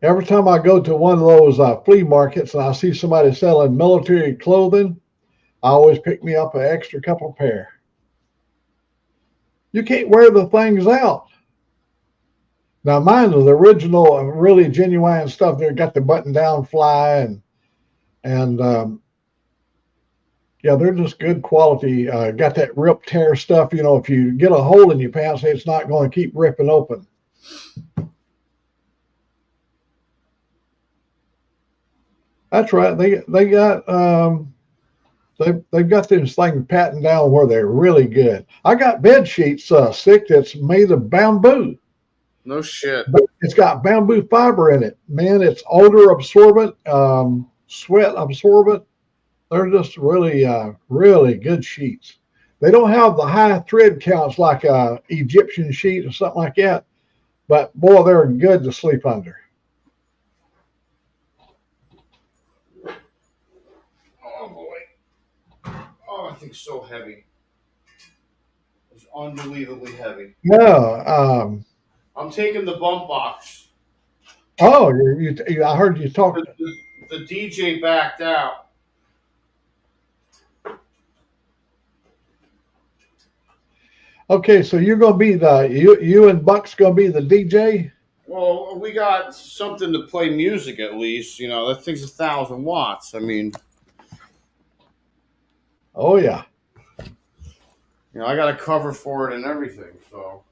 Every time I go to one of those flea markets and I see somebody selling military clothing, I always pick me up an extra couple pair. You can't wear the things out. Now mine is the original, really genuine stuff. They've got the button down fly and yeah, they're just good quality. Got that rip tear stuff. You know, if you get a hole in your pants, it's not going to keep ripping open. That's right. They've got this thing patting down where they're really good. I got bed sheets sick that's made of bamboo. No shit. But it's got bamboo fiber in it. Man, it's odor absorbent, sweat absorbent. They're just really, really good sheets. They don't have the high thread counts like a Egyptian sheet or something like that, but boy, they're good to sleep under. Oh boy. Oh, I think so heavy. It's unbelievably heavy. Yeah. I'm taking the bump box. Oh, I heard you talk. The DJ backed out. Okay, so you're gonna be you and Buck's gonna be the DJ. Well, we got something to play music at least. You know, that thing's 1,000 watts. I mean, oh yeah. You know, I got a cover for it and everything. So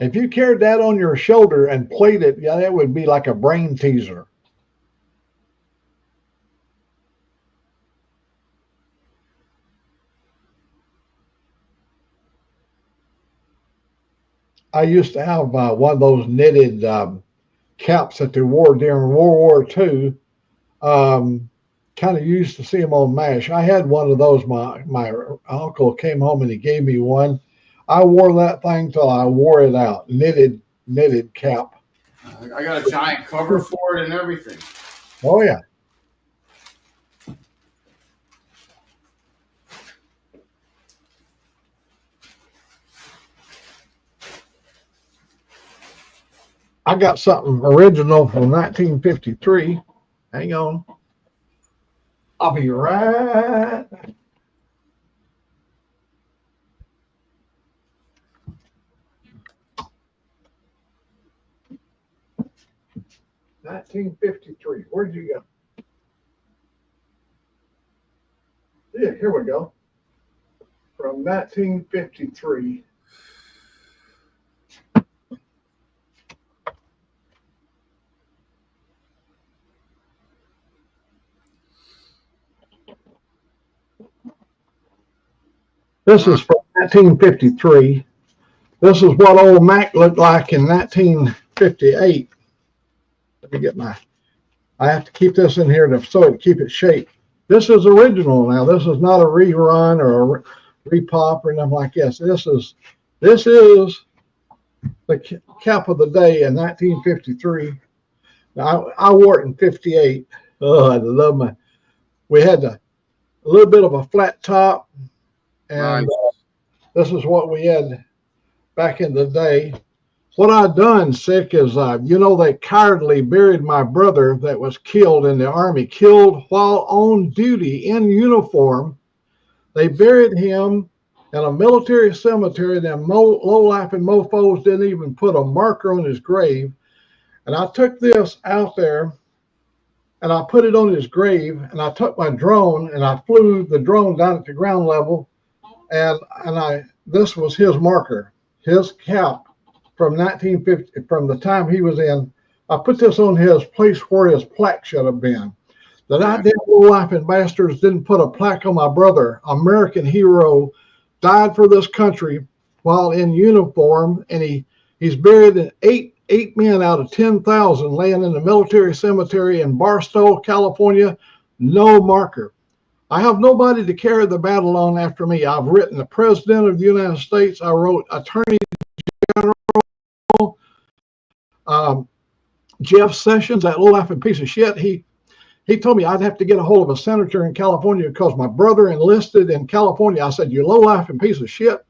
if you carried that on your shoulder and played it, yeah, that would be like a brain teaser. I used to have one of those knitted caps that they wore during World War II. Kind of used to see them on MASH. I had one of those. My uncle came home and he gave me one. I wore that thing till I wore it out. Knitted cap. I got a giant cover for it and everything. Oh yeah. I got something original from 1953. Hang on. I'll be right. (1953). Where'd you go? Yeah, here we go. From 1953. This is from 1953. This is what old Mac looked like in 1958. Let me get I have to keep this in here to keep it shaped. This is original now. This is not a rerun or a repop or nothing like this. This is the cap of the day in 1953. Now, I wore it in 58. Oh, I love we had a little bit of a flat top, and this is what we had back in the day. What I done, Sick, is, they cowardly buried my brother that was killed in the Army, killed while on duty in uniform. They buried him in a military cemetery. Them low-life and mofos didn't even put a marker on his grave. And I took this out there, and I put it on his grave, and I took my drone, and I flew the drone down at the ground level, and this was his marker, his cap. From 1950, from the time he was in, I put this on his place where his plaque should have been. The goddamn low-life bastards didn't put a plaque on my brother, American hero, died for this country while in uniform, and he's buried in eight men out of 10,000 laying in the military cemetery in Barstow, California. No marker. I have nobody to carry the battle on after me. I've written the President of the United States. I wrote Attorney General. Jeff Sessions, that low-life piece of shit, he told me I'd have to get a hold of a senator in California because my brother enlisted in California. I said, you low-life piece of shit.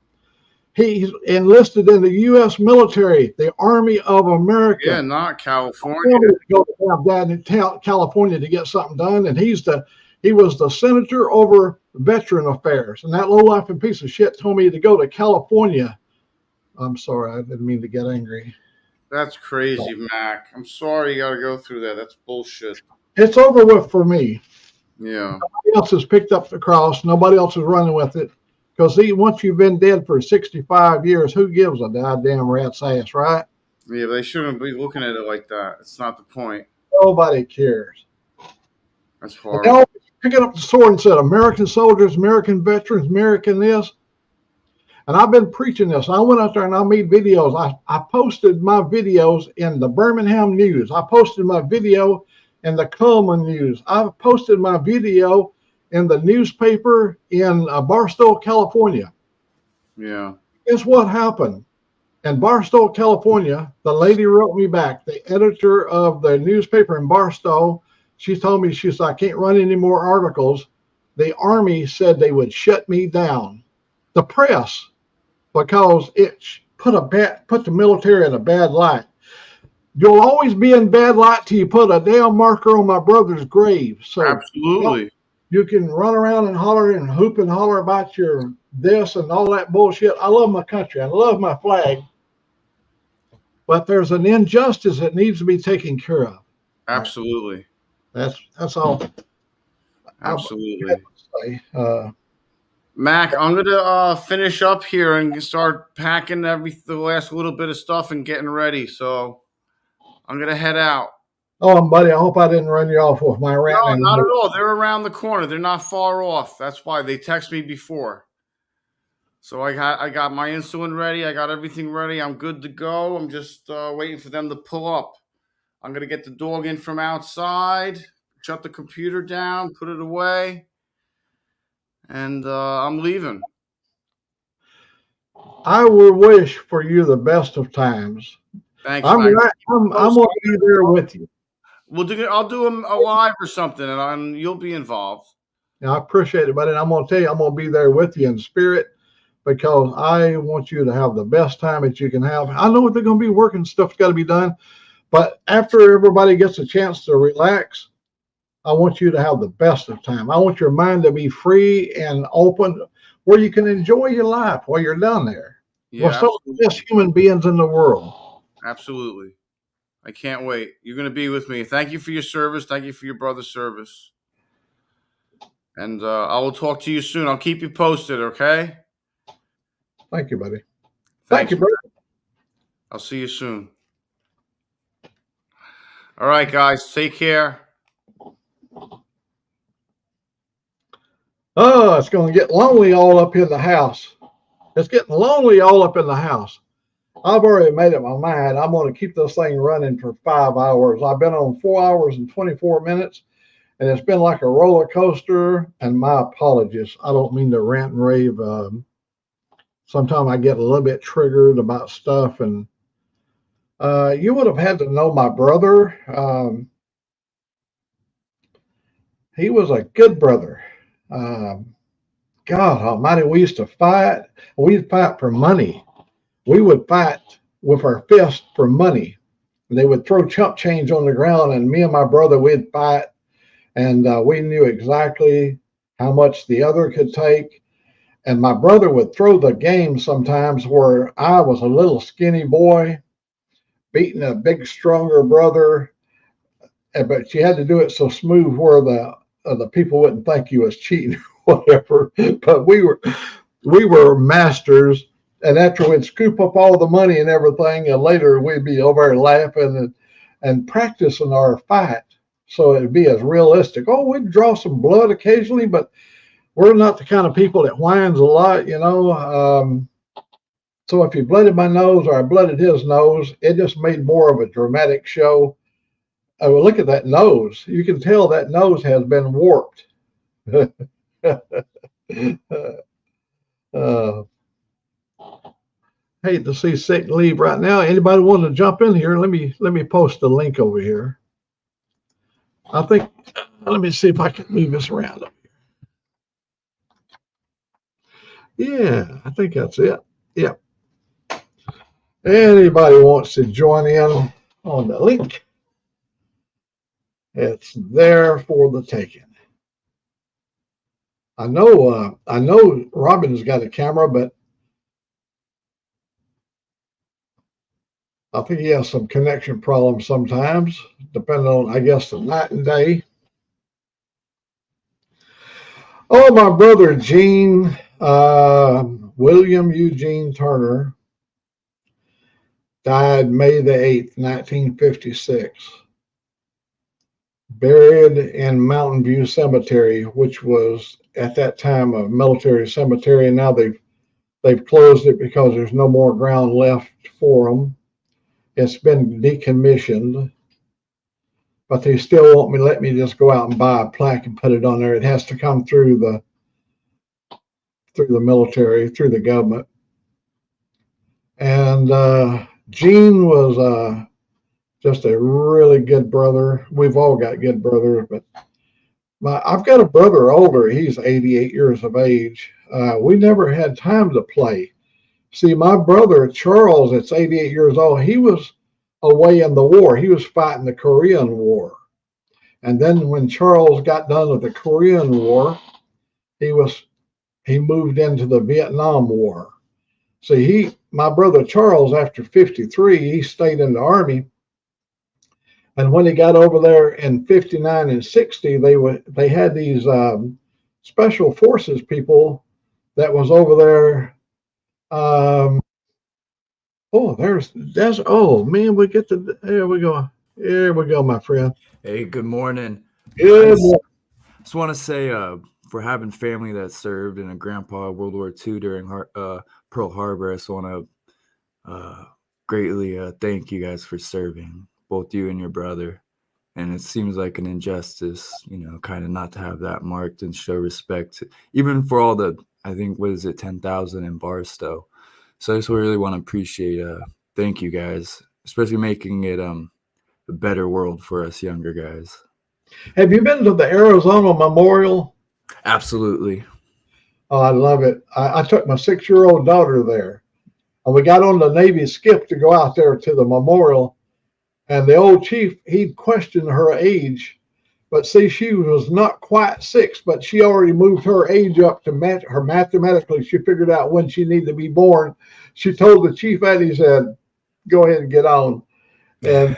He's enlisted in the U.S. military, the Army of America. Yeah, not California. Go to Dad in California to get something done, and he was the senator over veteran affairs. And that low-life piece of shit told me to go to California. I'm sorry, I didn't mean to get angry. That's crazy, Mac. I'm sorry you got to go through that. That's bullshit. It's over with for me. Yeah. Nobody else has picked up the cross. Nobody else is running with it. Because once you've been dead for 65 years, who gives a goddamn rat's ass, right? Yeah, but they shouldn't be looking at it like that. It's not the point. Nobody cares. That's hard. They always picking up the sword and said, American soldiers, American veterans, American this. And I've been preaching this. I went out there and I made videos. I posted my videos in the Birmingham News. I posted my video in the Coleman News. I posted my video in the newspaper in Barstow, California. Yeah. Guess what happened? In Barstow, California, the lady wrote me back, the editor of the newspaper in Barstow. She told me, she said, I can't run any more articles. The Army said they would shut me down. The press, because it put the military in a bad light. You'll always be in bad light till you put a damn marker on my brother's grave. So absolutely, you can run around and holler and hoop and holler about your this and all that bullshit. I love my country. I love my flag. But there's an injustice that needs to be taken care of. Absolutely. That's all. Absolutely. Mac, I'm gonna finish up here and start packing the last little bit of stuff and getting ready. So I'm gonna head out. Oh, buddy, I hope I didn't run you off with my rant. No, not at all. They're around the corner. They're not far off. That's why they text me before. So I got my insulin ready. I got everything ready. I'm good to go. I'm just waiting for them to pull up. I'm gonna get the dog in from outside, shut the computer down, put it away. And I'm leaving. I will wish for you the best of times. Thanks. I'm going to be there with you. I'll do a live or something, and you'll be involved. Yeah, I appreciate it, buddy. And I'm going to tell you, I'm going to be there with you in spirit because I want you to have the best time that you can have. I know they're going to be working. Stuff's got to be done. But after everybody gets a chance to relax, I want you to have the best of time. I want your mind to be free and open where you can enjoy your life while you're down there. Yeah, We're some of the best human beings in the world. absolutely. I can't wait. You're going to be with me. Thank you for your service. Thank you for your brother's service. And I will talk to you soon. I'll keep you posted, okay? Thank you, buddy. Thank you, brother. I'll see you soon. All right, guys. Take care. Oh, it's going to get lonely all up in the house. It's getting lonely all up in the house. I've already made up my mind. I'm going to keep this thing running for 5 hours. I've been on 4 hours and 24 minutes, and it's been like a roller coaster. And my apologies. I don't mean to rant and rave. Sometimes I get a little bit triggered about stuff. And you would have had to know my brother. He was a good brother. God almighty, we used to fight. We'd fight for money. We would fight with our fists for money. They would throw chump change on the ground, and me and my brother, we'd fight. And we knew exactly how much the other could take. And my brother would throw the game sometimes where I was a little skinny boy beating a big, stronger brother. But you had to do it so smooth where the people wouldn't think you was cheating or whatever. But we were masters. And after we'd scoop up all the money and everything, and later we'd be over there laughing and practicing our fight. So it'd be as realistic. Oh, we'd draw some blood occasionally, but we're not the kind of people that whines a lot, you know. So if he blooded my nose or I blooded his nose, it just made more of a dramatic show. Well, look at that nose. You can tell that nose has been warped. Hate to see sick leave right now. Anybody want to jump in here? Let me post the link over here. I think, let me see if I can move this around up here. Yeah, I think that's it. Yep. Anybody wants to join in on the link? It's there for the taking. I know Robin's got a camera, but I think he has some connection problems sometimes, depending on, I guess, the night and day. Oh, my brother Gene, William Eugene Turner, died May the 8th, 1956. Buried in Mountain View Cemetery, which was at that time a military cemetery, and now they've closed it because there's no more ground left for them. It's been decommissioned, but they still won't let me just go out and buy a plaque and put it on there. It has to come through the military, through the government. And Gene was just a really good brother. We've all got good brothers, but I've got a brother older. He's 88 years of age. We never had time to play. See, my brother, Charles, that's 88 years old, he was away in the war. He was fighting the Korean War. And then when Charles got done with the Korean War, he moved into the Vietnam War. See, my brother Charles, after 53, he stayed in the Army. And when he got over there in 59 and 60, they had these special forces people that was over there. Oh, oh man, there we go. Here we go, my friend. Hey, good morning. Good morning. Just want to say, for having family that served and a grandpa World War II during Pearl Harbor, I just want to greatly thank you guys for serving, both you and your brother. And it seems like an injustice, kind of not to have that marked and show respect, even for all the, I think, 10,000 in Barstow. So I just really want to appreciate, thank you guys, especially making it a better world for us younger guys. Have you been to the Arizona Memorial? Absolutely. Oh, I love it. I took my 6-year-old daughter there, and we got on the Navy skip to go out there to the memorial. And the old chief, he'd questioned her age, but see, she was not quite 6, but she already moved her age up to match her mathematically. She figured out when she needed to be born. She told the chief that, he said, go ahead and get on. And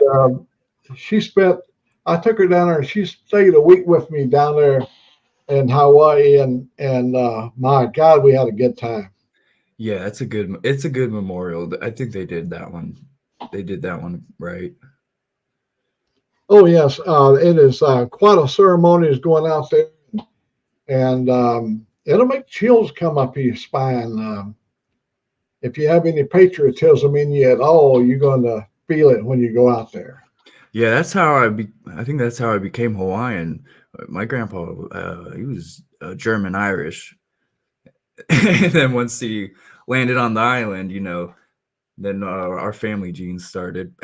I took her down there and she stayed a week with me down there in Hawaii. And my God, we had a good time. Yeah, it's a good memorial. I think they did that one. They did that one right. Oh, yes. It is quite a ceremony is going out there. And it'll make chills come up your spine. If you have any patriotism in you at all, you're going to feel it when you go out there. Yeah, that's how I think that's how I became Hawaiian. My grandpa, he was German Irish. And then once he landed on the island, then our family genes started.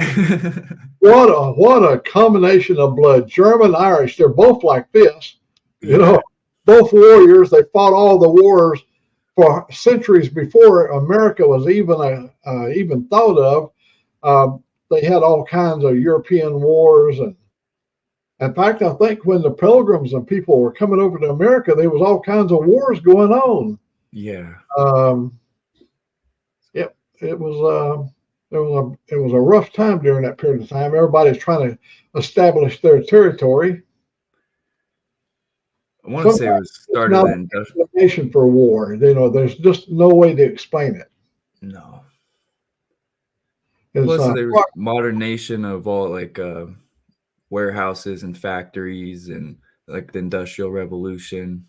What a combination of blood. German, Irish, they're both like this. Both warriors. They fought all the wars for centuries before America was even thought of. They had all kinds of European wars, and in fact, I think when the Pilgrims and people were coming over to America, there was all kinds of wars going on. Yeah. It was a rough time during that period of time. Everybody's trying to establish their territory. I want to say it was started in explanation for war. There's just no way to explain it. No. Plus, there was modernization of all warehouses and factories and like the Industrial Revolution.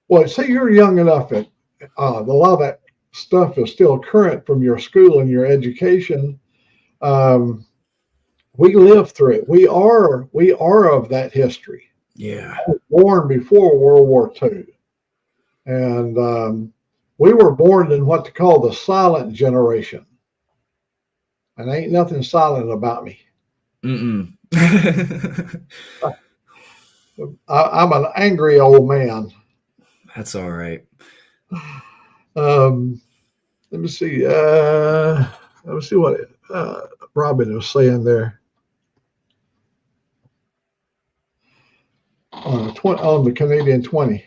Well, say you're young enough that a lot of that stuff is still current from your school and your education. We lived through it. We are of that history. Yeah. I was born before World War II. And we were born in what they call the silent generation. And ain't nothing silent about me. Mm-mm. I'm an angry old man. That's all right. Let me see. Let me see what Robin was saying there. On the Canadian 20.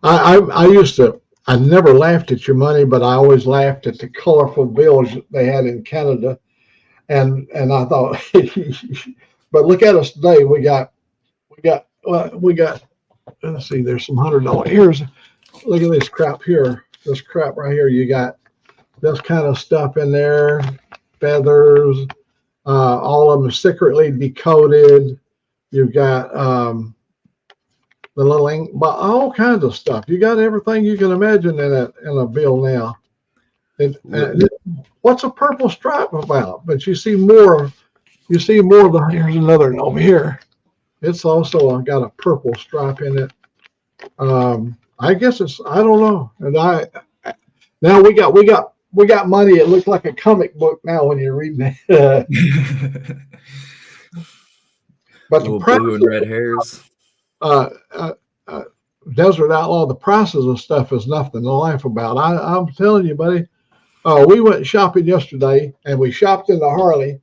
I never laughed at your money, but I always laughed at the colorful bills they had in Canada. And I thought, but look at us today. We got, let's see, there's some $100. Look at this crap here. This crap right here. You got this kind of stuff in there, feathers, all of them secretly decoded. You've got the little ink, but all kinds of stuff. You got everything you can imagine in a bill now. What's a purple stripe about? But you see more of the. Here's another one over here. It's also got a purple stripe in it. I guess I don't know. And now we got money. It looks like a comic book now when you're reading it. But little blue and red hairs. Desert Outlaw, the prices of stuff is nothing to laugh about. I'm telling you, buddy. We went shopping yesterday, and we shopped in the Harley.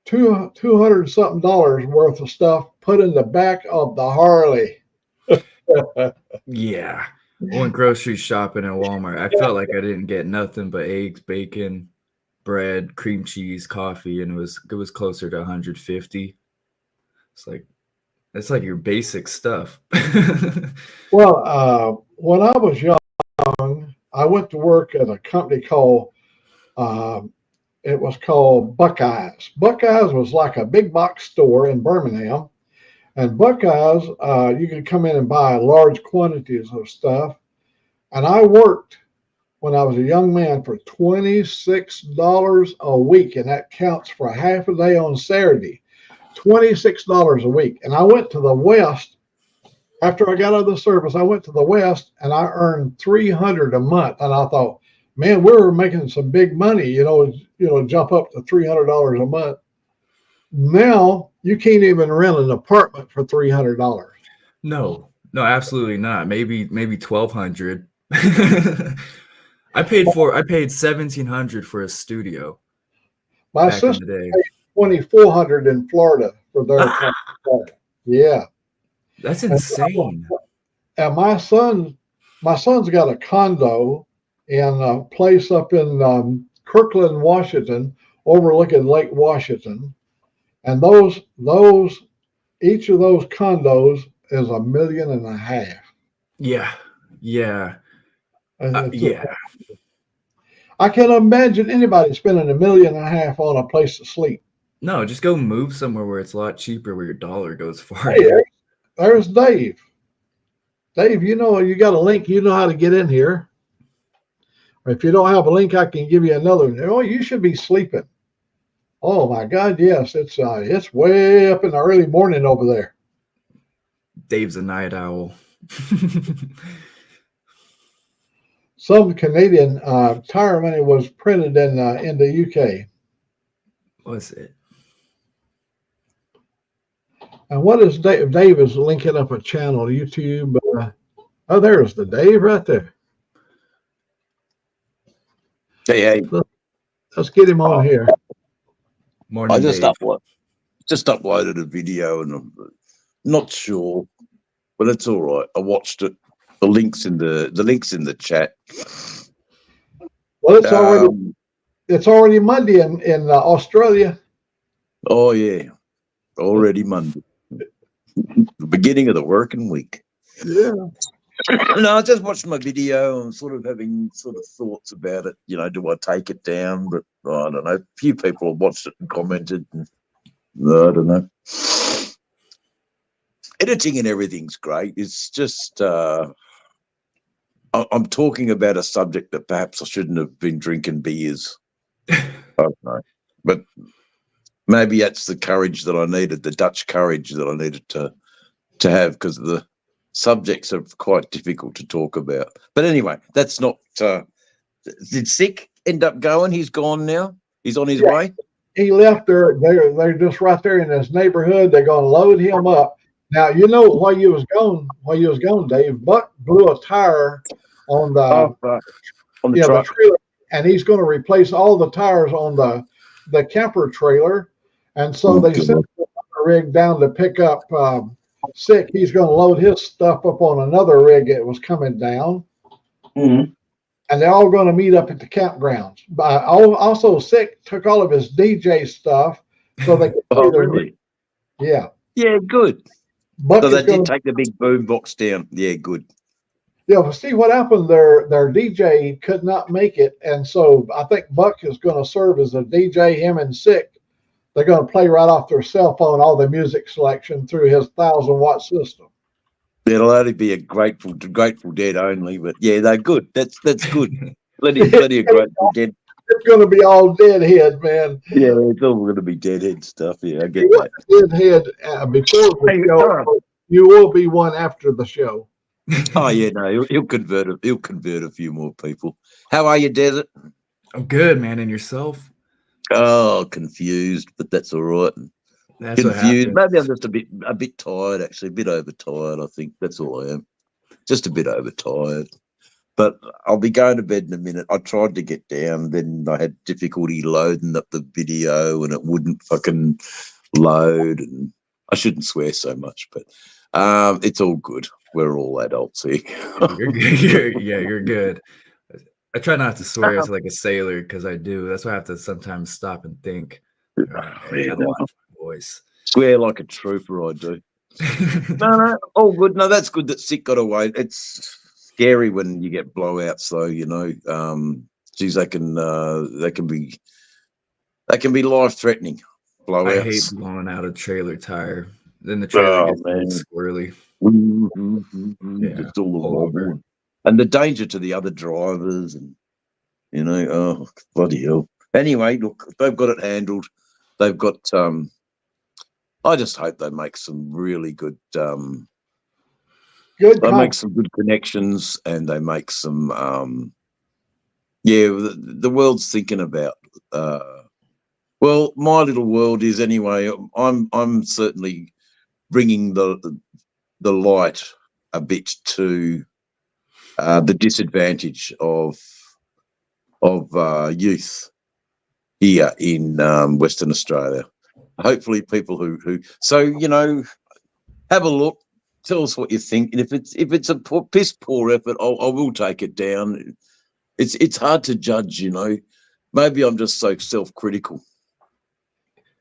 $200 something worth of stuff put in the back of the Harley. Yeah. I went grocery shopping at Walmart. I felt like I didn't get nothing but eggs, bacon, bread, cream cheese, coffee, and it was closer to 150. It's like your basic stuff. Well, when I was young, I went to work at a company called it was called Buckeyes. Buckeyes was like a big box store in Birmingham. And Buckeyes, you could come in and buy large quantities of stuff. And I worked when I was a young man for $26 a week. And that counts for half a day on Saturday. $26 a week. And I went to the West. After I got out of the service, I went to the West and I earned $300 a month. And I thought, man, we were making some big money, jump up to $300 a month. Now you can't even rent an apartment for $300. No, absolutely not. Maybe $1,200. I paid $1,700 for a studio My back in sister the day. paid $2,400 in Florida for their apartment. Yeah. That's insane. And my son's got a condo in a place up in Kirkland, Washington, overlooking Lake Washington. And each of those condos is $1.5 million. Yeah. And Yeah. I can't imagine anybody spending $1.5 million on a place to sleep. No, just go move somewhere where it's a lot cheaper, where your dollar goes far. Hey, there's Dave. Dave, you got a link. You know how to get in here. If you don't have a link, I can give you another. Oh, you should be sleeping. Oh my God, yes, it's way up in the early morning over there. Dave's a night owl. Some Canadian tire money was printed in the UK. What's it? And what is Dave? Dave is linking up a channel, YouTube. Oh, there's the Dave right there. Hey. Let's get him on here. Morning, I just Dave. uploaded a video, and I'm not sure, but it's all right. I watched it. The links in the chat. Well, it's already Monday in Australia. Oh yeah, already Monday. The beginning of the working week. Yeah. No, I just watched my video and sort of having thoughts about it. Do I take it down? But I don't know. A few people watched it and commented. And, I don't know. Editing and everything's great. It's just I'm talking about a subject that perhaps I shouldn't have been drinking beers. I don't know. But maybe that's the courage that I needed, the Dutch courage that I needed to have, because the subjects are quite difficult to talk about. But anyway, that's not. Did Sick end up going? He's gone now. He's on his way. He left there. They're just right there in his neighborhood. They're going to load him up. Now while you was gone, Dave, Buck blew a tire on the truck. The trailer, and he's going to replace all the tires on the camper trailer. And so they sent the rig down to pick up Sick. He's going to load his stuff up on another rig that was coming down. Mm-hmm. And they're all going to meet up at the campgrounds. But also, Sick took all of his DJ stuff so they could Oh, really? Yeah. Yeah, good. Buck So they is gonna- did take the big boom box down. Yeah, good. Yeah, well, see what happened. Their DJ could not make it, and so I think Buck is going to serve as a DJ. Him and Sick, they're going to play right off their cell phone all the music selection through his 1,000-watt system. It'll only be a Grateful Dead only, but yeah, they're good. That's good. Plenty of Grateful Dead. It's going to be all Deadhead, man. Yeah, it's all going to be Deadhead stuff. Yeah, I get You that. want Deadhead before the show. You will be one after the show. Oh yeah, no, he'll convert a few more people. How are you, Desert? I'm good, man. And yourself? Oh, confused, but that's all right. That's what Confused. happens. Maybe I'm just a bit tired, actually, a bit overtired. I think that's all I am. Just a bit overtired. But I'll be going to bed in a minute. I tried to get down, then I had difficulty loading up the video, and it wouldn't fucking load. And I shouldn't swear so much, but it's all good. We're all adults here. You're good. You're good. I try not to swear as like a sailor because I do. That's why I have to sometimes stop and think. Yeah, no. Voice. Swear like a trooper, I do. No, all good. No, that's good that Sick got away. It's scary when you get blowouts, though. Geez, they can be life-threatening. Blowouts. I hate blowing out a trailer tire. Then the trailer gets all squirrely. Yeah, it's all over. And the danger to the other drivers, and oh bloody hell. Anyway, look, they've got it handled. They've got. I just hope they make some really good. They make some good connections, and they make some. The world's thinking about. Well, my little world is anyway. I'm certainly bringing the light a bit to the disadvantage of youth here in Western Australia. Hopefully, people who so have a look, tell us what you think, and if it's a piss poor effort, I will take it down. It's hard to judge, Maybe I'm just so self-critical.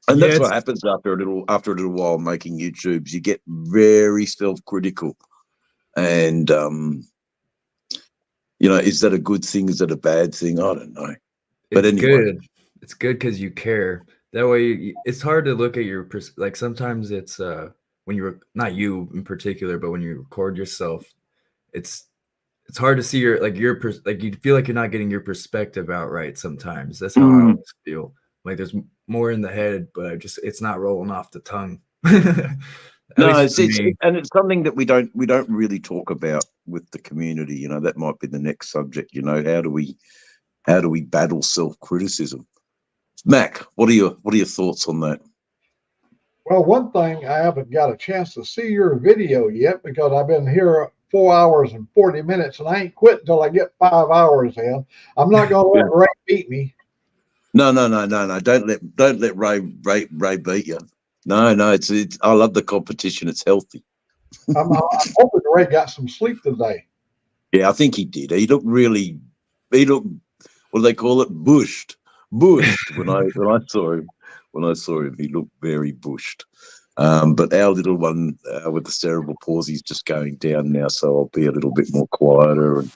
And that's what happens after a little while making YouTubes. You get very self-critical, and is that a good thing? Is that a bad thing? I don't know. But anyway, it's good because you care. That way, it's hard to look at your like. Sometimes it's when you're not you in particular, but when you record yourself, it's hard to see your you feel like you're not getting your perspective out right. Sometimes that's how I always feel. Like there's more in the head, but it's not rolling off the tongue. No, it's something that we don't really talk about with the community. That might be the next subject. How do we battle self-criticism? Mac, what are your thoughts on that? Well, one thing, I haven't got a chance to see your video yet because I've been here 4 hours and 40 minutes, and I ain't quit until I get 5 hours in. I'm not going to let Ray beat me. No. Don't let Ray beat you. No. It's I love the competition. It's healthy. I'm hoping Ray got some sleep today. Yeah, I think he did. He looked what do they call it? Bushed when I saw him. When I saw him, he looked very bushed. But our little one with the cerebral palsy is just going down now, so I'll be a little bit more quieter and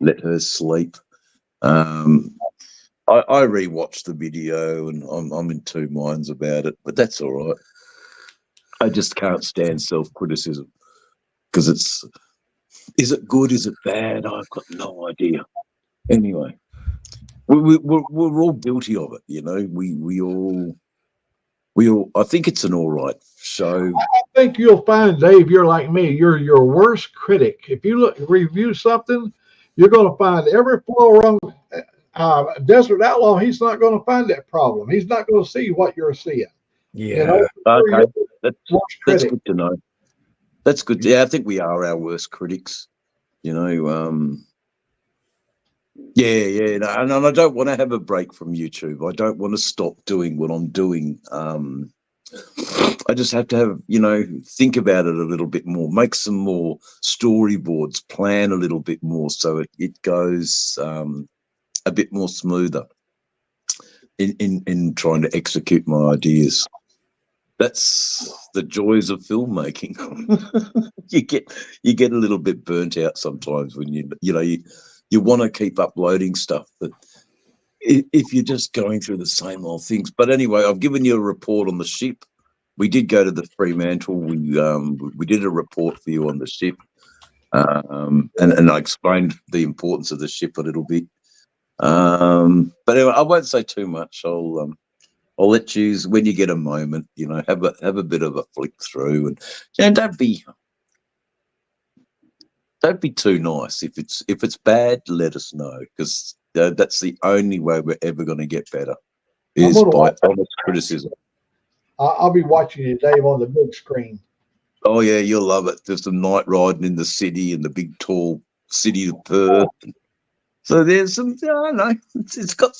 let her sleep. I rewatched the video and I'm in two minds about it, but that's all right. I just can't stand self-criticism because is it good? Is it bad? I've got no idea. Anyway, we're all guilty of it, We all. I think it's an all right show. I think you'll find, Dave, you're like me. You're your worst critic. If you review something, you're going to find every flaw wrong. Desert Outlaw, he's not going to find that problem. He's not going to see what you're seeing. Yeah. Okay. That's good to know. That's good. Yeah, I think we are our worst critics. Yeah. And I don't want to have a break from YouTube. I don't want to stop doing what I'm doing. I just have to have, think about it a little bit more, make some more storyboards, plan a little bit more so it goes a bit more smoother in trying to execute my ideas. That's the joys of filmmaking. You get a little bit burnt out sometimes when you want to keep uploading stuff, but if you're just going through the same old things. But anyway, I've given you a report on the ship. We did go to the Fremantle. We did a report for you on the ship, and I explained the importance of the ship a little bit. But anyway, I won't say too much. I'll let you, when you get a moment, have a bit of a flick through, and don't be too nice. If it's bad, let us know, because that's the only way we're ever going to get better is by honest criticism. I'll be watching you, Dave, on the big screen. Oh yeah, you'll love it. There's some night riding in the city, in the big tall city of Perth. So there's some, I don't know. It's got.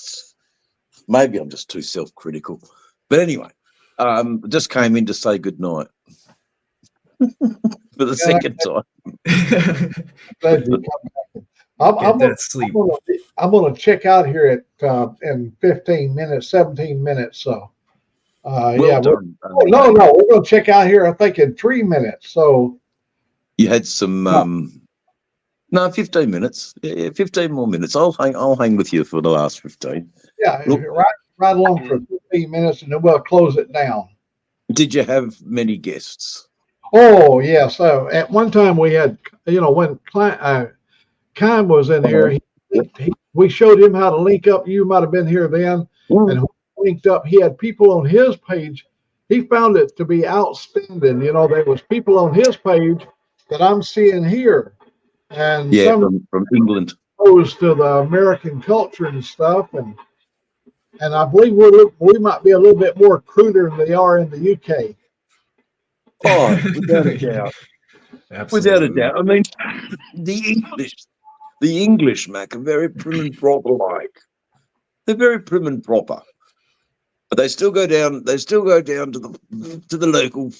Maybe I'm just too self-critical, but anyway, just came in to say good night for the second time. I'm going to check out here at in 15 minutes, 17 minutes. So, we're going to check out here, I think, in 3 minutes. So, you had some, 15 minutes. Yeah, 15 more minutes. I'll hang with you for the last 15. Yeah, right along for 15 minutes, and then we'll close it down. Did you have many guests? Oh, yeah. So at one time we had, when Kime was in here, we showed him how to link up. You might have been here then. And linked up. He had people on his page. He found it to be outstanding. There was people on his page that I'm seeing here. And some from England. Goes to the American culture and stuff. And I believe we might be a little bit more cruder than they are in the UK. Oh, without a doubt. Absolutely. Without a doubt. I mean, the The English, Mac, are very prim and proper like. They're very prim and proper. But they still go down to the local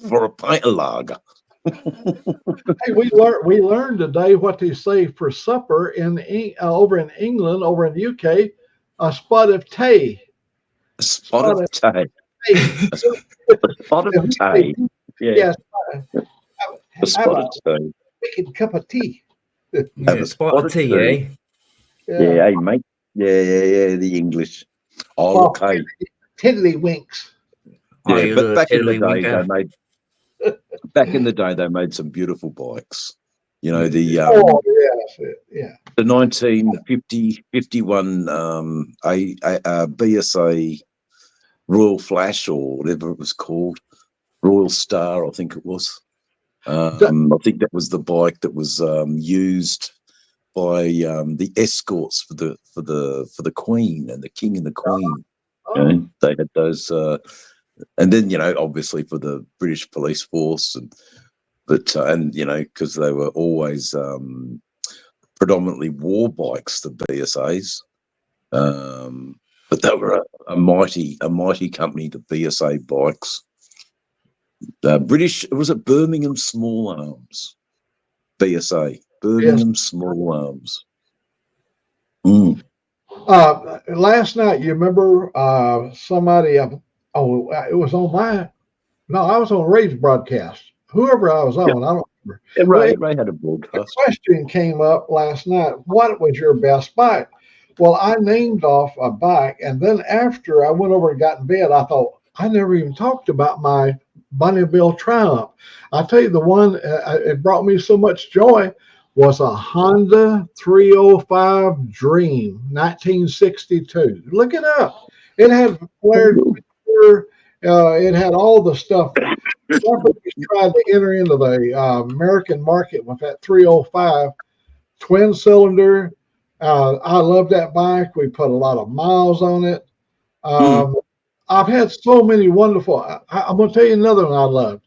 for a pint of lager. Hey, we learned today what they say for supper over in England, over in the UK, a spot of tea. A spot of tea. A spot of tea. Yeah. A spot of tea. Wicked cup of tea. Yeah, a spot of tea, eh? Yeah, hey, mate. Yeah, the English. Oh, okay. Tiddlywinks. Yeah, but back in the day, they made some beautiful bikes. You know, the yeah, that's it. Yeah. The 1951 BSA Royal Flash or whatever it was called, Royal Star, I think it was. I think that was the bike that was used by the escorts for the Queen and the King and the Queen. Oh. You know, they had those, and then obviously for the British police force, and because they were always predominantly war bikes, the BSAs, but they were a mighty company, the BSA bikes. British, was it Birmingham Small Arms? BSA, Birmingham Small Arms. Last night, you remember somebody? It was on I was on Ray's broadcast. Whoever I was on, I don't remember. Yeah, Ray had a broadcast. The question came up last night: what was your best bike? Well, I named off a bike, and then after I went over and got in bed, I thought I never even talked about my Bonneville Triumph. I tell you, the one it brought me so much joy was a Honda 305 Dream, 1962. Look it up. It had flared picture. It had all the stuff. Somebody tried to enter into the American market with that 305 twin cylinder. I love that bike. We put a lot of miles on it. I've had so many wonderful. I'm going to tell you another one I loved.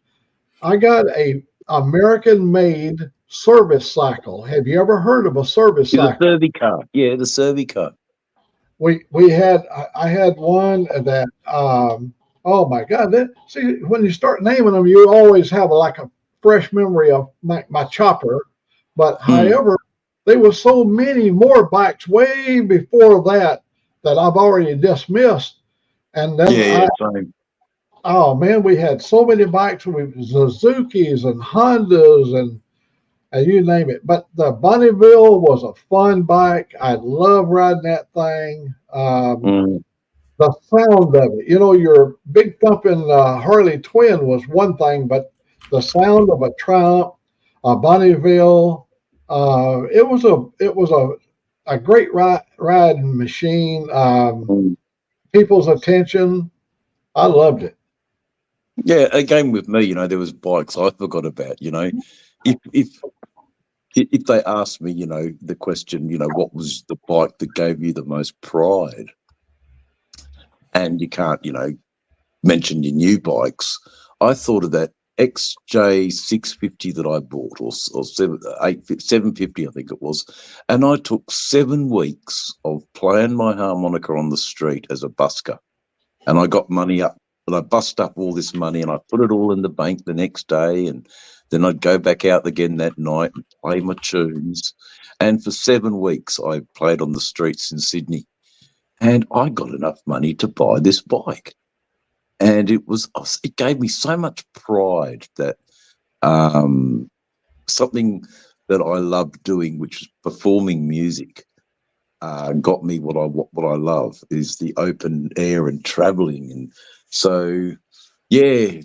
I got a American-made service cycle. Have you ever heard of a service cycle? The Servi car. Yeah, the Servi car. I had one that. Oh my God! See, when you start naming them, you always have like a fresh memory of my chopper. But however, there were so many more bikes way before that I've already dismissed. And then oh man, we had so many bikes with Suzuki's and Hondas and you name it. But the Bonneville was a fun bike. I love riding that thing. The sound of it, your big thumping Harley Twin was one thing, but the sound of a Triumph, a Bonneville, it was a great riding machine. People's attention, I loved it. Yeah, again with me, there was bikes I forgot about. If they asked me, the question, what was the bike that gave you the most pride? And you can't, mention your new bikes. I thought of that XJ 650 that I bought, or 750, I think it was. And I took 7 weeks of playing my harmonica on the street as a busker. And I got money up, and I bussed up all this money, and I put it all in the bank the next day. And then I'd go back out again that night and play my tunes. And for 7 weeks, I played on the streets in Sydney. And I got enough money to buy this bike. And it gave me so much pride that something that I loved doing, which is performing music, got me what I love, is the open air and traveling. And so, yeah,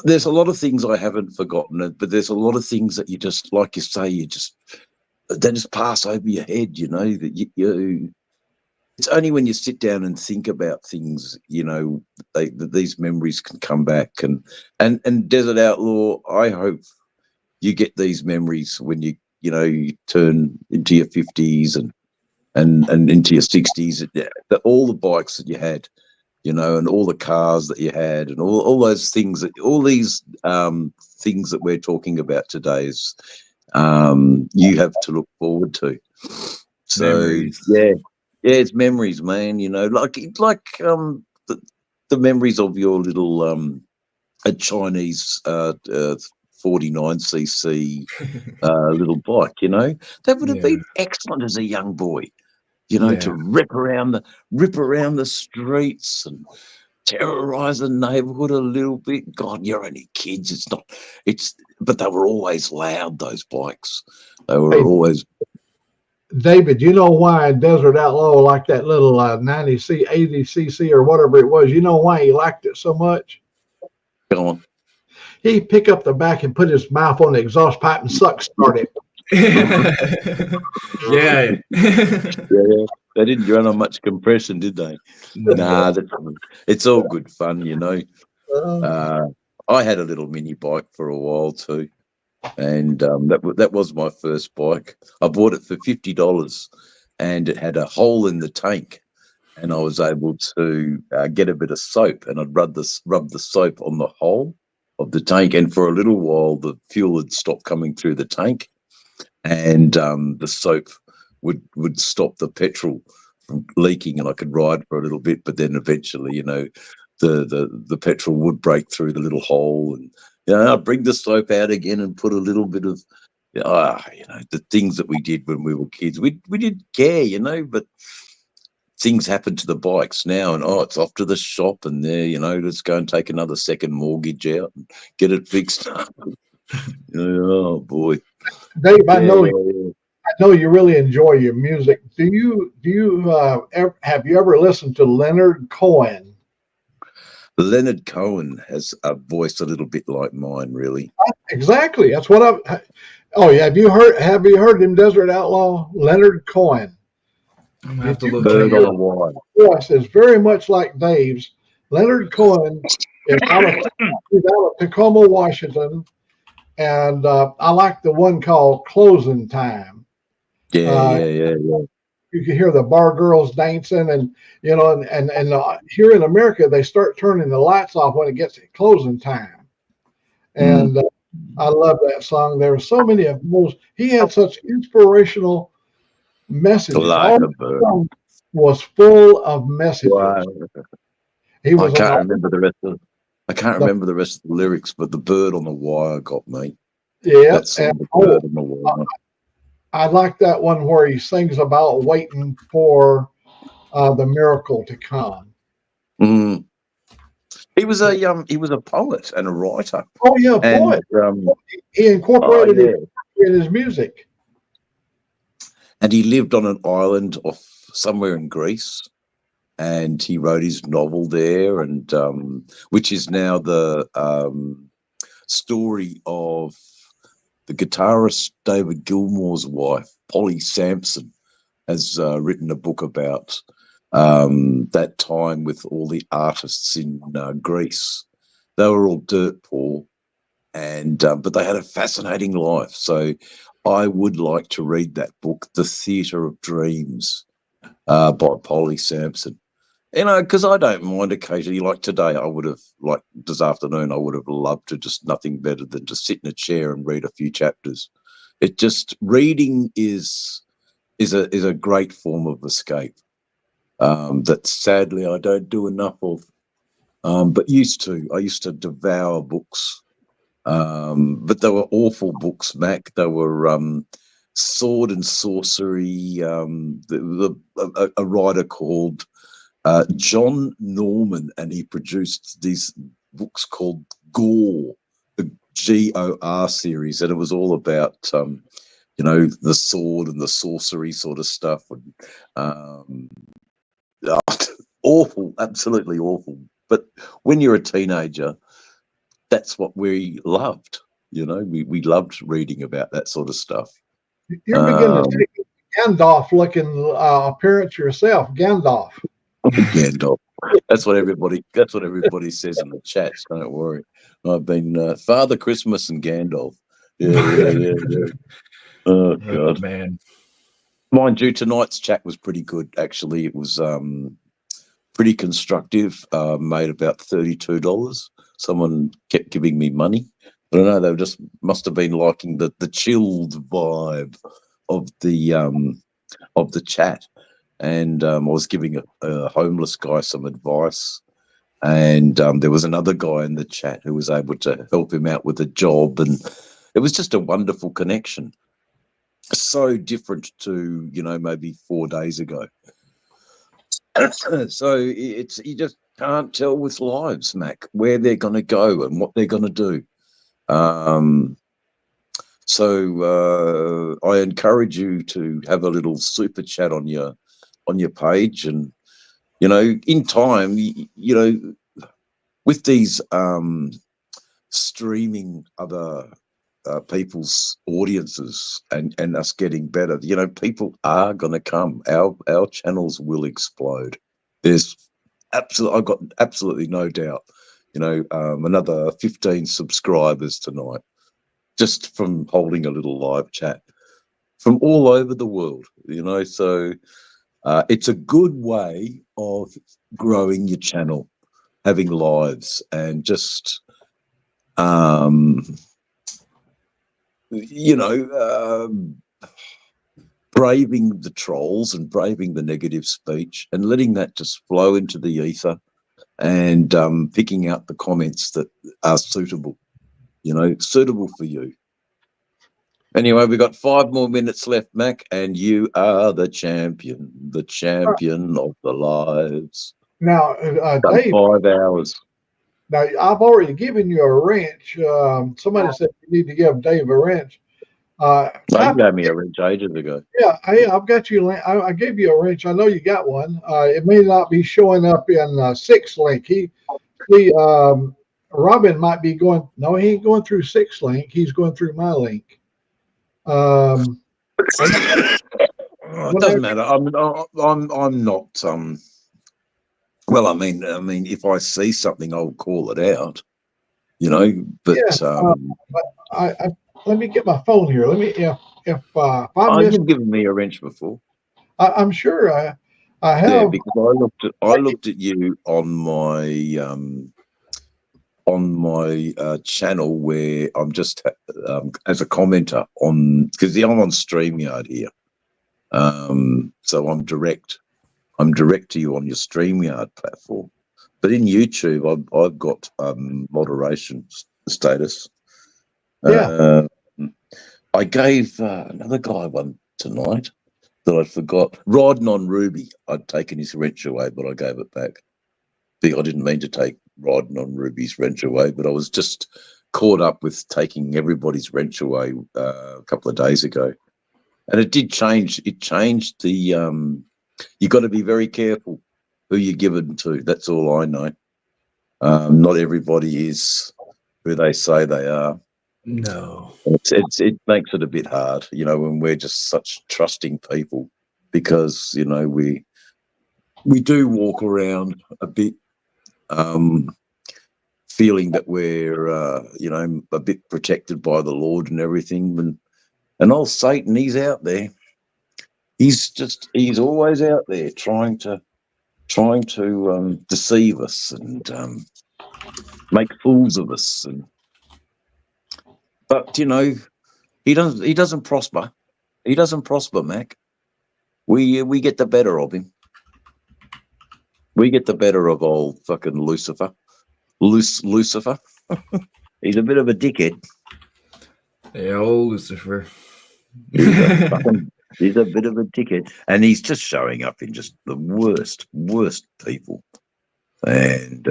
there's a lot of things I haven't forgotten, but there's a lot of things that you just, like you say, they just pass over your head, that you it's only when you sit down and think about things, that these memories can come back. And Desert Outlaw, I hope you get these memories when you turn into your 50s and into your 60s. All the bikes that you had, and all the cars that you had, and all those things all these things that we're talking about today is you have to look forward to. So Memories. yeah, it's memories, man. You know, like the memories of your little a Chinese 49cc little bike. You know, that would have Yeah. been excellent as a young boy. You know, to rip around the streets and terrorize the neighborhood a little bit. God, you're only kids. But they were always loud, those bikes. They were always. David, you know why Desert Outlaw liked that little 90C, 80cc or whatever it was? You know why he liked it so much? Go on. He'd pick up the back and put his mouth on the exhaust pipe and start it. Yeah. Yeah, they didn't run on much compression, did they? Nah, it's all good fun, you know. I had a little mini bike for a while too, and that was my first bike. I bought it for $50, and it had a hole in the tank, and I was able to get a bit of soap, and I'd rub the soap on the hole of the tank, and for a little while the fuel had stopped coming through the tank, and the soap would stop the petrol from leaking, and I could ride for a little bit. But then eventually, you know, the petrol would break through the little hole, and you know, I'd bring the soap out again and put a little bit of, you know, the things that we did when we were kids. We didn't care, you know, but things happen to the bikes now, and it's off to the shop, and there, you know, let's go and take another second mortgage out and get it fixed. Oh boy, Dave, I know you really enjoy your music. Have you ever listened to Leonard Cohen? Leonard Cohen has a voice a little bit like mine, really. Exactly. That's what Oh yeah, have you heard him, Desert Outlaw? Leonard Cohen. I'm gonna have to look Bird him on a up. Wire. Voice is very much like Dave's. Leonard Cohen is out of Tacoma, Washington, and I like the one called Closing Time. Yeah. You can hear the bar girls dancing, and you know, and here in America they start turning the lights off when it gets to closing time. And I love that song. There were so many of those. He had such inspirational messages. Like All a bird. the song was full of messages. Wow. He was I can't remember the rest of the lyrics, but the bird on the wire got me. Yeah, That song, the bird on the wire. I like that one where he sings about waiting for the miracle to come. Mm. He was a poet and a writer. Oh yeah, poet. He incorporated it in his music. And he lived on an island off somewhere in Greece, and he wrote his novel there, and which is now the story of the guitarist David Gilmour's wife, Polly Sampson, has written a book about that time with all the artists in Greece. They were all dirt poor, and but they had a fascinating life. So I would like to read that book, The Theatre of Dreams, by Polly Sampson. You know, because I don't mind occasionally, like today, this afternoon, I would have loved to just nothing better than to sit in a chair and read a few chapters. It just, reading is a great form of escape that sadly I don't do enough of. But I used to devour books. But they were awful books, Mac. They were sword and sorcery. A writer called John Norman, and he produced these books called Gore, the GOR series, and it was all about you know, the sword and the sorcery sort of stuff, and awful, absolutely awful. But when you're a teenager, that's what we loved. You know, we loved reading about that sort of stuff. You're beginning to take Gandalf-looking appearance yourself, Gandalf. Gandalf. That's what everybody says in the chats. Don't worry. I've been Father Christmas and Gandalf. Yeah. Oh God, man. Mind you, tonight's chat was pretty good. Actually, it was pretty constructive. Made about $32. Someone kept giving me money, I don't know. They just must have been liking the chilled vibe of the chat. And I was giving a homeless guy some advice, and there was another guy in the chat who was able to help him out with a job, and it was just a wonderful connection. So different to, you know, maybe 4 days ago. So it's, you just can't tell with lives, Mac, where they're going to go and what they're going to do. So I encourage you to have a little super chat on your page, and you know, in time, you know, with these streaming other people's audiences and us getting better, you know, people are going to come. Our channels will explode. I've got absolutely no doubt. You know, another 15 subscribers tonight, just from holding a little live chat from all over the world, you know. So it's a good way of growing your channel, having lives, and just, you know, braving the trolls and braving the negative speech and letting that just flow into the ether, and picking out the comments that are suitable, you know, suitable for you. Anyway, we've got 5 more minutes left, Mac, and you are the champion of the lives. Now, Dave, 5 hours. now I've already given you a wrench. Somebody said you need to give Dave a wrench. They gave me a wrench ages ago. Yeah, I've got you. I gave you a wrench. I know you got one. It may not be showing up in 6 link. Robin might be going. No, he ain't going through 6 link. He's going through my link. It doesn't matter. I'm not. Well, I mean, if I see something, I'll call it out. You know, but I let me get my phone here. Let me if you've given me a wrench before. I'm sure I have. Yeah, because I looked at you on my channel, where I'm just as a commenter on, because I'm on StreamYard here. So I'm direct to you on your StreamYard platform, but in YouTube I've got moderation status. Yeah. I gave another guy one tonight that I forgot. Riding on Ruby. I'd taken his wrench away, but I gave it back. I didn't mean to take Riding on Ruby's wrench away, but I was just caught up with taking everybody's wrench away a couple of days ago. And it did change. It changed the, you got to be very careful who you give it to. That's all I know. Not everybody is who they say they are. No. It makes it a bit hard, you know, when we're just such trusting people, because, you know, we do walk around a bit feeling that we're, you know, a bit protected by the Lord and everything. And old Satan, he's out there. He's always out there trying to deceive us and make fools of us. But you know, he doesn't prosper. He doesn't prosper, Mac. We get the better of him. We get the better of old fucking Lucifer. Lucifer. He's a bit of a dickhead. Yeah, old Lucifer. He's a bit of a dickhead, and he's just showing up in just the worst people. And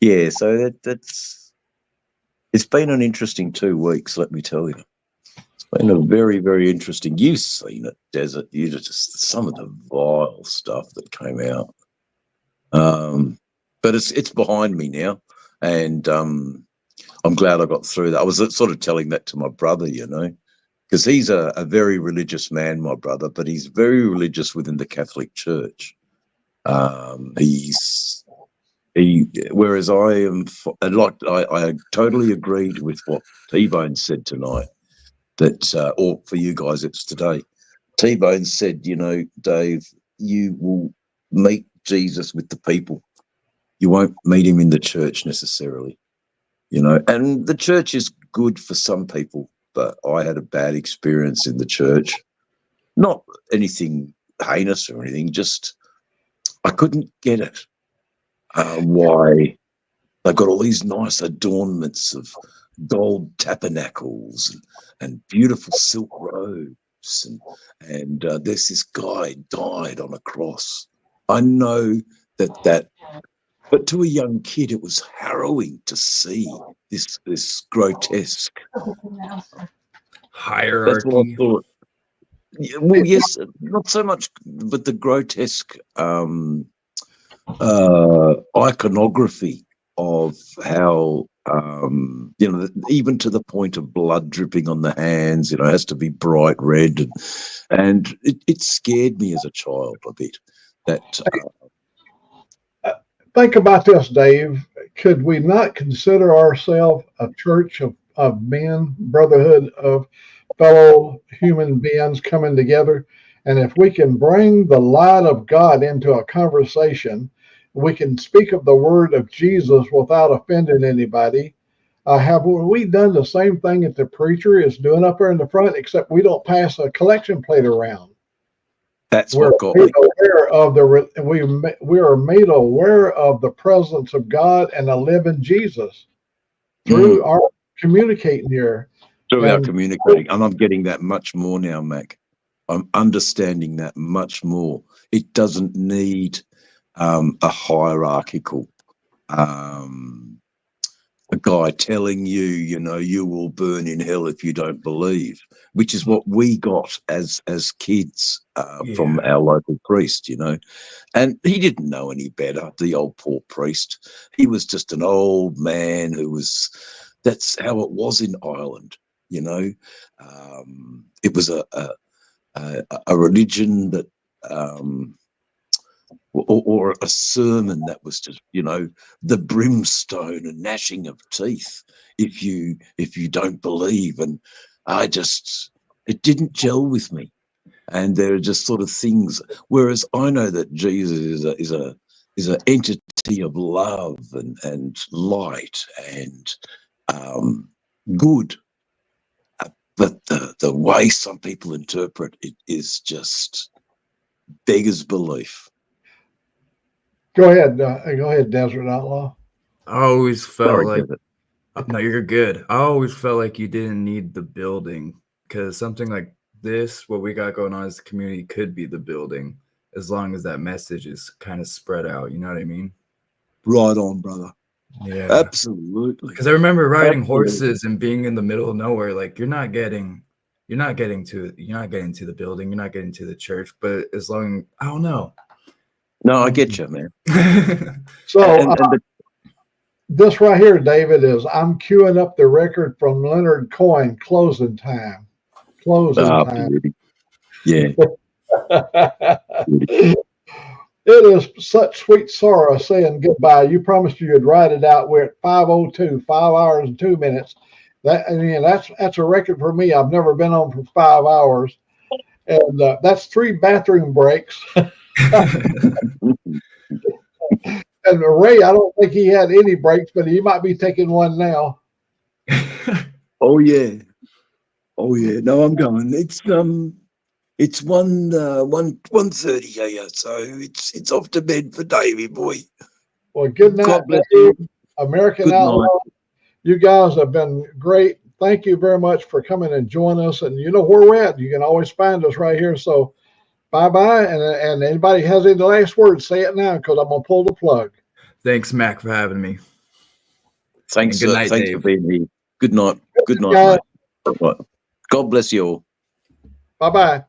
yeah, so it's been an interesting 2 weeks, let me tell you. It's been a very, very interesting. You've seen it, Desert. You just some of the vile stuff that came out. But it's behind me now, and I'm glad I got through that. I was sort of telling that to my brother, you know, because he's a very religious man, my brother, but he's very religious within the Catholic Church. Whereas I am, and like I totally agreed with what T-Bone said tonight, that or for you guys it's today. T-Bone said, you know, Dave, you will meet Jesus with the people. You won't meet him in the church necessarily. you know. And the church is good for some people, but I had a bad experience in the church. Not anything heinous or anything, just I couldn't get it. Why they've got all these nice adornments of gold tabernacles and beautiful silk robes, and there's this guy died on a cross. I know that, but to a young kid, it was harrowing to see this grotesque hierarchy. That's what I thought. Yeah, well, yes, not so much, but the grotesque iconography of how, you know, even to the point of blood dripping on the hands, you know, it has to be bright red. And it scared me as a child a bit. That Think about this, Dave. Could we not consider ourselves a church of men, brotherhood of fellow human beings coming together? And if we can bring the light of God into a conversation, we can speak of the word of Jesus without offending anybody. Have we done the same thing that the preacher is doing up there in the front, except we don't pass a collection plate around? That's what got me. We are made aware of the presence of God and the living Jesus through our communicating here. Through our communicating, and I'm getting that much more now, Mac. I'm understanding that much more. It doesn't need a hierarchical a guy telling you, you know, you will burn in hell if you don't believe, which is what we got as kids from our local priest, you know. And he didn't know any better, the old poor priest. He was just an old man that's how it was in Ireland, you know. It was a religion that or a sermon that was just, you know, the brimstone and gnashing of teeth if you don't believe. And it didn't gel with me. And there are just sort of things, whereas I know that Jesus is an entity of love and light and good. But the way some people interpret it is just beggars belief. Go ahead, Desert Outlaw. I always felt Sorry, like Desert. no, you're good. I always felt like you didn't need the building, because something like this, what we got going on as a community, could be the building, as long as that message is kind of spread out. You know what I mean? Right on, brother. Yeah, absolutely. Because I remember riding horses and being in the middle of nowhere. Like you're not getting to the building, you're not getting to the church. But as long, I don't know. No, I get you, man. So this right here, David, is I'm queuing up the record from Leonard Cohen, Closing Time. Closing Time. Beauty. Yeah. It is such sweet sorrow saying goodbye. You promised you'd write it out. We're at 5:02, 5 hours and 2 minutes. That's a record for me. I've never been on for 5 hours, and that's 3 bathroom breaks. And Ray, I don't think he had any breaks, but he might be taking one now. Oh yeah. No, I'm going. It's 1:30 here, so it's off to bed for Davey boy. Well, good night, God bless Dave. you. American Good Outlaw. night. You guys have been great. Thank you very much for coming and joining us. And you know where we're at. You can always find us right here. So bye-bye. And anybody has any last words, say it now, because I'm going to pull the plug. Thanks, Mac, for having me. Thanks, good night, thanks Dave. for being here. Good night. Good night, guys. mate. God bless you all. Bye-bye.